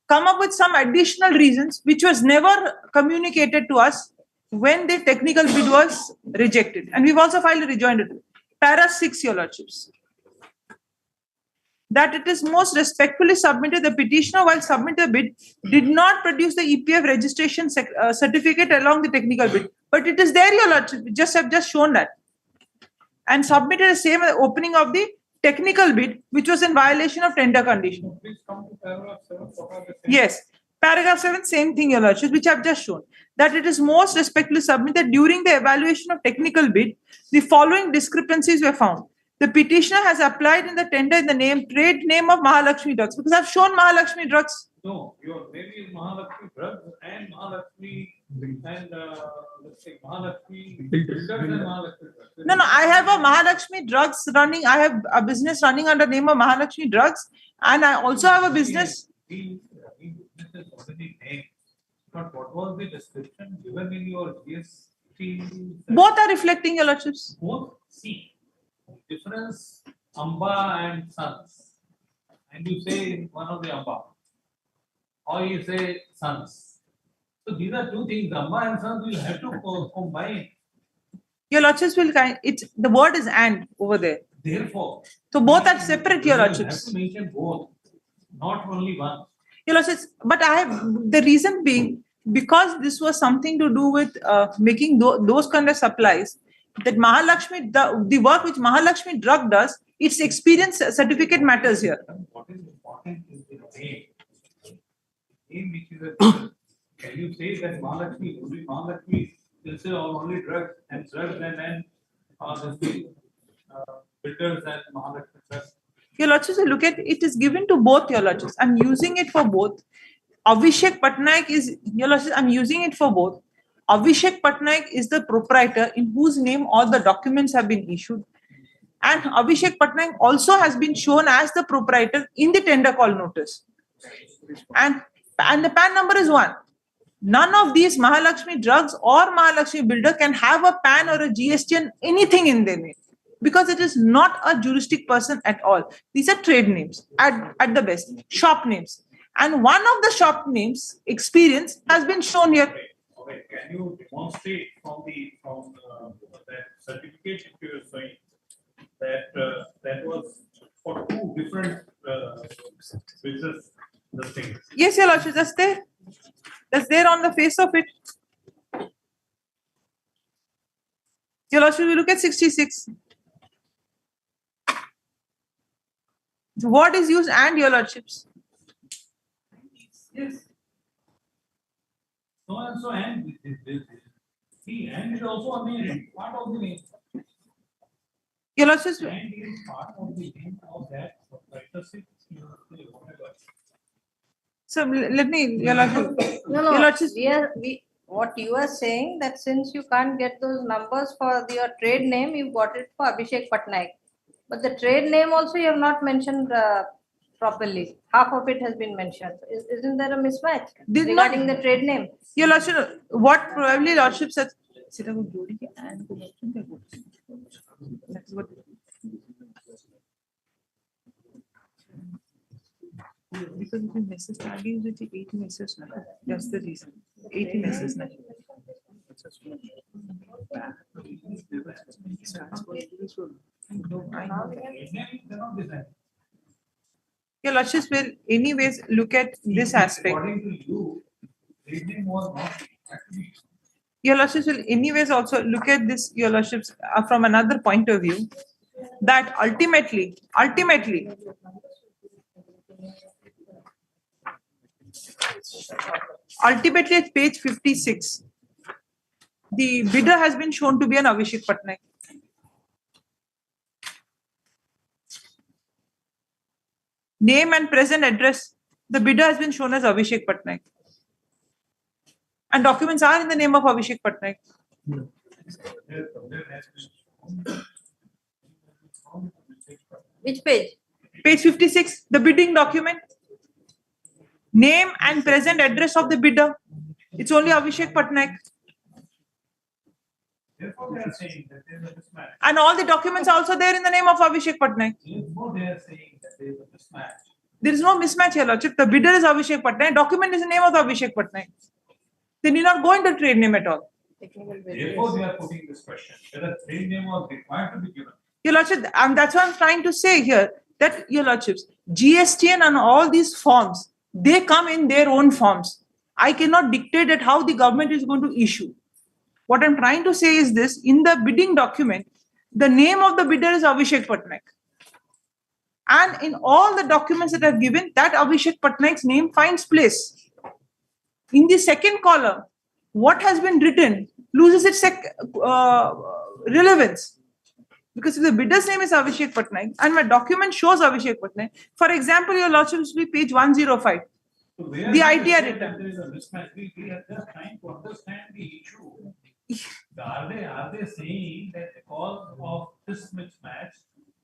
come up with some additional reasons which was never communicated to us when the technical bid was rejected. And we've also filed a rejoinder. Para 6, your lordships. That it is most respectfully submitted, the petitioner, while submitting the bid, did not produce the EPF registration certificate along the technical bid. But it is there, your lordship. Have just shown that. And submitted the same at the opening of the technical bid, which was in violation of tender condition. Please come to paragraph 7. Yes. Paragraph 7, same thing, your lordship, which I have just shown. That it is most respectfully submitted during the evaluation of technical bid, the following discrepancies were found. The petitioner has applied in the tender in the trade name of Mahalakshmi Drugs, because I've shown Mahalakshmi Drugs. No, your name is Mahalakshmi Drugs and Mahalakshmi and let's say Mahalakshmi Builders and Mahalakshmi Drugs. No, I have a Mahalakshmi Drugs running. I have a business running under the name of Mahalakshmi Drugs, and I also have a business. The business is already named. But what was the description given in your GST? Both are reflecting, your lordships. Both see. Difference Amba and Sons, and you say one of the Amba, or you say Sons. So these are two things. Amba and Sons will have to combine. Your lordships will the word is and over there. Therefore, so both are separate, your lordships. You have to mention both, not only one. Your lordships, but I have the reason being because this was something to do with making those kind of supplies. That Mahalakshmi, the work which Mahalakshmi Drug does, its experience certificate matters here. What is important is the name. Name which is a can you say that Mahalakshmi, only Mahalakshmi, will say only drugs and then builders and Mahalakshmi drugs. Your lordships, look at it is given to both, your lordships. I'm using it for both. Abhishek Patnaik is, your lordships, I'm using it for both. Abhishek Patnaik is the proprietor in whose name all the documents have been issued. And Abhishek Patnaik also has been shown as the proprietor in the tender call notice. And the PAN number is 1. None of these Mahalakshmi Drugs or Mahalakshmi Builder can have a PAN or a GST and anything in their name. Because it is not a juristic person at all. These are trade names at the best, shop names. And one of the shop names, experience, has been shown here. Okay, can you demonstrate from that certification you were saying that was for two different business things? Yes, your lordship, that's there. That's there on the face of it. Your lordship, we look at 66. The word is used and, your lordships. Yes. So and so and this. See, and is also a name, part of the name. Your lordships. And is part of the name of that proprietorship. So let me, your lordship. No, Your lordship. What you are saying that since you can't get those numbers for your trade name, you got it for Abhishek Patnaik. But the trade name also you have not mentioned properly. Half of it has been mentioned. Isn't there a mismatch regarding the trade name? Your lordship, what probably lordship said. Because if Mrs. Tagi is with 80 Mrs. That's the reason. 80 Mrs. Your Lordships will anyways look at this aspect. Your Lordships will anyways also look at this, Your Lordships, from another point of view, that ultimately, at page 56, the bidder has been shown to be an Abhishek Patnaik. Name and present address, the bidder has been shown as Abhishek Patnaik. And documents are in the name of Abhishek Patnaik. Which page? Page 56, the bidding document. Name and present address of the bidder. It's only Abhishek Patnaik. Therefore, they are saying that there is a mismatch. And all the documents are also there in the name of Abhishek Patnaik. Therefore, they are saying that there is a mismatch. There is no mismatch here, Lordship. The bidder is Abhishek Patnaik. Document is the name of the Abhishek Patnaik. They need not go into trade name at all. Therefore, they are putting this question whether trade name was required to be given. Your Lordship, and that's what I'm trying to say here, that, Your Lordships, GSTN and all these forms, they come in their own forms. I cannot dictate at how the government is going to issue. What I'm trying to say is this: in the bidding document, the name of the bidder is Abhishek Patnaik. And in all the documents that I've given, that Abhishek Patnaik's name finds place. In the second column, what has been written loses its relevance. Because if the bidder's name is Abhishek Patnaik and my document shows Abhishek Patnaik, for example, Your Lordship, will be page 105. So The ITR return. There is a mismatch. We are just trying to understand the issue. Are they saying that because of this mismatch,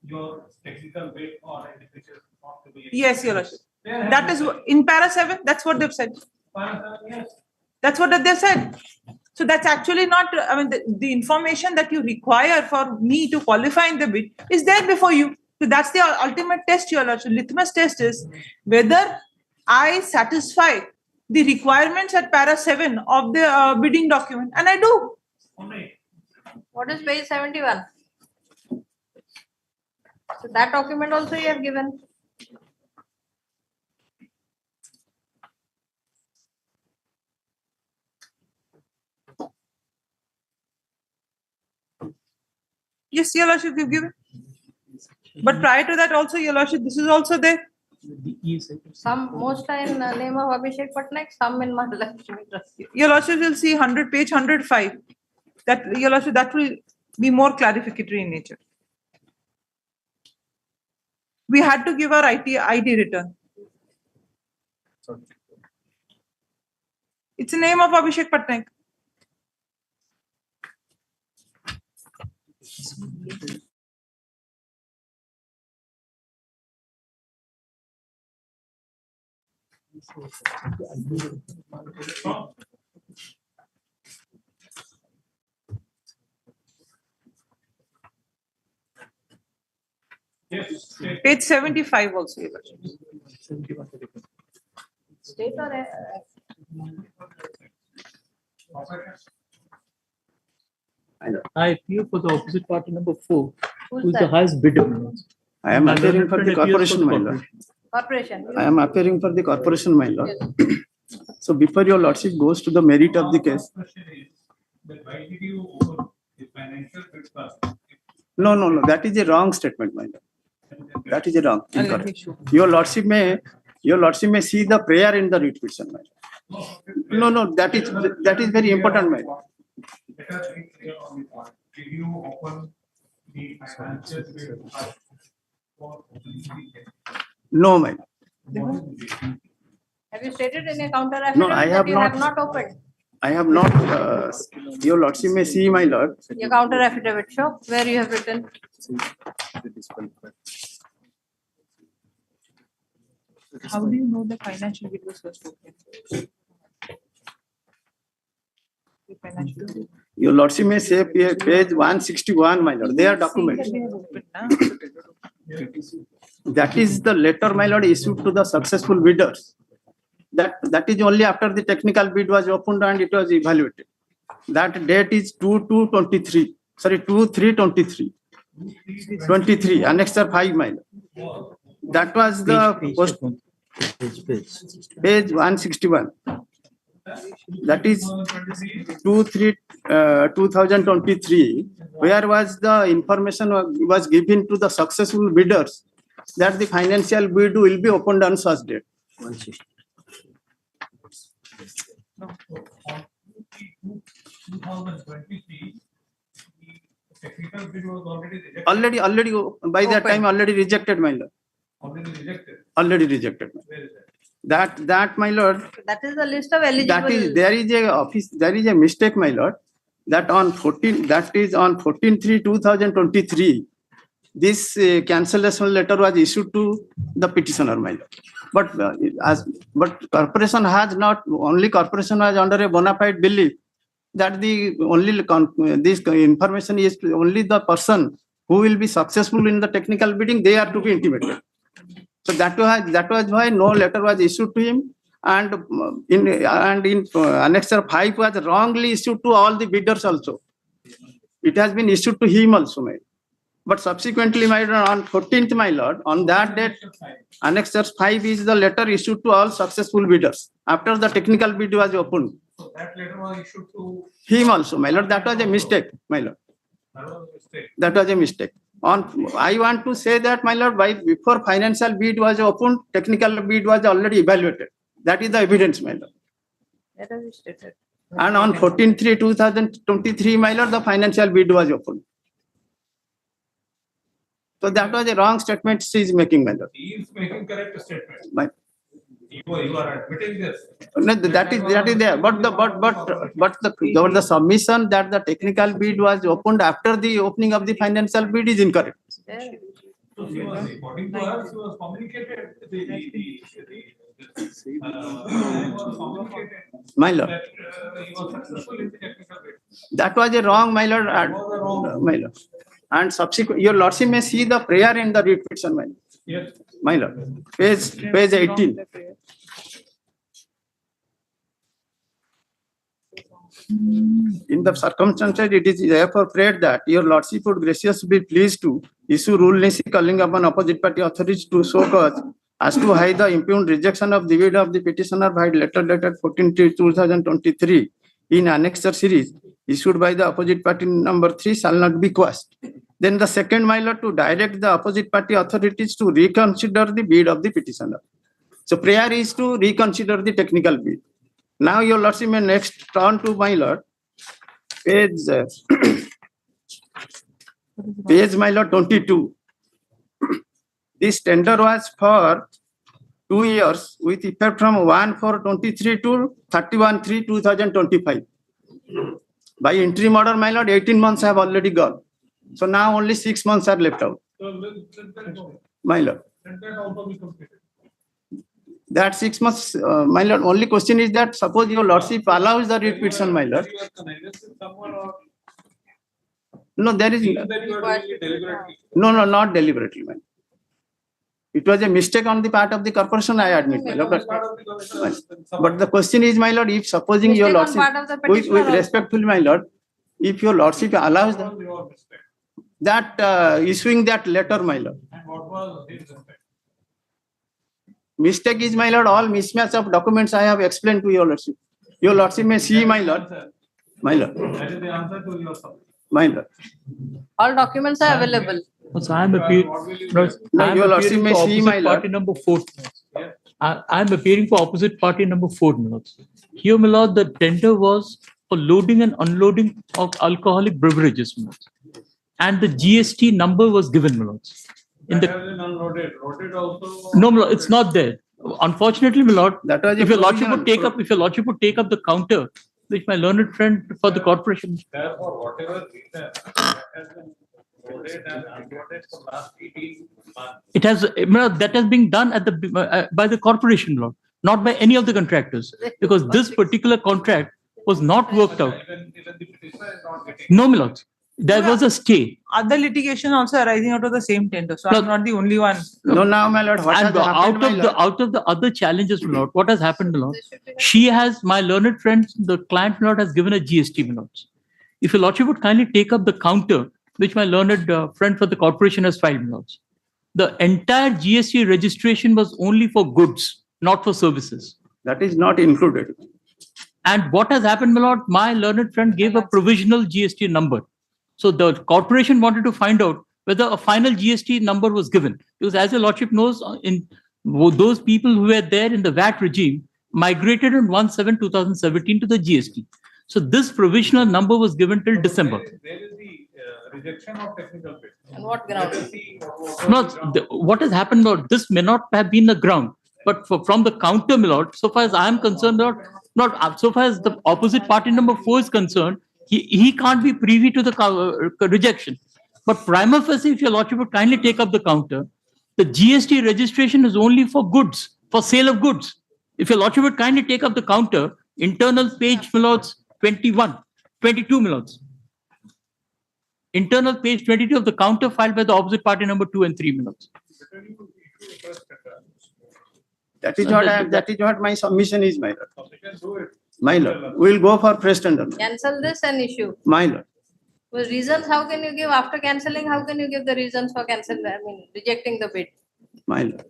your technical weight or individual not to be? Yes, Your Lordship. That is in para 7. That's what they've said. Para 7, yes. That's what they said. So that's actually not, I mean, the information that you require for me to qualify in the bid is there before you. So that's the ultimate test, Your Lordship. Litmus test is whether I satisfy the requirements at para 7 of the bidding document, and I do. What is page 71? So that document also you have given. Yes, Your Lordship, you've given. But prior to that also, Your Lordship, this is also there. Some most are in the name of Abhishek Patnaik, some in Mahalakshmi Trust. Your Lordship will see 100 page 105. That, Your Lordship, that will be more clarificatory in nature. We had to give our ID return. It's the name of Abhishek Patnaik. Yes. Page 75 also, Your Lordship. State or I appear for the opposite party number 4, Who's who is the that? highest bidder. I am appearing for the corporation, my lord. corporation? I am appearing for the corporation, my lord. So before your lordship goes to the merit of the case. Question is that why did you open the financial bid first? No, that is a wrong statement, my lord. That is a wrong. Incorrect. Your lordship may see the prayer in the writ petition, my lord. No, that is very important, my lord. Let us be clear on the point. Did you open the financial bid first for opening the case? No, my lord. Have you stated in a counter affidavit No, I have that you not. have not opened? I have not. Your lordship may see, my lord. Your counter affidavit, show where you have written. How do you know the financial bid was first opened? The financial bid. Your lordship may say page 161, my lord. They are documents. that is the letter, my lord, issued to the successful bidders. That is only after the technical bid was opened and it was evaluated. That date is 2/2/23. Sorry, 2/3/23. 23, Annexure 5, my lord. That was the page 161. That is 2/3/2023, where was the information was given to the successful bidders that the financial bid will be opened on such date. 160. Technical bid was already rejected. Already, by that time, already rejected, my lord. Already rejected. Already rejected. Where is that? That, my lord, That is the list of eligible. that is, there is a mistake, my lord, that on 14/3/2023, this cancellation letter was issued to the petitioner, my lord. But corporation has not, only corporation was under a bona fide belief that this information is only the person who will be successful in the technical bidding, they are to be intimated. So that was why no letter was issued to him, and in Annexure 5 was wrongly issued to all the bidders also. It has been issued to him also, my lord. But subsequently, my lord, on 14th, my lord, on that date, Annexure 5 is the letter issued to all successful bidders after the technical bid was opened. So that letter was issued to Him also, my lord. That was a mistake, my lord. that was a mistake. That was a mistake. I want to say that, my lord, before financial bid was opened, technical bid was already evaluated. That is the evidence, my lord. That is stated. And on 14/3/2023, my lord, the financial bid was opened. So that was a wrong statement she is making, my lord. He is making correct statement. My, You are admitting this. no, that is there. But the submission that the technical bid was opened after the opening of the financial bid is incorrect. So he was, according to us, he was communicated My lord. that he was successful in the technical bid. That was a wrong, my lord. My lord. And subsequent, your lordship may see the prayer in the writ petition, my lord. Yes. My lord. Page 18. In the circumstances, it is therefore prayed that your lordship would graciously be pleased to issue rule calling upon opposite party authorities to show cause as to why the impugned rejection of the bid of the petitioner by letter dated 14/2023 in annexure series issued by the opposite party number 3 shall not be quashed. Then the second, my lord, to direct the opposite party authorities to reconsider the bid of the petitioner. So prayer is to reconsider the technical bid. Now your lordship may next turn to, my lord, page my lord 22. This tender was for 2 years with effect from 1/4/23 to 31/3/2025. By interim order, my lord, 18 months have already gone. So now only 6 months are left out. So let that go. My lord. Let that also be completed. That 6 months, my lord, only question is that suppose your lordship allows the writ petition, my lord. No, there is no, not deliberately, my lord. It was a mistake on the part of the corporation, I admit, my lord. But the question is, my lord, if supposing your Mistake on lordship, part of the with petitioner also. respectfully, my lord, if your lordship allows that issuing that letter, my lord. And what was his mistake? Mistake is, my lord, all mismatch of documents I have explained to your lordship. Your lordship may see, my lord. My lord. That is the answer to your subject. My lord. All documents are available. So I am appearing. Your lordship may see, my lord. Party number 4. I am appearing for opposite party number 4, my lord. Here, my lord, the tender was for loading and unloading of alcoholic beverages, my lord. And the GST number was given, my lord. In That the has been unloaded. Loaded also. no, my lord, it's not there. Unfortunately, my lord, That was if a your lordship provisional- would take up, if your lordship would take up the counter, which my learned friend for the corporation, Therefore, whatever reason that has been loaded and unloaded for last 18 months. it has, my lord, that has been done at the by the corporation, my lord, not by any of the contractors, because this particular contract was not worked out. Even the petitioner is not getting. No, my lord. There was a stay. Other litigation also arising out of the same tender, so No. I'm not the only one. No, now, my lord, what has And happened, my lord? out of the other challenges, my lord, what has happened, my lord? She has, my learned friend, the client, my lord, has given a GST, my lord. If your lordship would kindly take up the counter, which my learned friend for the corporation has filed, my lords. The entire GST registration was only for goods, not for services. That is not included. And what has happened, my lord? My learned friend gave a provisional GST number. So the corporation wanted to find out whether a final GST number was given. Because as your lordship knows, in those people who were there in the VAT regime migrated on 1/7/2017 to the GST. So this provisional number was given till December. There is the rejection of technical bit. On what ground? No, what has happened, Lord, this may not have been the ground, but from the counter, my lord, so far as I am concerned, Lord, not so far as the opposite party number 4 is concerned, he can't be privy to the rejection. But prima facie, if your lordship would kindly take up the counter, the GST registration is only for goods, for sale of goods. If your lordship would kindly take up the counter, internal page, my lords, 22, my lords. Internal page 22 of the counter filed by the opposite party number 2 and 3, my lords. That is what my submission is, my lord. My lord, we'll go for fresh tender. Cancel this and issue. My lord. Well, reasons, how can you give after cancelling? How can you give the reasons for rejecting the bid? My lord.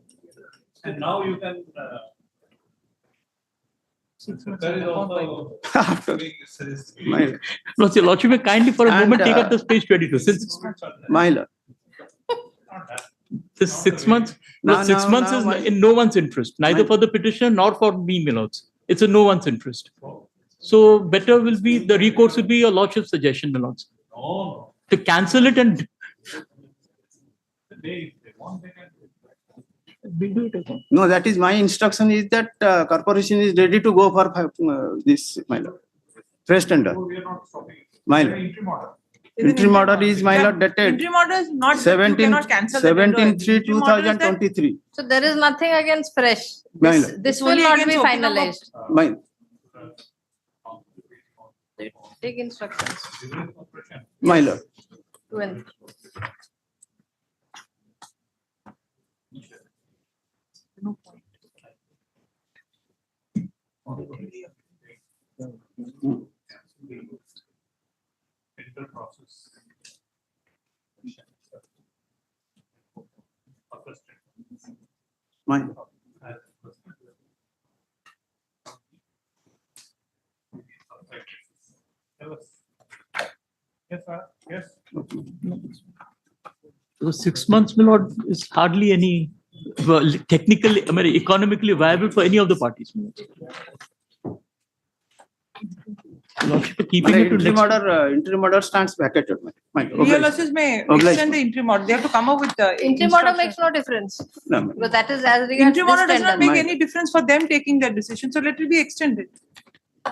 And now you can. There is also. My lord. No, your lordship may kindly for a And, moment take up this page 22. Since My lord. this 6 months, No, 6 no, months no, is my- in no one's interest, neither My- for the petitioner nor for me, my lords. It's in no one's interest. So better will be, the recourse will be your lordship's suggestion, my lords. No, To cancel it and they want, they can. we'll do it again. No, that is my instruction is that corporation is ready to go for this, my lord. Fresh tender. So we are not stopping. My There are lord. interim order. Interim order is, my lord, dated Interim order is not, that you 17 cannot cancel the tender. 17/3/2023. So there is nothing against fresh. My This, lord. this will Only not against be opening of- finalized. My, Take instructions. my lord. 2 and 3. Technical process. My lord. Yes, sir. Yes. So 6 months, my lord, is hardly any technically, economically viable for any of the parties, my lords. Lordship, keeping My it to interim order stands vacated. My lord. Real losses may Obliged. extend the interim order. They have to come up with the Interim order makes no difference. No, my- Because that is as regards Interim order this does not tender. make any difference for them taking that decision, so let it be extended.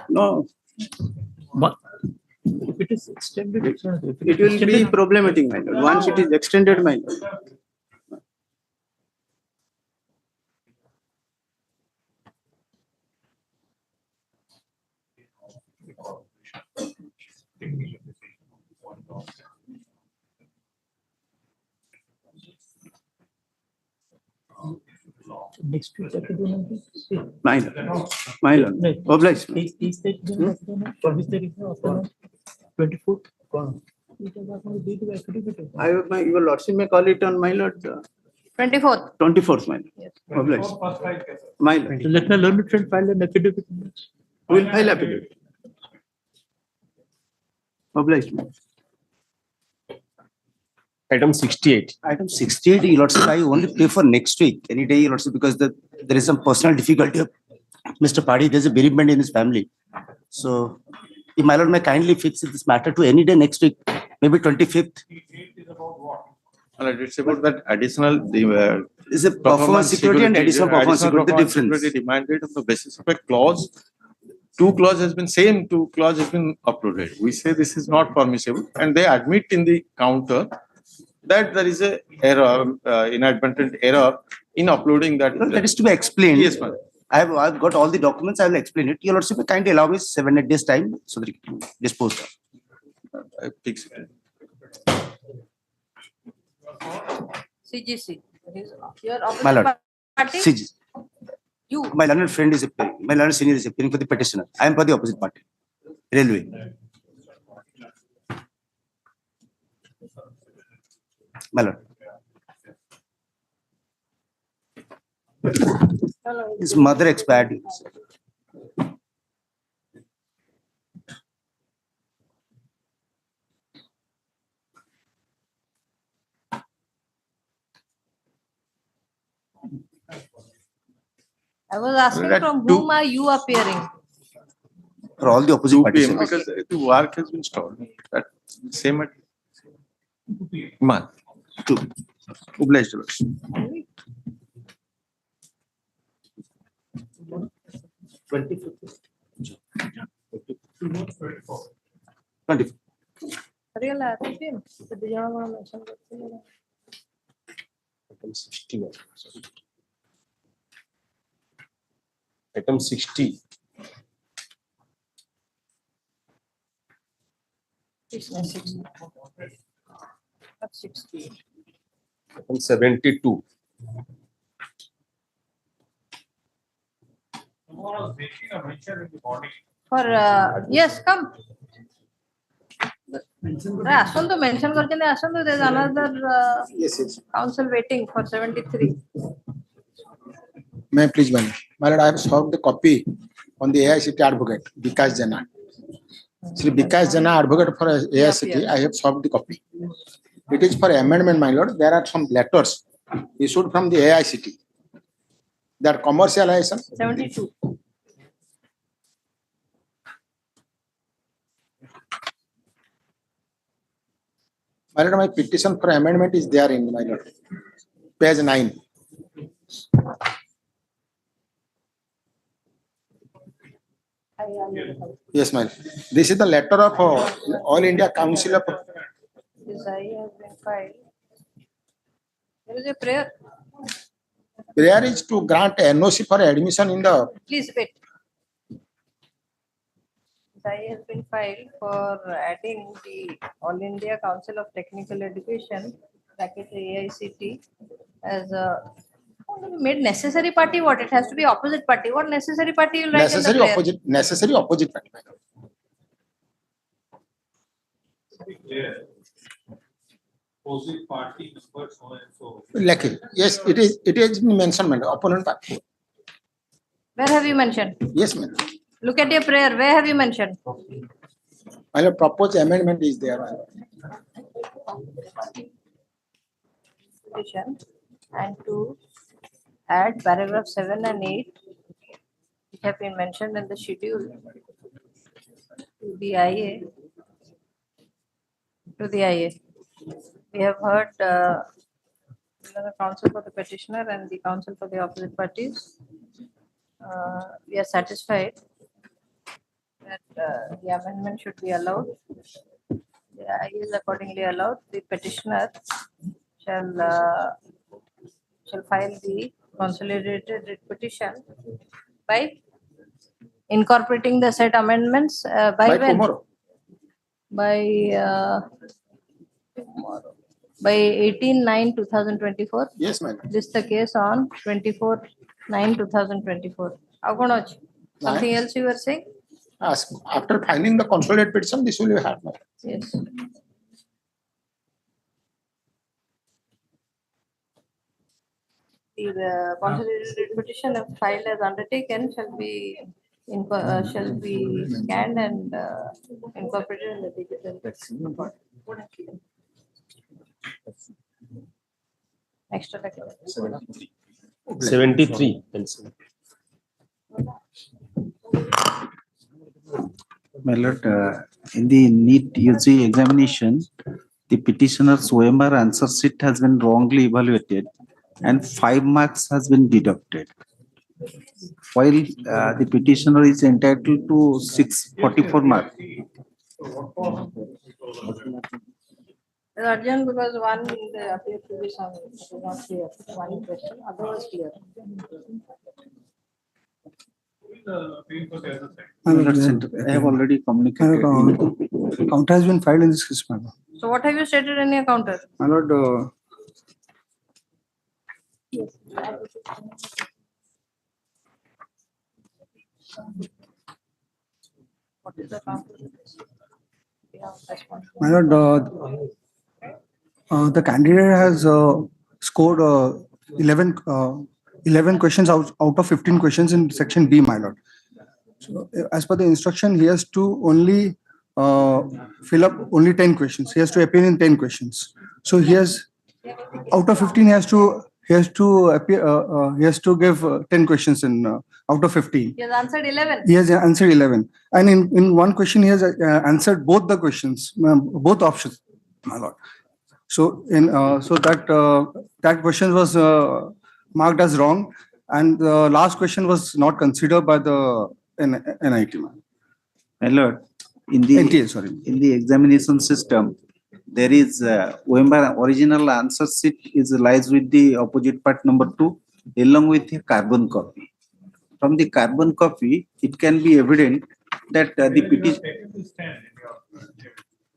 No, But if it is extended, it's not- if it will be extended- problematic, my lord. Once it is extended, my lord. Next week, I could do nothing. My lord. My lord. Right. Obliged. 24th. Your lordship may call it on my lord, 24th. 24th, my lord. Yes. Obliged. My lord. So let my learned friend file an affidavit. We will file affidavit. Obliged. my lord. Item 68. Item 68, Your Lordship, I only pay for next week, any day, Your Lordship, because there is some personal difficulty of Mr. Paddy, there's a bereavement in his family. So, if my lord may kindly fix this matter to any day next week, maybe 25th. It's about that additional, Is a performance security and additional performance security, the difference. security demanded on the basis of a clause. Two clause has been same, two clause has been uploaded. We say this is not permissible, and they admit in the counter that there is a error, inadvertent error in uploading that. No, that is to be explained. Yes, ma'am. I've got all the documents, I will explain it. Your Lordship, kindly allow me 7-8 days time so that you can dispose of. Fix it. CGC. Your My lord. opposite party? CG. You. My learned friend is appearing. My learned senior is appearing for the petitioner. I am for the opposite party. Railway. My lord. His mother expired. I was asking That from two- whom are you appearing? For all the opposite 2 parties. PM because the work has been stopped. That same at month. 2. Obliged. Your Lordship. 20. Real application. So do you want to mention what? Item 60. Item 60. It's not 60. Not 60. Item 72. For yes, come. Asunto mention करके नहीं Asunto. There's another council waiting for 73. May I please, my lord, I have served the copy on the AICT advocate, Vikas Jana. Sri Vikas Jana, advocate for AICT, I have served the copy. It is for amendment, my lord. There are some letters issued from the AICT. That commercialization. 72. My lord, my petition for amendment is there in my lord. Page 9. Yes, my lord. This is the letter of All India Council of. This I have been filed. There is a prayer. Prayer is to grant NOC for admission in the. Please wait. I has been filed for adding the All India Council of Technical Education, bracket AICT, as a made necessary party. What it has to be opposite party. What necessary party you write Necessary in the prayer? opposite. Necessary opposite party. Opposite party number so and so. Like it. Yes, it is. It is mentioned, madam. Opponent party. Where have you mentioned? Yes, madam. Look at your prayer. Where have you mentioned? My lord, proposed amendment is there. My lord. Petition and to add paragraph 7 and 8, which have been mentioned in the schedule to the IA. To the IA. We have heard the counsel for the petitioner and the counsel for the opposite parties. We are satisfied that the amendment should be allowed. The IA is accordingly allowed. The petitioner shall file the consolidated writ petition by incorporating the said amendments by when? Tomorrow. By 18/9/2024. Yes, ma'am. This is the case on 24/9/2024. How gonna something else you were saying? Ask after filing the consolidated petition, this will be hard. Yes. The consolidated petition, if filed as undertaken, shall be scanned and incorporated in the digital record. Extra record. 73. My lord, in the NEET UG examination, the petitioner's OMR answer sheet has been wrongly evaluated and 5 marks has been deducted. While the petitioner is entitled to 644 marks. It's urgent because one there appears to be some not clear. One question, other was clear. I have already communicated. Counter has been filed in this case, madam. So what have you stated in your counter? My lord, My lord, the candidate has scored 11, 11 questions out of 15 questions in section B, my lord. So, as per the instruction, he has to only fill up only 10 questions. He has to appear in 10 questions. So he has, out of 15, he has to appear. He has to give 10 questions in out of 15. He has answered 11. He has answered 11, and in one question he has answered both the questions, both options, my lord. So that question was marked as wrong, and the last question was not considered by the NIT. My lord, in the examination system, there is OMR original answer sheet lies with the opposite part number 2 along with a carbon copy. From the carbon copy, it can be evident that the petition.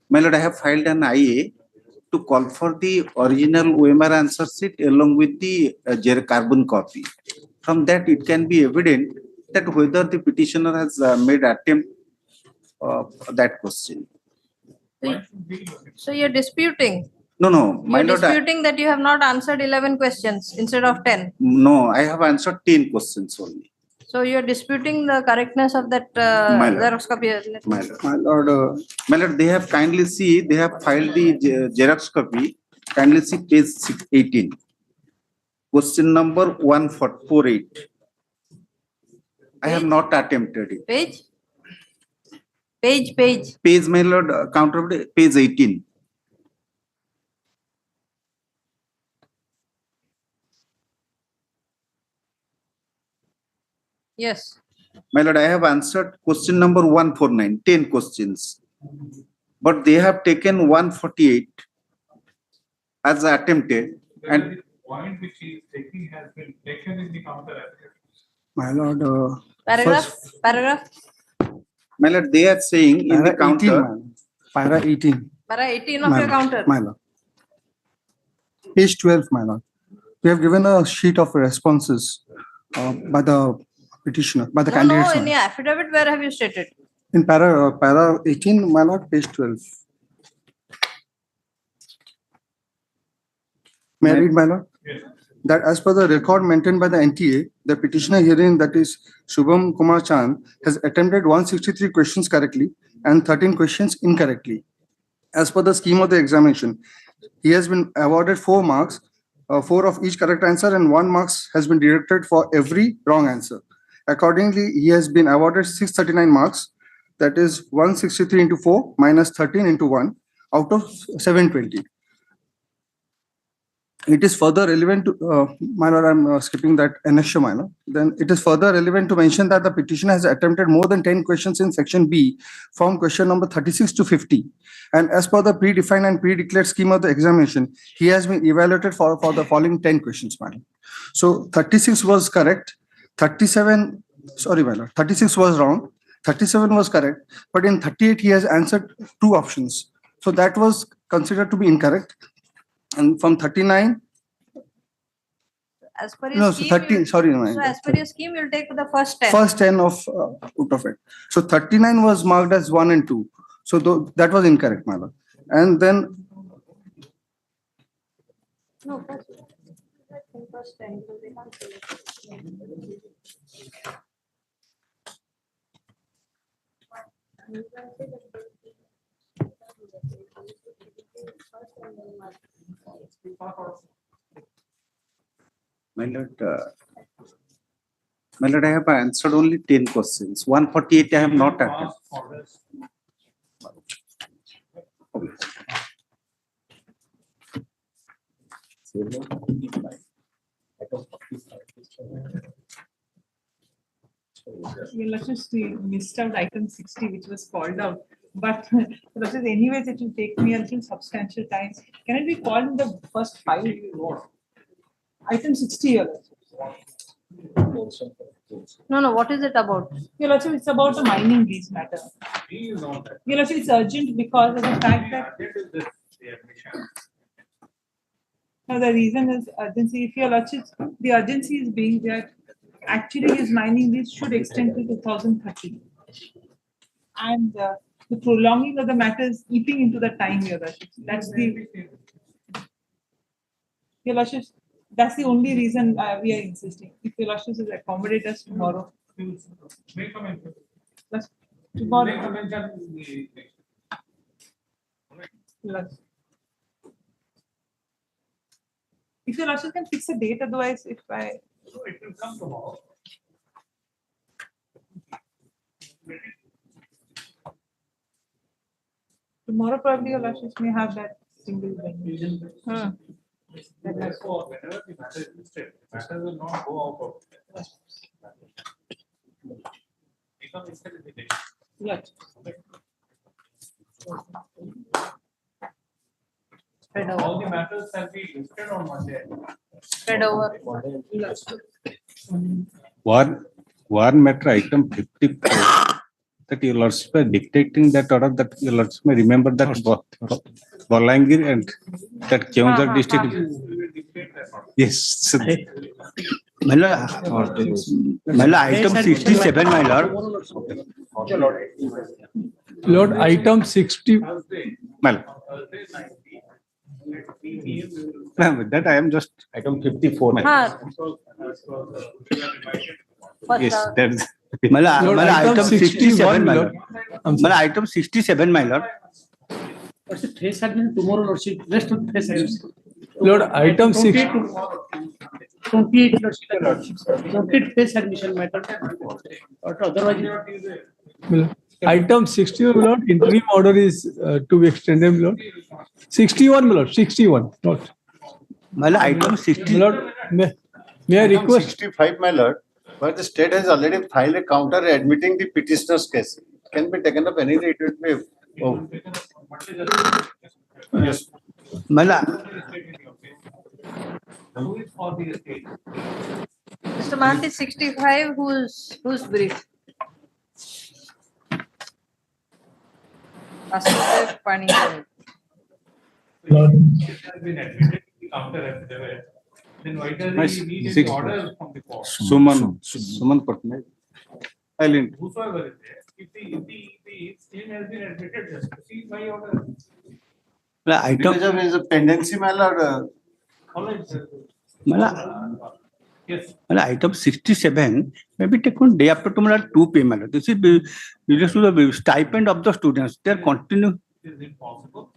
My lord, I have filed an IA to call for the original OMR answer sheet along with the carbon copy. From that, it can be evident that whether the petitioner has made attempt that question. So you're disputing? No, my You're lord. disputing that you have not answered 11 questions instead of 10. No, I have answered 10 questions only. So you're disputing the correctness of that My lord. Xerox copy. My lord, they have kindly see, they have filed the Xerox copy. Kindly see page 18. Question number 148. I have not attempted it. Page? Page. Page, my lord, counter page 18. Yes. My lord, I have answered question number 149, 10 questions. But they have taken 148 as attempted. And the point which he is taking has been taken in the counter. My lord. Paragraph. My lord, they are saying in the counter. Para 18. Para 18 of your counter. My lord. Page 12, my lord. We have given a sheet of responses by the petitioner, by the candidates. No, in the affidavit, where have you stated? In para 18, my lord, page 12. May I read, my lord? Yes. That as per the record maintained by the NTA, the petitioner herein, that is Shubham Kumar Chand, has attempted 163 questions correctly and 13 questions incorrectly. As per the scheme of the examination, he has been awarded 4 marks, 4 of each correct answer, and 1 marks has been deducted for every wrong answer. Accordingly, he has been awarded 639 marks, that is 163 into 4 minus 13 into 1 out of 720. It is further relevant to, my lord, I'm skipping that annexure, my lord. Then it is further relevant to mention that the petitioner has attempted more than 10 questions in section B from question number 36 to 50. And as per the predefined and pre-declared scheme of the examination, he has been evaluated for the following 10 questions, my lord. So 36 was correct, 37, sorry, my lord, 36 was wrong, 37 was correct, but in 38 he has answered 2 options. So that was considered to be incorrect. And from 39, as per your no, scheme, so 13, sorry, no, so as per your scheme, you'll take the first 10. First 10 of out of it. So 39 was marked as 1 and 2. So that was incorrect, my lord. And then No, first 10. So they can't My lord, I have answered only 10 questions. 148 I have not attempted. Let's just missed out item 60, which was called out. But anyways, it will take me a little substantial time. Can it be called in the first 5? Item 60 here. No, what is it about? It's about the mining lease matter. It's urgent because of the fact that No, the reason is urgency. If your lordships, the urgency is being that actually his mining lease should extend to 2030. And the prolonging of the matter is eating into the time, your lordships. That's the, your lordships, that's the only reason we are insisting. If your lordships will accommodate us tomorrow. Let's- Tomorrow. Let's- If your lordship can fix a date, otherwise if I. So it will come tomorrow. Tomorrow probably your lordships may have that single venue. Therefore, whenever the matter is listed, the matter will not go out of. Become listed in the date. Yes. Spread over. All the matters shall be listed on Monday. Spread over. One matter item 54, that your lordship are dictating that order, that your lordship may remember that Bolangir and that Keonjhar district. Yes. So My lord, item 67, my lord. Lord, item 60. My lord. With that I am just Item 54. yes, that's Mala, item 67, my lord. I'm Item 67, my lord. What's the trace admission tomorrow, lordship? Rest of the trace admission. Lord, item 60. 28 lordship. 28 trace admission matter. Or otherwise. Item 61, my lord, interim order is to be extended, my lord. 61, my lord, 61, not. Mala, item 60. My lord, may I Item request? 65, my lord, where the state has already filed a counter admitting the petitioner's case. It can be taken up any day. It will be. Oh. Yes. Mala, Mr. Mahanti, 65, who's brief? Asif Pani. Lord. Has been admitted to the counter affidavit. Then why does he need any order from the court? Suman Patnaik. Whosoever is there, if the claim has been admitted, just proceed by order. item. Is a pendency, my lord. Yes. Item 67 may be taken day after tomorrow at 2 p.m. This is related to the stipend of the students. They are continuing. It is impossible.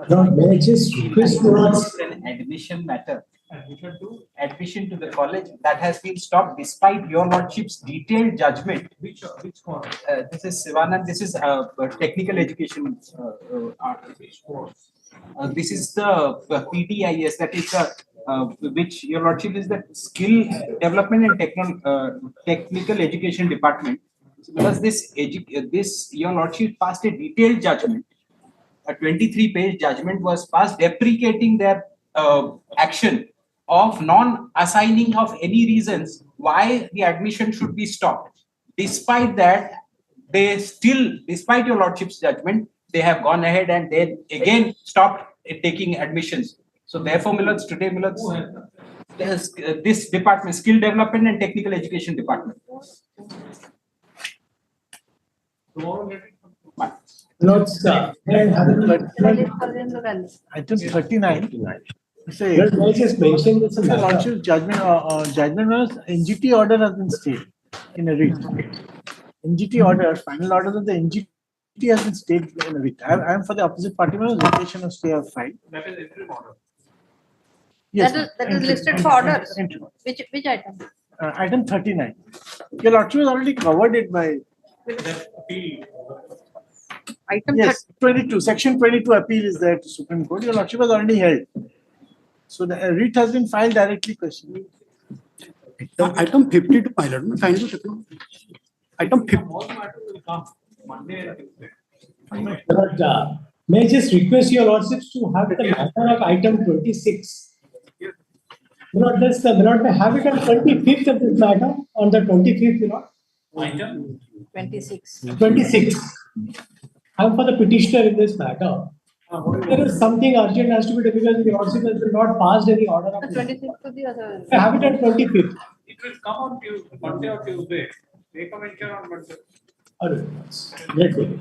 Lord, may I just request towards an admission matter, admission to the college that has been stopped despite your lordship's detailed judgment. Which course? This is Sivanand, this is technical education. This is the PDIS, that is which your lordship is the skill development and technical education department. Because this your lordship passed a detailed judgment. A 23-page judgment was passed deprecating their action of non-assigning of any reasons why the admission should be stopped. Despite that, they still, despite your lordship's judgment, they have gone ahead and then again stopped taking admissions. So therefore, Millards, today, Millards, this department, skill development and technical education department. Lord's Item 39. Say, Lord, may I just mention this? Lordship's judgment was NGT order has been stayed in a writ. NGT order, final order of the NGT has been stayed in a writ. I am for the opposite party, litigation of stay of file. That is interim order. Yes, That is listed for orders. Which item? Item 39. Your lordship has already covered it by. Item Yes, 22. Section 22 appeal is there to Supreme Court. Your lordship has already held. So the writ has been filed directly questioning. Item 52, my lord. Item 50. Lord, may I just request your lordships to have the matter of item 26. Lord, does the Lord may have it on 25th of this matter, on the 25th, Lord? Item 26. 26. I'm for the petitioner in this matter. There is something urgent has to be done because the Lordship has not passed any order of. 26th to the other. I have it on 25th. It will come on Tuesday, Monday or Tuesday. Make a mention on Monday. Great.